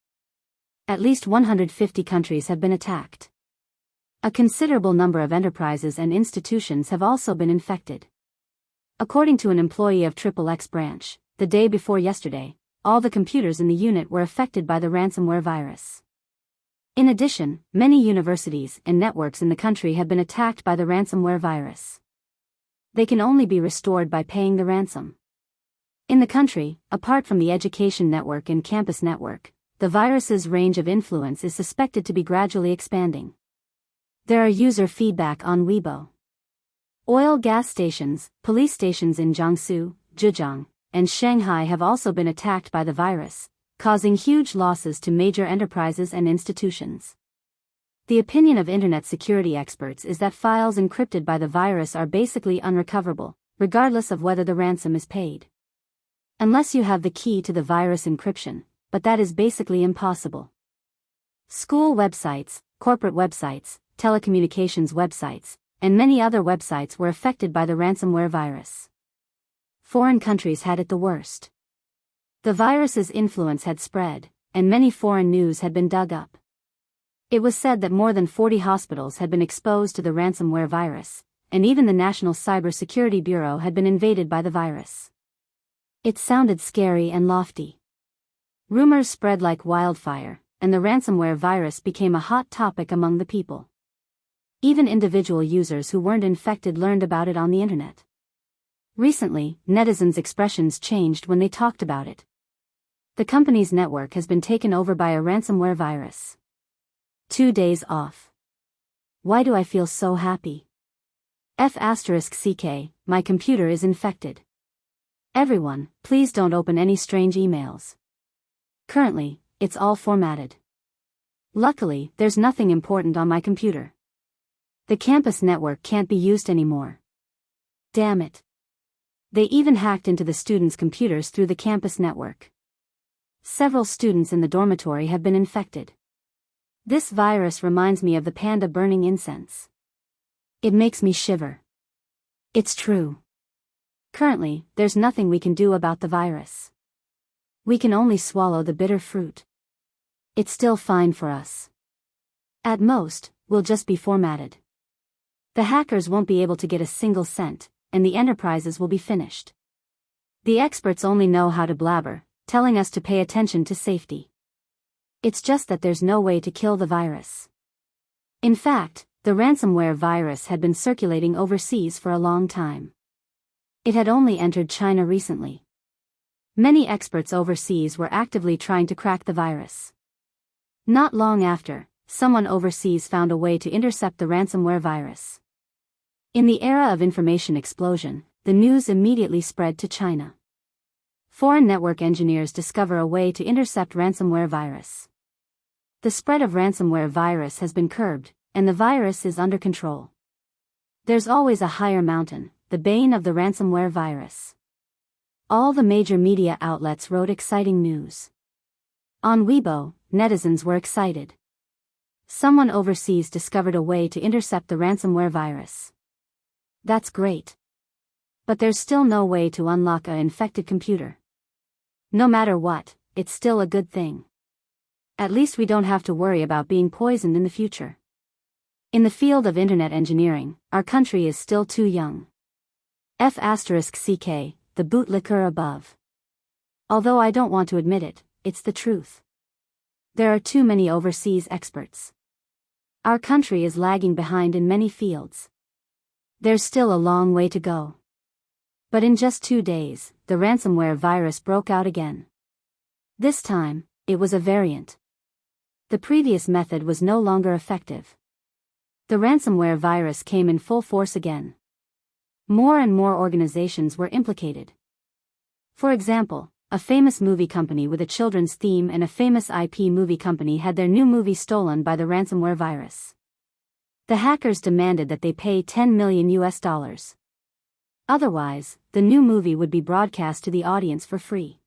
At least 150 countries have been attacked. A considerable number of enterprises and institutions have also been infected. According to an employee of XXX branch, the day before yesterday, all the computers in the unit were affected by the ransomware virus. In addition, many universities and networks in the country have been attacked by the ransomware virus. They can only be restored by paying the ransom. In the country, apart from the education network and campus network, the virus's range of influence is suspected to be gradually expanding. There are user feedback on Weibo. Oil gas stations, police stations in Jiangsu, Zhejiang, and Shanghai have also been attacked by the virus, causing huge losses to major enterprises and institutions. The opinion of Internet security experts is that files encrypted by the virus are basically unrecoverable, regardless of whether the ransom is paid. Unless you have the key to the virus encryption, but that is basically impossible. School websites, corporate websites, telecommunications websites, and many other websites were affected by the ransomware virus. Foreign countries had it the worst. The virus's influence had spread, and many foreign news had been dug up. It was said that more than 40 hospitals had been exposed to the ransomware virus, and even the National Cybersecurity Bureau had been invaded by the virus. It sounded scary and lofty. Rumors spread like wildfire, and the ransomware virus became a hot topic among the people. Even individual users who weren't infected learned about it on the internet. Recently, netizens' expressions changed when they talked about it. The company's network has been taken over by a ransomware virus. 2 days off. Why do I feel so happy? F***ck, my computer is infected. Everyone, please don't open any strange emails. Currently, it's all formatted. Luckily, there's nothing important on my computer. The campus network can't be used anymore. Damn it. They even hacked into the students' computers through the campus network. Several students in the dormitory have been infected. This virus reminds me of the panda burning incense. It makes me shiver. It's true. Currently, there's nothing we can do about the virus. We can only swallow the bitter fruit. It's still fine for us. At most, we'll just be formatted. The hackers won't be able to get a single cent, and the enterprises will be finished. The experts only know how to blabber, telling us to pay attention to safety. It's just that there's no way to kill the virus. In fact, the ransomware virus had been circulating overseas for a long time. It had only entered China recently. Many experts overseas were actively trying to crack the virus. Not long after, someone overseas found a way to intercept the ransomware virus. In the era of information explosion, the news immediately spread to China. Foreign network engineers discover a way to intercept ransomware virus. The spread of ransomware virus has been curbed, and the virus is under control. There's always a higher mountain, the bane of the ransomware virus. All the major media outlets wrote exciting news. On Weibo, netizens were excited. Someone overseas discovered a way to intercept the ransomware virus. That's great. But there's still no way to unlock an infected computer. No matter what, it's still a good thing. At least we don't have to worry about being poisoned in the future. In the field of internet engineering, our country is still too young. F***ck, the bootlicker above. Although I don't want to admit it, it's the truth. There are too many overseas experts. Our country is lagging behind in many fields. There's still a long way to go. But in just 2 days, the ransomware virus broke out again. This time, it was a variant. The previous method was no longer effective. The ransomware virus came in full force again. More and more organizations were implicated. For example, a famous movie company with a children's theme and a famous IP movie company had their new movie stolen by the ransomware virus. The hackers demanded that they pay $10 million. Otherwise, the new movie would be broadcast to the audience for free.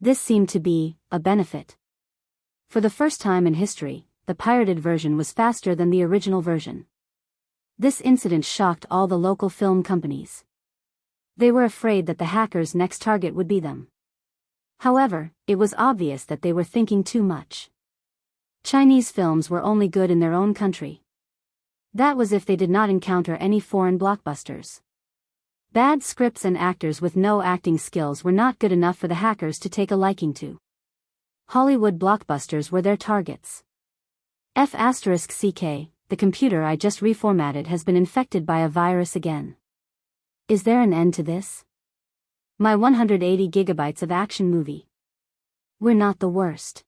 This seemed to be a benefit. For the first time in history, the pirated version was faster than the original version. This incident shocked all the local film companies. They were afraid that the hackers' next target would be them. However, it was obvious that they were thinking too much. Chinese films were only good in their own country. That was if they did not encounter any foreign blockbusters. Bad scripts and actors with no acting skills were not good enough for the hackers to take a liking to. Hollywood blockbusters were their targets. F***ck, the computer I just reformatted has been infected by a virus again. Is there an end to this? My 180 gigabytes of action movie. We're not the worst.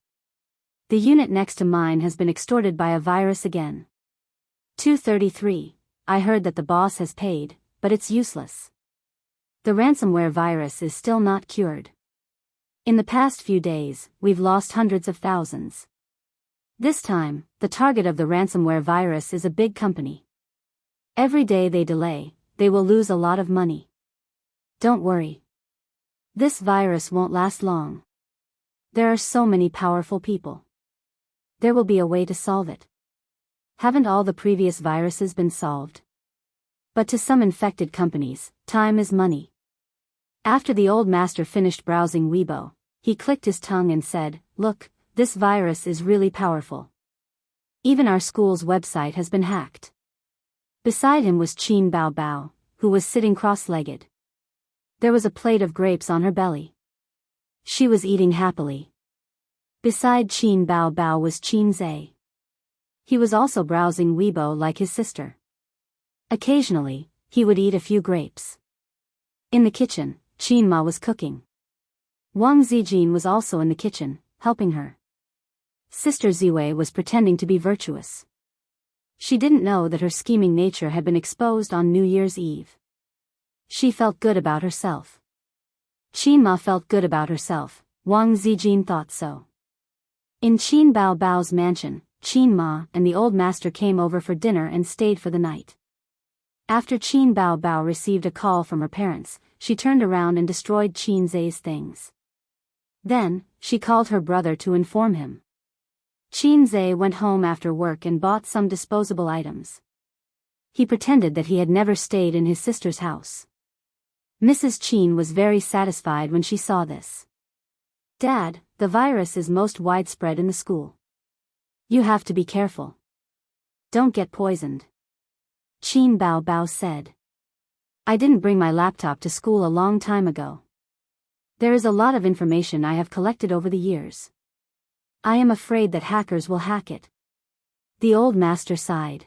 The unit next to mine has been extorted by a virus again. 233, I heard that the boss has paid, but it's useless. The ransomware virus is still not cured. In the past few days, we've lost hundreds of thousands. This time, the target of the ransomware virus is a big company. Every day they delay, they will lose a lot of money. Don't worry. This virus won't last long. There are so many powerful people. There will be a way to solve it. Haven't all the previous viruses been solved? But to some infected companies, time is money. After the old master finished browsing Weibo, he clicked his tongue and said, "Look, this virus is really powerful. Even our school's website has been hacked." Beside him was Qin Bao Bao, who was sitting cross-legged. There was a plate of grapes on her belly. She was eating happily. Beside Qin Bao Bao was Qin Zhe. He was also browsing Weibo like his sister. Occasionally, he would eat a few grapes. In the kitchen, Qin Ma was cooking. Wang Zijin was also in the kitchen, helping her. Sister Ziwei was pretending to be virtuous. She didn't know that her scheming nature had been exposed on New Year's Eve. She felt good about herself. Qin Ma felt good about herself, Wang Zijin thought so. In Qin Bao Bao's mansion, Qin Ma and the old master came over for dinner and stayed for the night. After Qin Bao Bao received a call from her parents, she turned around and destroyed Qin Zhe's things. Then, she called her brother to inform him. Qin Zhe went home after work and bought some disposable items. He pretended that he had never stayed in his sister's house. Mrs. Qin was very satisfied when she saw this. "Dad, the virus is most widespread in the school. You have to be careful. Don't get poisoned." Qin Bao Bao said. "I didn't bring my laptop to school a long time ago. There is a lot of information I have collected over the years. I am afraid that hackers will hack it." The old master sighed.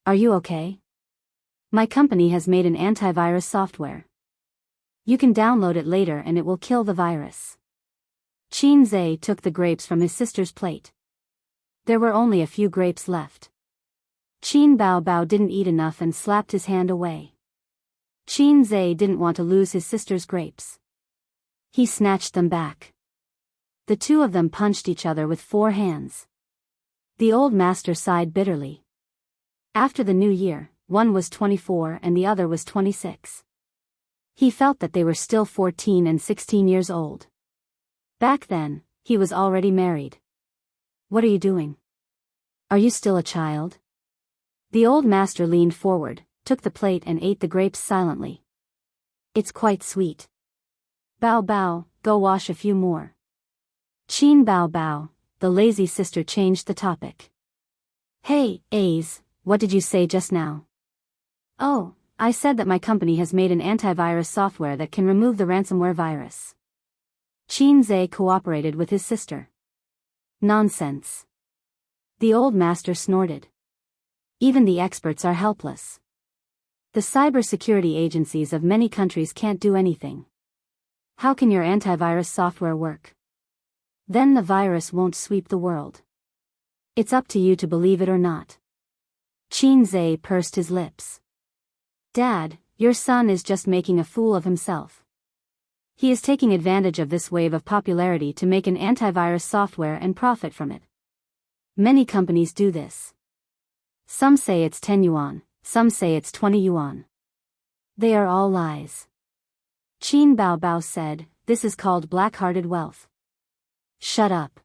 "Are you okay? My company has made an antivirus software. You can download it later and it will kill the virus." Qin Zhe took the grapes from his sister's plate. There were only a few grapes left. Qin Bao Bao didn't eat enough and slapped his hand away. Qin Zhe didn't want to lose his sister's grapes. He snatched them back. The two of them punched each other with 4 hands. The old master sighed bitterly. After the new year, one was 24 and the other was 26. He felt that they were still 14 and 16 years old. Back then, he was already married. "What are you doing? Are you still a child?" The old master leaned forward, took the plate and ate the grapes silently. "It's quite sweet. Bao Bao, go wash a few more." Qin Bao Bao, the lazy sister, changed the topic. "Hey, Ace, what did you say just now?" "Oh, I said that my company has made an antivirus software that can remove the ransomware virus." Qin Zhe cooperated with his sister. "Nonsense." The old master snorted. "Even the experts are helpless. The cybersecurity agencies of many countries can't do anything. How can your antivirus software work? Then the virus won't sweep the world. It's up to you to believe it or not." Qin Zhe pursed his lips. "Dad, your son is just making a fool of himself. He is taking advantage of this wave of popularity to make an antivirus software and profit from it. Many companies do this. Some say it's 10 yuan, some say it's 20 yuan. They are all lies." Qin Bao Bao said, "This is called black-hearted wealth." "Shut up."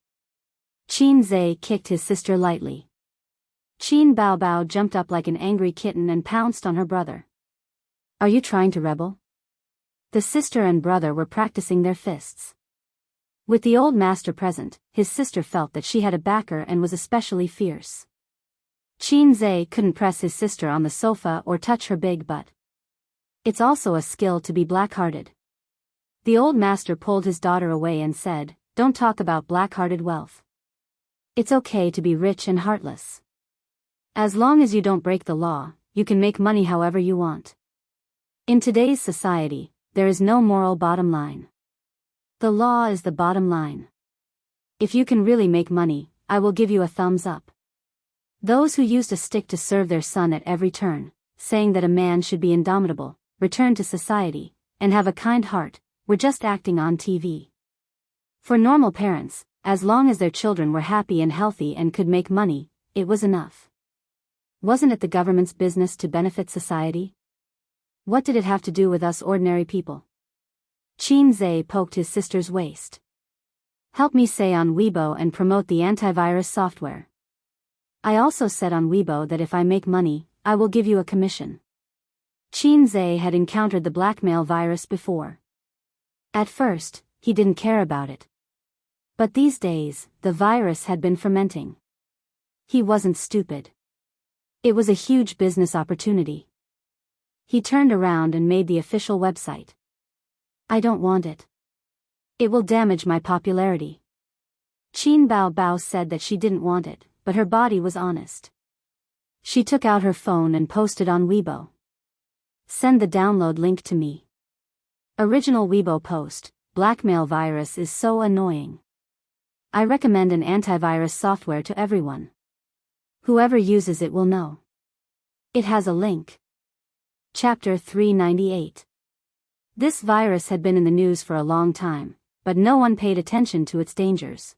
Qin Zhe kicked his sister lightly. Qin Bao Bao jumped up like an angry kitten and pounced on her brother. "Are you trying to rebel?" The sister and brother were practicing their fists. With the old master present, his sister felt that she had a backer and was especially fierce. Qin Zhe couldn't press his sister on the sofa or touch her big butt. It's also a skill to be black-hearted. The old master pulled his daughter away and said, "Don't talk about black-hearted wealth. It's okay to be rich and heartless. As long as you don't break the law, you can make money however you want. In today's society, there is no moral bottom line. The law is the bottom line. If you can really make money, I will give you a thumbs up." Those who used a stick to serve their son at every turn, saying that a man should be indomitable, return to society, and have a kind heart, were just acting on TV. For normal parents, as long as their children were happy and healthy and could make money, it was enough. Wasn't it the government's business to benefit society? What did it have to do with us ordinary people? Qin Zhe poked his sister's waist. "Help me say on Weibo and promote the antivirus software. I also said on Weibo that if I make money, I will give you a commission." Qin Zhe had encountered the blackmail virus before. At first, he didn't care about it. But these days, the virus had been fermenting. He wasn't stupid. It was a huge business opportunity. He turned around and made the official website. I don't want it. It will damage my popularity. Qin Bao Bao said that she didn't want it, but her body was honest. She took out her phone and posted on Weibo. Send the download link to me. Original Weibo post, blackmail virus is so annoying. I recommend an antivirus software to everyone. Whoever uses it will know. It has a link. Chapter 398. This virus had been in the news for a long time, but no one paid attention to its dangers.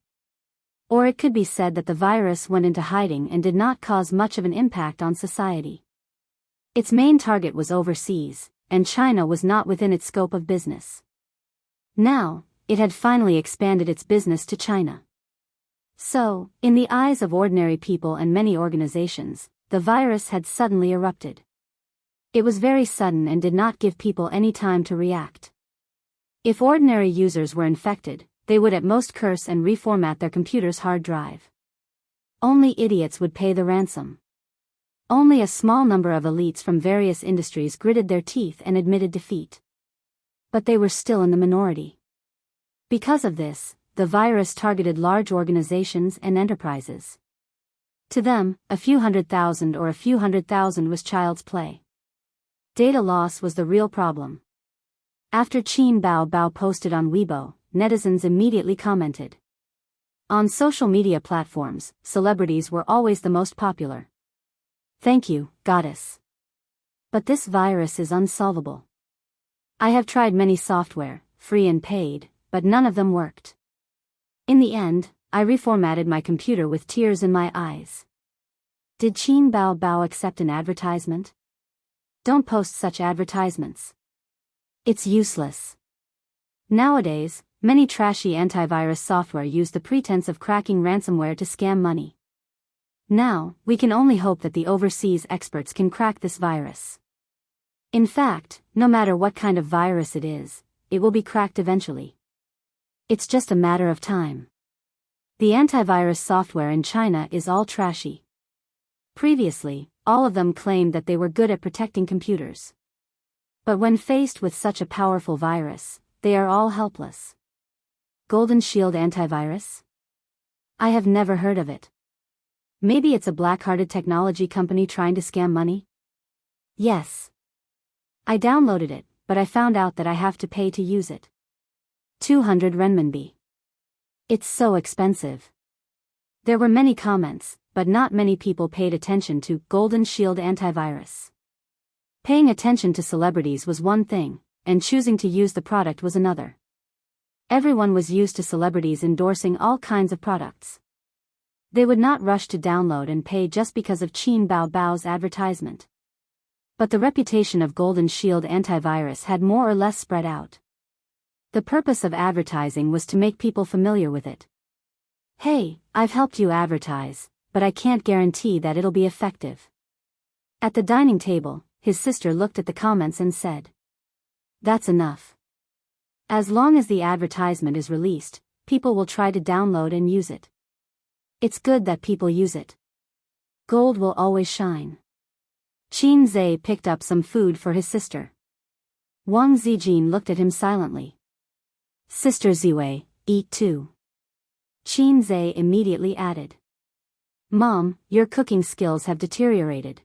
Or it could be said that the virus went into hiding and did not cause much of an impact on society. Its main target was overseas, and China was not within its scope of business. Now, it had finally expanded its business to China. So, in the eyes of ordinary people and many organizations, the virus had suddenly erupted. It was very sudden and did not give people any time to react. If ordinary users were infected, they would at most curse and reformat their computer's hard drive. Only idiots would pay the ransom. Only a small number of elites from various industries gritted their teeth and admitted defeat. But they were still in the minority. Because of this, the virus targeted large organizations and enterprises. To them, a few 100,000 or a few 100,000 was child's play. Data loss was the real problem. After Qin Bao Bao posted on Weibo, netizens immediately commented. On social media platforms, celebrities were always the most popular. Thank you, goddess. But this virus is unsolvable. I have tried many software, free and paid, but none of them worked. In the end, I reformatted my computer with tears in my eyes. Did Qin Bao Bao accept an advertisement? Don't post such advertisements. It's useless. Nowadays, many trashy antivirus software use the pretense of cracking ransomware to scam money. Now, we can only hope that the overseas experts can crack this virus. In fact, no matter what kind of virus it is, it will be cracked eventually. It's just a matter of time. The antivirus software in China is all trashy. Previously, all of them claimed that they were good at protecting computers. But when faced with such a powerful virus, they are all helpless. Golden Shield antivirus? I have never heard of it. Maybe it's a black-hearted technology company trying to scam money? Yes. I downloaded it, but I found out that I have to pay to use it. 200 renminbi. It's so expensive. There were many comments, but not many people paid attention to Golden Shield antivirus. Paying attention to celebrities was one thing, and choosing to use the product was another. Everyone was used to celebrities endorsing all kinds of products. They would not rush to download and pay just because of Qin Bao Bao's advertisement. But the reputation of Golden Shield antivirus had more or less spread out. The purpose of advertising was to make people familiar with it. Hey, I've helped you advertise, but I can't guarantee that it'll be effective. At the dining table, his sister looked at the comments and said, That's enough. As long as the advertisement is released, people will try to download and use it. It's good that people use it. Gold will always shine. Qin Zhe picked up some food for his sister. Wang Zijin looked at him silently. Sister Ziwei, eat too. Qin Zhe immediately added. Mom, your cooking skills have deteriorated.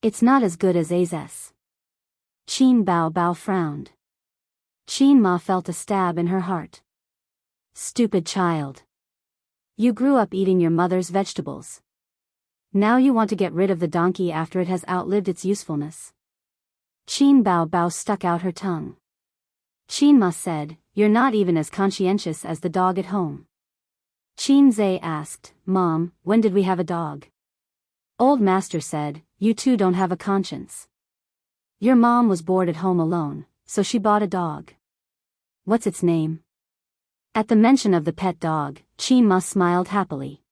It's not as good as Az's. Qin Bao Bao frowned. Qin Ma felt a stab in her heart. Stupid child. You grew up eating your mother's vegetables. Now you want to get rid of the donkey after it has outlived its usefulness. Qin Bao Bao stuck out her tongue. Qin Ma said, You're not even as conscientious as the dog at home. Qin Zhe asked, Mom, when did we have a dog? Old Master said, You two don't have a conscience. Your mom was bored at home alone, so she bought a dog. What's its name? At the mention of the pet dog, Qin Ma smiled happily.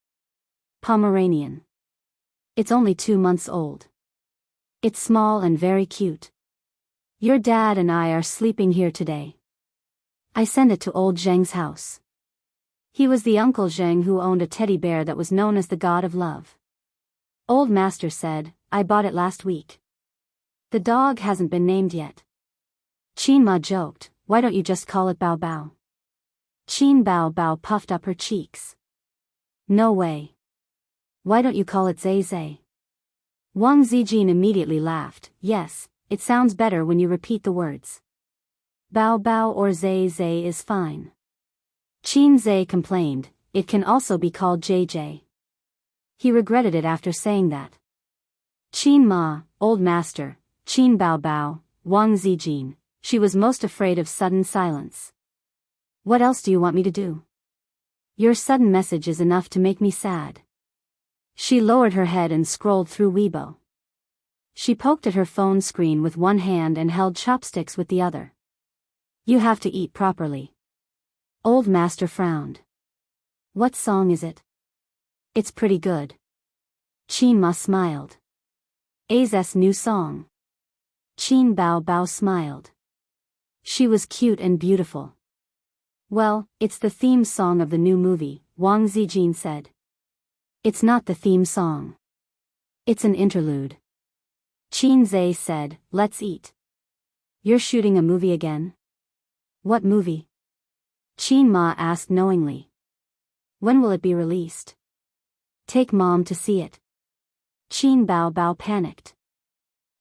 Pomeranian. It's only 2 months old. It's small and very cute. Your dad and I are sleeping here today. I sent it to old Zheng's house. He was the Uncle Zheng who owned a teddy bear that was known as the god of love. Old Master said, I bought it last week. The dog hasn't been named yet. Qin Ma joked, why don't you just call it Bao Bao? Qin Bao Bao puffed up her cheeks. No way. Why don't you call it Zai Zai? Wang Zijin immediately laughed, yes, it sounds better when you repeat the words. Bao Bao or Zai Zai is fine. Qin Zai complained, it can also be called JJ. He regretted it after saying that. Qin Ma, Old Master, Qin Bao Bao, Wang Zijin, she was most afraid of sudden silence. What else do you want me to do? Your sudden message is enough to make me sad. She lowered her head and scrolled through Weibo. She poked at her phone screen with one hand and held chopsticks with the other. You have to eat properly. Old Master frowned. What song is it? It's pretty good. Qin Ma smiled. A's new song. Qin Bao Bao smiled. She was cute and beautiful. Well, it's the theme song of the new movie, Wang Zijin said. It's not the theme song. It's an interlude. Qin Zai said, let's eat. You're shooting a movie again? What movie? Qin Ma asked knowingly. When will it be released? Take Mom to see it. Qin Bao Bao panicked.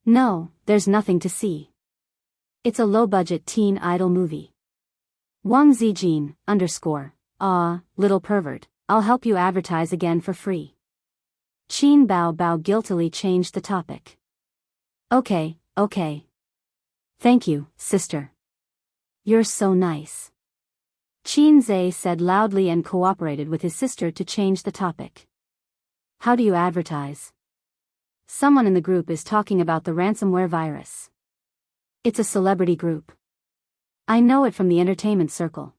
No, there's nothing to see. It's a low-budget teen idol movie. Wang Zijin, little pervert, I'll help you advertise again for free. Qin Bao Bao guiltily changed the topic. Okay. Thank you, sister. You're so nice. Qin Zai said loudly and cooperated with his sister to change the topic. How do you advertise? Someone in the group is talking about the ransomware virus. It's a celebrity group. I know it from the entertainment circle.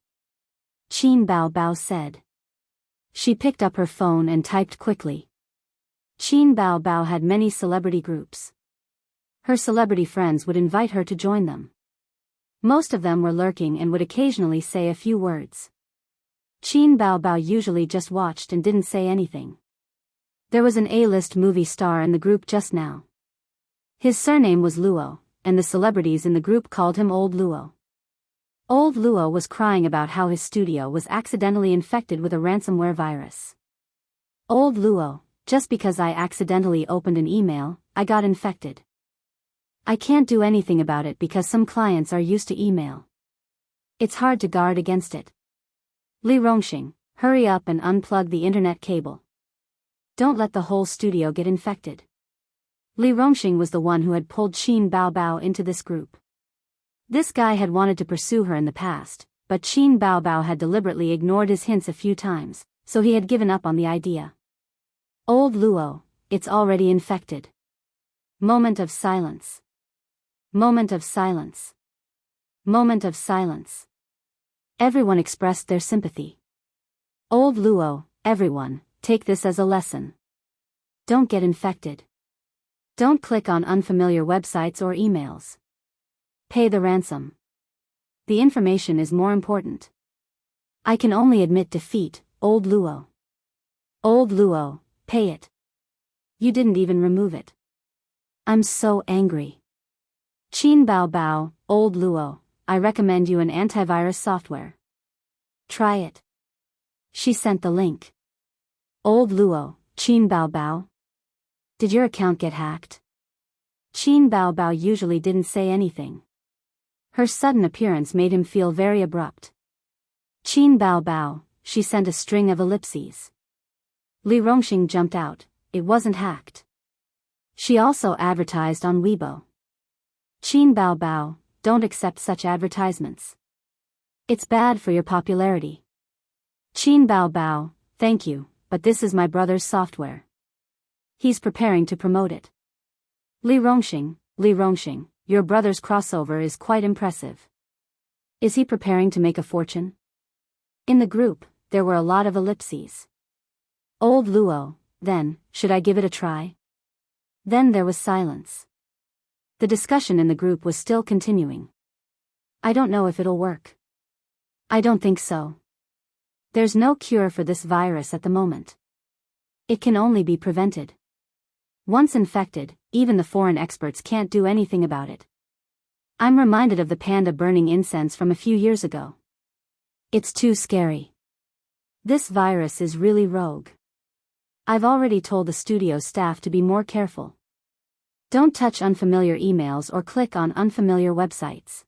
Qin Bao Bao said. She picked up her phone and typed quickly. Qin Bao Bao had many celebrity groups. Her celebrity friends would invite her to join them. Most of them were lurking and would occasionally say a few words. Qin Bao Bao usually just watched and didn't say anything. There was an A-list movie star in the group just now. His surname was Luo, and the celebrities in the group called him Old Luo. Old Luo was crying about how his studio was accidentally infected with a ransomware virus. Old Luo, just because I accidentally opened an email, I got infected. I can't do anything about it because some clients are used to email. It's hard to guard against it. Li Rongxing, hurry up and unplug the internet cable. Don't let the whole studio get infected. Li Rongxing was the one who had pulled Qin Bao Bao into this group. This guy had wanted to pursue her in the past, but Qin Bao Bao had deliberately ignored his hints a few times, so he had given up on the idea. Old Luo, it's already infected. Moment of silence. Moment of silence. Moment of silence. Everyone expressed their sympathy. Old Luo, everyone, take this as a lesson. Don't get infected. Don't click on unfamiliar websites or emails. Pay the ransom. The information is more important. I can only admit defeat, Old Luo. Old Luo, pay it. You didn't even remove it. I'm so angry. Qin Bao Bao, Old Luo, I recommend you an antivirus software. Try it. She sent the link. Old Luo, Qin Bao Bao. Did your account get hacked? Qin Bao Bao usually didn't say anything. Her sudden appearance made him feel very abrupt. Qin Bao Bao, she sent a string of ellipses. Li Rongxing jumped out, it wasn't hacked. She also advertised on Weibo. Qin Bao Bao, don't accept such advertisements. It's bad for your popularity. Qin Bao Bao, thank you, but this is my brother's software. He's preparing to promote it. Li Rongxing, your brother's crossover is quite impressive. Is he preparing to make a fortune? In the group, there were a lot of ellipses. Old Luo, then, should I give it a try? Then there was silence. The discussion in the group was still continuing. I don't know if it'll work. I don't think so. There's no cure for this virus at the moment. It can only be prevented. Once infected, even the foreign experts can't do anything about it. I'm reminded of the panda burning incense from a few years ago. It's too scary. This virus is really rogue. I've already told the studio staff to be more careful. Don't touch unfamiliar emails or click on unfamiliar websites.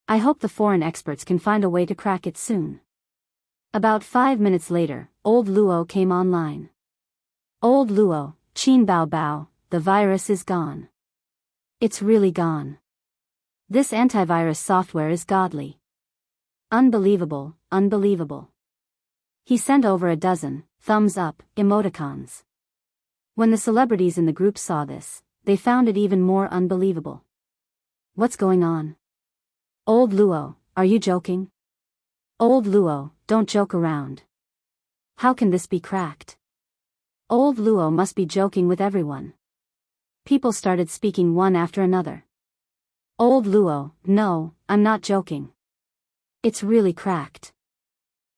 I hope the foreign experts can find a way to crack it soon. About 5 minutes later, Old Luo came online. Old Luo, Qin Bao Bao, the virus is gone. It's really gone. This antivirus software is godly. Unbelievable, unbelievable. He sent over a dozen thumbs up emoticons. When the celebrities in the group saw this, they found it even more unbelievable. What's going on? Old Luo, are you joking? Old Luo, don't joke around. How can this be cracked? Old Luo must be joking with everyone. People started speaking one after another. Old Luo, no, I'm not joking. It's really cracked.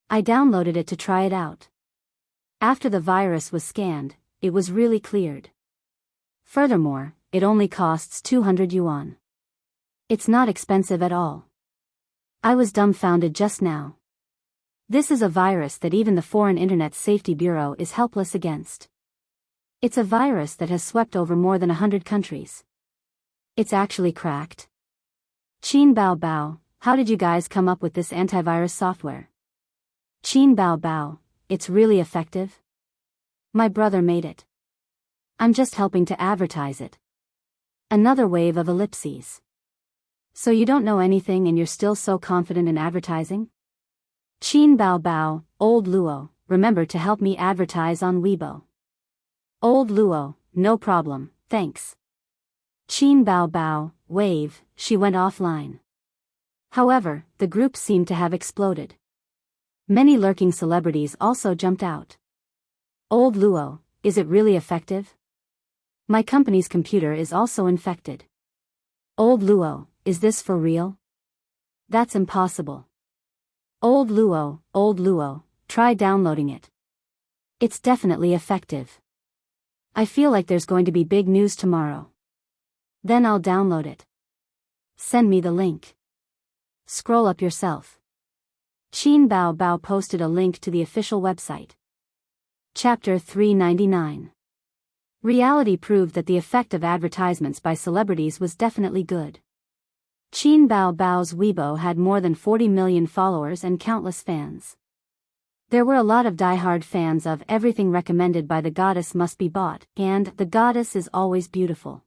I downloaded it to try it out. After the virus was scanned, it was really cleared. Furthermore, it only costs 200 yuan. It's not expensive at all. I was dumbfounded just now. This is a virus that even the Foreign Internet Safety Bureau is helpless against. It's a virus that has swept over more than 100 countries. It's actually cracked. Qin Bao Bao, how did you guys come up with this antivirus software? Qin Bao Bao, it's really effective? My brother made it. I'm just helping to advertise it. Another wave of ellipses. So you don't know anything and you're still so confident in advertising? Qin Bao Bao, Old Luo, remember to help me advertise on Weibo. Old Luo, no problem, thanks. Qin Bao Bao, wave, she went offline. However, the group seemed to have exploded. Many lurking celebrities also jumped out. Old Luo, is it really effective? My company's computer is also infected. Old Luo, is this for real? That's impossible. Old Luo, try downloading it. It's definitely effective. I feel like there's going to be big news tomorrow. Then I'll download it. Send me the link. Scroll up yourself. Qin Bao Bao posted a link to the official website. Chapter 399. Reality proved that the effect of advertisements by celebrities was definitely good. Qin Bao Bao's Weibo had more than 40 million followers and countless fans. There were a lot of die-hard fans of everything recommended by the goddess must be bought, and the goddess is always beautiful.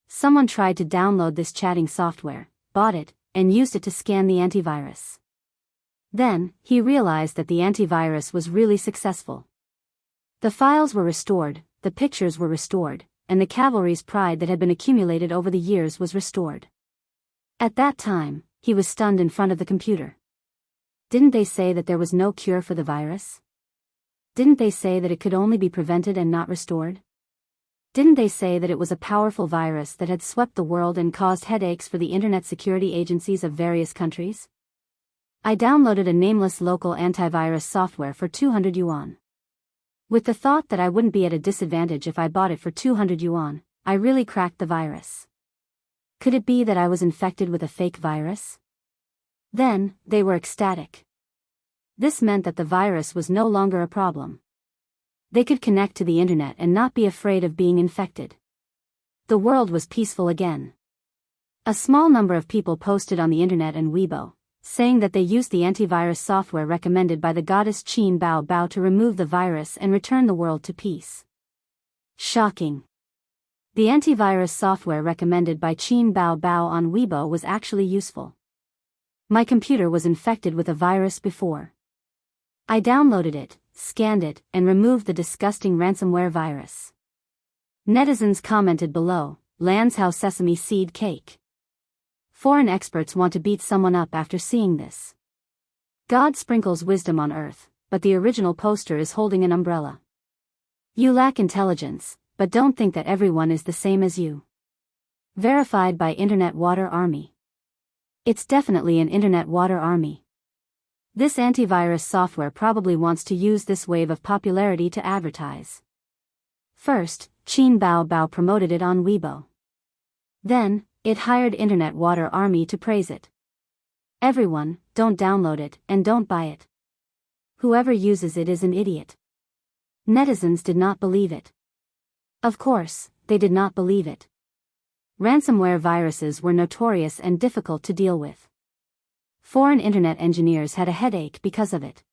Someone tried to download this chatting software, bought it, and used it to scan the antivirus. Then, he realized that the antivirus was really successful. The files were restored, the pictures were restored, and the cavalry's pride that had been accumulated over the years was restored. At that time, he was stunned in front of the computer. Didn't they say that there was no cure for the virus? Didn't they say that it could only be prevented and not restored? Didn't they say that it was a powerful virus that had swept the world and caused headaches for the internet security agencies of various countries? I downloaded a nameless local antivirus software for 200 yuan. With the thought that I wouldn't be at a disadvantage if I bought it for 200 yuan, I really cracked the virus. Could it be that I was infected with a fake virus? Then, they were ecstatic. This meant that the virus was no longer a problem. They could connect to the internet and not be afraid of being infected. The world was peaceful again. A small number of people posted on the internet and Weibo, saying that they used the antivirus software recommended by the goddess Qin Bao Bao to remove the virus and return the world to peace. Shocking. The antivirus software recommended by Qin Bao Bao on Weibo was actually useful. My computer was infected with a virus before. I downloaded it, scanned it, and removed the disgusting ransomware virus. Netizens commented below, Lan's How Sesame Seed Cake. Foreign experts want to beat someone up after seeing this. God sprinkles wisdom on earth, but the original poster is holding an umbrella. You lack intelligence, but don't think that everyone is the same as you. Verified by Internet Water Army. It's definitely an Internet Water Army. This antivirus software probably wants to use this wave of popularity to advertise. First, Qin Bao promoted it on Weibo. Then, it hired Internet Water Army to praise it. Everyone, don't download it and don't buy it. Whoever uses it is an idiot. Netizens did not believe it. Of course, they did not believe it. Ransomware viruses were notorious and difficult to deal with. Foreign internet engineers had a headache because of it.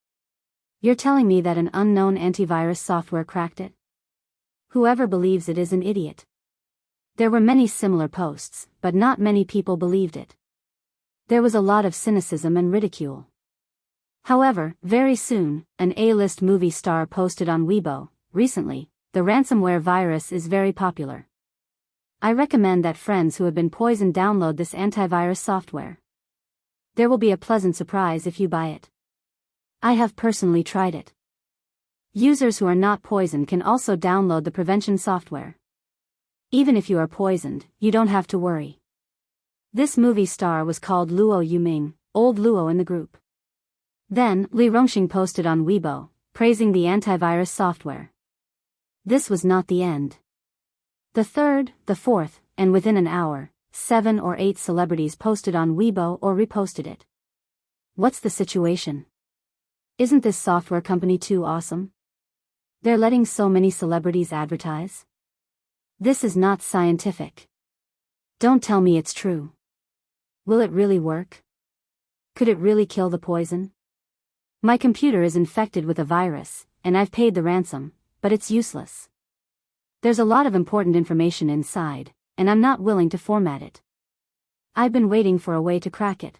You're telling me that an unknown antivirus software cracked it? Whoever believes it is an idiot. There were many similar posts, but not many people believed it. There was a lot of cynicism and ridicule. However, very soon, an A-list movie star posted on Weibo, recently, the ransomware virus is very popular. I recommend that friends who have been poisoned download this antivirus software. There will be a pleasant surprise if you buy it. I have personally tried it. Users who are not poisoned can also download the prevention software. Even if you are poisoned, you don't have to worry. This movie star was called Luo Yuming, old Luo in the group. Then, Li Rongxing posted on Weibo, praising the antivirus software. This was not the end. The third, the fourth, and within an hour, 7 or 8 celebrities posted on Weibo or reposted it. What's the situation? Isn't this software company too awesome? They're letting so many celebrities advertise? This is not scientific. Don't tell me it's true. Will it really work? Could it really kill the poison? My computer is infected with a virus, and I've paid the ransom, but it's useless. There's a lot of important information inside, and I'm not willing to format it. I've been waiting for a way to crack it.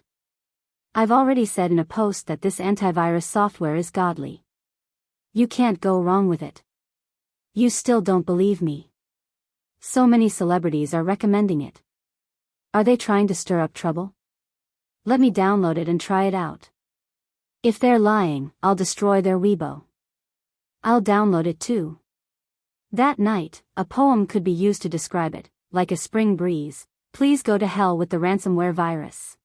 I've already said in a post that this antivirus software is godly. You can't go wrong with it. You still don't believe me. So many celebrities are recommending it. Are they trying to stir up trouble? Let me download it and try it out. If they're lying, I'll destroy their Weibo. I'll download it too. That night, a poem could be used to describe it, like a spring breeze. Please go to hell with the ransomware virus.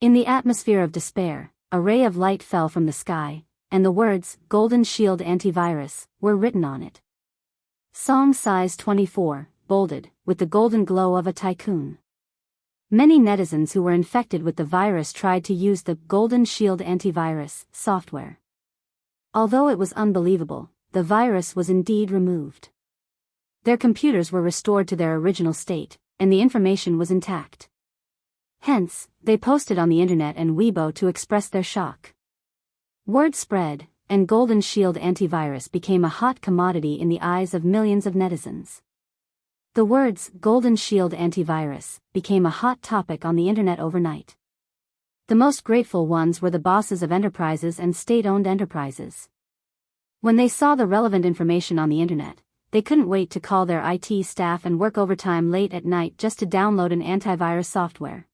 In the atmosphere of despair, a ray of light fell from the sky, and the words, Golden Shield Antivirus, were written on it. Song size 24, bolded, with the golden glow of a tycoon. Many netizens who were infected with the virus tried to use the Golden Shield Antivirus software. Although it was unbelievable, the virus was indeed removed. Their computers were restored to their original state, and the information was intact. Hence, they posted on the internet and Weibo to express their shock. Word spread, and Golden Shield Antivirus became a hot commodity in the eyes of millions of netizens. The words Golden Shield Antivirus became a hot topic on the internet overnight. The most grateful ones were the bosses of enterprises and state-owned enterprises. When they saw the relevant information on the internet, they couldn't wait to call their IT staff and work overtime late at night just to download an antivirus software.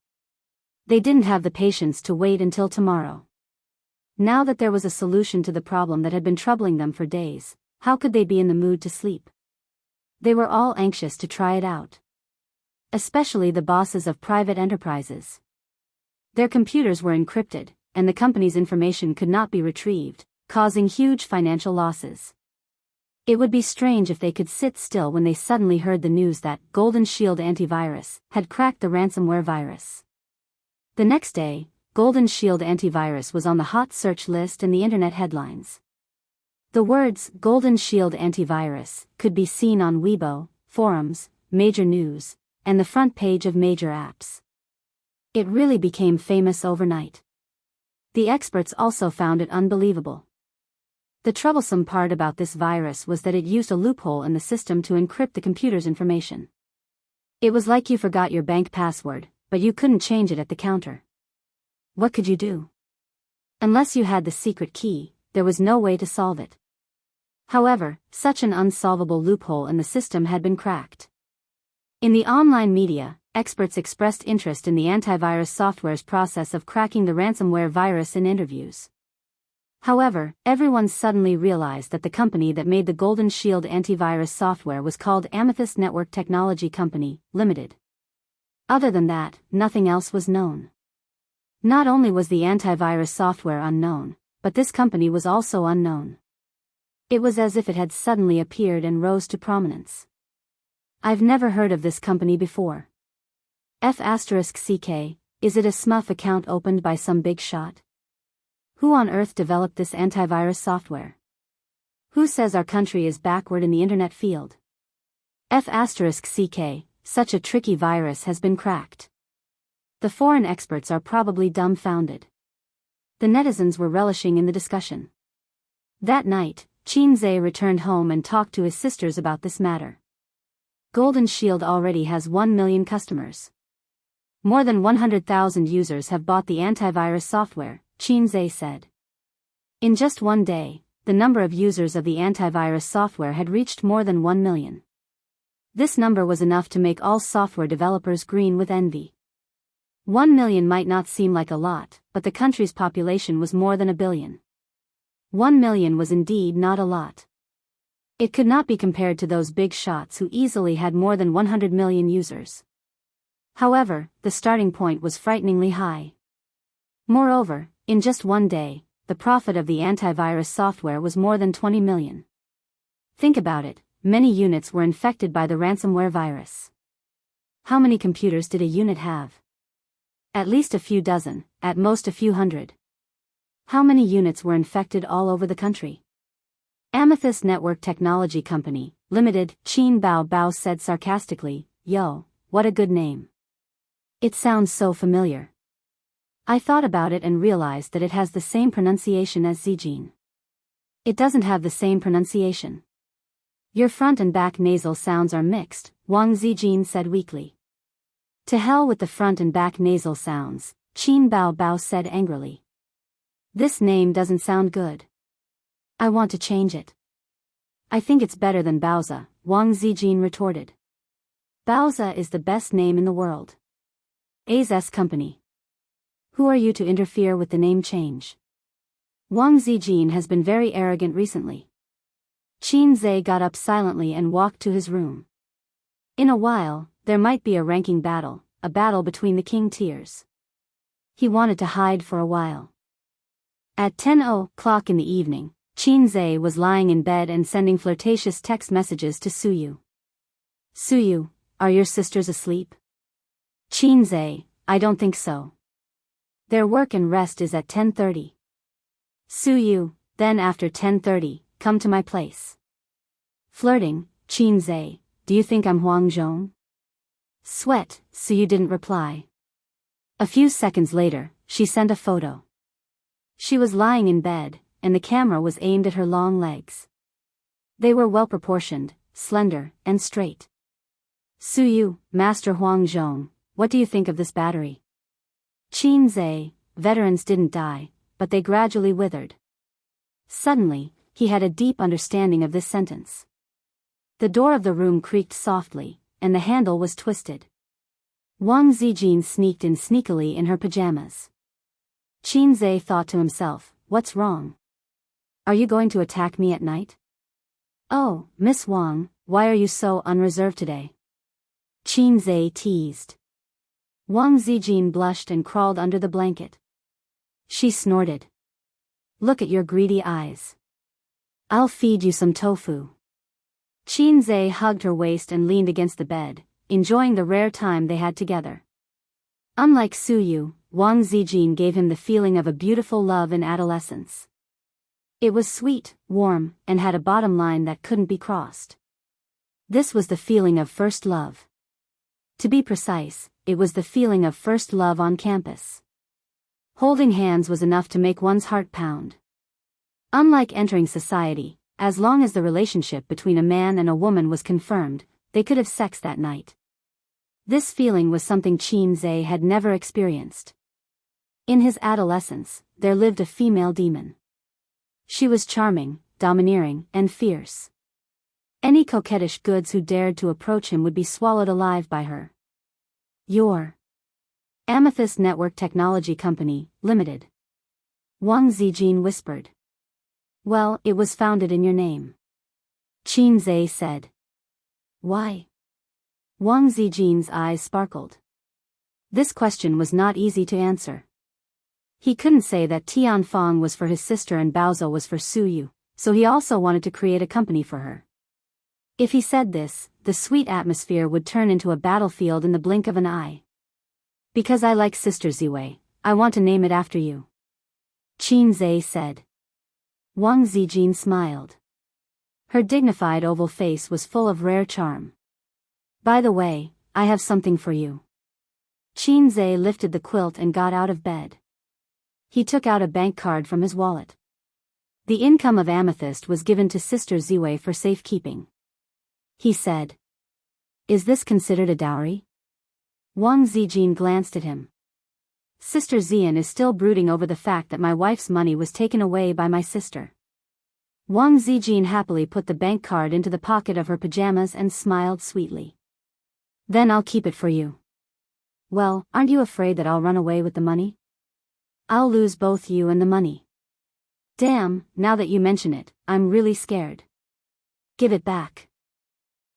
They didn't have the patience to wait until tomorrow. Now that there was a solution to the problem that had been troubling them for days, how could they be in the mood to sleep? They were all anxious to try it out. Especially the bosses of private enterprises. Their computers were encrypted, and the company's information could not be retrieved, causing huge financial losses. It would be strange if they could sit still when they suddenly heard the news that Golden Shield Antivirus had cracked the ransomware virus. The next day, Golden Shield Antivirus was on the hot search list and the internet headlines. The words Golden Shield Antivirus could be seen on Weibo, forums, major news, and the front page of major apps. It really became famous overnight. The experts also found it unbelievable. The troublesome part about this virus was that it used a loophole in the system to encrypt the computer's information. It was like you forgot your bank password, but you couldn't change it at the counter. What could you do? Unless you had the secret key, there was no way to solve it. However, such an unsolvable loophole in the system had been cracked. In the online media, experts expressed interest in the antivirus software's process of cracking the ransomware virus in interviews. However, everyone suddenly realized that the company that made the Golden Shield antivirus software was called Amethyst Network Technology Company, Limited. Other than that, nothing else was known. Not only was the antivirus software unknown, but this company was also unknown. It was as if it had suddenly appeared and rose to prominence. I've never heard of this company before. F***CK, is it a smurf account opened by some big shot? Who on earth developed this antivirus software? Who says our country is backward in the internet field? F***CK, such a tricky virus has been cracked. The foreign experts are probably dumbfounded. The netizens were relishing in the discussion. That night, Qin returned home and talked to his sisters about this matter. Golden Shield already has 1 million customers. More than 100,000 users have bought the antivirus software, Qin said. In just one day, the number of users of the antivirus software had reached more than 1 million. This number was enough to make all software developers green with envy. 1 million might not seem like a lot, but the country's population was more than a billion. 1 million was indeed not a lot. It could not be compared to those big shots who easily had more than 100 million users. However, the starting point was frighteningly high. Moreover, in just one day, the profit of the antivirus software was more than 20 million. Think about it, many units were infected by the ransomware virus. How many computers did a unit have? At least a few dozen, at most a few hundred. How many units were infected all over the country? Amethyst Network Technology Company, Limited, Qin Bao said sarcastically, "Yo, what a good name. It sounds so familiar. I thought about it and realized that it has the same pronunciation as Zijin. It doesn't have the same pronunciation. Your front and back nasal sounds are mixed," Wang Zijin said weakly. "To hell with the front and back nasal sounds," Qin Bao said angrily. "This name doesn't sound good. I want to change it." "I think it's better than Baoza," Wang Zijin retorted. "Baoza is the best name in the world. A's company. Who are you to interfere with the name change?" Wang Zijin has been very arrogant recently. Qin got up silently and walked to his room. In a while, there might be a ranking battle, a battle between the king tiers. He wanted to hide for a while. At 10:00 in the evening, Qin was lying in bed and sending flirtatious text messages to Suyu. "Suyu, are your sisters asleep?" "Qin, I don't think so. Their work and rest is at 10:30. "Suyu, then after 10:30, come to my place." Flirting, Qin, "Do you think I'm Huang Zhong?" Sweat, Suyu didn't reply. A few seconds later, she sent a photo. She was lying in bed, and the camera was aimed at her long legs. They were well proportioned, slender, and straight. "Suyu, Master Huang Zhong, what do you think of this battery?" Qin, "Veterans didn't die, but they gradually withered." Suddenly, he had a deep understanding of this sentence. The door of the room creaked softly, and the handle was twisted. Wang Zijin sneaked in sneakily in her pajamas. Qin thought to himself, "What's wrong? Are you going to attack me at night?" "Oh, Miss Wang, why are you so unreserved today?" Qin teased. Wang Zijin blushed and crawled under the blanket. She snorted. "Look at your greedy eyes. I'll feed you some tofu." Qin hugged her waist and leaned against the bed, enjoying the rare time they had together. Unlike Suyu, Wang Zijin gave him the feeling of a beautiful love in adolescence. It was sweet, warm, and had a bottom line that couldn't be crossed. This was the feeling of first love. To be precise, it was the feeling of first love on campus. Holding hands was enough to make one's heart pound. Unlike entering society, as long as the relationship between a man and a woman was confirmed, they could have sex that night. This feeling was something Qin had never experienced. In his adolescence, there lived a female demon. She was charming, domineering, and fierce. Any coquettish goods who dared to approach him would be swallowed alive by her. "Your Amethyst Network Technology Company, Limited," Wang Zijin whispered. "Well, it was founded in your name," Qin said. "Why?" Wang Zijin's eyes sparkled. This question was not easy to answer. He couldn't say that Tianfang was for his sister and Baoza was for Suyu, so he also wanted to create a company for her. If he said this, the sweet atmosphere would turn into a battlefield in the blink of an eye. Because I like Sister Ziwei, I want to name it after you. Qin Zhe said. Wang Zijin smiled. Her dignified oval face was full of rare charm. By the way, I have something for you. Qin Zhe lifted the quilt and got out of bed. He took out a bank card from his wallet. The income of Amethyst was given to Sister Ziwei for safekeeping. He said. Is this considered a dowry? Wang Zijin glanced at him. Sister Zian is still brooding over the fact that my wife's money was taken away by my sister. Wang Zijin happily put the bank card into the pocket of her pajamas and smiled sweetly. Then I'll keep it for you. Well, aren't you afraid that I'll run away with the money? I'll lose both you and the money. Damn, now that you mention it, I'm really scared. Give it back.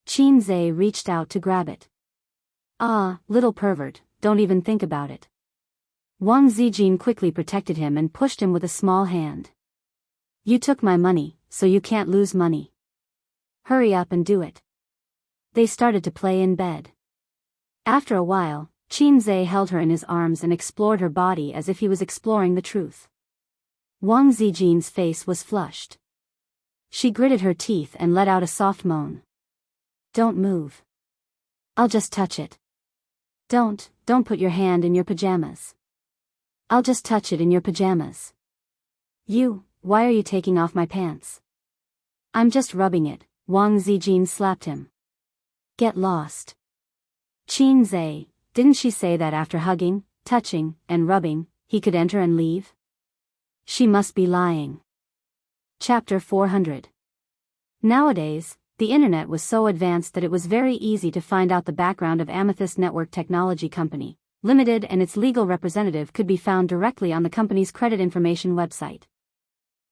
Qin Zhe reached out to grab it. Ah, little pervert, don't even think about it. Wang Zijin quickly protected him and pushed him with a small hand. You took my money, so you can't lose money. Hurry up and do it. They started to play in bed. After a while, Qin Zhe held her in his arms and explored her body as if he was exploring the truth. Wang Zijin's face was flushed. She gritted her teeth and let out a soft moan. Don't move. I'll just touch it. Don't put your hand in your pajamas. I'll just touch it in your pajamas. Why are you taking off my pants? I'm just rubbing it, Wang Zijin slapped him. Get lost. Qin Zhe, didn't she say that after hugging, touching, and rubbing, he could enter and leave? She must be lying. Chapter 400. Nowadays, the internet was so advanced that it was very easy to find out the background of Amethyst Network Technology Company, Limited, and its legal representative could be found directly on the company's credit information website.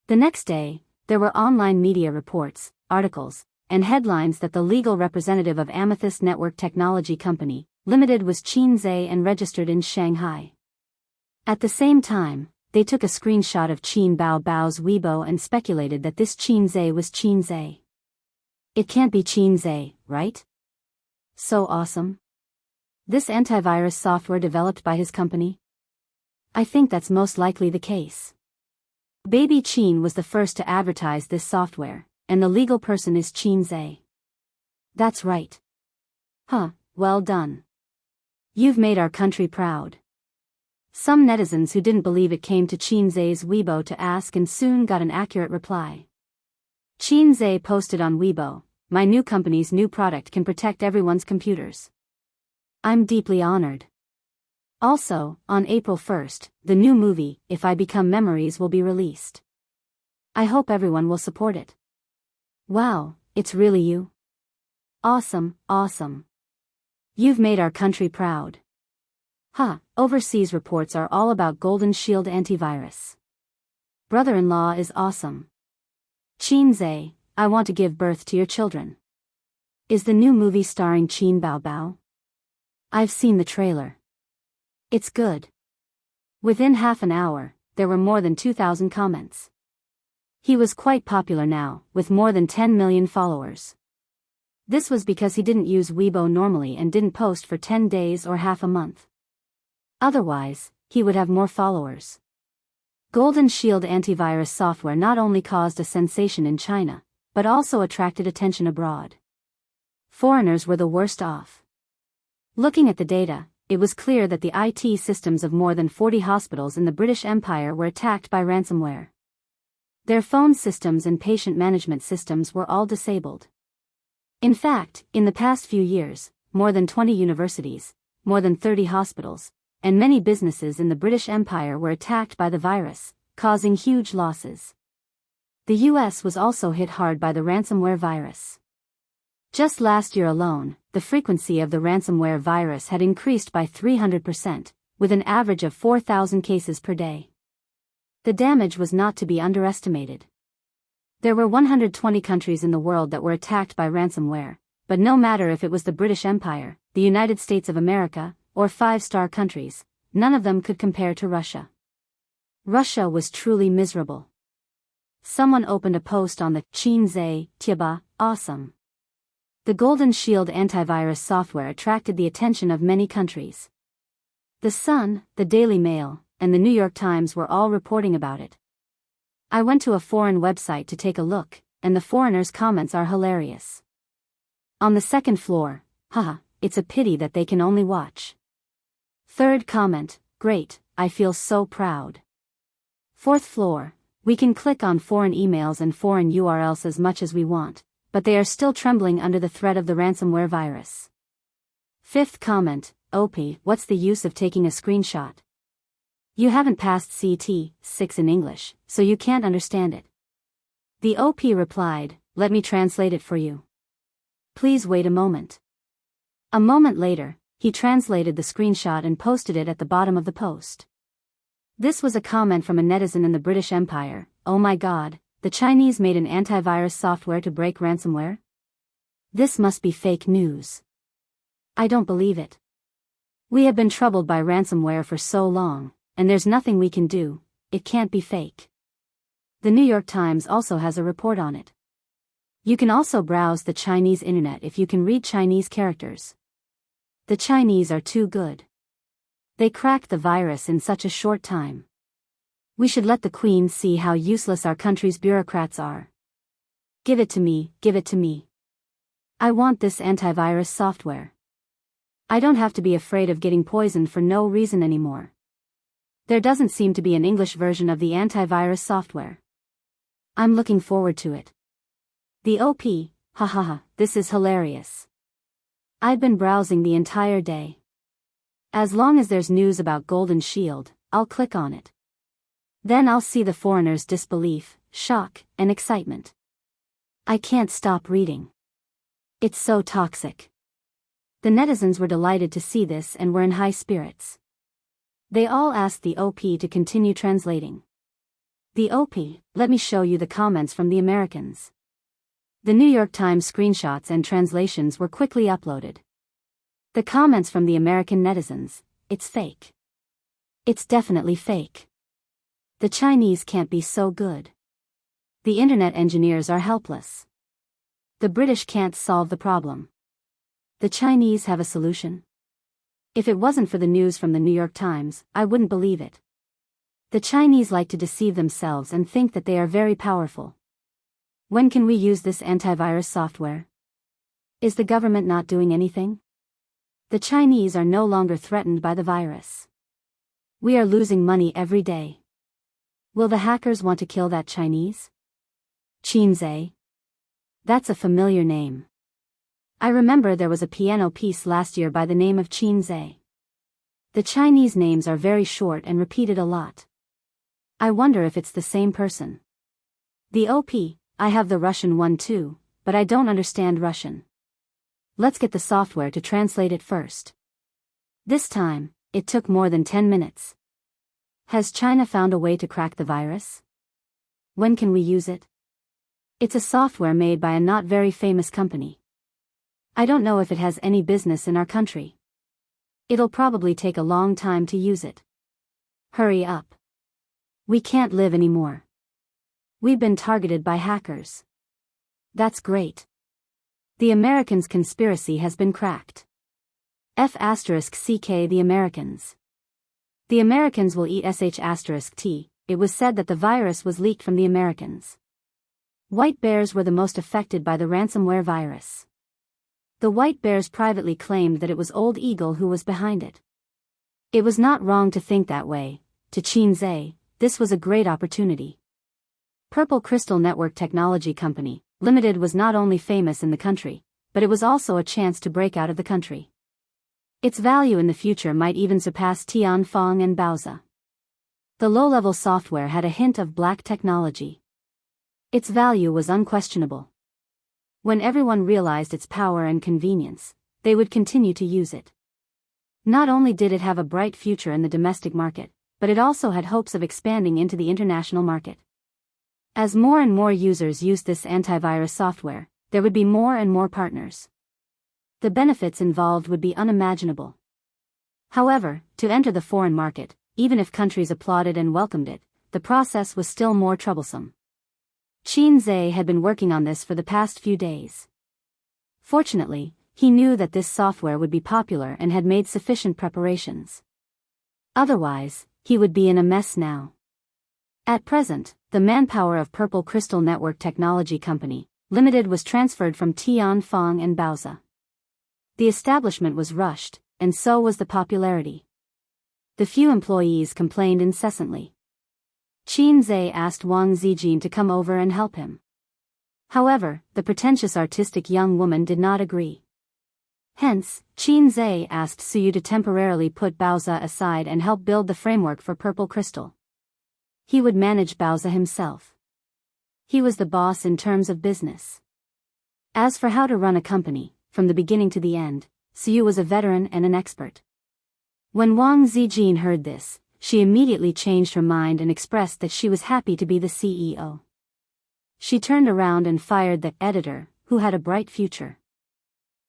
The next day, there were online media reports, articles, and headlines that the legal representative of Amethyst Network Technology Company, Limited was Qin Zhe and registered in Shanghai. At the same time, they took a screenshot of Qin Bao's Weibo and speculated that this Qin Zhe was Qin Zhe. It can't be Qin Zhe, right? So awesome. This antivirus software developed by his company? I think that's most likely the case. Baby Qin was the first to advertise this software, and the legal person is Qin Zhe. That's right. Huh, well done. You've made our country proud. Some netizens who didn't believe it came to Qin Zhe's Weibo to ask and soon got an accurate reply. Qin Zhe posted on Weibo, my new company's new product can protect everyone's computers. I'm deeply honored. Also, on April 1st, the new movie, If I Become Memories, will be released. I hope everyone will support it. Wow, it's really you? Awesome, awesome. You've made our country proud. Overseas reports are all about Golden Shield antivirus. Brother-in-law is awesome. Qin Zhe, I want to give birth to your children. Is the new movie starring Qin Bao? I've seen the trailer. It's good. Within half an hour, there were more than 2,000 comments. He was quite popular now, with more than 10 million followers. This was because he didn't use Weibo normally and didn't post for 10 days or half a month. Otherwise, he would have more followers. Golden Shield antivirus software not only caused a sensation in China, but also attracted attention abroad. Foreigners were the worst off. Looking at the data, it was clear that the IT systems of more than 40 hospitals in the British Empire were attacked by ransomware. Their phone systems and patient management systems were all disabled. In fact, in the past few years, more than 20 universities, more than 30 hospitals, and many businesses in the British Empire were attacked by the virus, causing huge losses. The US was also hit hard by the ransomware virus. Just last year alone, the frequency of the ransomware virus had increased by 300%, with an average of 4,000 cases per day. The damage was not to be underestimated. There were 120 countries in the world that were attacked by ransomware, but no matter if it was the British Empire, the United States of America, or five-star countries, none of them could compare to Russia. Russia was truly miserable. Someone opened a post on the Qin Zhe Tieba, awesome. The Golden Shield antivirus software attracted the attention of many countries. The Sun, the Daily Mail, and the New York Times were all reporting about it. I went to a foreign website to take a look, and the foreigners' comments are hilarious. On the second floor, haha, it's a pity that they can only watch. Third comment, great, I feel so proud. Fourth floor, we can click on foreign emails and foreign URLs as much as we want, but they are still trembling under the threat of the ransomware virus. Fifth comment, OP, what's the use of taking a screenshot? You haven't passed CT6 in English, so you can't understand it. The OP replied, let me translate it for you. Please wait a moment. A moment later, he translated the screenshot and posted it at the bottom of the post. This was a comment from a netizen in the British Empire, oh my god, the Chinese made an antivirus software to break ransomware? This must be fake news. I don't believe it. We have been troubled by ransomware for so long, and there's nothing we can do, it can't be fake. The New York Times also has a report on it. You can also browse the Chinese internet if you can read Chinese characters. The Chinese are too good. They cracked the virus in such a short time. We should let the Queen see how useless our country's bureaucrats are. Give it to me, give it to me. I want this antivirus software. I don't have to be afraid of getting poisoned for no reason anymore. There doesn't seem to be an English version of the antivirus software. I'm looking forward to it. The OP, hahaha, this is hilarious. I've been browsing the entire day. As long as there's news about Golden Shield, I'll click on it. Then I'll see the foreigners' disbelief, shock, and excitement. I can't stop reading. It's so toxic. The netizens were delighted to see this and were in high spirits. They all asked the OP to continue translating. The OP, let me show you the comments from the Americans. The New York Times screenshots and translations were quickly uploaded. The comments from the American netizens, it's fake. It's definitely fake. The Chinese can't be so good. The internet engineers are helpless. The British can't solve the problem. The Chinese have a solution. If it wasn't for the news from the New York Times, I wouldn't believe it. The Chinese like to deceive themselves and think that they are very powerful. When can we use this antivirus software? Is the government not doing anything? The Chinese are no longer threatened by the virus. We are losing money every day. Will the hackers want to kill that Chinese? Qinzhe? That's a familiar name. I remember there was a piano piece last year by the name of Qinzhe. The Chinese names are very short and repeated a lot. I wonder if it's the same person. The OP, I have the Russian one too, but I don't understand Russian. Let's get the software to translate it first. This time, it took more than 10 minutes. Has China found a way to crack the virus? When can we use it? It's a software made by a not very famous company. I don't know if it has any business in our country. It'll probably take a long time to use it. Hurry up. We can't live anymore. We've been targeted by hackers. That's great. The Americans' conspiracy has been cracked. F***ck the Americans. The Americans will eat sh**t. It was said that the virus was leaked from the Americans. White bears were the most affected by the ransomware virus. The white bears privately claimed that it was Old Eagle who was behind it. It was not wrong to think that way. To Qinzhe, this was a great opportunity. Purple Crystal Network Technology Company, Limited was not only famous in the country, but it was also a chance to break out of the country. Its value in the future might even surpass Tianfeng and Baozi. The low-level software had a hint of black technology. Its value was unquestionable. When everyone realized its power and convenience, they would continue to use it. Not only did it have a bright future in the domestic market, but it also had hopes of expanding into the international market. As more and more users used this antivirus software, there would be more and more partners. The benefits involved would be unimaginable. However, to enter the foreign market, even if countries applauded and welcomed it, the process was still more troublesome. Qinzhe had been working on this for the past few days. Fortunately, he knew that this software would be popular and had made sufficient preparations. Otherwise, he would be in a mess now. At present, the manpower of Purple Crystal Network Technology Company, Limited was transferred from Tianfang and Baoza. The establishment was rushed, and so was the popularity. The few employees complained incessantly. Qin Zhe asked Wang Zijin to come over and help him. However, the pretentious artistic young woman did not agree. Hence, Qin Zhe asked Suyu to temporarily put Baoza aside and help build the framework for Purple Crystal. He would manage Baoza himself. He was the boss in terms of business. As for how to run a company, from the beginning to the end, Suyu was a veteran and an expert. When Wang Zijin heard this, she immediately changed her mind and expressed that she was happy to be the CEO. She turned around and fired the editor, who had a bright future.